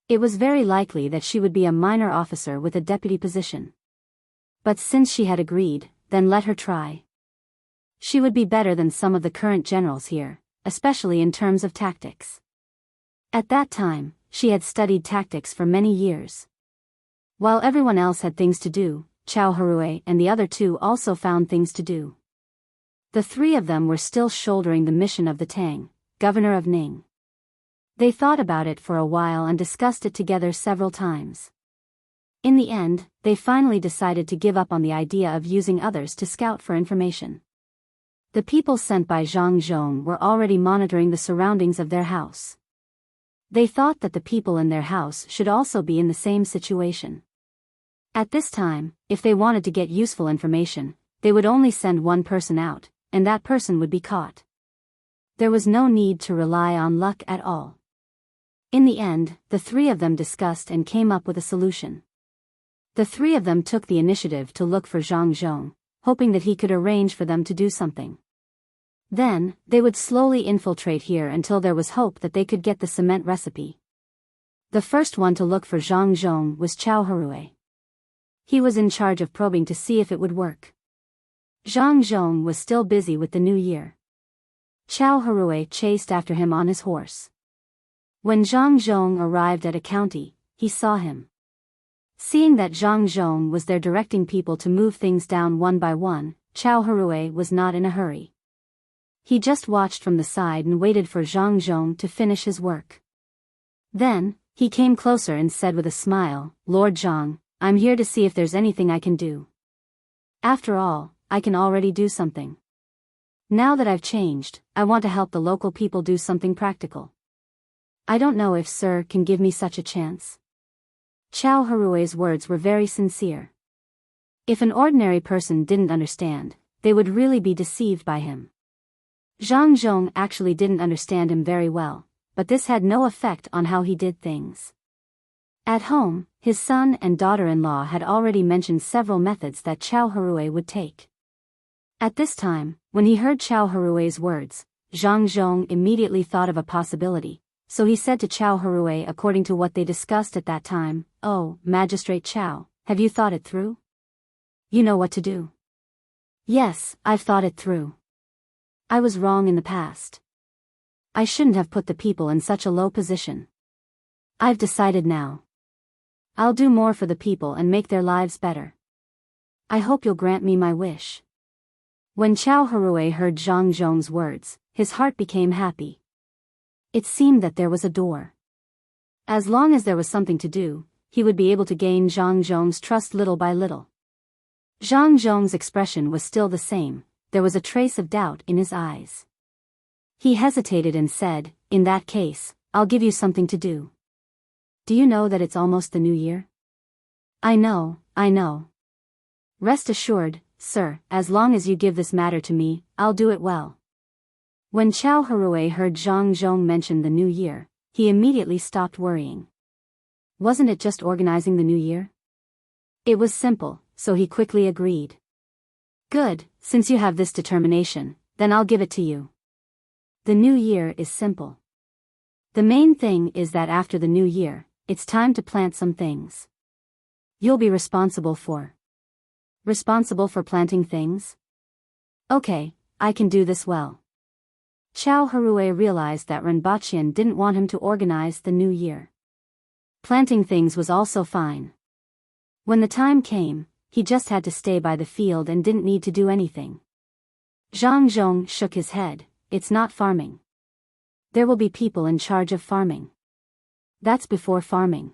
It was very likely that she would be a minor officer with a deputy position. But since she had agreed, then let her try. She would be better than some of the current generals here, especially in terms of tactics. At that time, she had studied tactics for many years. While everyone else had things to do, Chao Harue and the other two also found things to do. The three of them were still shouldering the mission of the Tang, governor of Ning. They thought about it for a while and discussed it together several times. In the end, they finally decided to give up on the idea of using others to scout for information. The people sent by Zhang Zhong were already monitoring the surroundings of their house. They thought that the people in their house should also be in the same situation. At this time, if they wanted to get useful information, they would only send one person out, and that person would be caught. There was no need to rely on luck at all. In the end, the three of them discussed and came up with a solution. The three of them took the initiative to look for Zhang Zhong, hoping that he could arrange for them to do something. Then, they would slowly infiltrate here until there was hope that they could get the cement recipe. The first one to look for Zhang Zhong was Chao Harue. He was in charge of probing to see if it would work. Zhang Zhong was still busy with the new year. Chao Harue chased after him on his horse. When Zhang Zhong arrived at a county, he saw him. Seeing that Zhang Zhong was there directing people to move things down one by one, Chao Harue was not in a hurry. He just watched from the side and waited for Zhang Zhong to finish his work. Then, he came closer and said with a smile, "Lord Zhang, I'm here to see if there's anything I can do. After all, I can already do something. Now that I've changed, I want to help the local people do something practical. I don't know if Sir can give me such a chance." Chao Harue's words were very sincere. If an ordinary person didn't understand, they would really be deceived by him. Zhang Zhong actually didn't understand him very well, but this had no effect on how he did things. At home, his son and daughter-in-law had already mentioned several methods that Chao Harue would take. At this time, when he heard Chao Harue's words, Zhang Zhong immediately thought of a possibility, so he said to Chao Harue according to what they discussed at that time, "Oh, Magistrate Chao, have you thought it through? You know what to do." "Yes, I've thought it through. I was wrong in the past. I shouldn't have put the people in such a low position. I've decided now. I'll do more for the people and make their lives better. I hope you'll grant me my wish." When Chao Harue heard Zhang Zhong's words, his heart became happy. It seemed that there was a door. As long as there was something to do, he would be able to gain Zhang Zhong's trust little by little. Zhang Zhong's expression was still the same. There was a trace of doubt in his eyes. He hesitated and said, "In that case, I'll give you something to do. Do you know that it's almost the new year?" I know. Rest assured, sir, as long as you give this matter to me, I'll do it well." When Chao Harue heard Zhang Zhong mention the new year, he immediately stopped worrying. Wasn't it just organizing the new year? It was simple, so he quickly agreed. "Good, since you have this determination, then I'll give it to you. The new year is simple. The main thing is that after the new year, it's time to plant some things. You'll be responsible for planting things? Okay, I can do this well." Chao Harue realized that Renbaqian didn't want him to organize the new year. Planting things was also fine. When the time came, he just had to stay by the field and didn't need to do anything. Zhang Zhong shook his head. It's not farming. There will be people in charge of farming. That's before farming.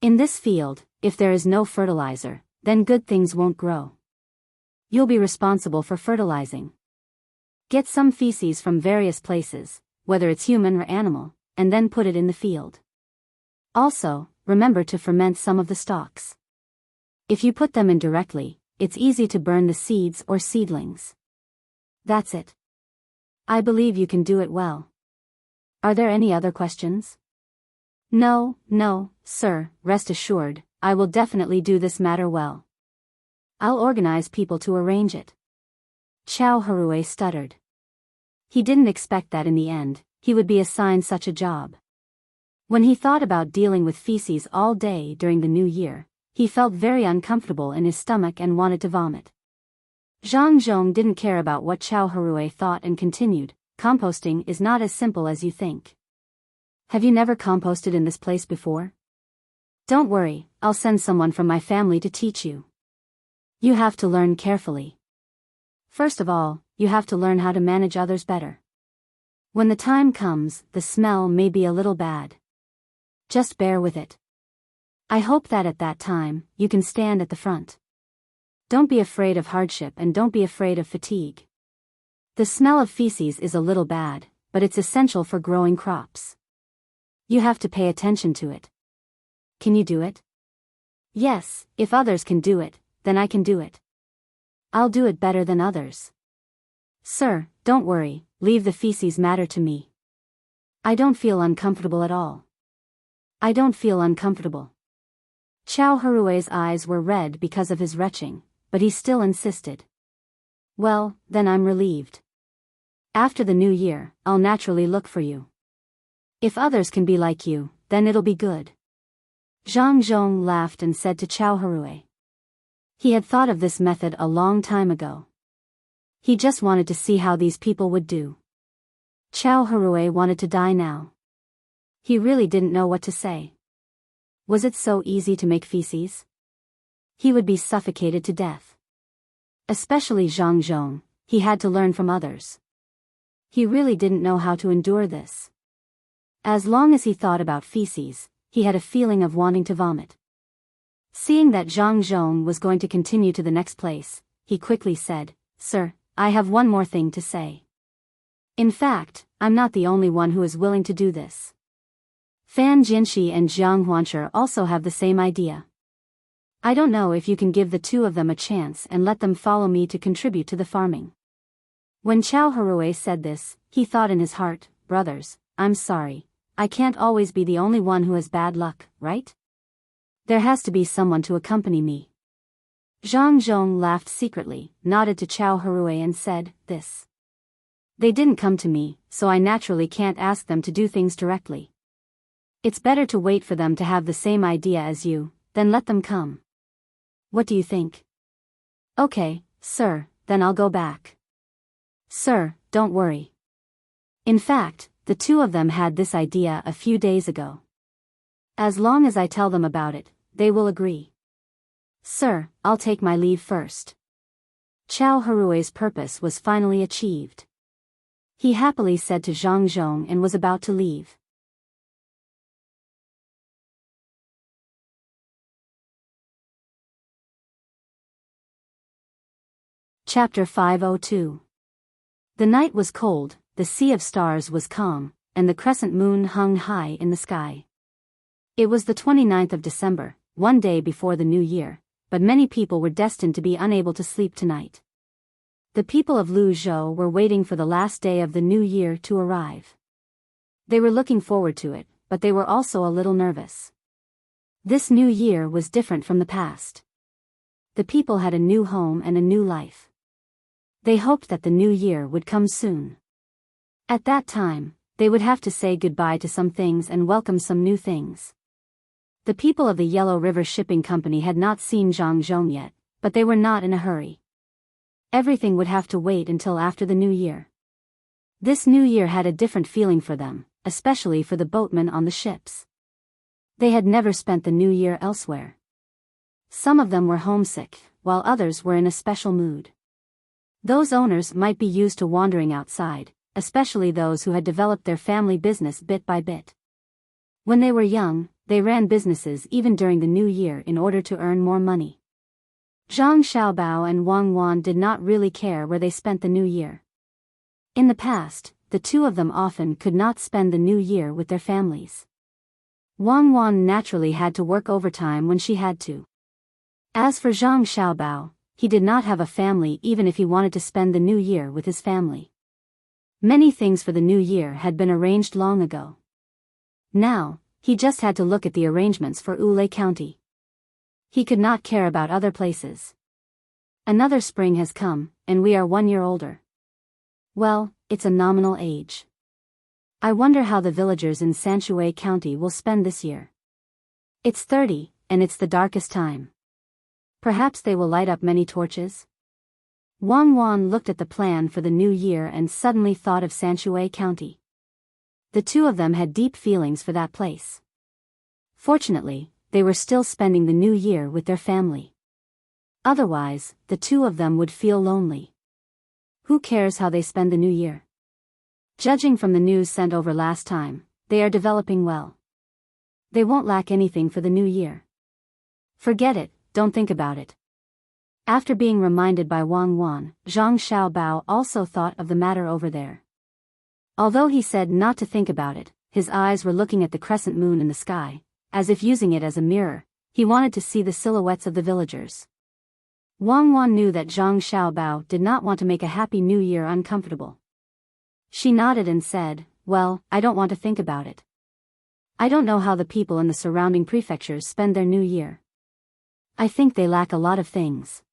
In this field, if there is no fertilizer, then good things won't grow. You'll be responsible for fertilizing. Get some feces from various places, whether it's human or animal, and then put it in the field. Also, remember to ferment some of the stalks. If you put them in directly, it's easy to burn the seeds or seedlings. That's it. I believe you can do it well. Are there any other questions? No, sir, rest assured, I will definitely do this matter well. I'll organize people to arrange it. Chao Harue stuttered. He didn't expect that in the end, he would be assigned such a job. When he thought about dealing with feces all day during the new year, he felt very uncomfortable in his stomach and wanted to vomit. Zhang Zhong didn't care about what Chao Harue thought and continued, composting is not as simple as you think. Have you never composted in this place before? Don't worry, I'll send someone from my family to teach you. You have to learn carefully. First of all, you have to learn how to manage others better. When the time comes, the smell may be a little bad. Just bear with it. I hope that at that time, you can stand at the front. Don't be afraid of hardship and don't be afraid of fatigue. The smell of feces is a little bad, but it's essential for growing crops. You have to pay attention to it. Can you do it? Yes, if others can do it, then I can do it. I'll do it better than others. Sir, don't worry, leave the feces matter to me. I don't feel uncomfortable at all. I don't feel uncomfortable. Chao Harue's eyes were red because of his retching, but he still insisted. Well, then I'm relieved. After the new year, I'll naturally look for you. If others can be like you, then it'll be good. Zhang Zhong laughed and said to Chao Harue. He had thought of this method a long time ago. He just wanted to see how these people would do. Chao Harue wanted to die now. He really didn't know what to say. Was it so easy to make feces? He would be suffocated to death. Especially Zhang Zhong, he had to learn from others. He really didn't know how to endure this. As long as he thought about feces, he had a feeling of wanting to vomit. Seeing that Zhang Zhong was going to continue to the next place, he quickly said, Sir, I have one more thing to say. In fact, I'm not the only one who is willing to do this. Fan Jinshi and Jiang Huancher also have the same idea. I don't know if you can give the two of them a chance and let them follow me to contribute to the farming. When Chao Harue said this, he thought in his heart, brothers, I'm sorry, I can't always be the only one who has bad luck, right? There has to be someone to accompany me. Zhang Zhong laughed secretly, nodded to Chao Harue and said, this. They didn't come to me, so I naturally can't ask them to do things directly. It's better to wait for them to have the same idea as you, then let them come. What do you think? Okay, sir, then I'll go back. Sir, don't worry. In fact, the two of them had this idea a few days ago. As long as I tell them about it, they will agree. Sir, I'll take my leave first. Chao Harue's purpose was finally achieved. He happily said to Zhang Zhong and was about to leave. Chapter 502. The night was cold, the sea of stars was calm, and the crescent moon hung high in the sky. It was the 29th of December, one day before the new year, but many people were destined to be unable to sleep tonight. The people of Luzhou were waiting for the last day of the new year to arrive. They were looking forward to it, but they were also a little nervous. This new year was different from the past. The people had a new home and a new life. They hoped that the new year would come soon. At that time, they would have to say goodbye to some things and welcome some new things. The people of the Yellow River Shipping Company had not seen Zhang Zhong yet, but they were not in a hurry. Everything would have to wait until after the new year. This new year had a different feeling for them, especially for the boatmen on the ships. They had never spent the new year elsewhere. Some of them were homesick, while others were in a special mood. Those owners might be used to wandering outside, especially those who had developed their family business bit by bit. When they were young, they ran businesses even during the new year in order to earn more money. Zhang Xiaobao and Wang Wan did not really care where they spent the new year. In the past, the two of them often could not spend the new year with their families. Wang Wan naturally had to work overtime when she had to. As for Zhang Xiaobao, he did not have a family even if he wanted to spend the new year with his family. Many things for the new year had been arranged long ago. Now, he just had to look at the arrangements for Wulei County. He could not care about other places. Another spring has come, and we are 1 year older. Well, it's a nominal age. I wonder how the villagers in Sanshui County will spend this year. It's 30, and it's the darkest time. Perhaps they will light up many torches? Wang Wan looked at the plan for the new year and suddenly thought of Sanshui County. The two of them had deep feelings for that place. Fortunately, they were still spending the new year with their family. Otherwise, the two of them would feel lonely. Who cares how they spend the new year? Judging from the news sent over last time, they are developing well. They won't lack anything for the new year. Forget it, don't think about it. After being reminded by Wang Wan, Zhang Xiaobao also thought of the matter over there. Although he said not to think about it, his eyes were looking at the crescent moon in the sky, as if using it as a mirror. He wanted to see the silhouettes of the villagers. Wang Wan knew that Zhang Xiaobao did not want to make a happy new year uncomfortable. She nodded and said, "Well, I don't want to think about it. I don't know how the people in the surrounding prefectures spend their new year. I think they lack a lot of things.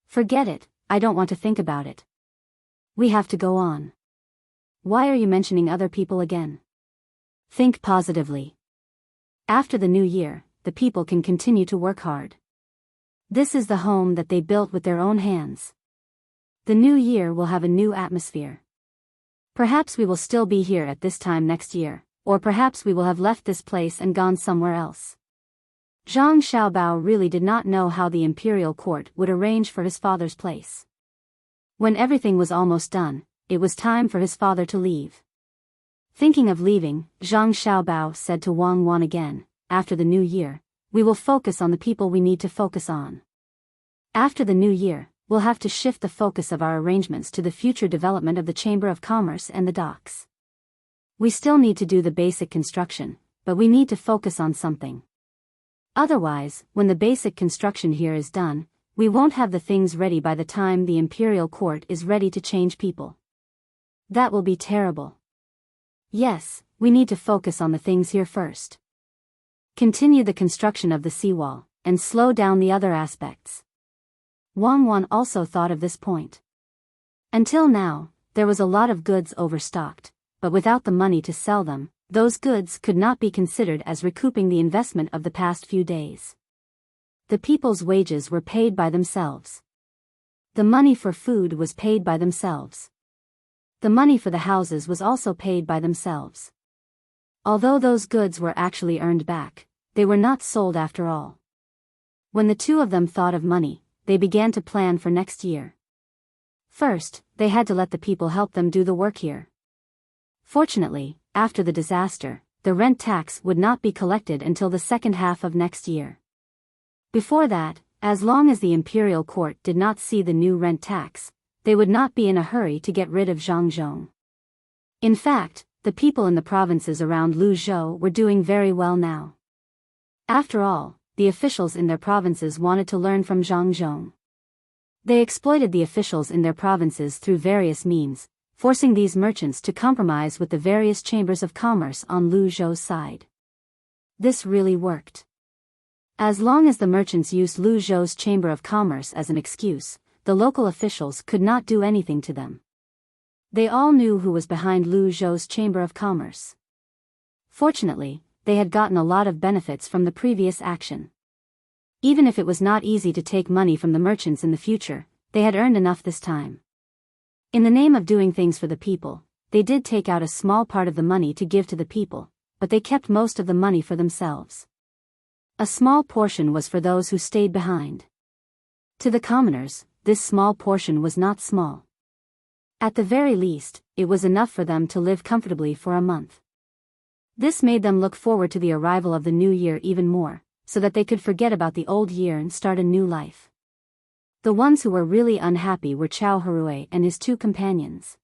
Forget it, I don't want to think about it. We have to go on. Why are you mentioning other people again? Think positively. After the new year, the people can continue to work hard. This is the home that they built with their own hands. The new year will have a new atmosphere. Perhaps we will still be here at this time next year, or perhaps we will have left this place and gone somewhere else." Zhang Xiaobao really did not know how the imperial court would arrange for his father's place. When everything was almost done, it was time for his father to leave. Thinking of leaving, Zhang Xiaobao said to Wang Wan again, "After the new year, we will focus on the people we need to focus on. After the new year, we'll have to shift the focus of our arrangements to the future development of the Chamber of Commerce and the docks. We still need to do the basic construction, but we need to focus on something. Otherwise, when the basic construction here is done, we won't have the things ready by the time the imperial court is ready to change people. That will be terrible. Yes, we need to focus on the things here first. Continue the construction of the seawall, and slow down the other aspects." Wang Wan also thought of this point. Until now, there was a lot of goods overstocked, but without the money to sell them, those goods could not be considered as recouping the investment of the past few days. The people's wages were paid by themselves. The money for food was paid by themselves. The money for the houses was also paid by themselves. Although those goods were actually earned back, they were not sold after all. When the two of them thought of money, they began to plan for next year. First, they had to let the people help them do the work here. Fortunately, after the disaster, the rent tax would not be collected until the second half of next year. Before that, as long as the imperial court did not see the new rent tax, they would not be in a hurry to get rid of Zhangzhong. In fact, the people in the provinces around Luzhou were doing very well now. After all, the officials in their provinces wanted to learn from Zhangzhong. They exploited the officials in their provinces through various means, forcing these merchants to compromise with the various chambers of commerce on Luzhou's side. This really worked. As long as the merchants used Luzhou's chamber of commerce as an excuse, the local officials could not do anything to them. They all knew who was behind Luzhou's chamber of commerce. Fortunately, they had gotten a lot of benefits from the previous action. Even if it was not easy to take money from the merchants in the future, they had earned enough this time. In the name of doing things for the people, they did take out a small part of the money to give to the people, but they kept most of the money for themselves. A small portion was for those who stayed behind. To the commoners, this small portion was not small. At the very least, it was enough for them to live comfortably for a month. This made them look forward to the arrival of the new year even more, so that they could forget about the old year and start a new life. The ones who were really unhappy were Chao Harue and his two companions.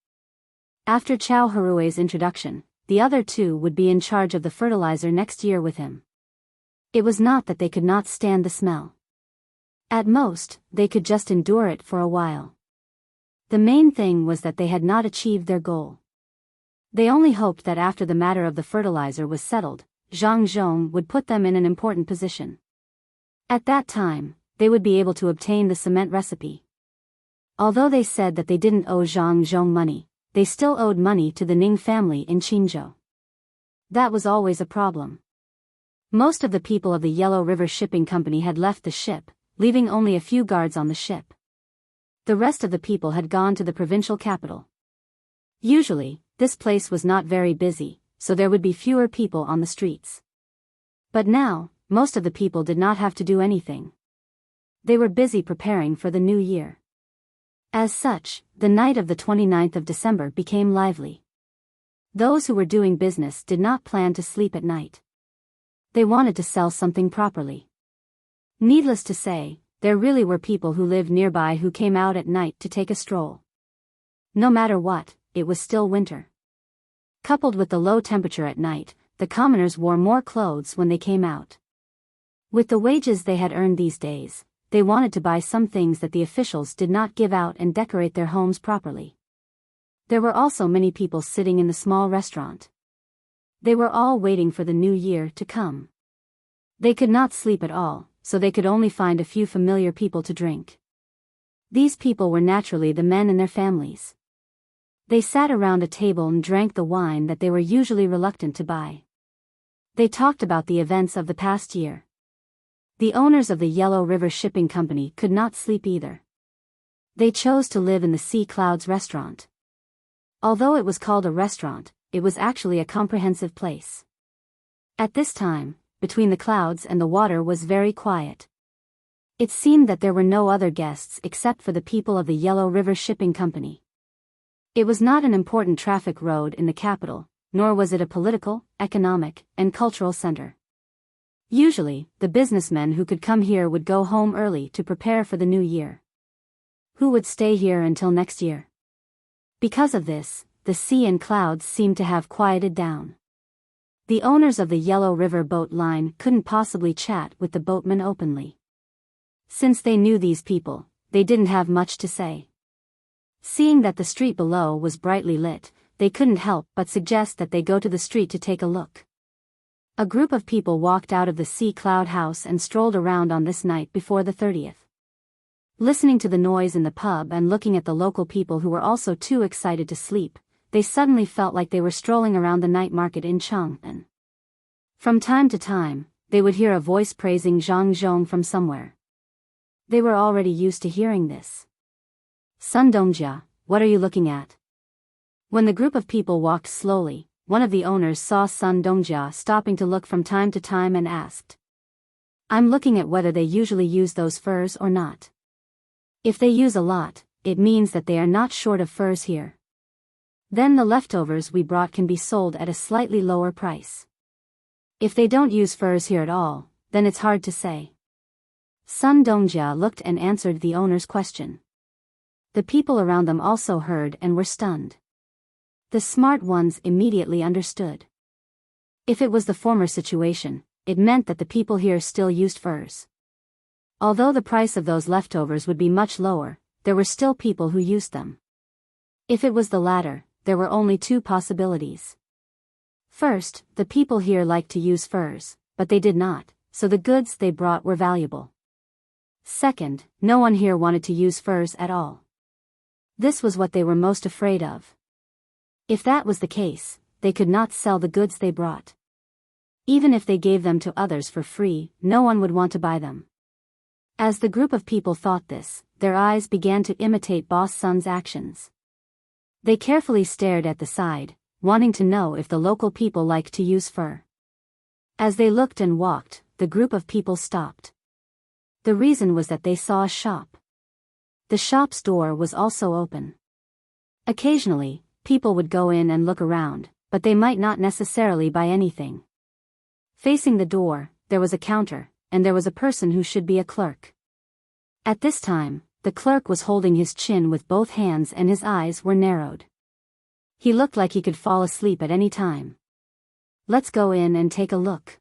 After Chao Harue's introduction, the other two would be in charge of the fertilizer next year with him. It was not that they could not stand the smell. At most, they could just endure it for a while. The main thing was that they had not achieved their goal. They only hoped that after the matter of the fertilizer was settled, Zhang Zhong would put them in an important position. At that time, they would be able to obtain the cement recipe. Although they said that they didn't owe Zhang Zhong money, they still owed money to the Ning family in Qinzhou. That was always a problem. Most of the people of the Yellow River Shipping Company had left the ship, leaving only a few guards on the ship. The rest of the people had gone to the provincial capital. Usually, this place was not very busy, so there would be fewer people on the streets. But now, most of the people did not have to do anything. They were busy preparing for the new year. As such, the night of the 29th of December became lively. Those who were doing business did not plan to sleep at night. They wanted to sell something properly. Needless to say, there really were people who lived nearby who came out at night to take a stroll. No matter what, it was still winter. Coupled with the low temperature at night, the commoners wore more clothes when they came out. With the wages they had earned these days, they wanted to buy some things that the officials did not give out and decorate their homes properly. There were also many people sitting in the small restaurant. They were all waiting for the new year to come. They could not sleep at all, so they could only find a few familiar people to drink. These people were naturally the men and their families. They sat around a table and drank the wine that they were usually reluctant to buy. They talked about the events of the past year. The owners of the Yellow River Shipping Company could not sleep either. They chose to live in the Sea Clouds restaurant. Although it was called a restaurant, it was actually a comprehensive place. At this time, between the clouds and the water was very quiet. It seemed that there were no other guests except for the people of the Yellow River Shipping Company. It was not an important traffic road in the capital, nor was it a political, economic, and cultural center. Usually, the businessmen who could come here would go home early to prepare for the new year. Who would stay here until next year? Because of this, the sea and clouds seemed to have quieted down. The owners of the Yellow River boat line couldn't possibly chat with the boatmen openly. Since they knew these people, they didn't have much to say. Seeing that the street below was brightly lit, they couldn't help but suggest that they go to the street to take a look. A group of people walked out of the Sea Cloud house and strolled around on this night before the 30th. Listening to the noise in the pub and looking at the local people who were also too excited to sleep, they suddenly felt like they were strolling around the night market in Chang'an. From time to time, they would hear a voice praising Zhang Zhong from somewhere. They were already used to hearing this. Sun Dongjia, what are you looking at? When the group of people walked slowly, one of the owners saw Sun Dongjia stopping to look from time to time and asked. I'm looking at whether they usually use those furs or not. If they use a lot, it means that they are not short of furs here. Then the leftovers we brought can be sold at a slightly lower price. If they don't use furs here at all, then it's hard to say. Sun Dongjia looked and answered the owner's question. The people around them also heard and were stunned. The smart ones immediately understood. If it was the former situation, it meant that the people here still used furs. Although the price of those leftovers would be much lower, there were still people who used them. If it was the latter, there were only two possibilities. First, the people here liked to use furs, but they did not, so the goods they brought were valuable. Second, no one here wanted to use furs at all. This was what they were most afraid of. If that was the case, they could not sell the goods they brought. Even if they gave them to others for free, no one would want to buy them. As the group of people thought this, their eyes began to imitate Boss Sun's actions. They carefully stared at the side, wanting to know if the local people liked to use fur. As they looked and walked, the group of people stopped. The reason was that they saw a shop. The shop's door was also open. Occasionally, people would go in and look around, but they might not necessarily buy anything. Facing the door, there was a counter, and there was a person who should be a clerk. At this time, the clerk was holding his chin with both hands and his eyes were narrowed. He looked like he could fall asleep at any time. Let's go in and take a look.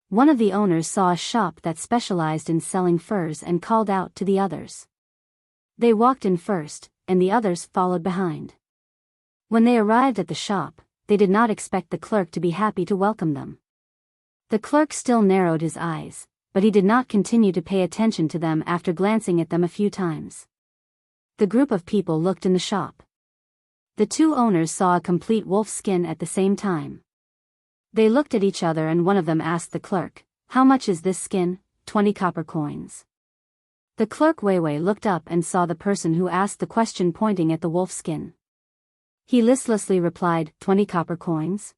One of the owners saw a shop that specialized in selling furs and called out to the others. They walked in first, and the others followed behind. When they arrived at the shop, they did not expect the clerk to be happy to welcome them. The clerk still narrowed his eyes, but he did not continue to pay attention to them after glancing at them a few times. The group of people looked in the shop. The two owners saw a complete wolf skin at the same time. They looked at each other and one of them asked the clerk, "How much is this skin?" 20 copper coins. The clerk Weiwei looked up and saw the person who asked the question pointing at the wolf skin. He listlessly replied, 20 copper coins?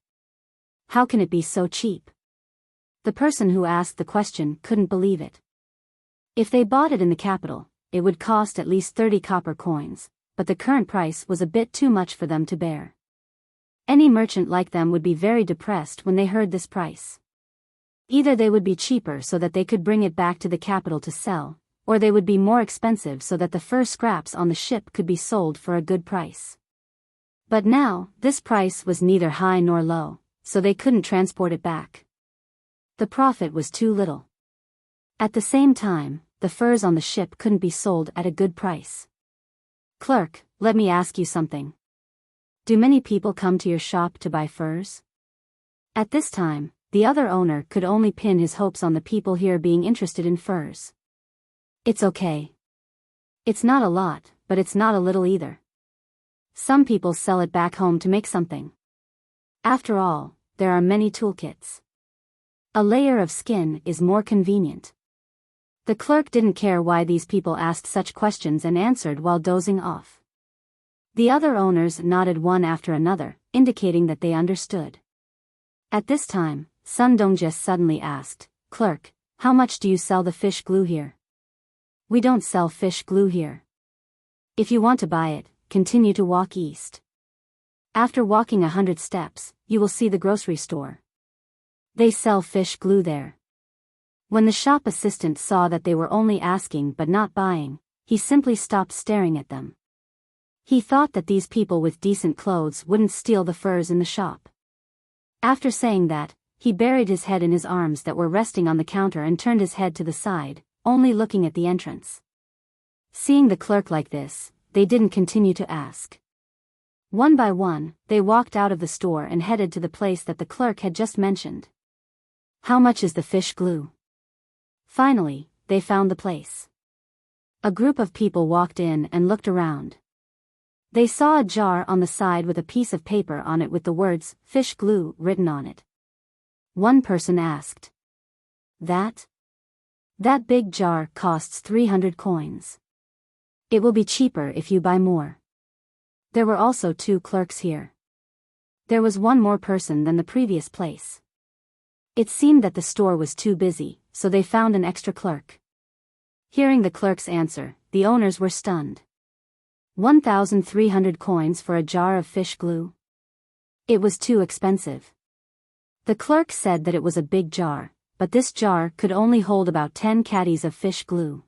How can it be so cheap? The person who asked the question couldn't believe it. If they bought it in the capital, it would cost at least 30 copper coins, but the current price was a bit too much for them to bear. Any merchant like them would be very depressed when they heard this price. Either they would be cheaper so that they could bring it back to the capital to sell, or they would be more expensive so that the fur scraps on the ship could be sold for a good price. But now, this price was neither high nor low, so they couldn't transport it back. The profit was too little. At the same time, the furs on the ship couldn't be sold at a good price. Clerk, let me ask you something. Do many people come to your shop to buy furs? At this time, the other owner could only pin his hopes on the people here being interested in furs. It's okay. It's not a lot, but it's not a little either. Some people sell it back home to make something. After all, there are many toolkits. A layer of skin is more convenient. The clerk didn't care why these people asked such questions and answered while dozing off. The other owners nodded one after another, indicating that they understood. At this time, Sun Dongjie suddenly asked, "Clerk, how much do you sell the fish glue here?" "We don't sell fish glue here. If you want to buy it, continue to walk east. After walking 100 steps, you will see the grocery store. They sell fish glue there." When the shop assistant saw that they were only asking but not buying, he simply stopped staring at them. He thought that these people with decent clothes wouldn't steal the furs in the shop. After saying that, he buried his head in his arms that were resting on the counter and turned his head to the side, only looking at the entrance. Seeing the clerk like this, they didn't continue to ask. One by one, they walked out of the store and headed to the place that the clerk had just mentioned. "How much is the fish glue?" Finally, they found the place. A group of people walked in and looked around. They saw a jar on the side with a piece of paper on it with the words, "fish glue," written on it. One person asked, That big jar costs 300 coins. It will be cheaper if you buy more." There were also two clerks here. There was one more person than the previous place. It seemed that the store was too busy, so they found an extra clerk. Hearing the clerk's answer, the owners were stunned. 1,300 coins for a jar of fish glue? It was too expensive. The clerk said that it was a big jar, but this jar could only hold about 10 caddies of fish glue.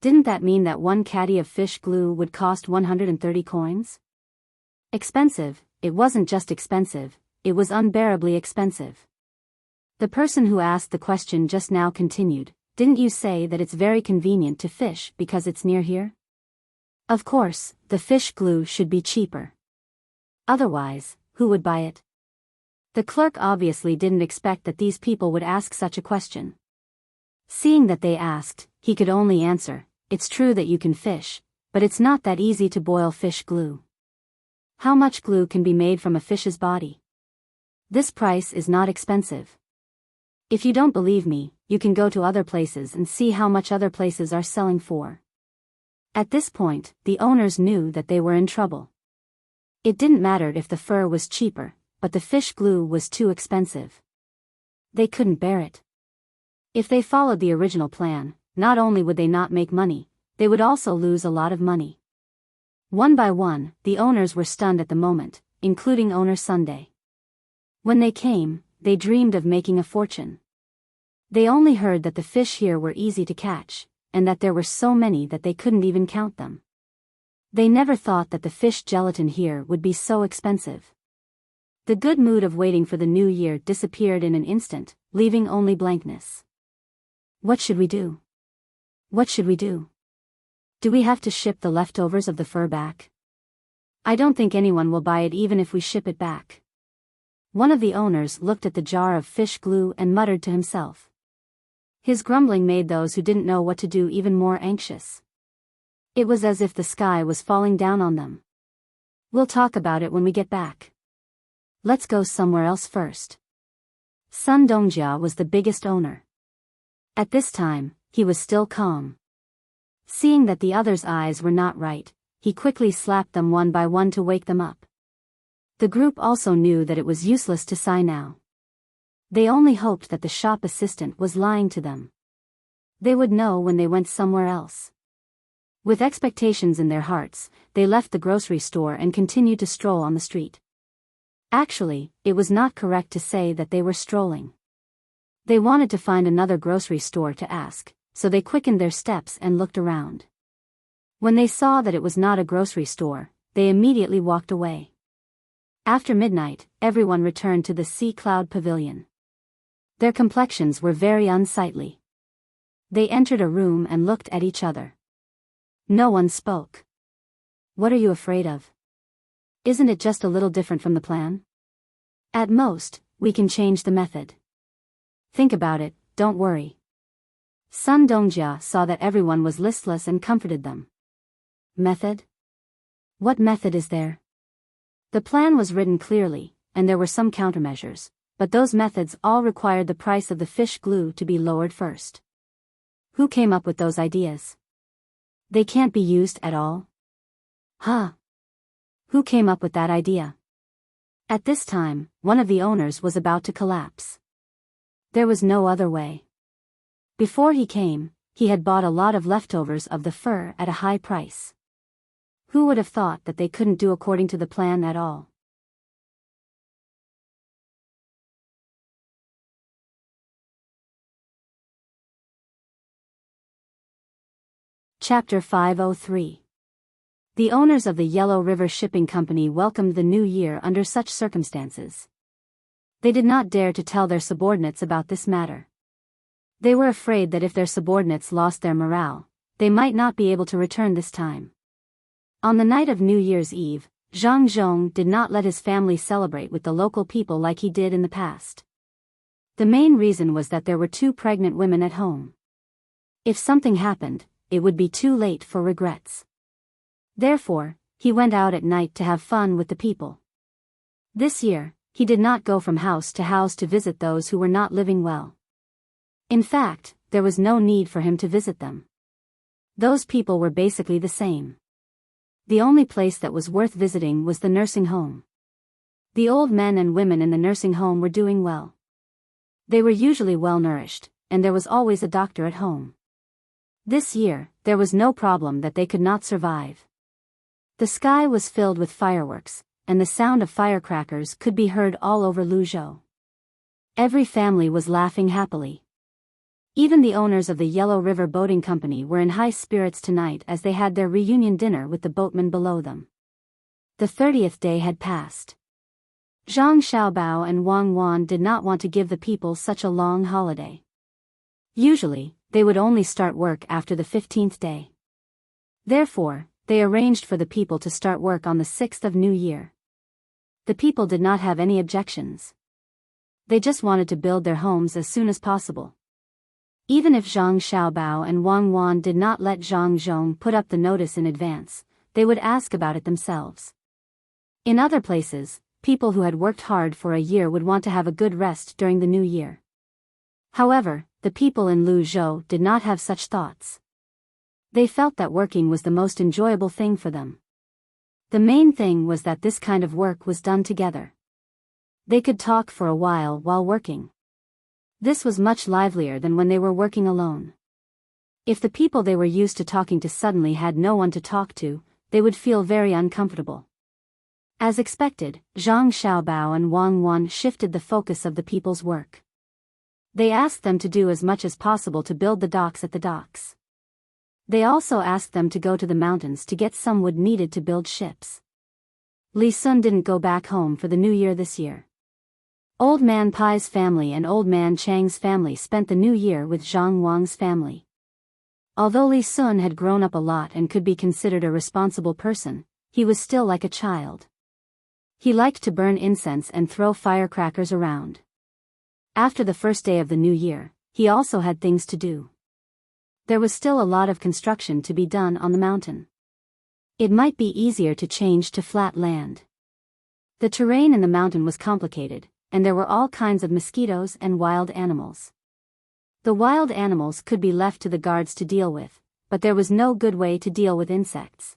Didn't that mean that one caddy of fish glue would cost 130 coins? Expensive. It wasn't just expensive, it was unbearably expensive. The person who asked the question just now continued, "Didn't you say that it's very convenient to fish because it's near here? Of course, the fish glue should be cheaper. Otherwise, who would buy it?" The clerk obviously didn't expect that these people would ask such a question. Seeing that they asked, he could only answer, "It's true that you can fish, but it's not that easy to boil fish glue. How much glue can be made from a fish's body? This price is not expensive. If you don't believe me, you can go to other places and see how much other places are selling for." At this point, the owners knew that they were in trouble. It didn't matter if the fur was cheaper, but the fish glue was too expensive. They couldn't bear it. If they followed the original plan, not only would they not make money, they would also lose a lot of money. One by one, the owners were stunned at the moment, including owner Sunday. When they came, they dreamed of making a fortune. They only heard that the fish here were easy to catch, and that there were so many that they couldn't even count them. They never thought that the fish gelatin here would be so expensive. The good mood of waiting for the new year disappeared in an instant, leaving only blankness. What should we do? What should we do? Do we have to ship the leftovers of the fur back? I don't think anyone will buy it even if we ship it back. One of the owners looked at the jar of fish glue and muttered to himself. His grumbling made those who didn't know what to do even more anxious. It was as if the sky was falling down on them. We'll talk about it when we get back. Let's go somewhere else first. Sun Dongjia was the biggest owner. At this time, he was still calm. Seeing that the others' eyes were not right, he quickly slapped them one by one to wake them up. The group also knew that it was useless to sigh now. They only hoped that the shop assistant was lying to them. They would know when they went somewhere else. With expectations in their hearts, they left the grocery store and continued to stroll on the street. Actually, it was not correct to say that they were strolling. They wanted to find another grocery store to ask, so they quickened their steps and looked around. When they saw that it was not a grocery store, they immediately walked away. After midnight, everyone returned to the Sea Cloud Pavilion. Their complexions were very unsightly. They entered a room and looked at each other. No one spoke. What are you afraid of? Isn't it just a little different from the plan? At most, we can change the method. Think about it, don't worry. Sun Dongjia saw that everyone was listless and comforted them. Method? What method is there? The plan was written clearly, and there were some countermeasures, but those methods all required the price of the fish glue to be lowered first. Who came up with those ideas? They can't be used at all? Huh? Who came up with that idea? At this time, one of the owners was about to collapse. There was no other way. Before he came, he had bought a lot of leftovers of the fur at a high price. Who would have thought that they couldn't do according to the plan at all? Chapter 503. The owners of the Yellow River Shipping Company welcomed the new year under such circumstances. They did not dare to tell their subordinates about this matter. They were afraid that if their subordinates lost their morale, they might not be able to return this time. On the night of New Year's Eve, Zhang Zhong did not let his family celebrate with the local people like he did in the past. The main reason was that there were 2 pregnant women at home. If something happened, it would be too late for regrets. Therefore, he went out at night to have fun with the people. This year, he did not go from house to visit those who were not living well. In fact, there was no need for him to visit them. Those people were basically the same. The only place that was worth visiting was the nursing home. The old men and women in the nursing home were doing well. They were usually well nourished, and there was always a doctor at home. This year, there was no problem that they could not survive. The sky was filled with fireworks, and the sound of firecrackers could be heard all over Luzhou. Every family was laughing happily. Even the owners of the Yellow River Boating Company were in high spirits tonight as they had their reunion dinner with the boatmen below them. The 30th day had passed. Zhang Xiaobao and Wang Wan did not want to give the people such a long holiday. Usually, they would only start work after the 15th day. Therefore, they arranged for the people to start work on the 6th of New Year. The people did not have any objections. They just wanted to build their homes as soon as possible. Even if Zhang Xiaobao and Wang Wan did not let Zhang Zhong put up the notice in advance, they would ask about it themselves. In other places, people who had worked hard for a year would want to have a good rest during the new year. However, the people in Luzhou did not have such thoughts. They felt that working was the most enjoyable thing for them. The main thing was that this kind of work was done together. They could talk for a while working. This was much livelier than when they were working alone. If the people they were used to talking to suddenly had no one to talk to, they would feel very uncomfortable. As expected, Zhang Xiaobao and Wang Wan shifted the focus of the people's work. They asked them to do as much as possible to build the docks at the docks. They also asked them to go to the mountains to get some wood needed to build ships. Li Sun didn't go back home for the new year this year. Old Man Pai's family and Old Man Chang's family spent the new year with Zhang Wang's family. Although Li Sun had grown up a lot and could be considered a responsible person, he was still like a child. He liked to burn incense and throw firecrackers around. After the first day of the new year, he also had things to do. There was still a lot of construction to be done on the mountain. It might be easier to change to flat land. The terrain in the mountain was complicated, and there were all kinds of mosquitoes and wild animals. The wild animals could be left to the guards to deal with, but there was no good way to deal with insects.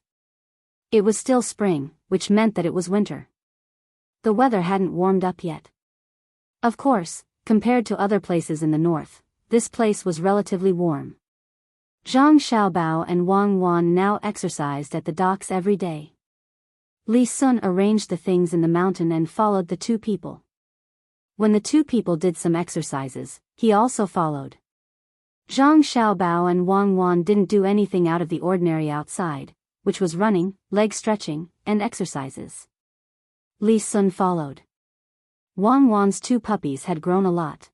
It was still spring, which meant that it was winter. The weather hadn't warmed up yet. Of course, compared to other places in the north, this place was relatively warm. Zhang Xiaobao and Wang Wan now exercised at the docks every day. Li Sun arranged the things in the mountain and followed the two people. When the two people did some exercises, he also followed. Zhang Xiaobao and Wang Wan didn't do anything out of the ordinary outside, which was running, leg stretching, and exercises. Li Sun followed. Wang Wan's two puppies had grown a lot.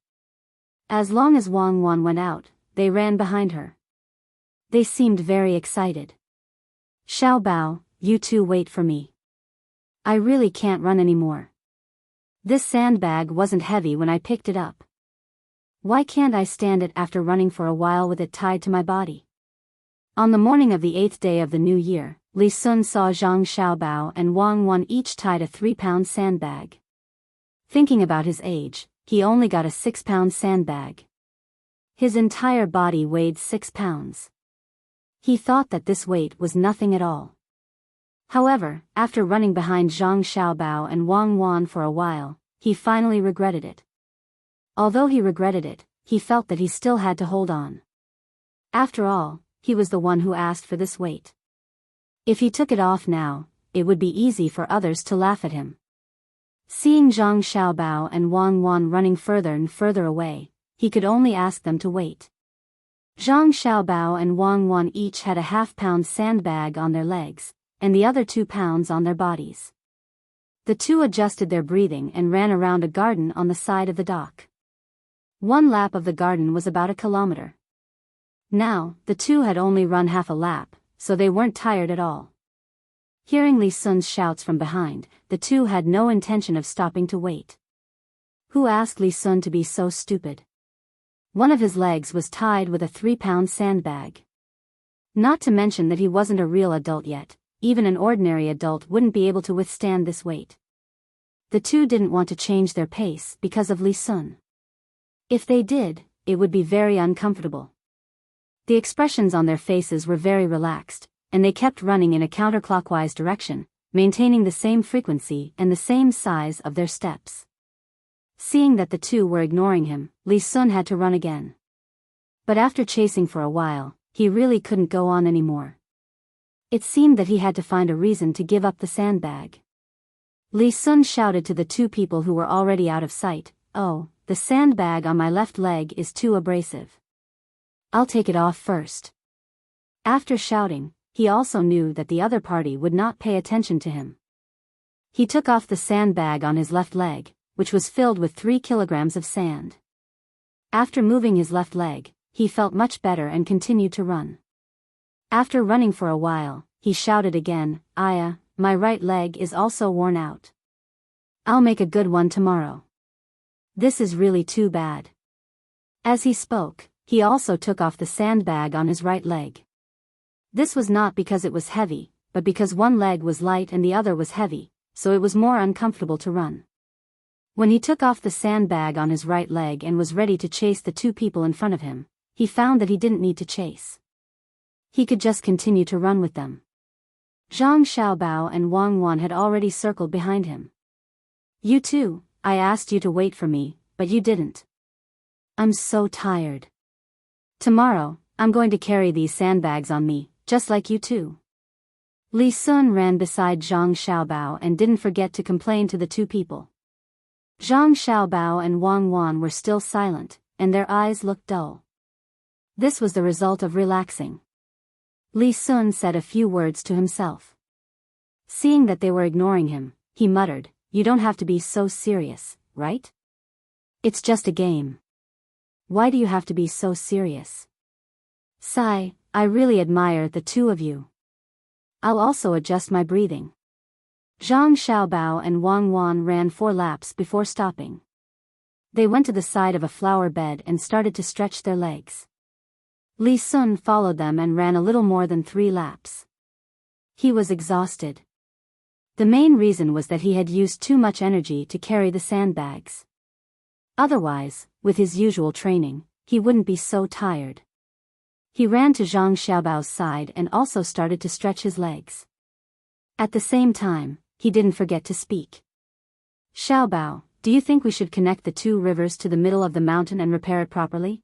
As long as Wang Wan went out, they ran behind her. They seemed very excited. Xiaobao, you two wait for me. I really can't run anymore. This sandbag wasn't heavy when I picked it up. Why can't I stand it after running for a while with it tied to my body? On the morning of the 8th day of the new year, Li Sun saw Zhang Xiaobao and Wang Wan each tied a 3-pound sandbag. Thinking about his age, he only got a 6-pound sandbag. His entire body weighed 6 pounds. He thought that this weight was nothing at all. However, after running behind Zhang Xiaobao and Wang Wan for a while, he finally regretted it. Although he regretted it, he felt that he still had to hold on. After all, he was the one who asked for this weight. If he took it off now, it would be easy for others to laugh at him. Seeing Zhang Xiaobao and Wang Wan running further and further away, he could only ask them to wait. Zhang Xiaobao and Wang Wan each had a half-pound sandbag on their legs, and the other 2 pounds on their bodies. The two adjusted their breathing and ran around a garden on the side of the dock. One lap of the garden was about 1 kilometer. Now, the two had only run half a lap, so they weren't tired at all. Hearing Li Sun's shouts from behind, the two had no intention of stopping to wait. Who asked Li Sun to be so stupid? One of his legs was tied with a 3-pound sandbag. Not to mention that he wasn't a real adult yet, even an ordinary adult wouldn't be able to withstand this weight. The two didn't want to change their pace because of Li Sun. If they did, it would be very uncomfortable. The expressions on their faces were very relaxed, and they kept running in a counterclockwise direction, maintaining the same frequency and the same size of their steps. Seeing that the two were ignoring him, Li Sun had to run again. But after chasing for a while, he really couldn't go on anymore. It seemed that he had to find a reason to give up the sandbag. Li Sun shouted to the two people who were already out of sight, "Oh, the sandbag on my left leg is too abrasive. I'll take it off first." After shouting, he also knew that the other party would not pay attention to him. He took off the sandbag on his left leg, which was filled with 3 kilograms of sand. After moving his left leg, he felt much better and continued to run. After running for a while, he shouted again, "Aya, my right leg is also worn out. I'll make a good one tomorrow. This is really too bad." As he spoke, he also took off the sandbag on his right leg. This was not because it was heavy, but because one leg was light and the other was heavy, so it was more uncomfortable to run. When he took off the sandbag on his right leg and was ready to chase the two people in front of him, he found that he didn't need to chase. He could just continue to run with them. Zhang Xiaobao and Wang Wan had already circled behind him. "You two, I asked you to wait for me, but you didn't. I'm so tired. Tomorrow, I'm going to carry these sandbags on me, just like you too. Li Sun ran beside Zhang Xiaobao and didn't forget to complain to the two people. Zhang Xiaobao and Wang Wan were still silent, and their eyes looked dull. This was the result of relaxing. Li Sun said a few words to himself. Seeing that they were ignoring him, he muttered, "You don't have to be so serious, right? It's just a game. Why do you have to be so serious? Sigh, I really admire the two of you. I'll also adjust my breathing." Zhang Xiaobao and Wang Wan ran 4 laps before stopping. They went to the side of a flower bed and started to stretch their legs. Li Sun followed them and ran a little more than 3 laps. He was exhausted. The main reason was that he had used too much energy to carry the sandbags. Otherwise, with his usual training, he wouldn't be so tired. He ran to Zhang Xiaobao's side and also started to stretch his legs. At the same time, he didn't forget to speak. "Xiaobao, do you think we should connect the 2 rivers to the middle of the mountain and repair it properly?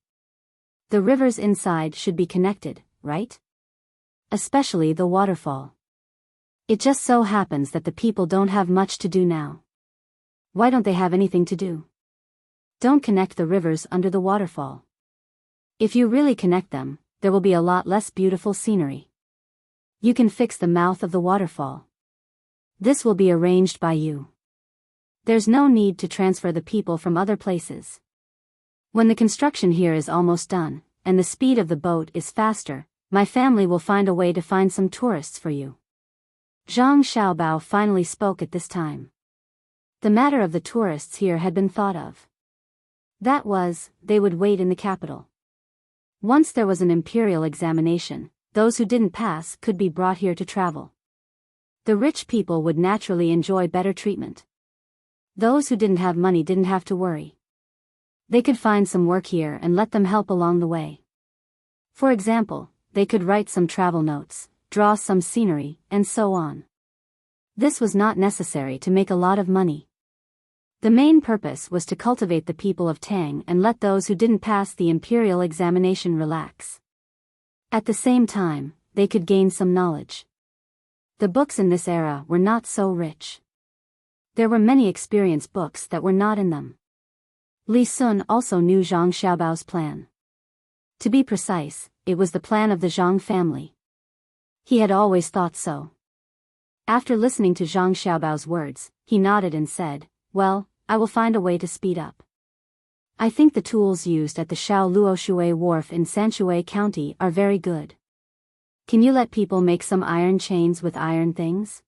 The rivers inside should be connected, right? Especially the waterfall. It just so happens that the people don't have much to do now. Why don't they have anything to do? Don't connect the rivers under the waterfall. If you really connect them, there will be a lot less beautiful scenery. You can fix the mouth of the waterfall. This will be arranged by you. There's no need to transfer the people from other places. When the construction here is almost done, and the speed of the boat is faster, my family will find a way to find some tourists for you." Zhang Xiaobao finally spoke at this time. The matter of the tourists here had been thought of. That was, they would wait in the capital. Once there was an imperial examination, those who didn't pass could be brought here to travel. The rich people would naturally enjoy better treatment. Those who didn't have money didn't have to worry. They could find some work here and let them help along the way. For example, they could write some travel notes, draw some scenery, and so on. This was not necessary to make a lot of money. The main purpose was to cultivate the people of Tang and let those who didn't pass the imperial examination relax. At the same time, they could gain some knowledge. The books in this era were not so rich. There were many experience books that were not in them. Li Sun also knew Zhang Xiaobao's plan. To be precise, it was the plan of the Zhang family. He had always thought so. After listening to Zhang Xiaobao's words, he nodded and said, "Well, I will find a way to speed up. I think the tools used at the Shaoluoshui Wharf in Sanshui County are very good. Can you let people make some iron chains with iron things?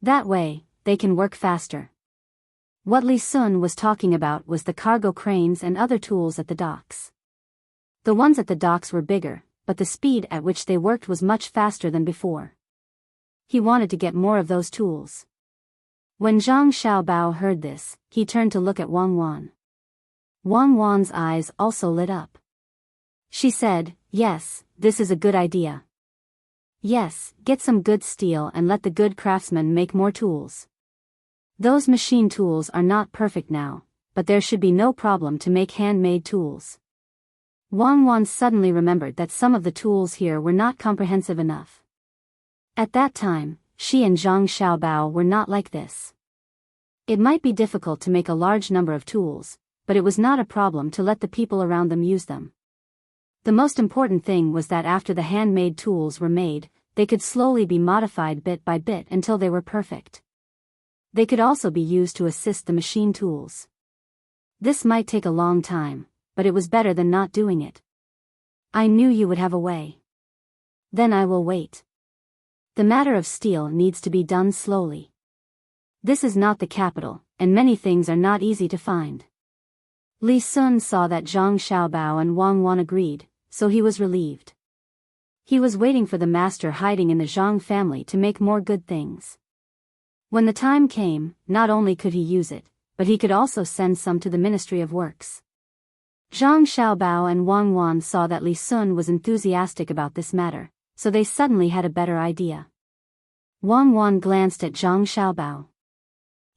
That way, they can work faster." What Li Sun was talking about was the cargo cranes and other tools at the docks. The ones at the docks were bigger, but the speed at which they worked was much faster than before. He wanted to get more of those tools. When Zhang Xiaobao heard this, he turned to look at Wang Wan. Wang Wan's eyes also lit up. She said, "Yes, this is a good idea. Yes, get some good steel and let the good craftsmen make more tools. Those machine tools are not perfect now, but there should be no problem to make handmade tools." Wang Wan suddenly remembered that some of the tools here were not comprehensive enough. At that time, she and Zhang Xiaobao were not like this. It might be difficult to make a large number of tools, but it was not a problem to let the people around them use them. The most important thing was that after the handmade tools were made, they could slowly be modified bit by bit until they were perfect. They could also be used to assist the machine tools. This might take a long time, but it was better than not doing it. "I knew you would have a way. Then I will wait. The matter of steel needs to be done slowly. This is not the capital, and many things are not easy to find." Li Sun saw that Zhang Xiaobao and Wang Wan agreed, so he was relieved. He was waiting for the master hiding in the Zhang family to make more good things. When the time came, not only could he use it, but he could also send some to the Ministry of Works. Zhang Xiaobao and Wang Wan saw that Li Sun was enthusiastic about this matter, so they suddenly had a better idea. Wang Wan glanced at Zhang Xiaobao.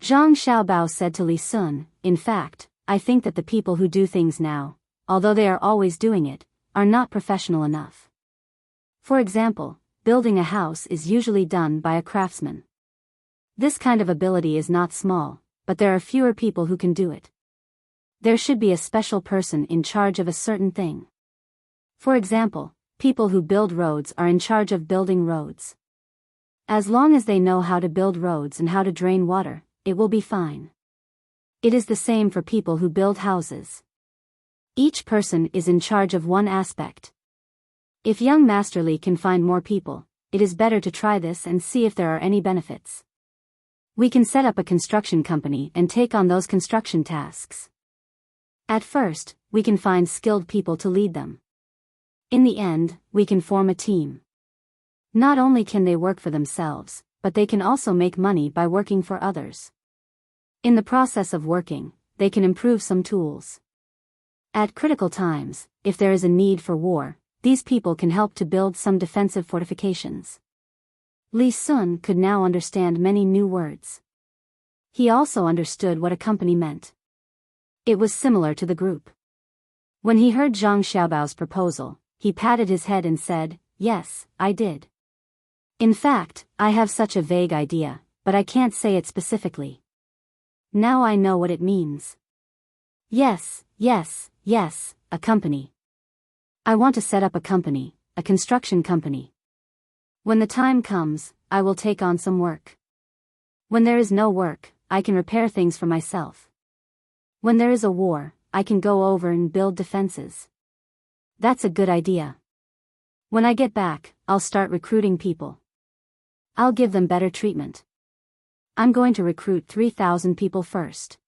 Zhang Xiaobao said to Li Sun, "In fact, I think that the people who do things now, although they are always doing it, are not professional enough. For example, building a house is usually done by a craftsman. This kind of ability is not small, but there are fewer people who can do it. There should be a special person in charge of a certain thing. For example, people who build roads are in charge of building roads. As long as they know how to build roads and how to drain water, it will be fine. It is the same for people who build houses. Each person is in charge of one aspect. If young Master Li can find more people, it is better to try this and see if there are any benefits. We can set up a construction company and take on those construction tasks. At first, we can find skilled people to lead them. In the end, we can form a team. Not only can they work for themselves, but they can also make money by working for others. In the process of working, they can improve some tools. At critical times, if there is a need for war, these people can help to build some defensive fortifications. Li Sun could now understand many new words. He also understood what a company meant. It was similar to the group. When he heard Zhang Xiaobao's proposal, he patted his head and said, "Yes, I did. In fact, I have such a vague idea, but I can't say it specifically. Now I know what it means. Yes, yes, yes, a company. I want to set up a company, a construction company. When the time comes, I will take on some work. When there is no work, I can repair things for myself. When there is a war, I can go over and build defenses. That's a good idea. When I get back, I'll start recruiting people. I'll give them better treatment. I'm going to recruit 3,000 people first.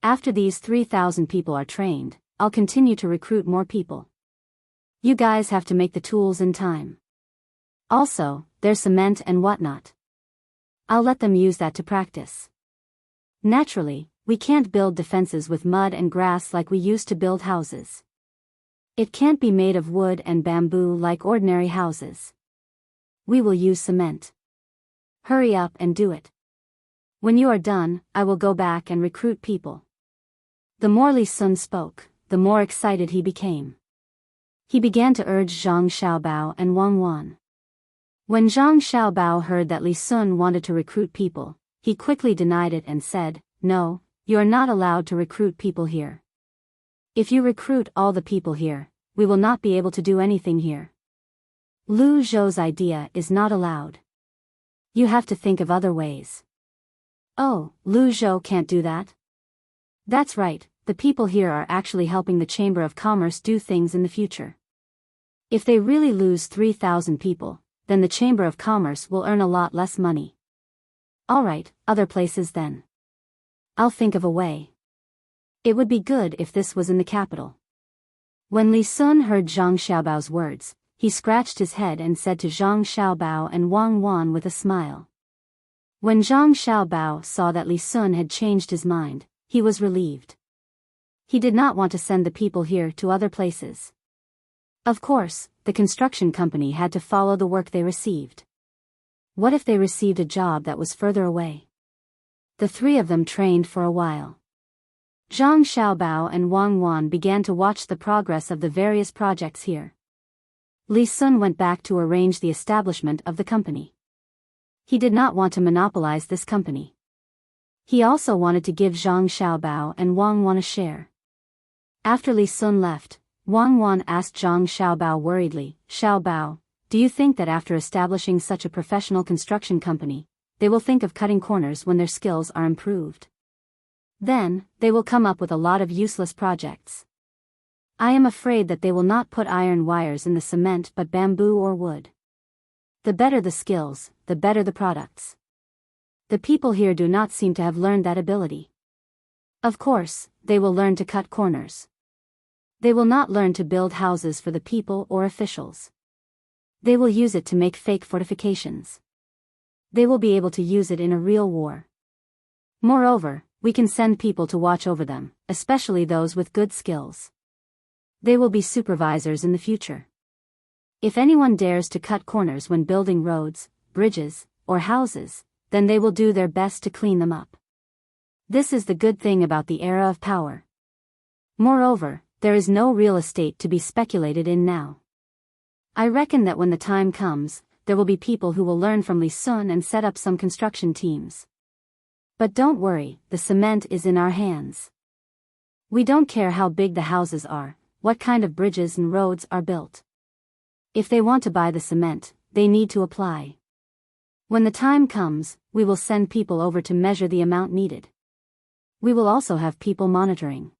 After these 3,000 people are trained, I'll continue to recruit more people. You guys have to make the tools in time. Also, there's cement and whatnot. I'll let them use that to practice. Naturally, we can't build defenses with mud and grass like we used to build houses. It can't be made of wood and bamboo like ordinary houses. We will use cement. Hurry up and do it. When you are done, I will go back and recruit people." The more Li Sun spoke, the more excited he became. He began to urge Zhang Xiaobao and Wang Wan. When Zhang Xiaobao heard that Li Sun wanted to recruit people, he quickly denied it and said, "No, you are not allowed to recruit people here. If you recruit all the people here, we will not be able to do anything here. Lu Zhou's idea is not allowed. You have to think of other ways." "Oh, Lu Zhou can't do that?" "That's right, the people here are actually helping the Chamber of Commerce do things in the future. If they really lose 3,000 people, then the Chamber of Commerce will earn a lot less money." "Alright, other places then. I'll think of a way. It would be good if this was in the capital." When Li Sun heard Zhang Xiaobao's words, he scratched his head and said to Zhang Xiaobao and Wang Wan with a smile. When Zhang Xiaobao saw that Li Sun had changed his mind, he was relieved. He did not want to send the people here to other places. Of course, the construction company had to follow the work they received. What if they received a job that was further away? The three of them trained for a while. Zhang Xiaobao and Wang Wan began to watch the progress of the various projects here. Li Sun went back to arrange the establishment of the company. He did not want to monopolize this company. He also wanted to give Zhang Xiaobao and Wang Wan a share. After Li Sun left, Wang Wan asked Zhang Xiaobao worriedly, "Xiaobao, do you think that after establishing such a professional construction company, they will think of cutting corners when their skills are improved? Then, they will come up with a lot of useless projects. I am afraid that they will not put iron wires in the cement but bamboo or wood. The better the skills, the better the products. The people here do not seem to have learned that ability. Of course, they will learn to cut corners. They will not learn to build houses for the people or officials. They will use it to make fake fortifications. They will be able to use it in a real war. Moreover, we can send people to watch over them, especially those with good skills. They will be supervisors in the future. If anyone dares to cut corners when building roads, bridges, or houses, then they will do their best to clean them up. This is the good thing about the era of power. Moreover, there is no real estate to be speculated in now. I reckon that when the time comes, there will be people who will learn from Li Sun and set up some construction teams. But don't worry, the cement is in our hands. We don't care how big the houses are, what kind of bridges and roads are built. If they want to buy the cement, they need to apply. When the time comes, we will send people over to measure the amount needed. We will also have people monitoring.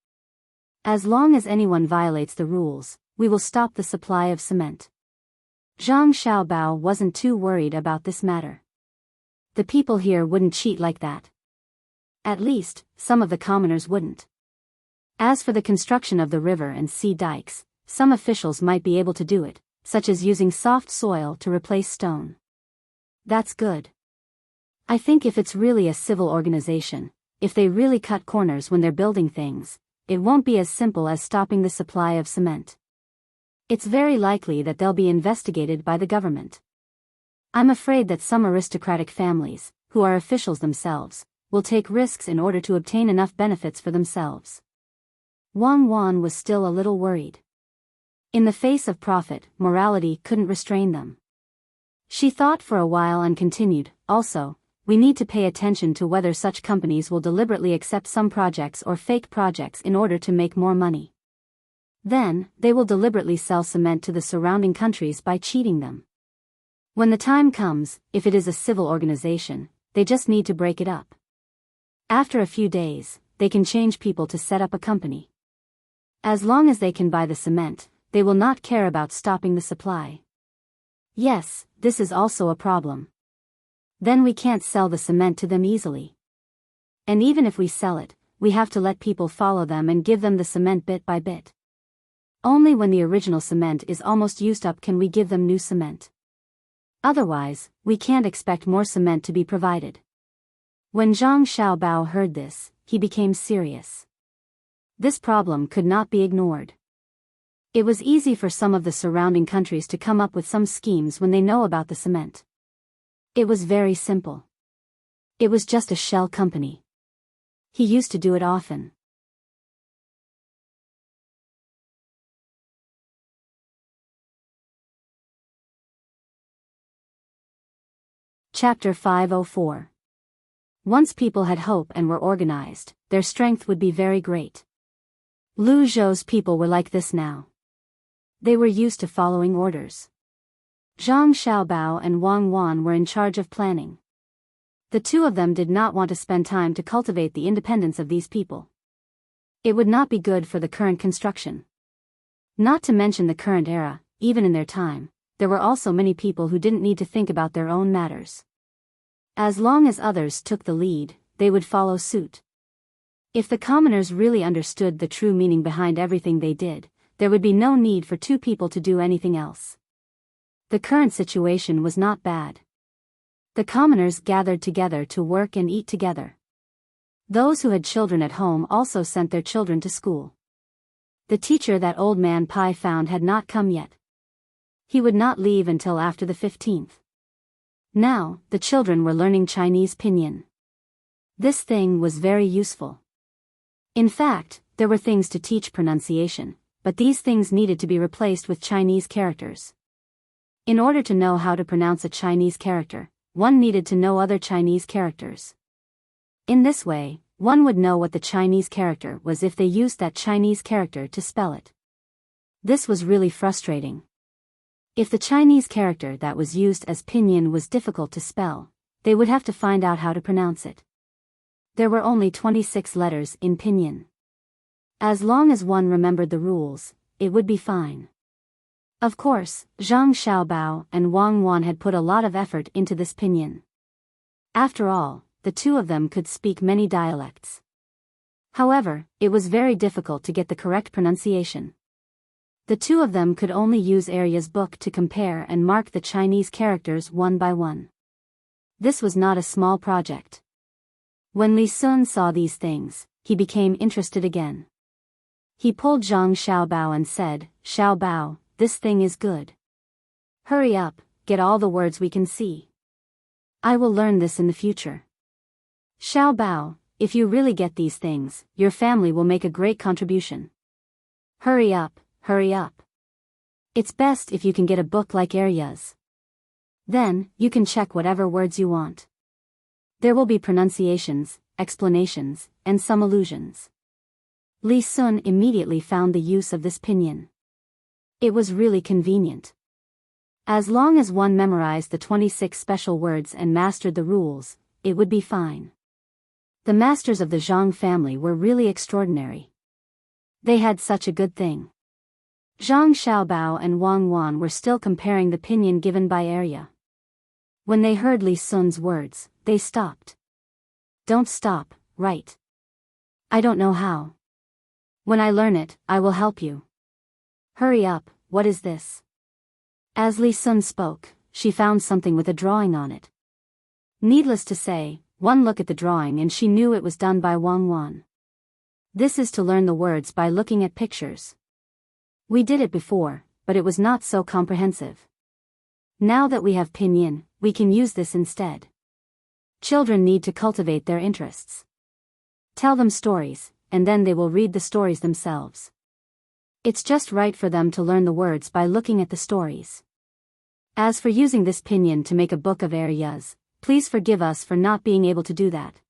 As long as anyone violates the rules, we will stop the supply of cement. Zhang Xiaobao wasn't too worried about this matter. The people here wouldn't cheat like that. At least, some of the commoners wouldn't. As for the construction of the river and sea dikes, some officials might be able to do it, such as using soft soil to replace stone. That's good. I think if it's really a civil organization, if they really cut corners when they're building things, it won't be as simple as stopping the supply of cement. It's very likely that they'll be investigated by the government. I'm afraid that some aristocratic families, who are officials themselves, will take risks in order to obtain enough benefits for themselves. Wang Wan was still a little worried. In the face of profit, morality couldn't restrain them. She thought for a while and continued, also, we need to pay attention to whether such companies will deliberately accept some projects or fake projects in order to make more money. Then, they will deliberately sell cement to the surrounding countries by cheating them. When the time comes, if it is a civil organization, they just need to break it up. After a few days, they can change people to set up a company. As long as they can buy the cement, they will not care about stopping the supply. Yes, this is also a problem. Then we can't sell the cement to them easily. And even if we sell it, we have to let people follow them and give them the cement bit by bit. Only when the original cement is almost used up can we give them new cement. Otherwise, we can't expect more cement to be provided. When Zhang Xiaobao heard this, he became serious. This problem could not be ignored. It was easy for some of the surrounding countries to come up with some schemes when they know about the cement. It was very simple. It was just a shell company. He used to do it often. Chapter 504. Once people had hope and were organized, their strength would be very great. Lu Zhou's people were like this now. They were used to following orders. Zhang Xiaobao and Wang Wan were in charge of planning. The two of them did not want to spend time to cultivate the independence of these people. It would not be good for the current construction. Not to mention the current era, even in their time, there were also many people who didn't need to think about their own matters. As long as others took the lead, they would follow suit. If the commoners really understood the true meaning behind everything they did, there would be no need for two people to do anything else. The current situation was not bad. The commoners gathered together to work and eat together. Those who had children at home also sent their children to school. The teacher that old man Pai found had not come yet. He would not leave until after the 15th. Now, the children were learning Chinese pinyin. This thing was very useful. In fact, there were things to teach pronunciation, but these things needed to be replaced with Chinese characters. In order to know how to pronounce a Chinese character, one needed to know other Chinese characters. In this way, one would know what the Chinese character was if they used that Chinese character to spell it. This was really frustrating. If the Chinese character that was used as pinyin was difficult to spell, they would have to find out how to pronounce it. There were only 26 letters in pinyin. As long as one remembered the rules, it would be fine. Of course, Zhang Xiaobao and Wang Wan had put a lot of effort into this pinyin. After all, the two of them could speak many dialects. However, it was very difficult to get the correct pronunciation. The two of them could only use Arya's book to compare and mark the Chinese characters one by one. This was not a small project. When Li Sun saw these things, he became interested again. He pulled Zhang Xiaobao and said, "Xiaobao, this thing is good. Hurry up, get all the words we can see. I will learn this in the future. Xiaobao, if you really get these things, your family will make a great contribution." Hurry up, hurry up. It's best if you can get a book like Arya's. Then, you can check whatever words you want. There will be pronunciations, explanations, and some allusions. Li Sun immediately found the use of this pinyin. It was really convenient. As long as one memorized the 26 special words and mastered the rules, it would be fine. The masters of the Zhang family were really extraordinary. They had such a good thing. Zhang Xiaobao and Wang Wan were still comparing the pinyin given by Arya. When they heard Li Sun's words, they stopped. Don't stop, right? I don't know how. When I learn it, I will help you. Hurry up, what is this? As Li Sun spoke, she found something with a drawing on it. Needless to say, one look at the drawing and she knew it was done by Wang Wan. This is to learn the words by looking at pictures. We did it before, but it was not so comprehensive. Now that we have pinyin, we can use this instead. Children need to cultivate their interests. Tell them stories, and then they will read the stories themselves. It's just right for them to learn the words by looking at the stories. As for using this pinyin to make a book of Aryas, please forgive us for not being able to do that.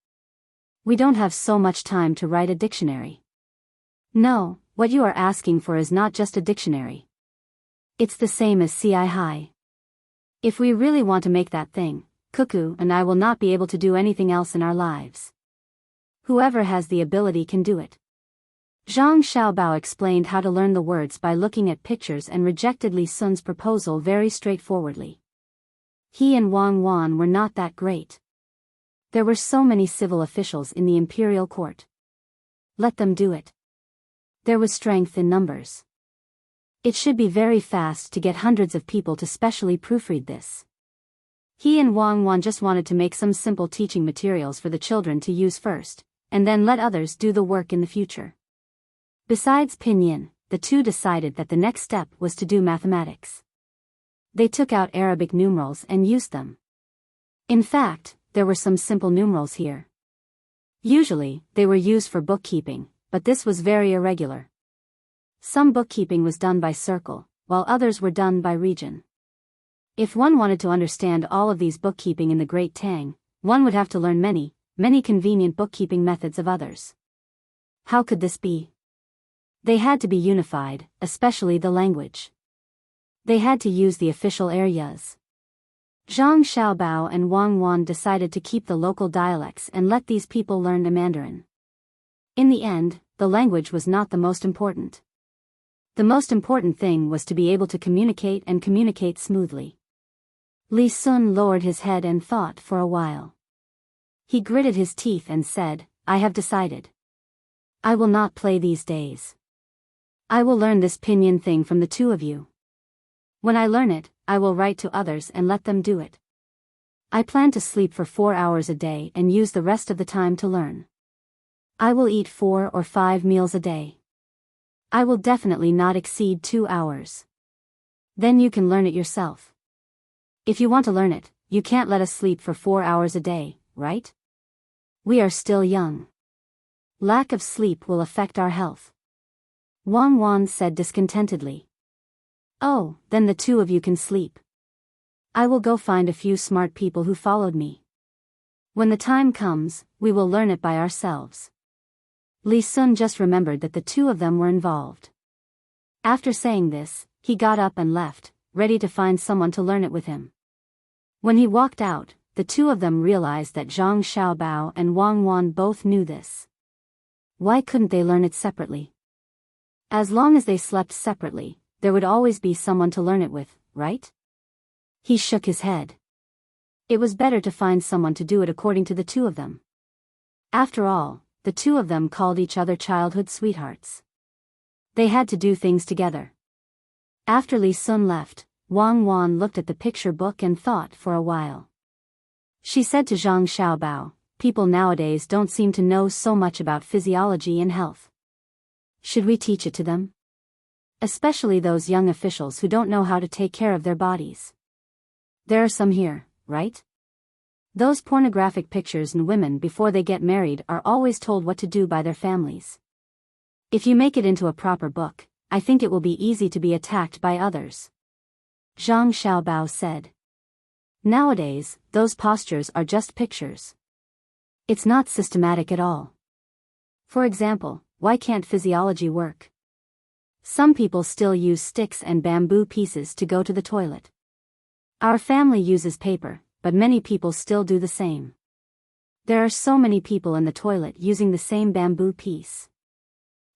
We don't have so much time to write a dictionary. No, what you are asking for is not just a dictionary. It's the same as Ci Hai. If we really want to make that thing, Cuckoo and I will not be able to do anything else in our lives. Whoever has the ability can do it. Zhang Xiaobao explained how to learn the words by looking at pictures and rejected Li Sun's proposal very straightforwardly. He and Wang Wan were not that great. There were so many civil officials in the imperial court. Let them do it. There was strength in numbers. It should be very fast to get hundreds of people to specially proofread this. He and Wang Wan just wanted to make some simple teaching materials for the children to use first, and then let others do the work in the future. Besides pinyin, the two decided that the next step was to do mathematics. They took out Arabic numerals and used them. In fact, there were some simple numerals here. Usually, they were used for bookkeeping, but this was very irregular. Some bookkeeping was done by circle, while others were done by region. If one wanted to understand all of these bookkeeping in the Great Tang, one would have to learn many convenient bookkeeping methods of others. How could this be? They had to be unified, especially the language. They had to use the official areas. Zhang Xiaobao and Wang Wan decided to keep the local dialects and let these people learn the Mandarin. In the end, the language was not the most important. The most important thing was to be able to communicate and communicate smoothly. Li Sun lowered his head and thought for a while. He gritted his teeth and said, I have decided. I will not play these days. I will learn this pinyin thing from the two of you. When I learn it, I will write to others and let them do it. I plan to sleep for 4 hours a day and use the rest of the time to learn. I will eat 4 or 5 meals a day. I will definitely not exceed 2 hours. Then you can learn it yourself. If you want to learn it, you can't let us sleep for 4 hours a day, right? We are still young. Lack of sleep will affect our health. Wang Wan said discontentedly. Oh, then the two of you can sleep. I will go find a few smart people who followed me. When the time comes, we will learn it by ourselves. Li Sun just remembered that the two of them were involved. After saying this, he got up and left, ready to find someone to learn it with him. When he walked out, the two of them realized that Zhang Xiaobao and Wang Wan both knew this. Why couldn't they learn it separately? As long as they slept separately, there would always be someone to learn it with, right? He shook his head. It was better to find someone to do it according to the two of them. After all, the two of them called each other childhood sweethearts. They had to do things together. After Li Sun left, Wang Wan looked at the picture book and thought for a while. She said to Zhang Xiaobao, people nowadays don't seem to know so much about physiology and health. Should we teach it to them? Especially those young officials who don't know how to take care of their bodies. There are some here, right? Those pornographic pictures and women before they get married are always told what to do by their families. If you make it into a proper book, I think it will be easy to be attacked by others. Zhang Xiaobao said. Nowadays, those postures are just pictures. It's not systematic at all. For example, why can't physiology work? Some people still use sticks and bamboo pieces to go to the toilet. Our family uses paper, but many people still do the same. There are so many people in the toilet using the same bamboo piece.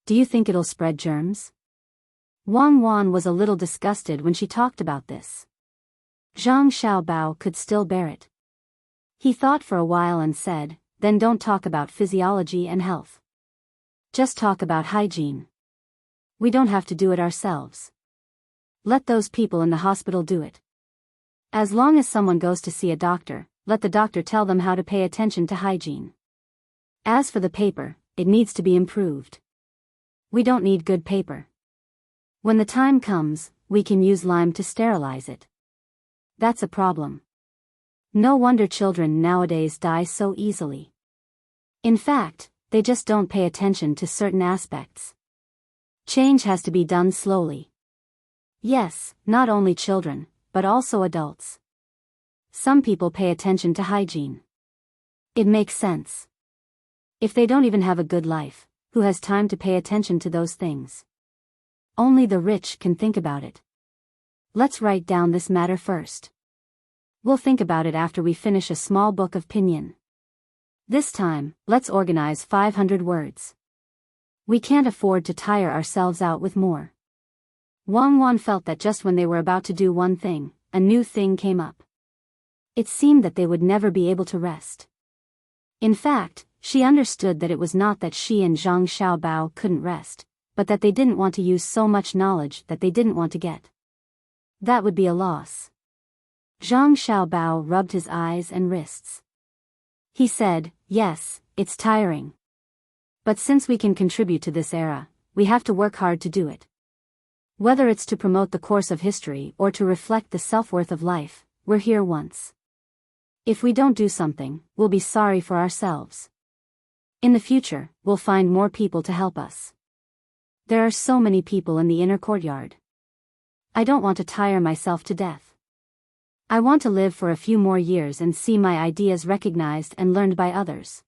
Do you think it'll spread germs? Wang Wan was a little disgusted when she talked about this. Zhang Xiaobao could still bear it. He thought for a while and said, then don't talk about physiology and health. Just talk about hygiene. We don't have to do it ourselves. Let those people in the hospital do it. As long as someone goes to see a doctor, let the doctor tell them how to pay attention to hygiene. As for the paper, it needs to be improved. We don't need good paper. When the time comes, we can use lime to sterilize it. That's a problem. No wonder children nowadays die so easily. In fact, they just don't pay attention to certain aspects. Change has to be done slowly. Yes, not only children, but also adults. Some people pay attention to hygiene. It makes sense. If they don't even have a good life, who has time to pay attention to those things? Only the rich can think about it. Let's write down this matter first. We'll think about it after we finish a small book of pinyin. This time, let's organize 500 words. We can't afford to tire ourselves out with more. Wang Wan felt that just when they were about to do one thing, a new thing came up. It seemed that they would never be able to rest. In fact, she understood that it was not that she and Zhang Xiaobao couldn't rest, but that they didn't want to use so much knowledge that they didn't want to get. That would be a loss. Zhang Xiaobao rubbed his eyes and wrists. He said, yes, it's tiring. But since we can contribute to this era, we have to work hard to do it. Whether it's to promote the course of history or to reflect the self-worth of life, we're here once. If we don't do something, we'll be sorry for ourselves. In the future, we'll find more people to help us. There are so many people in the inner courtyard. I don't want to tire myself to death. I want to live for a few more years and see my ideas recognized and learned by others.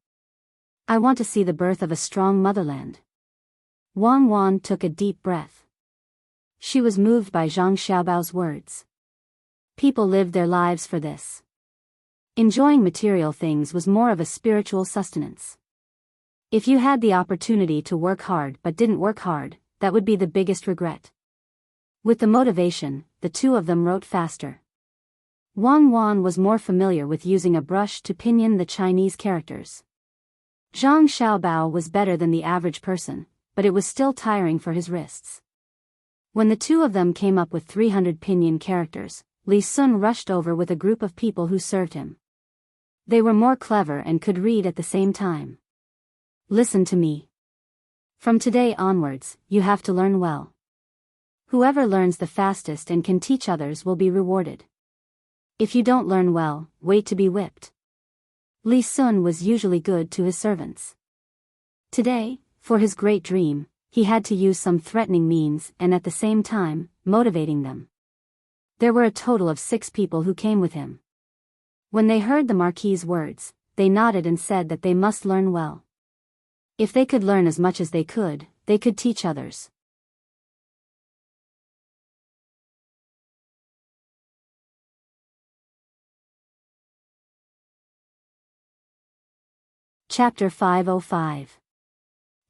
I want to see the birth of a strong motherland. Wang Wan took a deep breath. She was moved by Zhang Xiaobao's words. People lived their lives for this. Enjoying material things was more of a spiritual sustenance. If you had the opportunity to work hard but didn't work hard, that would be the biggest regret. With the motivation, the two of them wrote faster. Wang Wan was more familiar with using a brush to pinyin the Chinese characters. Zhang Xiaobao was better than the average person, but it was still tiring for his wrists. When the two of them came up with 300 pinyin characters, Li Sun rushed over with a group of people who served him. They were more clever and could read at the same time. Listen to me. From today onwards, you have to learn well. Whoever learns the fastest and can teach others will be rewarded. If you don't learn well, wait to be whipped. Li Sun was usually good to his servants. Today, for his great dream, he had to use some threatening means and at the same time, motivating them. There were a total of 6 people who came with him. When they heard the Marquis's words, they nodded and said that they must learn well. If they could learn as much as they could teach others. Chapter 505.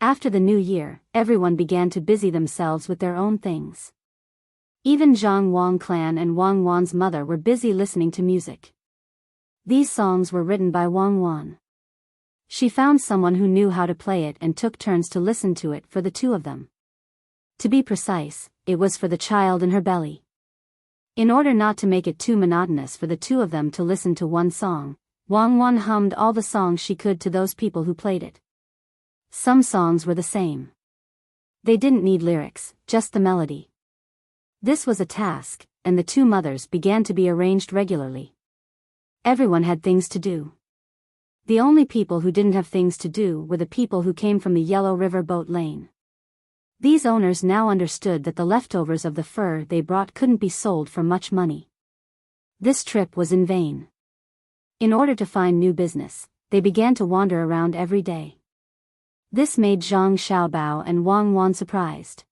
After the new year, everyone began to busy themselves with their own things. Even Zhang Wang clan and Wang Wan's mother were busy listening to music. These songs were written by Wang Wan. She found someone who knew how to play it and took turns to listen to it for the two of them. To be precise, it was for the child in her belly. In order not to make it too monotonous for the two of them to listen to one song, Wang Wan hummed all the songs she could to those people who played it. Some songs were the same. They didn't need lyrics, just the melody. This was a task, and the two mothers began to be arranged regularly. Everyone had things to do. The only people who didn't have things to do were the people who came from the Yellow River boat lane. These owners now understood that the leftovers of the fur they brought couldn't be sold for much money. This trip was in vain. In order to find new business, they began to wander around every day. This made Zhang Xiaobao and Wang Wan surprised.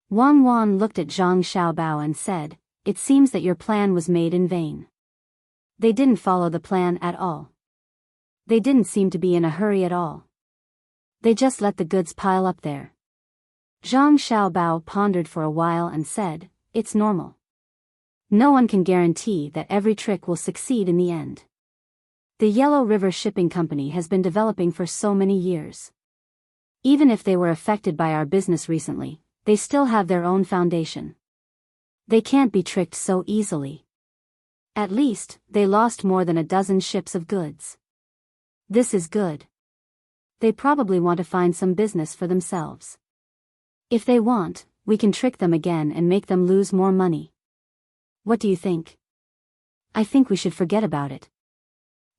Wang Wan looked at Zhang Xiaobao and said, "It seems that your plan was made in vain." They didn't follow the plan at all. They didn't seem to be in a hurry at all. They just let the goods pile up there. Zhang Xiaobao pondered for a while and said, "It's normal. No one can guarantee that every trick will succeed in the end. The Yellow River Shipping Company has been developing for so many years. Even if they were affected by our business recently, they still have their own foundation. They can't be tricked so easily. At least, they lost more than a dozen ships of goods. This is good. They probably want to find some business for themselves. If they want, we can trick them again and make them lose more money. What do you think? I think we should forget about it.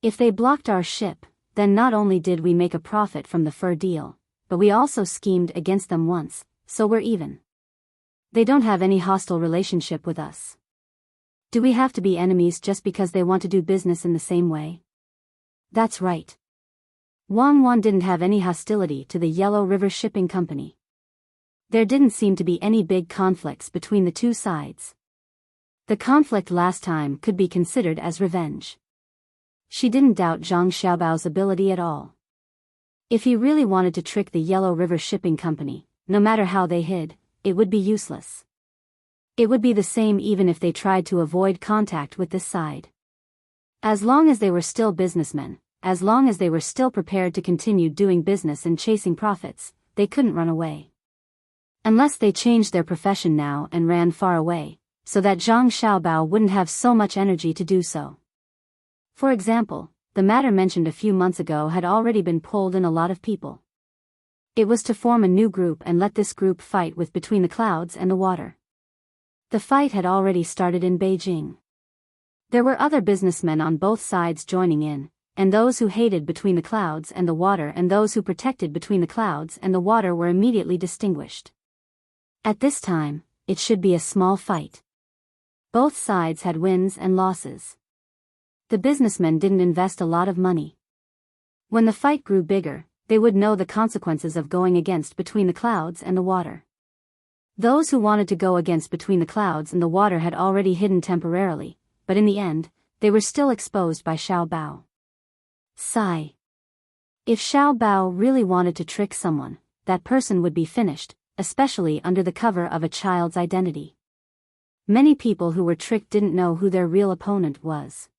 If they blocked our ship, then not only did we make a profit from the fur deal, but we also schemed against them once, so we're even. They don't have any hostile relationship with us. Do we have to be enemies just because they want to do business in the same way? That's right. Wang Wan didn't have any hostility to the Yellow River Shipping Company. There didn't seem to be any big conflicts between the two sides. The conflict last time could be considered as revenge. She didn't doubt Zhang Xiaobao's ability at all. If he really wanted to trick the Yellow River Shipping Company, no matter how they hid, it would be useless. It would be the same even if they tried to avoid contact with this side. As long as they were still businessmen, as long as they were still prepared to continue doing business and chasing profits, they couldn't run away. Unless they changed their profession now and ran far away, so that Zhang Xiaobao wouldn't have so much energy to do so. For example, the matter mentioned a few months ago had already been pulled in a lot of people. It was to form a new group and let this group fight with between the clouds and the water. The fight had already started in Beijing. There were other businessmen on both sides joining in, and those who hated between the clouds and the water and those who protected between the clouds and the water were immediately distinguished. At this time, it should be a small fight. Both sides had wins and losses. The businessmen didn't invest a lot of money. When the fight grew bigger, they would know the consequences of going against between the clouds and the water. Those who wanted to go against between the clouds and the water had already hidden temporarily, but in the end, they were still exposed by Xiao Bao. Sigh. If Xiao Bao really wanted to trick someone, that person would be finished, especially under the cover of a child's identity. Many people who were tricked didn't know who their real opponent was.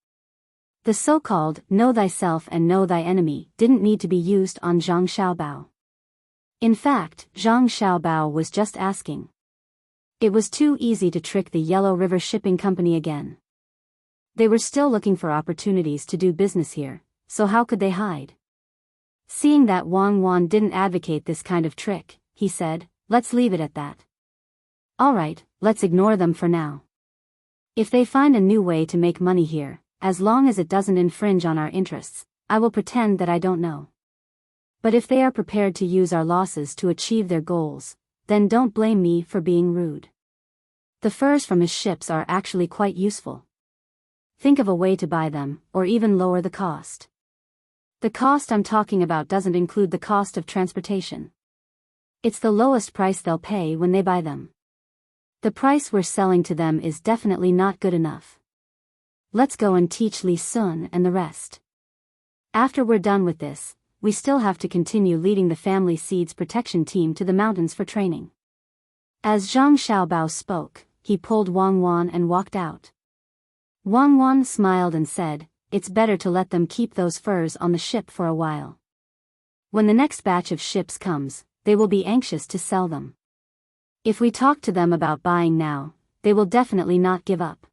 The so-called know thyself and know thy enemy didn't need to be used on Zhang Xiaobao. In fact, Zhang Xiaobao was just asking. It was too easy to trick the Yellow River Shipping Company again. They were still looking for opportunities to do business here, so how could they hide? Seeing that Wang Wan didn't advocate this kind of trick, he said, "Let's leave it at that. Alright, let's ignore them for now. If they find a new way to make money here, as long as it doesn't infringe on our interests, I will pretend that I don't know. But if they are prepared to use our losses to achieve their goals, then don't blame me for being rude. The furs from his ships are actually quite useful. Think of a way to buy them, or even lower the cost. The cost I'm talking about doesn't include the cost of transportation. It's the lowest price they'll pay when they buy them. The price we're selling to them is definitely not good enough. Let's go and teach Li Sun and the rest. After we're done with this, we still have to continue leading the family seeds protection team to the mountains for training." As Zhang Xiaobao spoke, he pulled Wang Wan and walked out. Wang Wan smiled and said, "It's better to let them keep those furs on the ship for a while. When the next batch of ships comes, they will be anxious to sell them. If we talk to them about buying now, they will definitely not give up.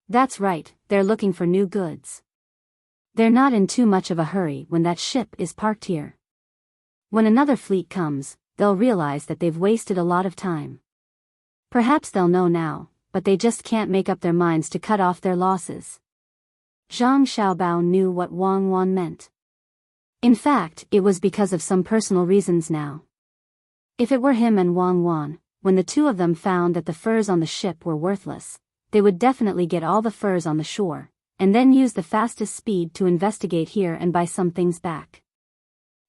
That's right, they're looking for new goods. They're not in too much of a hurry when that ship is parked here. When another fleet comes, they'll realize that they've wasted a lot of time. Perhaps they'll know now, but they just can't make up their minds to cut off their losses." Zhang Xiaobao knew what Wang Wan meant. In fact, it was because of some personal reasons now. If it were him and Wang Wan, when the two of them found that the furs on the ship were worthless, they would definitely get all the furs on the shore, and then use the fastest speed to investigate here and buy some things back.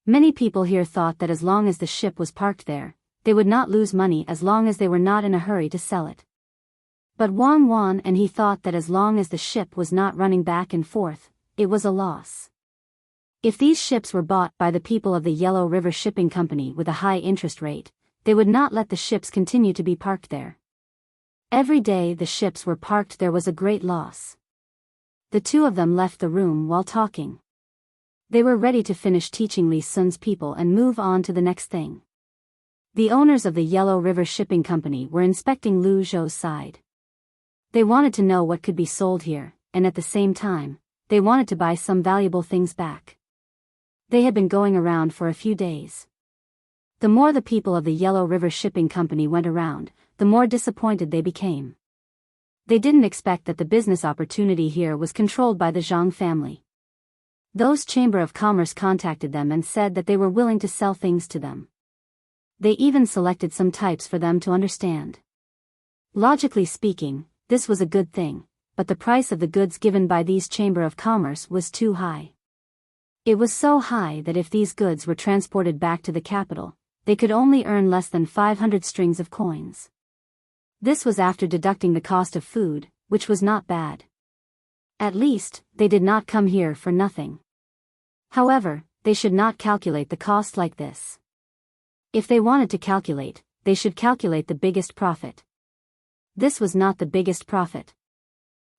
Many people here thought that as long as the ship was parked there, they would not lose money as long as they were not in a hurry to sell it. But Wang Wan and he thought that as long as the ship was not running back and forth, it was a loss. If these ships were bought by the people of the Yellow River Shipping Company with a high interest rate, they would not let the ships continue to be parked there. Every day the ships were parked there was a great loss. The two of them left the room while talking. They were ready to finish teaching Li Sun's people and move on to the next thing. The owners of the Yellow River Shipping Company were inspecting Lu Zhou's side. They wanted to know what could be sold here, and at the same time, they wanted to buy some valuable things back. They had been going around for a few days. The more the people of the Yellow River Shipping Company went around, the more disappointed they became. They didn't expect that the business opportunity here was controlled by the Zhang family. Those Chamber of Commerce contacted them and said that they were willing to sell things to them. They even selected some types for them to understand. Logically speaking, this was a good thing, but the price of the goods given by these Chamber of Commerce was too high. It was so high that if these goods were transported back to the capital, they could only earn less than 500 strings of coins. This was after deducting the cost of food, which was not bad. At least, they did not come here for nothing. However, they should not calculate the cost like this. If they wanted to calculate, they should calculate the biggest profit. This was not the biggest profit.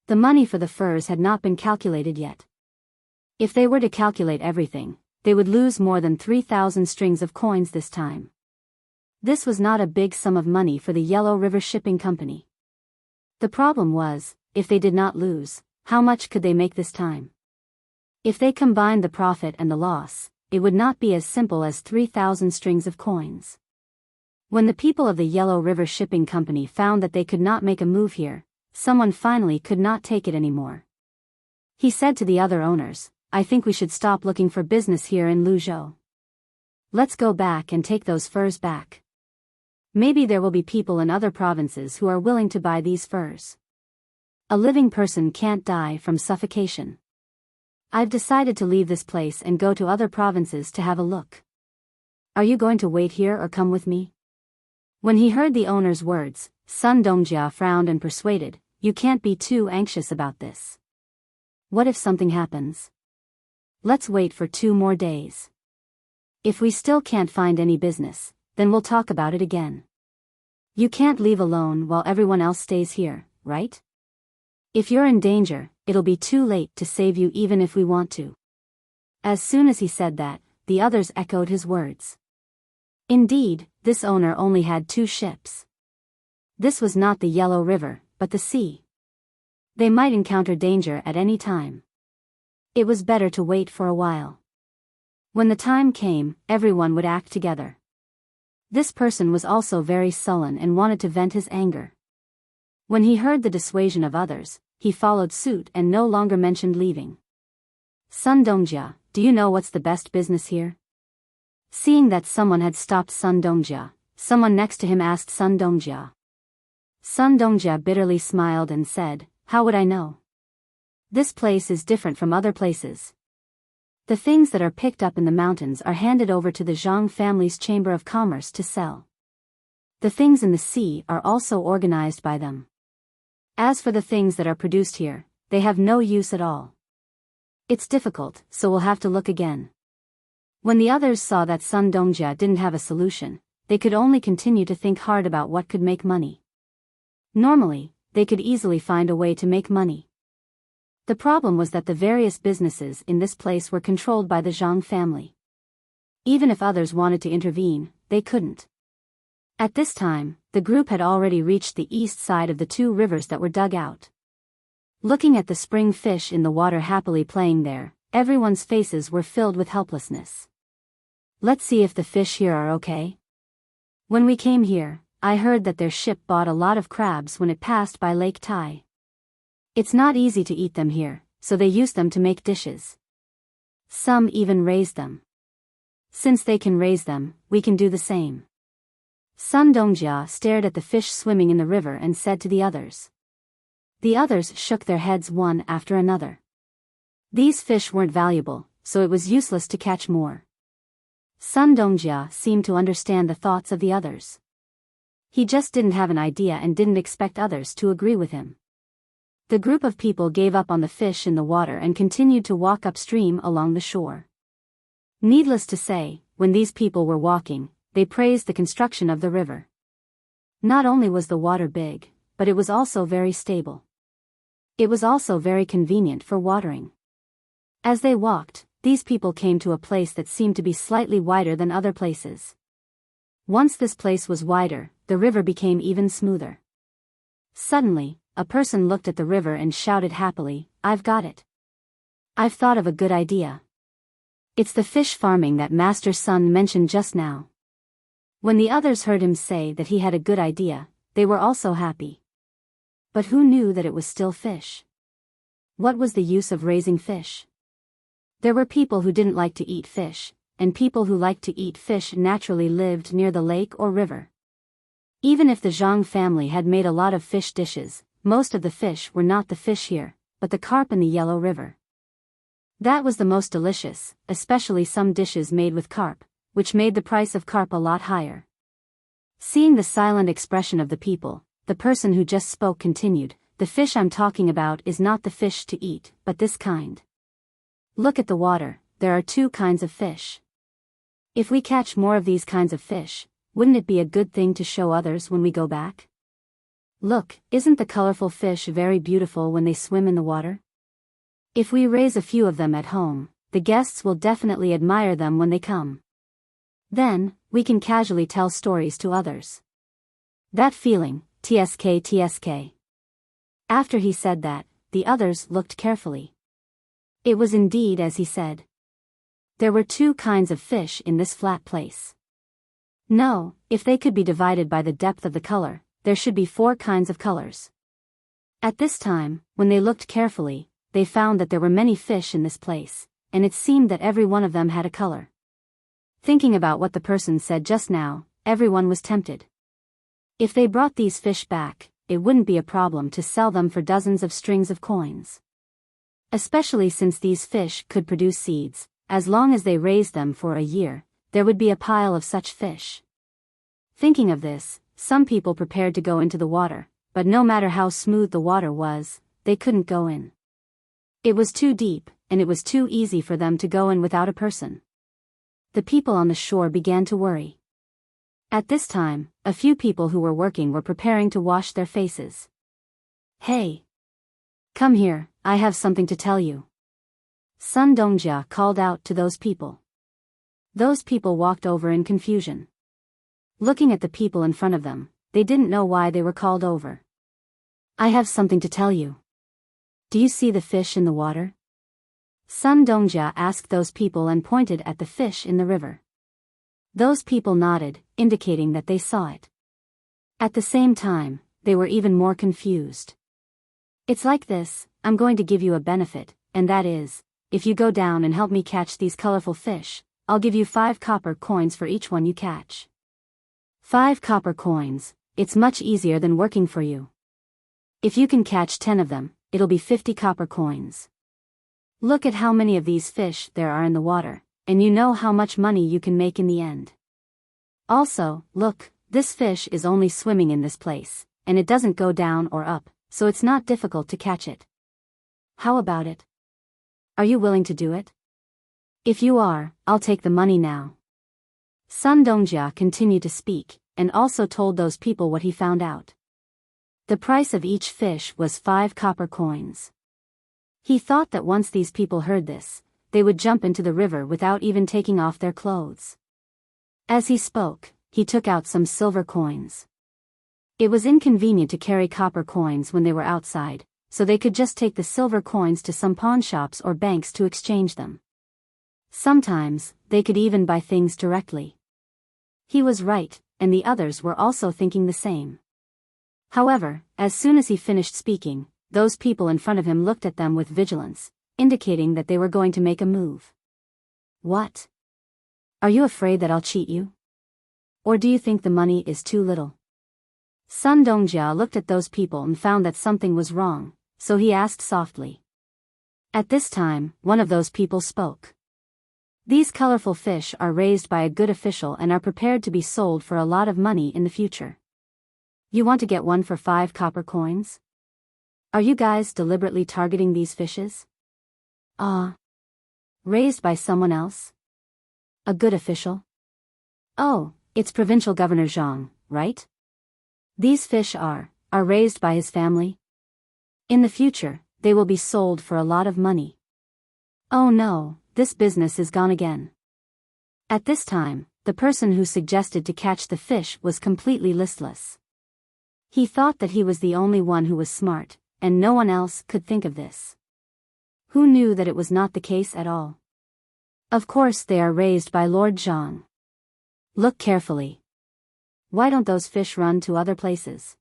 The money for the furs had not been calculated yet. If they were to calculate everything, they would lose more than 3,000 strings of coins this time. This was not a big sum of money for the Yellow River Shipping Company. The problem was, if they did not lose, how much could they make this time? If they combined the profit and the loss, it would not be as simple as 3,000 strings of coins. When the people of the Yellow River Shipping Company found that they could not make a move here, someone finally could not take it anymore. He said to the other owners, "I think we should stop looking for business here in Luzhou. Let's go back and take those furs back. Maybe there will be people in other provinces who are willing to buy these furs. A living person can't die from suffocation. I've decided to leave this place and go to other provinces to have a look. Are you going to wait here or come with me?" When he heard the owner's words, Sun Dongjia frowned and persuaded, "You can't be too anxious about this. What if something happens? Let's wait for 2 more days. If we still can't find any business, then we'll talk about it again. You can't leave alone while everyone else stays here, right? If you're in danger, it'll be too late to save you even if we want to." As soon as he said that, the others echoed his words. Indeed, this owner only had 2 ships. This was not the Yellow River, but the sea. They might encounter danger at any time. It was better to wait for a while. When the time came, everyone would act together. This person was also very sullen and wanted to vent his anger. When he heard the dissuasion of others, he followed suit and no longer mentioned leaving. "Sun Dongjia, do you know what's the best business here?" Seeing that someone had stopped Sun Dongjia, someone next to him asked Sun Dongjia. Sun Dongjia bitterly smiled and said, "How would I know? This place is different from other places. The things that are picked up in the mountains are handed over to the Zhang family's Chamber of Commerce to sell. The things in the sea are also organized by them. As for the things that are produced here, they have no use at all. It's difficult, so we'll have to look again." When the others saw that Sun Dongjia didn't have a solution, they could only continue to think hard about what could make money. Normally, they could easily find a way to make money. The problem was that the various businesses in this place were controlled by the Zhang family. Even if others wanted to intervene, they couldn't. At this time, the group had already reached the east side of the 2 rivers that were dug out. Looking at the spring fish in the water happily playing there, everyone's faces were filled with helplessness. "Let's see if the fish here are okay. When we came here, I heard that their ship bought a lot of crabs when it passed by Lake Tai. It's not easy to eat them here, so they use them to make dishes. Some even raise them. Since they can raise them, we can do the same. Sun Dongjia stared at the fish swimming in the river and said to the others. The others shook their heads one after another. These fish weren't valuable, so it was useless to catch more. Sun Dongjia seemed to understand the thoughts of the others. He just didn't have an idea and didn't expect others to agree with him. The group of people gave up on the fish in the water and continued to walk upstream along the shore. Needless to say, when these people were walking, they praised the construction of the river. Not only was the water big, but it was also very stable. It was also very convenient for watering. As they walked, these people came to a place that seemed to be slightly wider than other places. Once this place was wider, the river became even smoother. Suddenly, a person looked at the river and shouted happily, "I've got it. I've thought of a good idea. It's the fish farming that Master Sun mentioned just now." When the others heard him say that he had a good idea, they were also happy. But who knew that it was still fish? What was the use of raising fish? There were people who didn't like to eat fish, and people who liked to eat fish naturally lived near the lake or river. Even if the Zhang family had made a lot of fish dishes, most of the fish were not the fish here, but the carp in the Yellow River. That was the most delicious, especially some dishes made with carp, which made the price of carp a lot higher. Seeing the silent expression of the people, the person who just spoke continued, "The fish I'm talking about is not the fish to eat, but this kind. Look at the water, there are two kinds of fish. If we catch more of these kinds of fish, wouldn't it be a good thing to show others when we go back? Look, isn't the colorful fish very beautiful when they swim in the water? If we raise a few of them at home, the guests will definitely admire them when they come. Then, we can casually tell stories to others." That feeling, tsk. After he said that, the others looked carefully. It was indeed as he said. There were two kinds of fish in this flat place. No, if they could be divided by the depth of the color, there should be 4 kinds of colors. At this time, when they looked carefully, they found that there were many fish in this place, and it seemed that every one of them had a color. Thinking about what the person said just now, everyone was tempted. If they brought these fish back, it wouldn't be a problem to sell them for dozens of strings of coins. Especially since these fish could produce seeds, as long as they raised them for a year, there would be a pile of such fish. Thinking of this, some people prepared to go into the water, but no matter how smooth the water was, they couldn't go in. It was too deep, and it was too easy for them to go in without a person. The people on the shore began to worry. At this time, a few people who were working were preparing to wash their faces. "Hey! Come here, I have something to tell you." Sun Dongjia called out to those people. Those people walked over in confusion. Looking at the people in front of them, they didn't know why they were called over. "I have something to tell you. Do you see the fish in the water?" Sun Dongjia asked those people and pointed at the fish in the river. Those people nodded, indicating that they saw it. At the same time, they were even more confused. "It's like this, I'm going to give you a benefit, and that is, if you go down and help me catch these colorful fish, I'll give you 5 copper coins for each one you catch." 5 copper coins, it's much easier than working for you. If you can catch 10 of them, it'll be 50 copper coins. Look at how many of these fish there are in the water, and you know how much money you can make in the end. Also, look, this fish is only swimming in this place, and it doesn't go down or up, so it's not difficult to catch it. How about it? Are you willing to do it? If you are, I'll take the money now. Sun Dongjia continued to speak, and also told those people what he found out. The price of each fish was 5 copper coins. He thought that once these people heard this, they would jump into the river without even taking off their clothes. As he spoke, he took out some silver coins. It was inconvenient to carry copper coins when they were outside, so they could just take the silver coins to some pawn shops or banks to exchange them. Sometimes, they could even buy things directly. He was right, and the others were also thinking the same. However, as soon as he finished speaking, those people in front of him looked at them with vigilance, indicating that they were going to make a move. "What? Are you afraid that I'll cheat you? Or do you think the money is too little? Sun Dongjia looked at those people and found that something was wrong, so he asked softly. At this time, one of those people spoke. These colorful fish are raised by a good official and are prepared to be sold for a lot of money in the future. You want to get one for 5 copper coins? Are you guys deliberately targeting these fishes? Raised by someone else? A good official? Oh, it's Provincial Governor Zhang, right? These fish are raised by his family? In the future, they will be sold for a lot of money. Oh no, this business is gone again. At this time, the person who suggested to catch the fish was completely listless. He thought that he was the only one who was smart, and no one else could think of this. Who knew that it was not the case at all? Of course they are raised by Lord Zhang. Look carefully. Why don't those fish run to other places?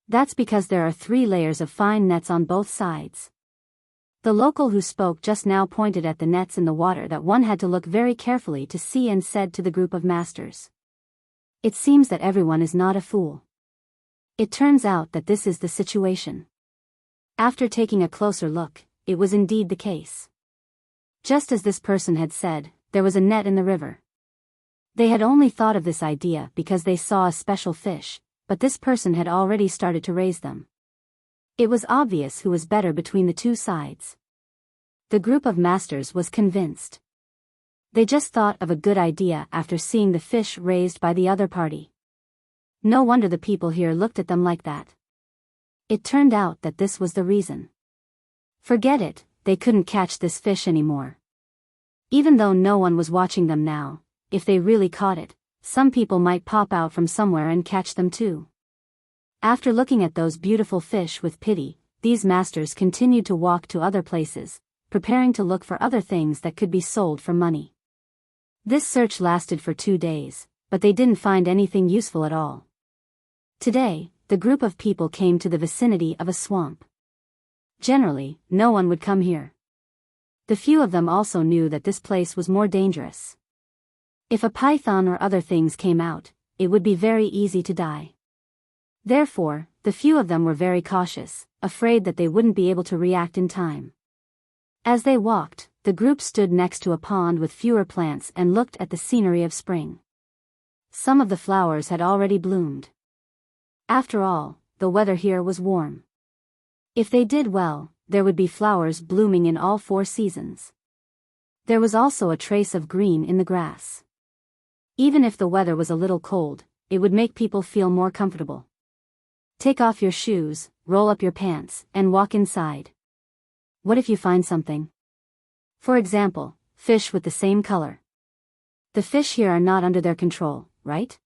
That's because there are 3 layers of fine nets on both sides. The local who spoke just now pointed at the nets in the water that one had to look very carefully to see and said to the group of masters. It seems that everyone is not a fool. It turns out that this is the situation. After taking a closer look, it was indeed the case. Just as this person had said, there was a net in the river. They had only thought of this idea because they saw a special fish, but this person had already started to raise them. It was obvious who was better between the 2 sides. The group of masters was convinced. They just thought of a good idea after seeing the fish raised by the other party. No wonder the people here looked at them like that. It turned out that this was the reason. Forget it, they couldn't catch this fish anymore. Even though no one was watching them now, if they really caught it, some people might pop out from somewhere and catch them too. After looking at those beautiful fish with pity, these masters continued to walk to other places, preparing to look for other things that could be sold for money. This search lasted for 2 days, but they didn't find anything useful at all. Today, the group of people came to the vicinity of a swamp. Generally, no one would come here. The few of them also knew that this place was more dangerous. If a python or other things came out, it would be very easy to die. Therefore, the few of them were very cautious, afraid that they wouldn't be able to react in time. As they walked, the group stood next to a pond with fewer plants and looked at the scenery of spring. Some of the flowers had already bloomed. After all, the weather here was warm. If they did well, there would be flowers blooming in all 4 seasons. There was also a trace of green in the grass. Even if the weather was a little cold, it would make people feel more comfortable. Take off your shoes, roll up your pants, and walk inside. What if you find something? For example, fish with the same color. The fish here are not under their control, right?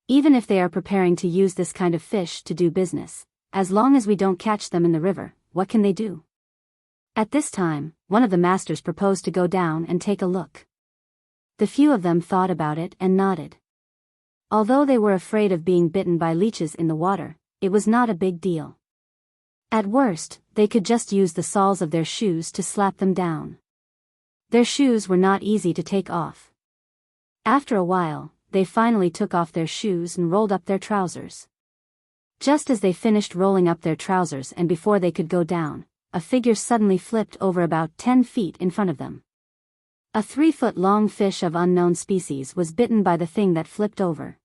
Even if they are preparing to use this kind of fish to do business, as long as we don't catch them in the river, what can they do? At this time, one of the masters proposed to go down and take a look. The few of them thought about it and nodded. Although they were afraid of being bitten by leeches in the water, it was not a big deal. At worst, they could just use the soles of their shoes to slap them down. Their shoes were not easy to take off. After a while, they finally took off their shoes and rolled up their trousers. Just as they finished rolling up their trousers and before they could go down, a figure suddenly flipped over about 10 feet in front of them. A 3-foot-long fish of unknown species was bitten by the thing that flipped over.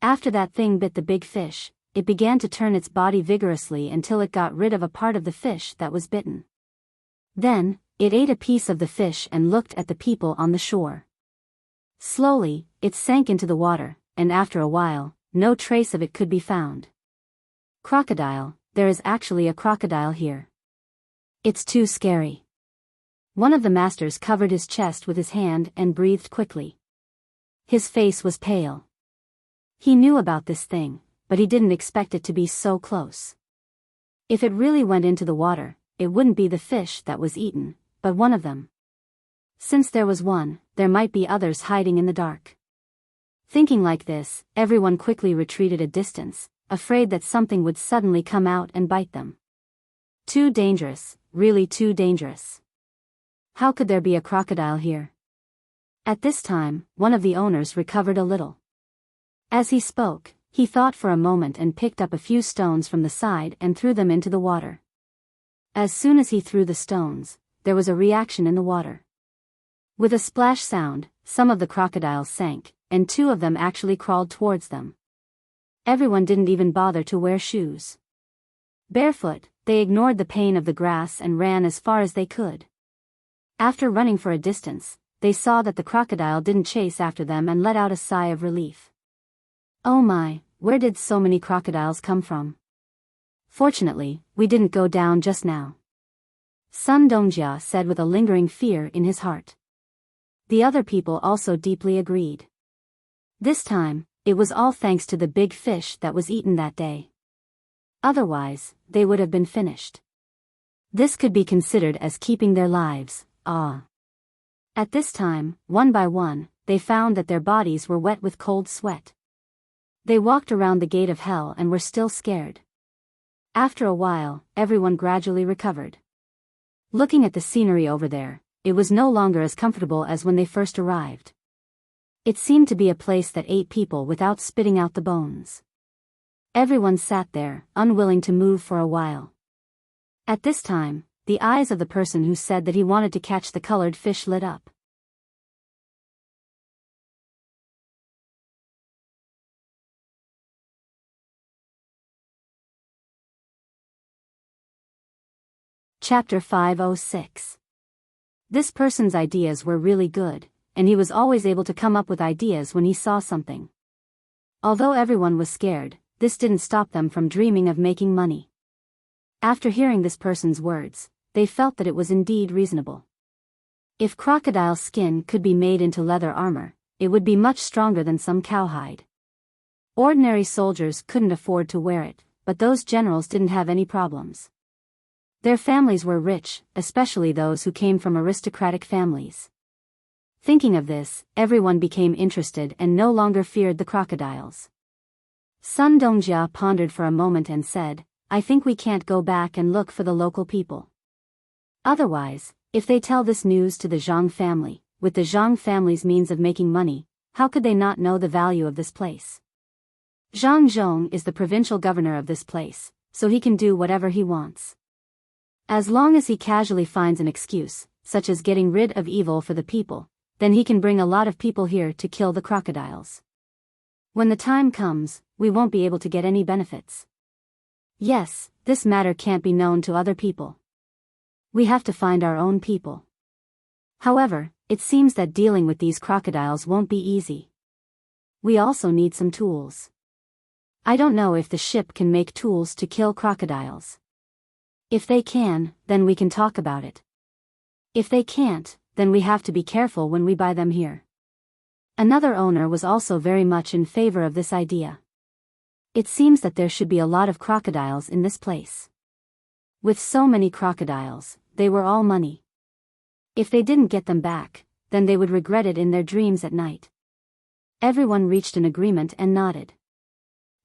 After that thing bit the big fish, it began to turn its body vigorously until it got rid of a part of the fish that was bitten. Then, it ate a piece of the fish and looked at the people on the shore. Slowly, it sank into the water, and after a while, no trace of it could be found. Crocodile, there is actually a crocodile here. It's too scary. One of the masters covered his chest with his hand and breathed quickly. His face was pale. He knew about this thing, but he didn't expect it to be so close. If it really went into the water, it wouldn't be the fish that was eaten, but one of them. Since there was one, there might be others hiding in the dark. Thinking like this, everyone quickly retreated a distance, afraid that something would suddenly come out and bite them. Too dangerous, really too dangerous. How could there be a crocodile here? At this time, one of the owners recovered a little. As he spoke, he thought for a moment and picked up a few stones from the side and threw them into the water. As soon as he threw the stones, there was a reaction in the water. With a splash sound, some of the crocodiles sank, and 2 of them actually crawled towards them. Everyone didn't even bother to wear shoes. Barefoot, they ignored the pain of the grass and ran as far as they could. After running for a distance, they saw that the crocodile didn't chase after them and let out a sigh of relief. Oh my, where did so many crocodiles come from? Fortunately, we didn't go down just now. Sun Dongjia said with a lingering fear in his heart. The other people also deeply agreed. This time, it was all thanks to the big fish that was eaten that day. Otherwise, they would have been finished. This could be considered as keeping their lives. At this time, one by one, they found that their bodies were wet with cold sweat. They walked around the gate of hell and were still scared. After a while, everyone gradually recovered. Looking at the scenery over there, it was no longer as comfortable as when they first arrived. It seemed to be a place that ate people without spitting out the bones. Everyone sat there, unwilling to move for a while. At this time, the eyes of the person who said that he wanted to catch the colored fish lit up. Chapter 506. This person's ideas were really good, and he was always able to come up with ideas when he saw something. Although everyone was scared, this didn't stop them from dreaming of making money. After hearing this person's words, they felt that it was indeed reasonable. If crocodile skin could be made into leather armor, it would be much stronger than some cowhide. Ordinary soldiers couldn't afford to wear it, but those generals didn't have any problems. Their families were rich, especially those who came from aristocratic families. Thinking of this, everyone became interested and no longer feared the crocodiles. Sun Dongjia pondered for a moment and said, I think we can't go back and look for the local people. Otherwise, if they tell this news to the Zhang family, with the Zhang family's means of making money, how could they not know the value of this place? Zhang Zhong is the provincial governor of this place, so he can do whatever he wants. As long as he casually finds an excuse, such as getting rid of evil for the people, then he can bring a lot of people here to kill the crocodiles. When the time comes, we won't be able to get any benefits. Yes, this matter can't be known to other people. We have to find our own people. However, it seems that dealing with these crocodiles won't be easy. We also need some tools. I don't know if the ship can make tools to kill crocodiles. If they can, then we can talk about it. If they can't, then we have to be careful when we buy them here. Another owner was also very much in favor of this idea. It seems that there should be a lot of crocodiles in this place. With so many crocodiles, they were all money. If they didn't get them back, then they would regret it in their dreams at night. Everyone reached an agreement and nodded.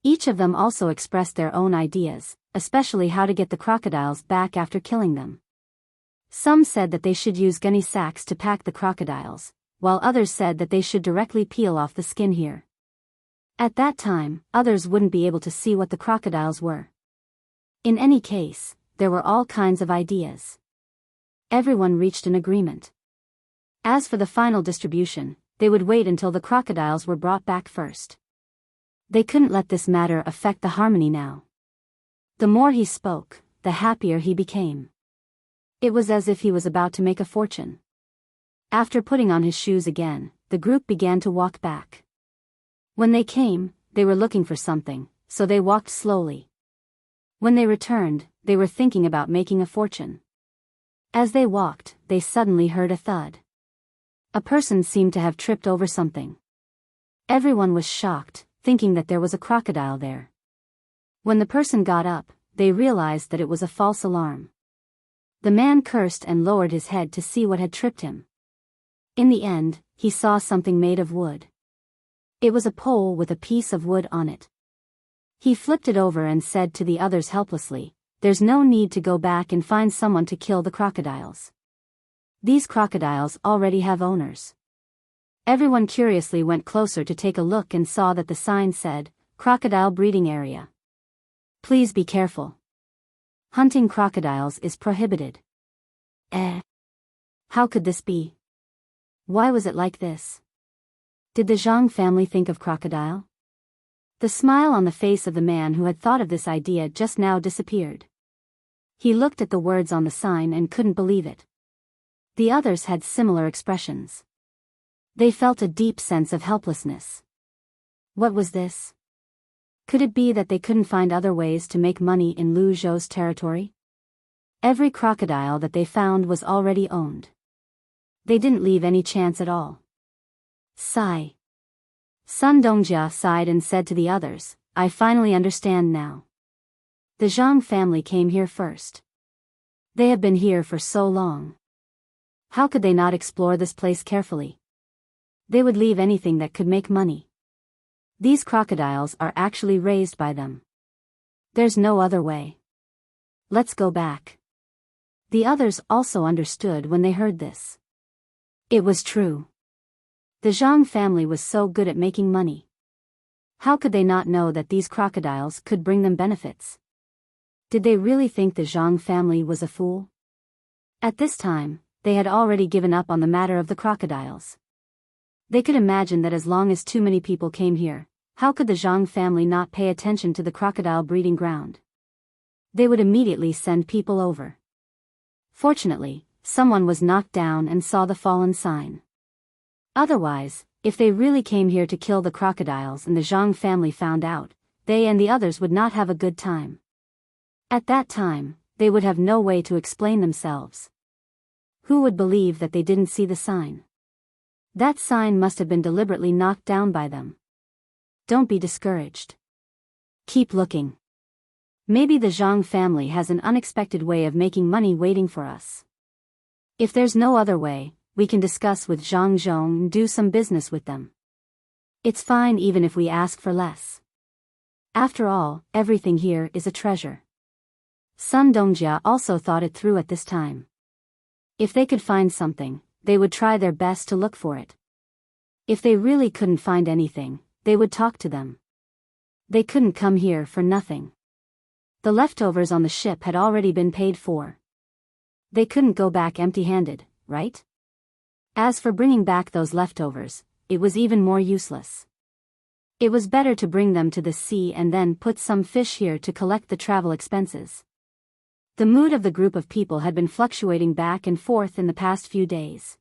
Each of them also expressed their own ideas, especially how to get the crocodiles back after killing them. Some said that they should use gunny sacks to pack the crocodiles, while others said that they should directly peel off the skin here. At that time, others wouldn't be able to see what the crocodiles were. In any case, there were all kinds of ideas. Everyone reached an agreement. As for the final distribution, they would wait until the crocodiles were brought back first. They couldn't let this matter affect the harmony now. The more he spoke, the happier he became. It was as if he was about to make a fortune. After putting on his shoes again, the group began to walk back. When they came, they were looking for something, so they walked slowly. When they returned, they were thinking about making a fortune. As they walked, they suddenly heard a thud. A person seemed to have tripped over something. Everyone was shocked, thinking that there was a crocodile there. When the person got up, they realized that it was a false alarm. The man cursed and lowered his head to see what had tripped him. In the end, he saw something made of wood. It was a pole with a piece of wood on it. He flipped it over and said to the others helplessly, "There's no need to go back and find someone to kill the crocodiles. These crocodiles already have owners." Everyone curiously went closer to take a look and saw that the sign said, "Crocodile Breeding Area. Please be careful. Hunting crocodiles is prohibited." How could this be? Why was it like this? Did the Zhang family think of crocodile? The smile on the face of the man who had thought of this idea just now disappeared. He looked at the words on the sign and couldn't believe it. The others had similar expressions. They felt a deep sense of helplessness. What was this? Could it be that they couldn't find other ways to make money in Lu Zhou's territory? Every crocodile that they found was already owned. They didn't leave any chance at all. Sigh. Sun Dongjia sighed and said to the others, "I finally understand now. The Zhang family came here first. They have been here for so long. How could they not explore this place carefully? They would leave anything that could make money. These crocodiles are actually raised by them. There's no other way. Let's go back." The others also understood when they heard this. It was true. The Zhang family was so good at making money. How could they not know that these crocodiles could bring them benefits? Did they really think the Zhang family was a fool? At this time, they had already given up on the matter of the crocodiles. They could imagine that as long as too many people came here, how could the Zhang family not pay attention to the crocodile breeding ground? They would immediately send people over. Fortunately, someone was knocked down and saw the fallen sign. Otherwise, if they really came here to kill the crocodiles and the Zhang family found out, they and the others would not have a good time. At that time, they would have no way to explain themselves. Who would believe that they didn't see the sign? That sign must have been deliberately knocked down by them. Don't be discouraged. Keep looking. Maybe the Zhang family has an unexpected way of making money waiting for us. If there's no other way, we can discuss with Zhang Zhong and do some business with them. It's fine even if we ask for less. After all, everything here is a treasure. Sun Dongjia also thought it through at this time. If they could find something, they would try their best to look for it. If they really couldn't find anything, they would talk to them. They couldn't come here for nothing. The leftovers on the ship had already been paid for. They couldn't go back empty-handed, right? As for bringing back those leftovers, it was even more useless. It was better to bring them to the sea and then put some fish here to collect the travel expenses. The mood of the group of people had been fluctuating back and forth in the past few days.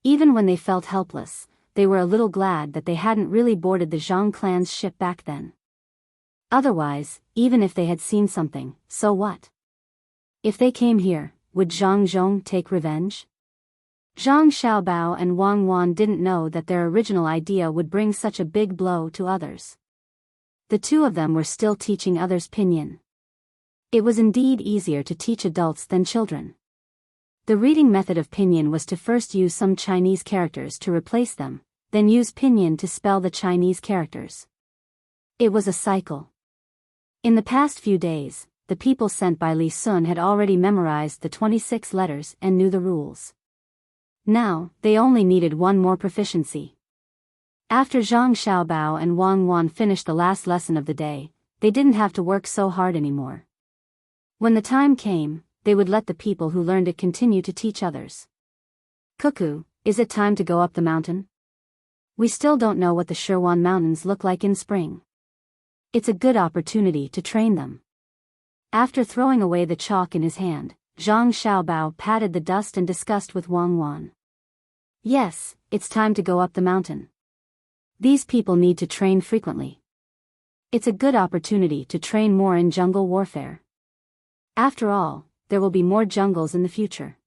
Even when they felt helpless, they were a little glad that they hadn't really boarded the Zhang clan's ship back then. Otherwise, even if they had seen something, so what? If they came here, would Zhang Zhong take revenge? Zhang Xiaobao and Wang Wan didn't know that their original idea would bring such a big blow to others. The two of them were still teaching others pinyin. It was indeed easier to teach adults than children. The reading method of pinyin was to first use some Chinese characters to replace them, then use pinyin to spell the Chinese characters. It was a cycle. In the past few days, the people sent by Li Sun had already memorized the 26 letters and knew the rules. Now, they only needed one more proficiency. After Zhang Xiaobao and Wang Wan finished the last lesson of the day, they didn't have to work so hard anymore. When the time came, they would let the people who learned it continue to teach others. "Cuckoo, is it time to go up the mountain? We still don't know what the Shirwan Mountains look like in spring. It's a good opportunity to train them." After throwing away the chalk in his hand, Zhang Xiaobao patted the dust and discussed with Wang Wan. "Yes, it's time to go up the mountain. These people need to train frequently. It's a good opportunity to train more in jungle warfare. After all, there will be more jungles in the future.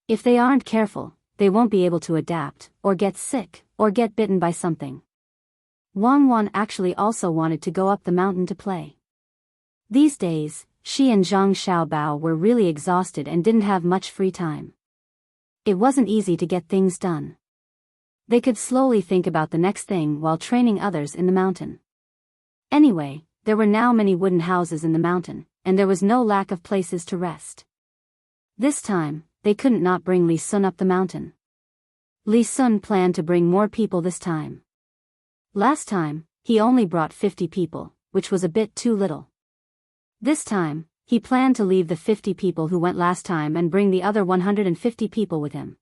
If they aren't careful, they won't be able to adapt, or get sick, or get bitten by something." Wang Wan actually also wanted to go up the mountain to play. These days, she and Zhang Xiaobao were really exhausted and didn't have much free time. It wasn't easy to get things done. They could slowly think about the next thing while training others in the mountain. Anyway, there were now many wooden houses in the mountain, and there was no lack of places to rest. This time, they couldn't not bring Li Sun up the mountain. Li Sun planned to bring more people this time. Last time, he only brought 50 people, which was a bit too little. This time, he planned to leave the 50 people who went last time and bring the other 150 people with him.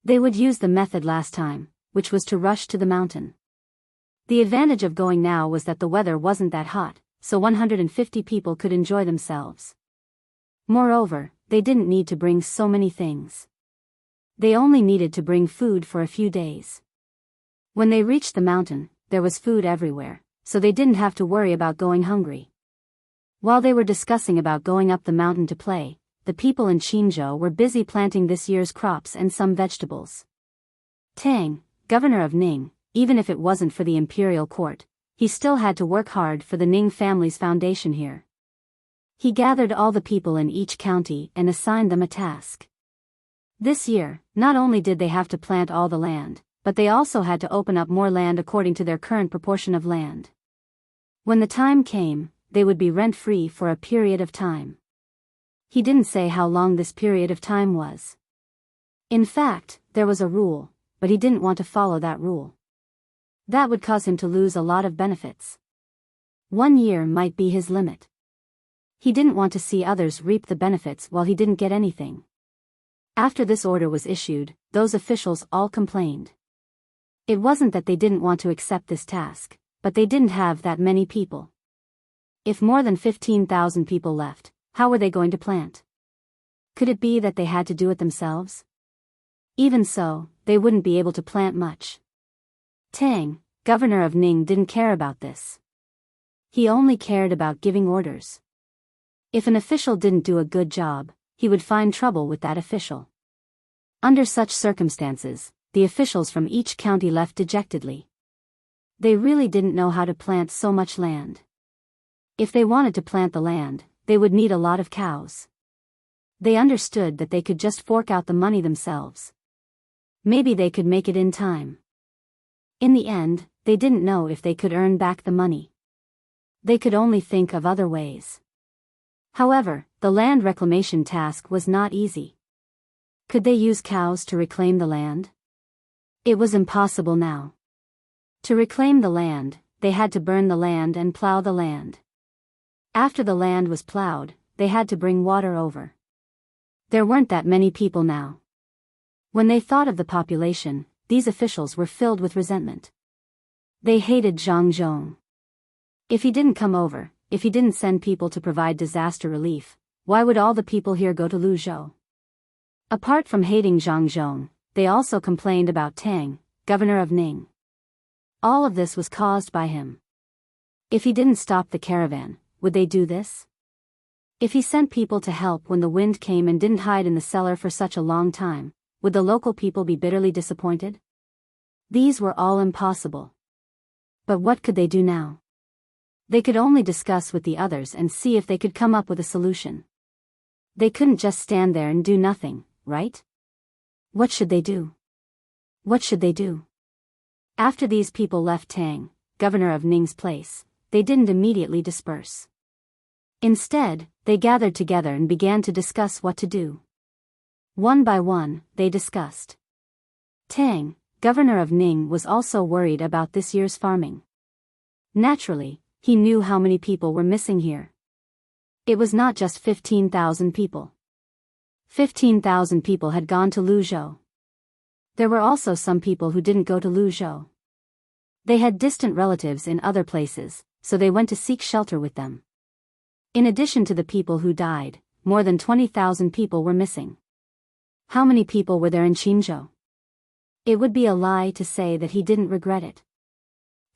They would use the method last time, which was to rush to the mountain. The advantage of going now was that the weather wasn't that hot, so 150 people could enjoy themselves. Moreover, they didn't need to bring so many things. They only needed to bring food for a few days. When they reached the mountain, there was food everywhere, so they didn't have to worry about going hungry. While they were discussing about going up the mountain to play, the people in Qinzhou were busy planting this year's crops and some vegetables. Tang, governor of Ning, even if it wasn't for the imperial court, he still had to work hard for the Ning family's foundation here. He gathered all the people in each county and assigned them a task. This year, not only did they have to plant all the land, but they also had to open up more land according to their current proportion of land. When the time came, they would be rent-free for a period of time. He didn't say how long this period of time was. In fact, there was a rule, but he didn't want to follow that rule. That would cause him to lose a lot of benefits. 1 year might be his limit. He didn't want to see others reap the benefits while he didn't get anything. After this order was issued, those officials all complained. It wasn't that they didn't want to accept this task, but they didn't have that many people. If more than 15,000 people left, how were they going to plant? Could it be that they had to do it themselves? Even so, they wouldn't be able to plant much. Tang, governor of Ning, didn't care about this. He only cared about giving orders. If an official didn't do a good job, he would find trouble with that official. Under such circumstances, the officials from each county left dejectedly. They really didn't know how to plant so much land. If they wanted to plant the land, they would need a lot of cows. They understood that they could just fork out the money themselves. Maybe they could make it in time. In the end, they didn't know if they could earn back the money. They could only think of other ways. However, the land reclamation task was not easy. Could they use cows to reclaim the land? It was impossible now. To reclaim the land, they had to burn the land and plow the land. After the land was plowed, they had to bring water over. There weren't that many people now. When they thought of the population, these officials were filled with resentment. They hated Zhang Zhong. If he didn't come over, if he didn't send people to provide disaster relief, why would all the people here go to Luzhou? Apart from hating Zhang Zhong, they also complained about Tang, governor of Ning. All of this was caused by him. If he didn't stop the caravan, would they do this? If he sent people to help when the wind came and didn't hide in the cellar for such a long time, would the local people be bitterly disappointed? These were all impossible. But what could they do now? They could only discuss with the others and see if they could come up with a solution. They couldn't just stand there and do nothing, right? What should they do? What should they do? After these people left Tang, governor of Ning's place, they didn't immediately disperse. Instead, they gathered together and began to discuss what to do. One by one, they discussed. Tang, governor of Ning, was also worried about this year's farming. Naturally, he knew how many people were missing here. It was not just 15,000 people. 15,000 people had gone to Luzhou. There were also some people who didn't go to Luzhou. They had distant relatives in other places, so they went to seek shelter with them. In addition to the people who died, more than 20,000 people were missing. How many people were there in Qinzhou? It would be a lie to say that he didn't regret it.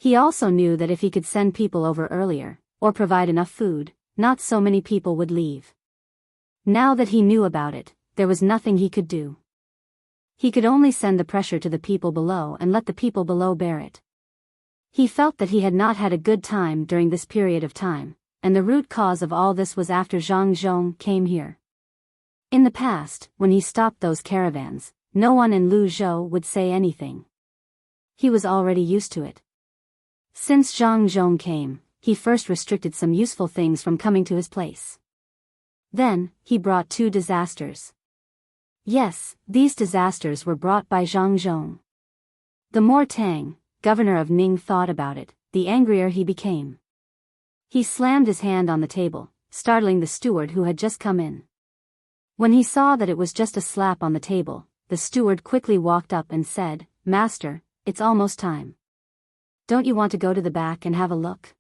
He also knew that if he could send people over earlier, or provide enough food, not so many people would leave. Now that he knew about it, there was nothing he could do. He could only send the pressure to the people below and let the people below bear it. He felt that he had not had a good time during this period of time, and the root cause of all this was after Zhang Zhong came here. In the past, when he stopped those caravans, no one in Luzhou would say anything. He was already used to it. Since Zhang Zhong came, he first restricted some useful things from coming to his place. Then, he brought 2 disasters. Yes, these disasters were brought by Zhang Zhong. The more Tang, governor of Ning, thought about it, the angrier he became. He slammed his hand on the table, startling the steward who had just come in. When he saw that it was just a slap on the table, the steward quickly walked up and said, "Master, it's almost time. Don't you want to go to the back and have a look?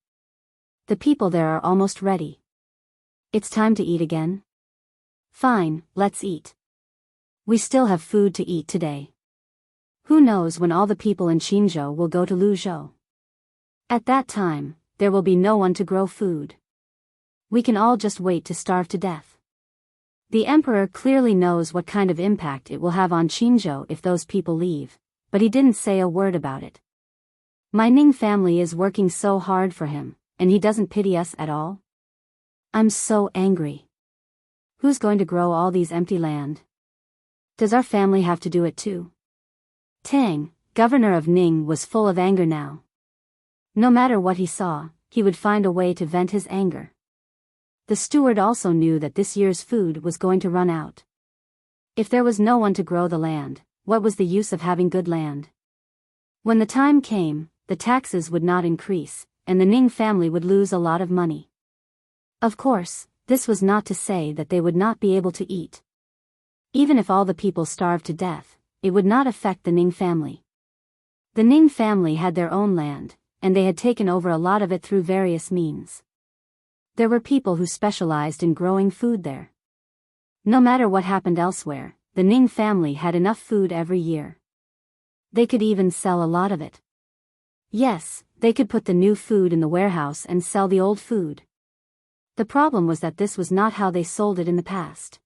The people there are almost ready. It's time to eat again." "Fine, let's eat. We still have food to eat today. Who knows when all the people in Qinzhou will go to Luzhou? At that time, there will be no one to grow food. We can all just wait to starve to death." The emperor clearly knows what kind of impact it will have on Qinzhou if those people leave, but he didn't say a word about it. My Ning family is working so hard for him, and he doesn't pity us at all? I'm so angry. Who's going to grow all these empty land? Does our family have to do it too? Tang, governor of Ning, was full of anger now. No matter what he saw, he would find a way to vent his anger. The steward also knew that this year's food was going to run out. If there was no one to grow the land, what was the use of having good land? When the time came, the taxes would not increase, and the Ning family would lose a lot of money. Of course, this was not to say that they would not be able to eat. Even if all the people starved to death, it would not affect the Ning family. The Ning family had their own land, and they had taken over a lot of it through various means. There were people who specialized in growing food there. No matter what happened elsewhere, the Ning family had enough food every year. They could even sell a lot of it. Yes, they could put the new food in the warehouse and sell the old food. The problem was that this was not how they sold it in the past.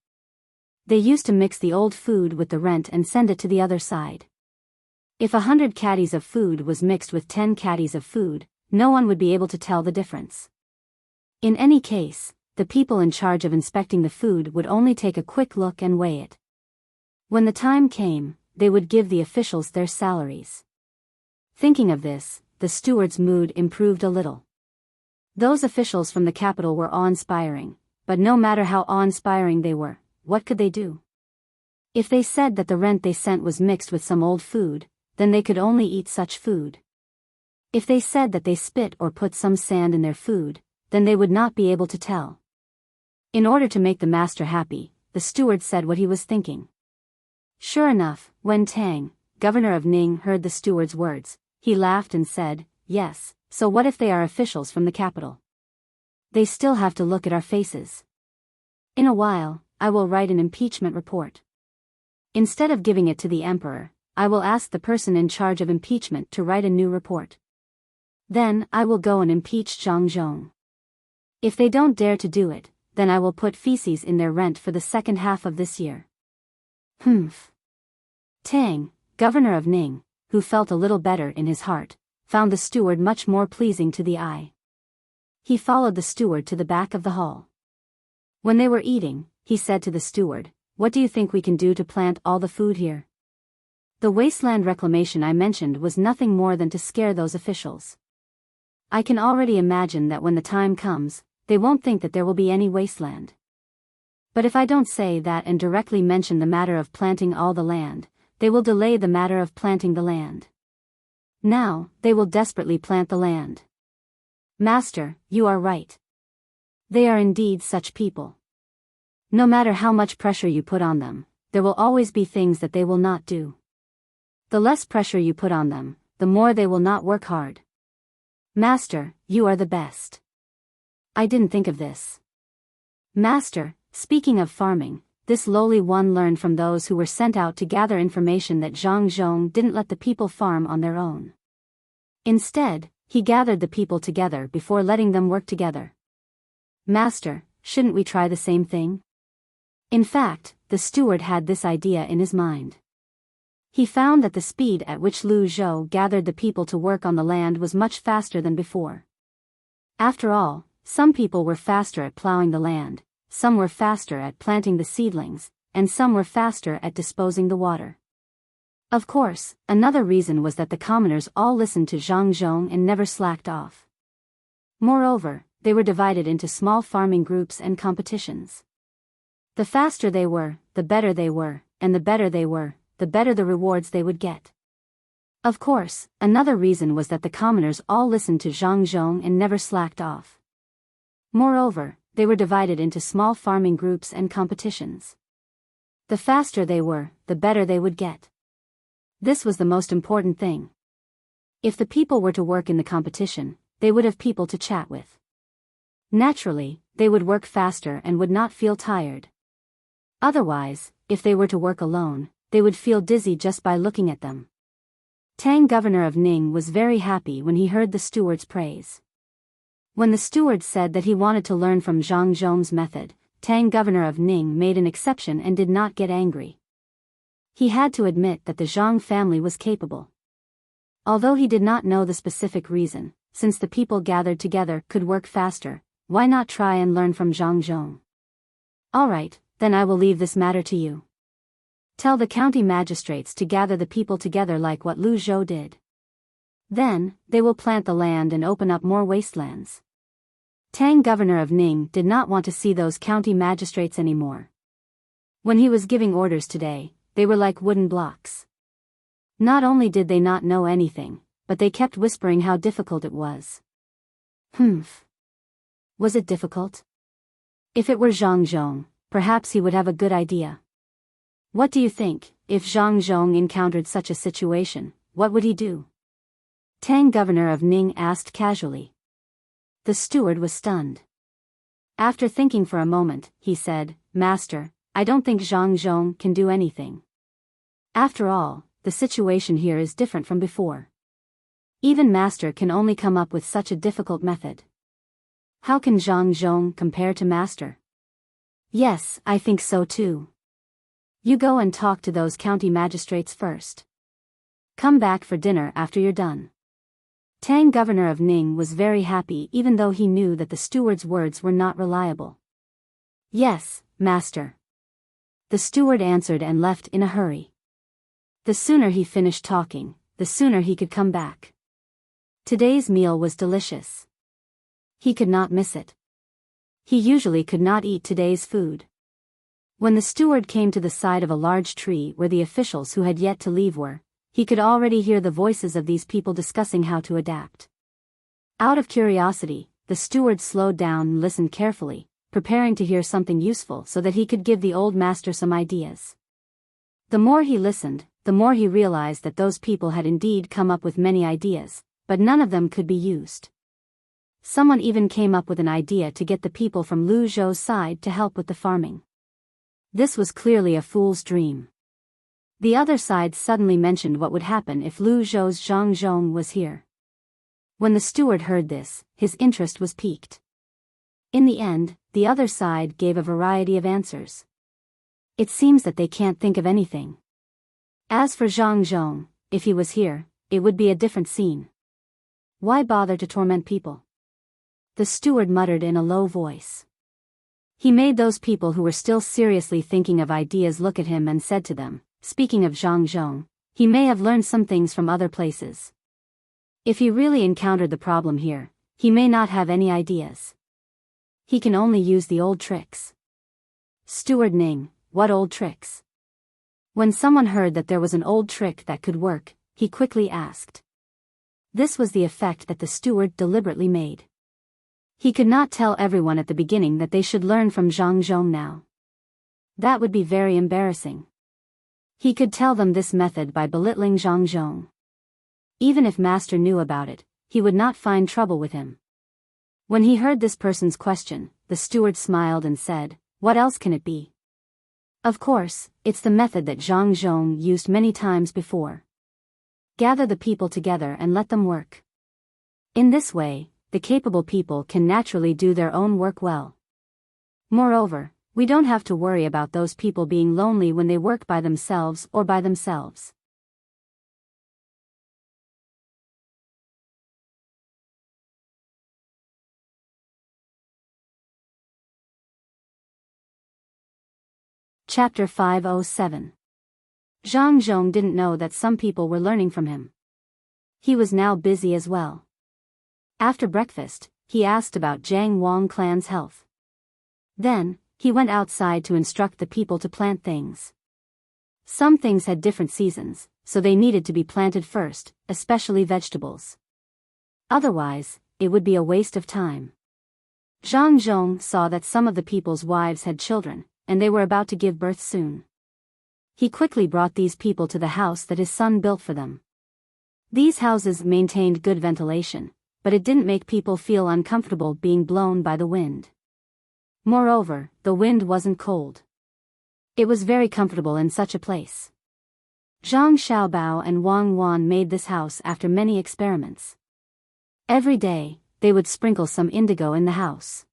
They used to mix the old food with the rent and send it to the other side. If 100 caddies of food was mixed with 10 caddies of food, no one would be able to tell the difference. In any case, the people in charge of inspecting the food would only take a quick look and weigh it. When the time came, they would give the officials their salaries. Thinking of this, the steward's mood improved a little. Those officials from the capital were awe-inspiring, but no matter how awe-inspiring they were, what could they do? If they said that the rent they sent was mixed with some old food, then they could only eat such food. If they said that they spit or put some sand in their food, then they would not be able to tell. In order to make the master happy, the steward said what he was thinking. Sure enough, when Tang, governor of Ning, heard the steward's words, he laughed and said, "Yes, so what if they are officials from the capital? They still have to look at our faces. In a while, I will write an impeachment report. Instead of giving it to the emperor, I will ask the person in charge of impeachment to write a new report. Then I will go and impeach Zhang Zhong. If they don't dare to do it, then I will put feces in their rent for the second half of this year." Humph. Tang, governor of Ning, who felt a little better in his heart, found the steward much more pleasing to the eye. He followed the steward to the back of the hall. When they were eating, he said to the steward, "What do you think we can do to plant all the food here?" The wasteland reclamation I mentioned was nothing more than to scare those officials. I can already imagine that when the time comes, they won't think that there will be any wasteland. But if I don't say that and directly mention the matter of planting all the land, they will delay the matter of planting the land. Now, they will desperately plant the land. Master, you are right. They are indeed such people. No matter how much pressure you put on them, there will always be things that they will not do. The less pressure you put on them, the more they will not work hard. Master, you are the best. I didn't think of this. Master, speaking of farming, this lowly one learned from those who were sent out to gather information that Zhang Zhong didn't let the people farm on their own. Instead, he gathered the people together before letting them work together. Master, shouldn't we try the same thing? In fact, the steward had this idea in his mind. He found that the speed at which Lu Zhou gathered the people to work on the land was much faster than before. After all, some people were faster at plowing the land, some were faster at planting the seedlings, and some were faster at disposing the water. Of course, another reason was that the commoners all listened to Zhang Zhong and never slacked off. Moreover, they were divided into small farming groups and competitions. The faster they were, the better they were, and the better they were, the better the rewards they would get. Of course, another reason was that the commoners all listened to Zhang Zhong and never slacked off. Moreover, they were divided into small farming groups and competitions. The faster they were, the better they would get. This was the most important thing. If the people were to work in the competition, they would have people to chat with. Naturally, they would work faster and would not feel tired. Otherwise, if they were to work alone, they would feel dizzy just by looking at them. Tang, governor of Ning, was very happy when he heard the steward's praise. When the steward said that he wanted to learn from Zhang Zhong's method, Tang, governor of Ning, made an exception and did not get angry. He had to admit that the Zhang family was capable. Although he did not know the specific reason, since the people gathered together could work faster, why not try and learn from Zhang Zhong? Alright, then I will leave this matter to you. Tell the county magistrates to gather the people together like what Lu Zhou did. Then, they will plant the land and open up more wastelands. Tang, governor of Ning, did not want to see those county magistrates anymore. When he was giving orders today, they were like wooden blocks. Not only did they not know anything, but they kept whispering how difficult it was. Was it difficult? If it were Zhang Zhong, perhaps he would have a good idea. What do you think, if Zhang Zhong encountered such a situation, what would he do? Tang, governor of Ning, asked casually. The steward was stunned. After thinking for a moment, he said, Master, I don't think Zhang Zhong can do anything. After all, the situation here is different from before. Even Master can only come up with such a difficult method. How can Zhang Zhong compare to Master? Yes, I think so too. You go and talk to those county magistrates first. Come back for dinner after you're done. Tang, governor of Ning, was very happy even though he knew that the steward's words were not reliable. Yes, Master. The steward answered and left in a hurry. The sooner he finished talking, the sooner he could come back. Today's meal was delicious. He could not miss it. He usually could not eat today's food. When the steward came to the side of a large tree where the officials who had yet to leave were, he could already hear the voices of these people discussing how to adapt. Out of curiosity, the steward slowed down and listened carefully, preparing to hear something useful so that he could give the old master some ideas. The more he listened, the more he realized that those people had indeed come up with many ideas, but none of them could be used. Someone even came up with an idea to get the people from Lu Zhou's side to help with the farming. This was clearly a fool's dream. The other side suddenly mentioned what would happen if Lu Zhou's Zhang Zhong was here. When the steward heard this, his interest was piqued. In the end, the other side gave a variety of answers. It seems that they can't think of anything. As for Zhang Zhong, if he was here, it would be a different scene. Why bother to torment people? The steward muttered in a low voice. He made those people who were still seriously thinking of ideas look at him and said to them, speaking of Zhang Zhong, he may have learned some things from other places. If he really encountered the problem here, he may not have any ideas. He can only use the old tricks. Steward Ning, what old tricks? When someone heard that there was an old trick that could work, he quickly asked. This was the effect that the steward deliberately made. He could not tell everyone at the beginning that they should learn from Zhang Zhong now. That would be very embarrassing. He could tell them this method by belittling Zhang Zhong. Even if Master knew about it, he would not find trouble with him. When he heard this person's question, the steward smiled and said, what else can it be? Of course, it's the method that Zhang Zhong used many times before. Gather the people together and let them work. In this way, the capable people can naturally do their own work well. Moreover, we don't have to worry about those people being lonely when they work by themselves or by themselves. Chapter 507. Zhang Zhong didn't know that some people were learning from him. He was now busy as well. After breakfast, he asked about Jiang Wang clan's health. Then, He went outside to instruct the people to plant things. Some things had different seasons, so they needed to be planted first, especially vegetables. Otherwise, it would be a waste of time. Zhang Zhong saw that some of the people's wives had children, and they were about to give birth soon. He quickly brought these people to the house that his son built for them. These houses maintained good ventilation, but it didn't make people feel uncomfortable being blown by the wind. Moreover, the wind wasn't cold. It was very comfortable in such a place. Zhang Xiaobao and Wang Wan made this house after many experiments. Every day, they would sprinkle some indigo in the house.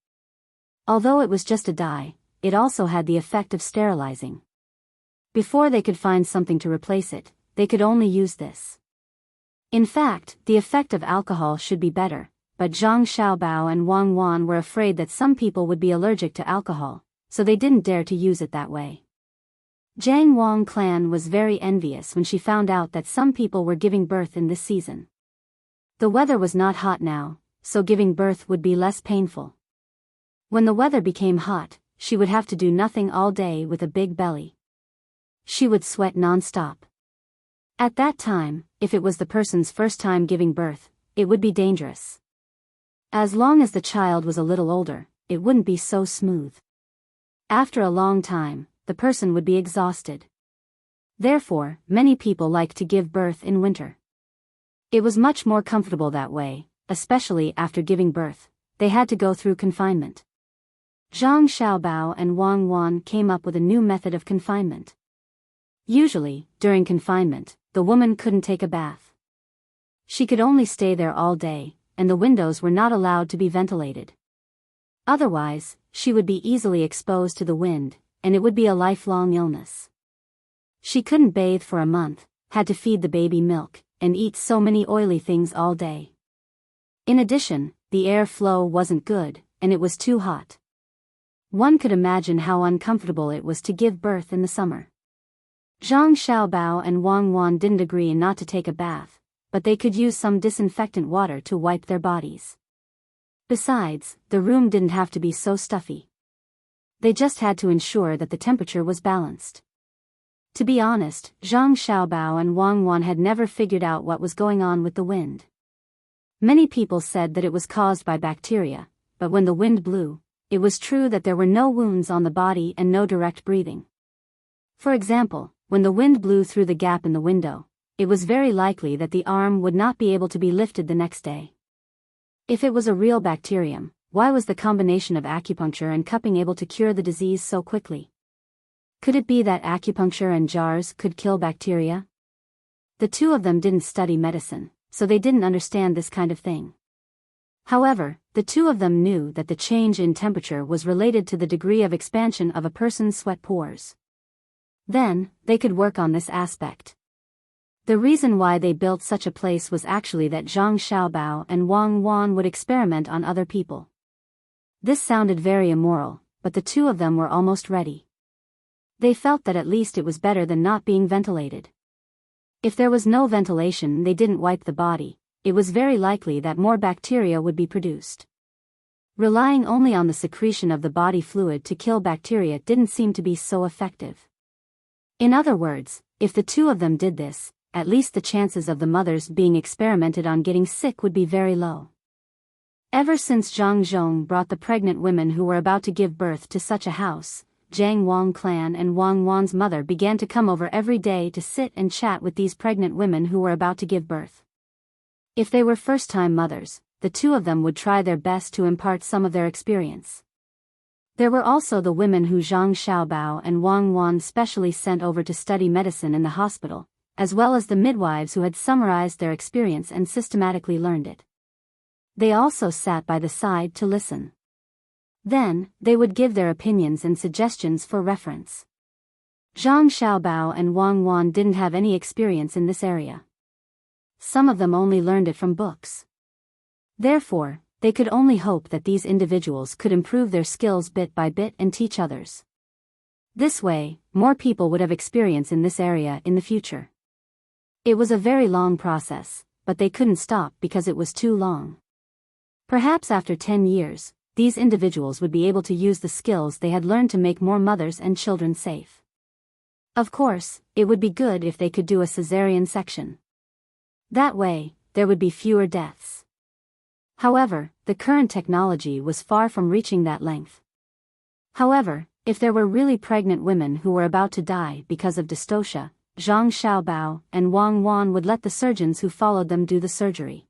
Although it was just a dye, it also had the effect of sterilizing. Before they could find something to replace it, they could only use this. In fact, the effect of alcohol should be better, but Zhang Xiaobao and Wang Wan were afraid that some people would be allergic to alcohol, so they didn't dare to use it that way. Jiang Wang clan was very envious when she found out that some people were giving birth in this season. The weather was not hot now, so giving birth would be less painful. When the weather became hot, she would have to do nothing all day with a big belly. She would sweat non-stop. At that time, if it was the person's first time giving birth, it would be dangerous. As long as the child was a little older, it wouldn't be so smooth. After a long time, the person would be exhausted. Therefore, many people like to give birth in winter. It was much more comfortable that way, especially after giving birth. They had to go through confinement. Zhang Xiaobao and Wang Wan came up with a new method of confinement. Usually, during confinement, the woman couldn't take a bath. She could only stay there all day, and the windows were not allowed to be ventilated. Otherwise, she would be easily exposed to the wind, and it would be a lifelong illness. She couldn't bathe for a month, had to feed the baby milk, and eat so many oily things all day. In addition, the air flow wasn't good, and it was too hot. One could imagine how uncomfortable it was to give birth in the summer. Zhang Xiaobao and Wang Wan didn't agree not to take a bath, but they could use some disinfectant water to wipe their bodies. Besides, the room didn't have to be so stuffy. They just had to ensure that the temperature was balanced. To be honest, Zhang Xiaobao and Wang Wan had never figured out what was going on with the wind. Many people said that it was caused by bacteria, but when the wind blew, it was true that there were no wounds on the body and no direct breathing. For example, when the wind blew through the gap in the window, it was very likely that the arm would not be able to be lifted the next day. If it was a real bacterium, why was the combination of acupuncture and cupping able to cure the disease so quickly? Could it be that acupuncture and jars could kill bacteria? The two of them didn't study medicine, so they didn't understand this kind of thing. However, the two of them knew that the change in temperature was related to the degree of expansion of a person's sweat pores. Then, they could work on this aspect. The reason why they built such a place was actually that Zhang Xiaobao and Wang Wan would experiment on other people. This sounded very immoral, but the two of them were almost ready. They felt that at least it was better than not being ventilated. If there was no ventilation and they didn't wipe the body, it was very likely that more bacteria would be produced. Relying only on the secretion of the body fluid to kill bacteria didn't seem to be so effective. In other words, if the two of them did this, at least the chances of the mothers being experimented on getting sick would be very low. Ever since Zhang Zhong brought the pregnant women who were about to give birth to such a house, Jiang Wang clan and Wang Wan's mother began to come over every day to sit and chat with these pregnant women who were about to give birth. If they were first-time mothers, the two of them would try their best to impart some of their experience. There were also the women who Zhang Xiaobao and Wang Wan specially sent over to study medicine in the hospital, as well as the midwives who had summarized their experience and systematically learned it. They also sat by the side to listen. Then, they would give their opinions and suggestions for reference. Zhang Xiaobao and Wang Wan didn't have any experience in this area. Some of them only learned it from books. Therefore, they could only hope that these individuals could improve their skills bit by bit and teach others. This way, more people would have experience in this area in the future. It was a very long process, but they couldn't stop because it was too long. Perhaps after 10 years, these individuals would be able to use the skills they had learned to make more mothers and children safe. Of course, it would be good if they could do a cesarean section. That way, there would be fewer deaths. However, the current technology was far from reaching that length. However, if there were really pregnant women who were about to die because of dystocia, Zhang Xiaobao and Wang Wan would let the surgeons who followed them do the surgery.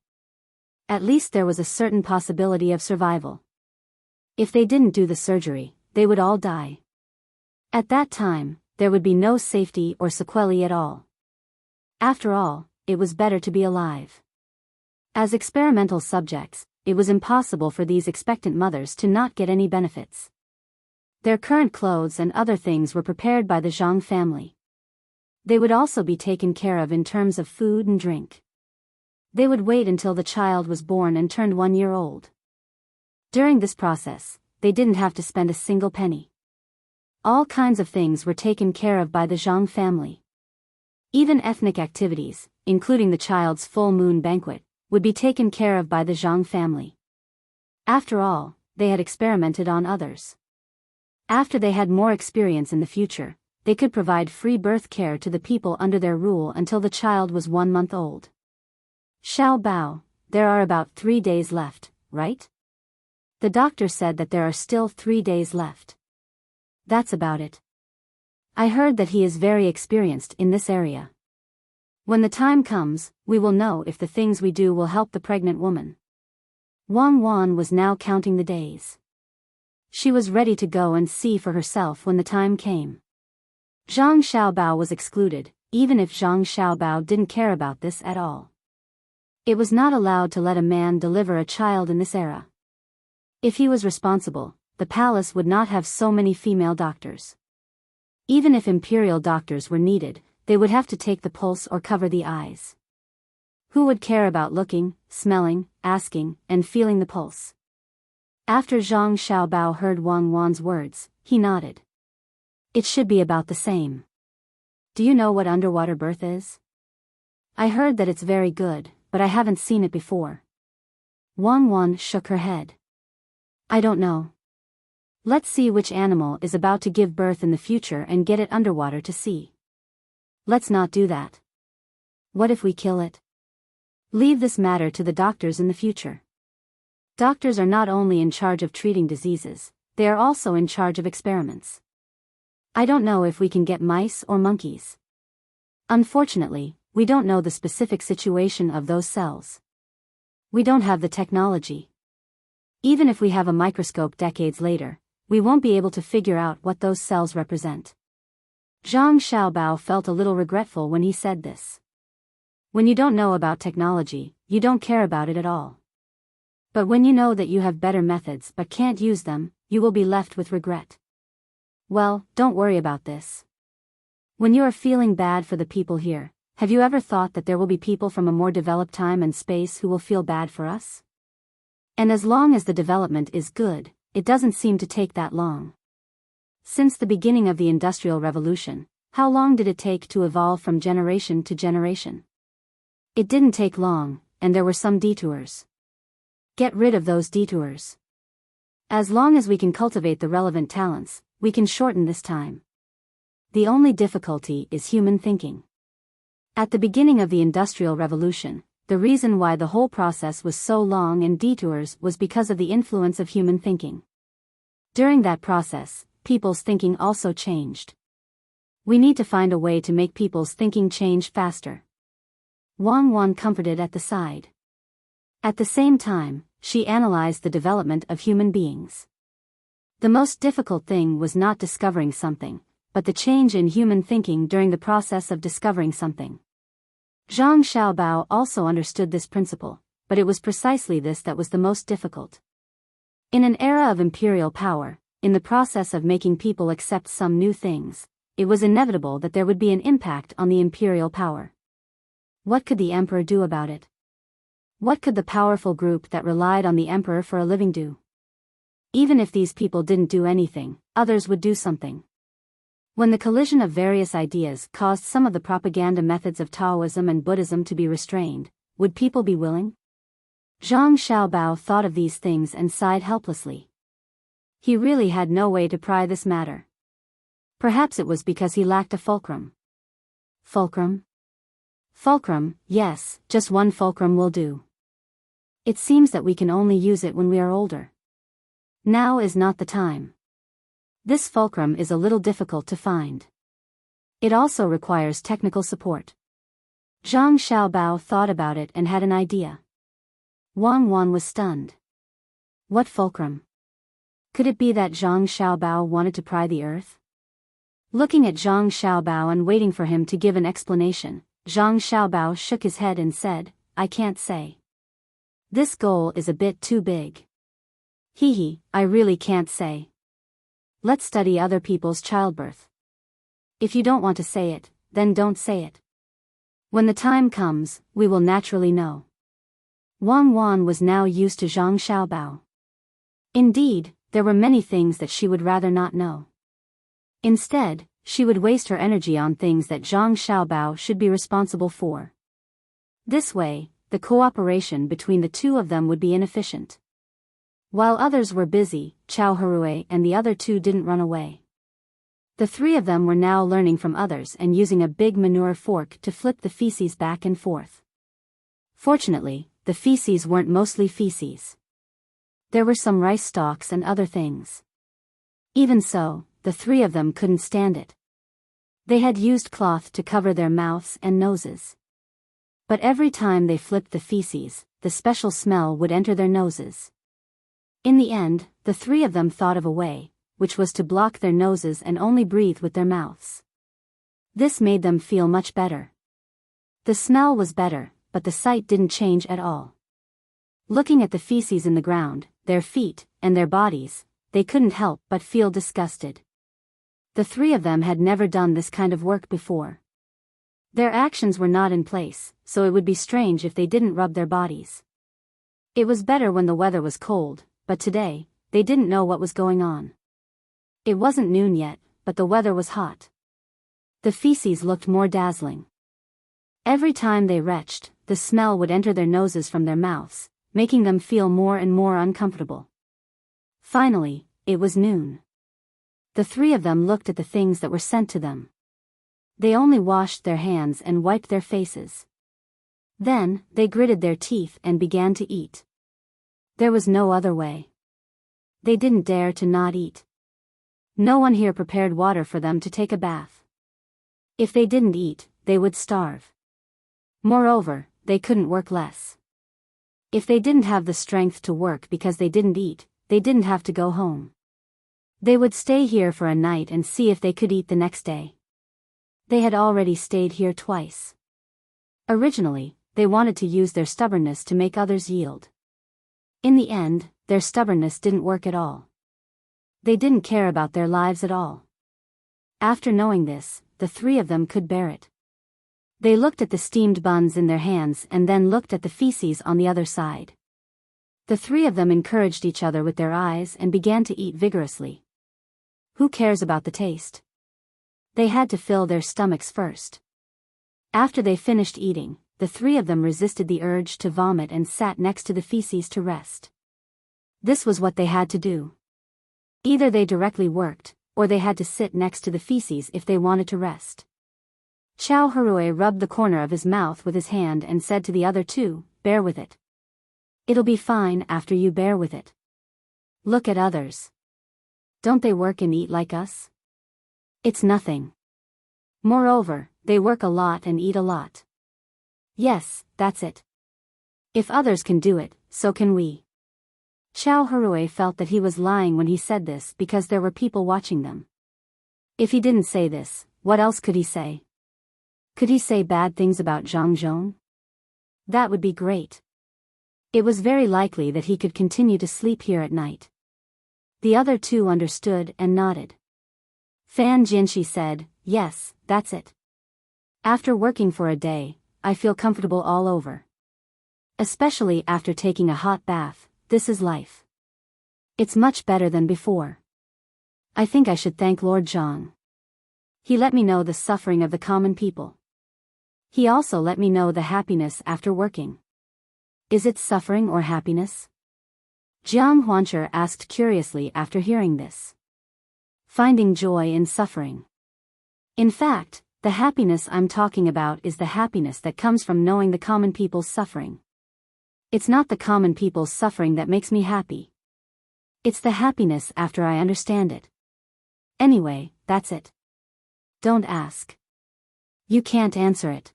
At least there was a certain possibility of survival. If they didn't do the surgery, they would all die. At that time, there would be no safety or sequelae at all. After all, it was better to be alive. As experimental subjects, it was impossible for these expectant mothers to not get any benefits. Their current clothes and other things were prepared by the Zhang family. They would also be taken care of in terms of food and drink. They would wait until the child was born and turned 1 year old. During this process, they didn't have to spend a single penny. All kinds of things were taken care of by the Zhang family. Even ethnic activities, including the child's full moon banquet, would be taken care of by the Zhang family. After all, they had experimented on others. After they had more experience in the future, they could provide free birth care to the people under their rule until the child was 1 month old. Xiao Bao, there are about 3 days left, right? The doctor said that there are still 3 days left. That's about it. I heard that he is very experienced in this area. When the time comes, we will know if the things we do will help the pregnant woman. Wang Wan was now counting the days. She was ready to go and see for herself when the time came. Zhang Xiaobao was excluded, even if Zhang Xiaobao didn't care about this at all. It was not allowed to let a man deliver a child in this era. If he was responsible, the palace would not have so many female doctors. Even if imperial doctors were needed, they would have to take the pulse or cover the eyes. Who would care about looking, smelling, asking, and feeling the pulse? After Zhang Xiaobao heard Wang Wan's words, he nodded. It should be about the same. Do you know what underwater birth is? I heard that it's very good, but I haven't seen it before. Wang Wan shook her head. I don't know. Let's see which animal is about to give birth in the future and get it underwater to see. Let's not do that. What if we kill it? Leave this matter to the doctors in the future. Doctors are not only in charge of treating diseases, they are also in charge of experiments. I don't know if we can get mice or monkeys. Unfortunately, we don't know the specific situation of those cells. We don't have the technology. Even if we have a microscope decades later, we won't be able to figure out what those cells represent. Zhang Xiaobao felt a little regretful when he said this. When you don't know about technology, you don't care about it at all. But when you know that you have better methods but can't use them, you will be left with regret. Well, don't worry about this. When you are feeling bad for the people here, have you ever thought that there will be people from a more developed time and space who will feel bad for us? And as long as the development is good, it doesn't seem to take that long. Since the beginning of the Industrial Revolution, how long did it take to evolve from generation to generation? It didn't take long, and there were some detours. Get rid of those detours. As long as we can cultivate the relevant talents, we can shorten this time. The only difficulty is human thinking. At the beginning of the Industrial Revolution, the reason why the whole process was so long and detours was because of the influence of human thinking. During that process, people's thinking also changed. We need to find a way to make people's thinking change faster. Wang Wan comforted at the side. At the same time, she analyzed the development of human beings. The most difficult thing was not discovering something, but the change in human thinking during the process of discovering something. Zhang Xiaobao also understood this principle, but it was precisely this that was the most difficult. In an era of imperial power, in the process of making people accept some new things, it was inevitable that there would be an impact on the imperial power. What could the emperor do about it? What could the powerful group that relied on the emperor for a living do? Even if these people didn't do anything, others would do something. When the collision of various ideas caused some of the propaganda methods of Taoism and Buddhism to be restrained, would people be willing? Zhang Xiaobao thought of these things and sighed helplessly. He really had no way to pry this matter. Perhaps it was because he lacked a fulcrum. Fulcrum? Fulcrum, yes, just one fulcrum will do. It seems that we can only use it when we are older. Now is not the time. This fulcrum is a little difficult to find. It also requires technical support. Zhang Xiaobao thought about it and had an idea. Wang Wan was stunned. What fulcrum? Could it be that Zhang Xiaobao wanted to pry the earth? Looking at Zhang Xiaobao and waiting for him to give an explanation, Zhang Xiaobao shook his head and said, I can't say. This goal is a bit too big. Hee, I really can't say. Let's study other people's childbirth. If you don't want to say it, then don't say it. When the time comes, we will naturally know. Wang Wan was now used to Zhang Xiaobao. Indeed, there were many things that she would rather not know. Instead, she would waste her energy on things that Zhang Xiaobao should be responsible for. This way, the cooperation between the two of them would be inefficient. While others were busy, Chao Harue and the other two didn't run away. The three of them were now learning from others and using a big manure fork to flip the feces back and forth. Fortunately, the feces weren't mostly feces. There were some rice stalks and other things. Even so, the three of them couldn't stand it. They had used cloth to cover their mouths and noses. But every time they flipped the feces, the special smell would enter their noses. In the end, the three of them thought of a way, which was to block their noses and only breathe with their mouths. This made them feel much better. The smell was better, but the sight didn't change at all. Looking at the feces in the ground, their feet, and their bodies, they couldn't help but feel disgusted. The three of them had never done this kind of work before. Their actions were not in place, so it would be strange if they didn't rub their bodies. It was better when the weather was cold, but today, they didn't know what was going on. It wasn't noon yet, but the weather was hot. The feces looked more dazzling. Every time they retched, the smell would enter their noses from their mouths, making them feel more and more uncomfortable. Finally, it was noon. The three of them looked at the things that were sent to them. They only washed their hands and wiped their faces. Then, they gritted their teeth and began to eat. There was no other way. They didn't dare to not eat. No one here prepared water for them to take a bath. If they didn't eat, they would starve. Moreover, they couldn't work less. If they didn't have the strength to work because they didn't eat, they didn't have to go home. They would stay here for a night and see if they could eat the next day. They had already stayed here twice. Originally, they wanted to use their stubbornness to make others yield. In the end, their stubbornness didn't work at all. They didn't care about their lives at all. After knowing this, the three of them could bear it. They looked at the steamed buns in their hands and then looked at the feces on the other side. The three of them encouraged each other with their eyes and began to eat vigorously. Who cares about the taste? They had to fill their stomachs first. After they finished eating, the three of them resisted the urge to vomit and sat next to the feces to rest. This was what they had to do. Either they directly worked, or they had to sit next to the feces if they wanted to rest. Chao Harue rubbed the corner of his mouth with his hand and said to the other two, bear with it. It'll be fine after you bear with it. Look at others. Don't they work and eat like us? It's nothing. Moreover, they work a lot and eat a lot. Yes, that's it. If others can do it, so can we. Chao Harue felt that he was lying when he said this because there were people watching them. If he didn't say this, what else could he say? Could he say bad things about Zhang Zhong? That would be great. It was very likely that he could continue to sleep here at night. The other two understood and nodded. Fan Jinshi said, yes, that's it. After working for a day, I feel comfortable all over. Especially after taking a hot bath, this is life. It's much better than before. I think I should thank Lord Zhang. He let me know the suffering of the common people. He also let me know the happiness after working. Is it suffering or happiness? Jiang Huancher asked curiously after hearing this. Finding joy in suffering. In fact, the happiness I'm talking about is the happiness that comes from knowing the common people's suffering. It's not the common people's suffering that makes me happy. It's the happiness after I understand it. Anyway, that's it. Don't ask. You can't answer it.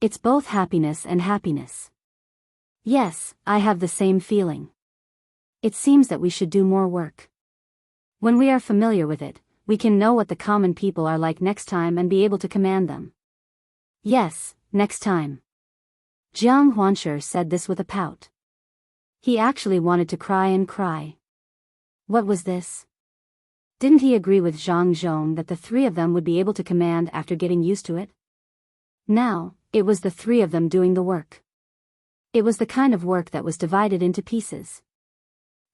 It's both happiness and happiness. Yes, I have the same feeling. It seems that we should do more work. When we are familiar with it, we can know what the common people are like next time and be able to command them. Yes, next time. Jiang Huancher said this with a pout. He actually wanted to cry and cry. What was this? Didn't he agree with Zhang Zhong that the three of them would be able to command after getting used to it? Now, it was the three of them doing the work. It was the kind of work that was divided into pieces.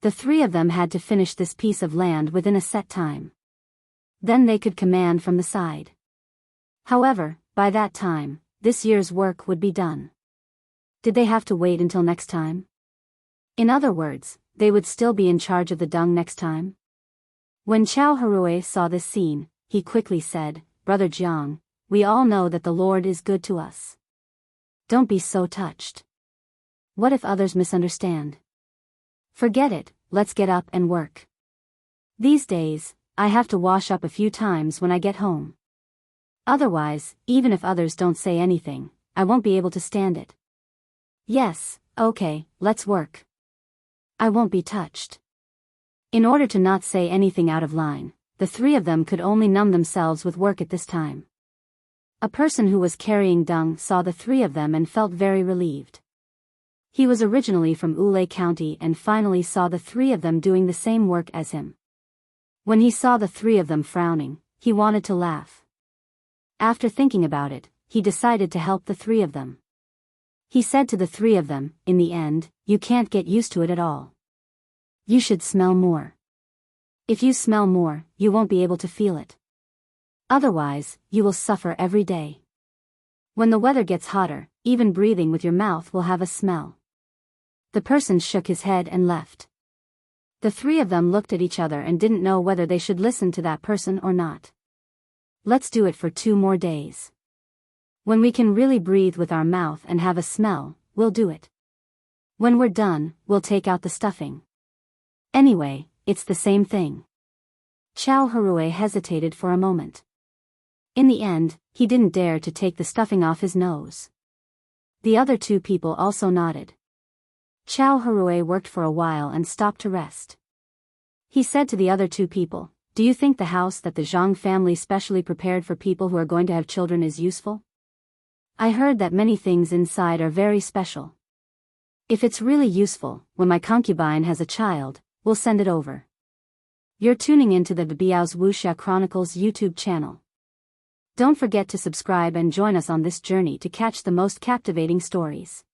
The three of them had to finish this piece of land within a set time. Then they could command from the side. However, by that time, this year's work would be done. Did they have to wait until next time? In other words, they would still be in charge of the dung next time? When Chao Harue saw this scene, he quickly said, "Brother Jiang, we all know that the Lord is good to us. Don't be so touched. What if others misunderstand? Forget it, let's get up and work. These days, I have to wash up a few times when I get home. Otherwise, even if others don't say anything, I won't be able to stand it. Yes, okay, let's work. I won't be touched." In order to not say anything out of line, the three of them could only numb themselves with work at this time. A person who was carrying dung saw the three of them and felt very relieved. He was originally from Wulei County and finally saw the three of them doing the same work as him. When he saw the three of them frowning, he wanted to laugh. After thinking about it, he decided to help the three of them. He said to the three of them, "In the end, you can't get used to it at all. You should smell more. If you smell more, you won't be able to feel it. Otherwise, you will suffer every day. When the weather gets hotter, even breathing with your mouth will have a smell." The person shook his head and left. The three of them looked at each other and didn't know whether they should listen to that person or not. Let's do it for 2 more days. When we can really breathe with our mouth and have a smell, we'll do it. When we're done, we'll take out the stuffing. Anyway, it's the same thing. Chao Harue hesitated for a moment. In the end, he didn't dare to take the stuffing off his nose. The other 2 people also nodded. Chao Harue worked for a while and stopped to rest. He said to the other 2 people, "Do you think the house that the Zhang family specially prepared for people who are going to have children is useful? I heard that many things inside are very special. If it's really useful, when my concubine has a child, we'll send it over." You're tuning into the Biyao's Wuxia Chronicles YouTube channel. Don't forget to subscribe and join us on this journey to catch the most captivating stories.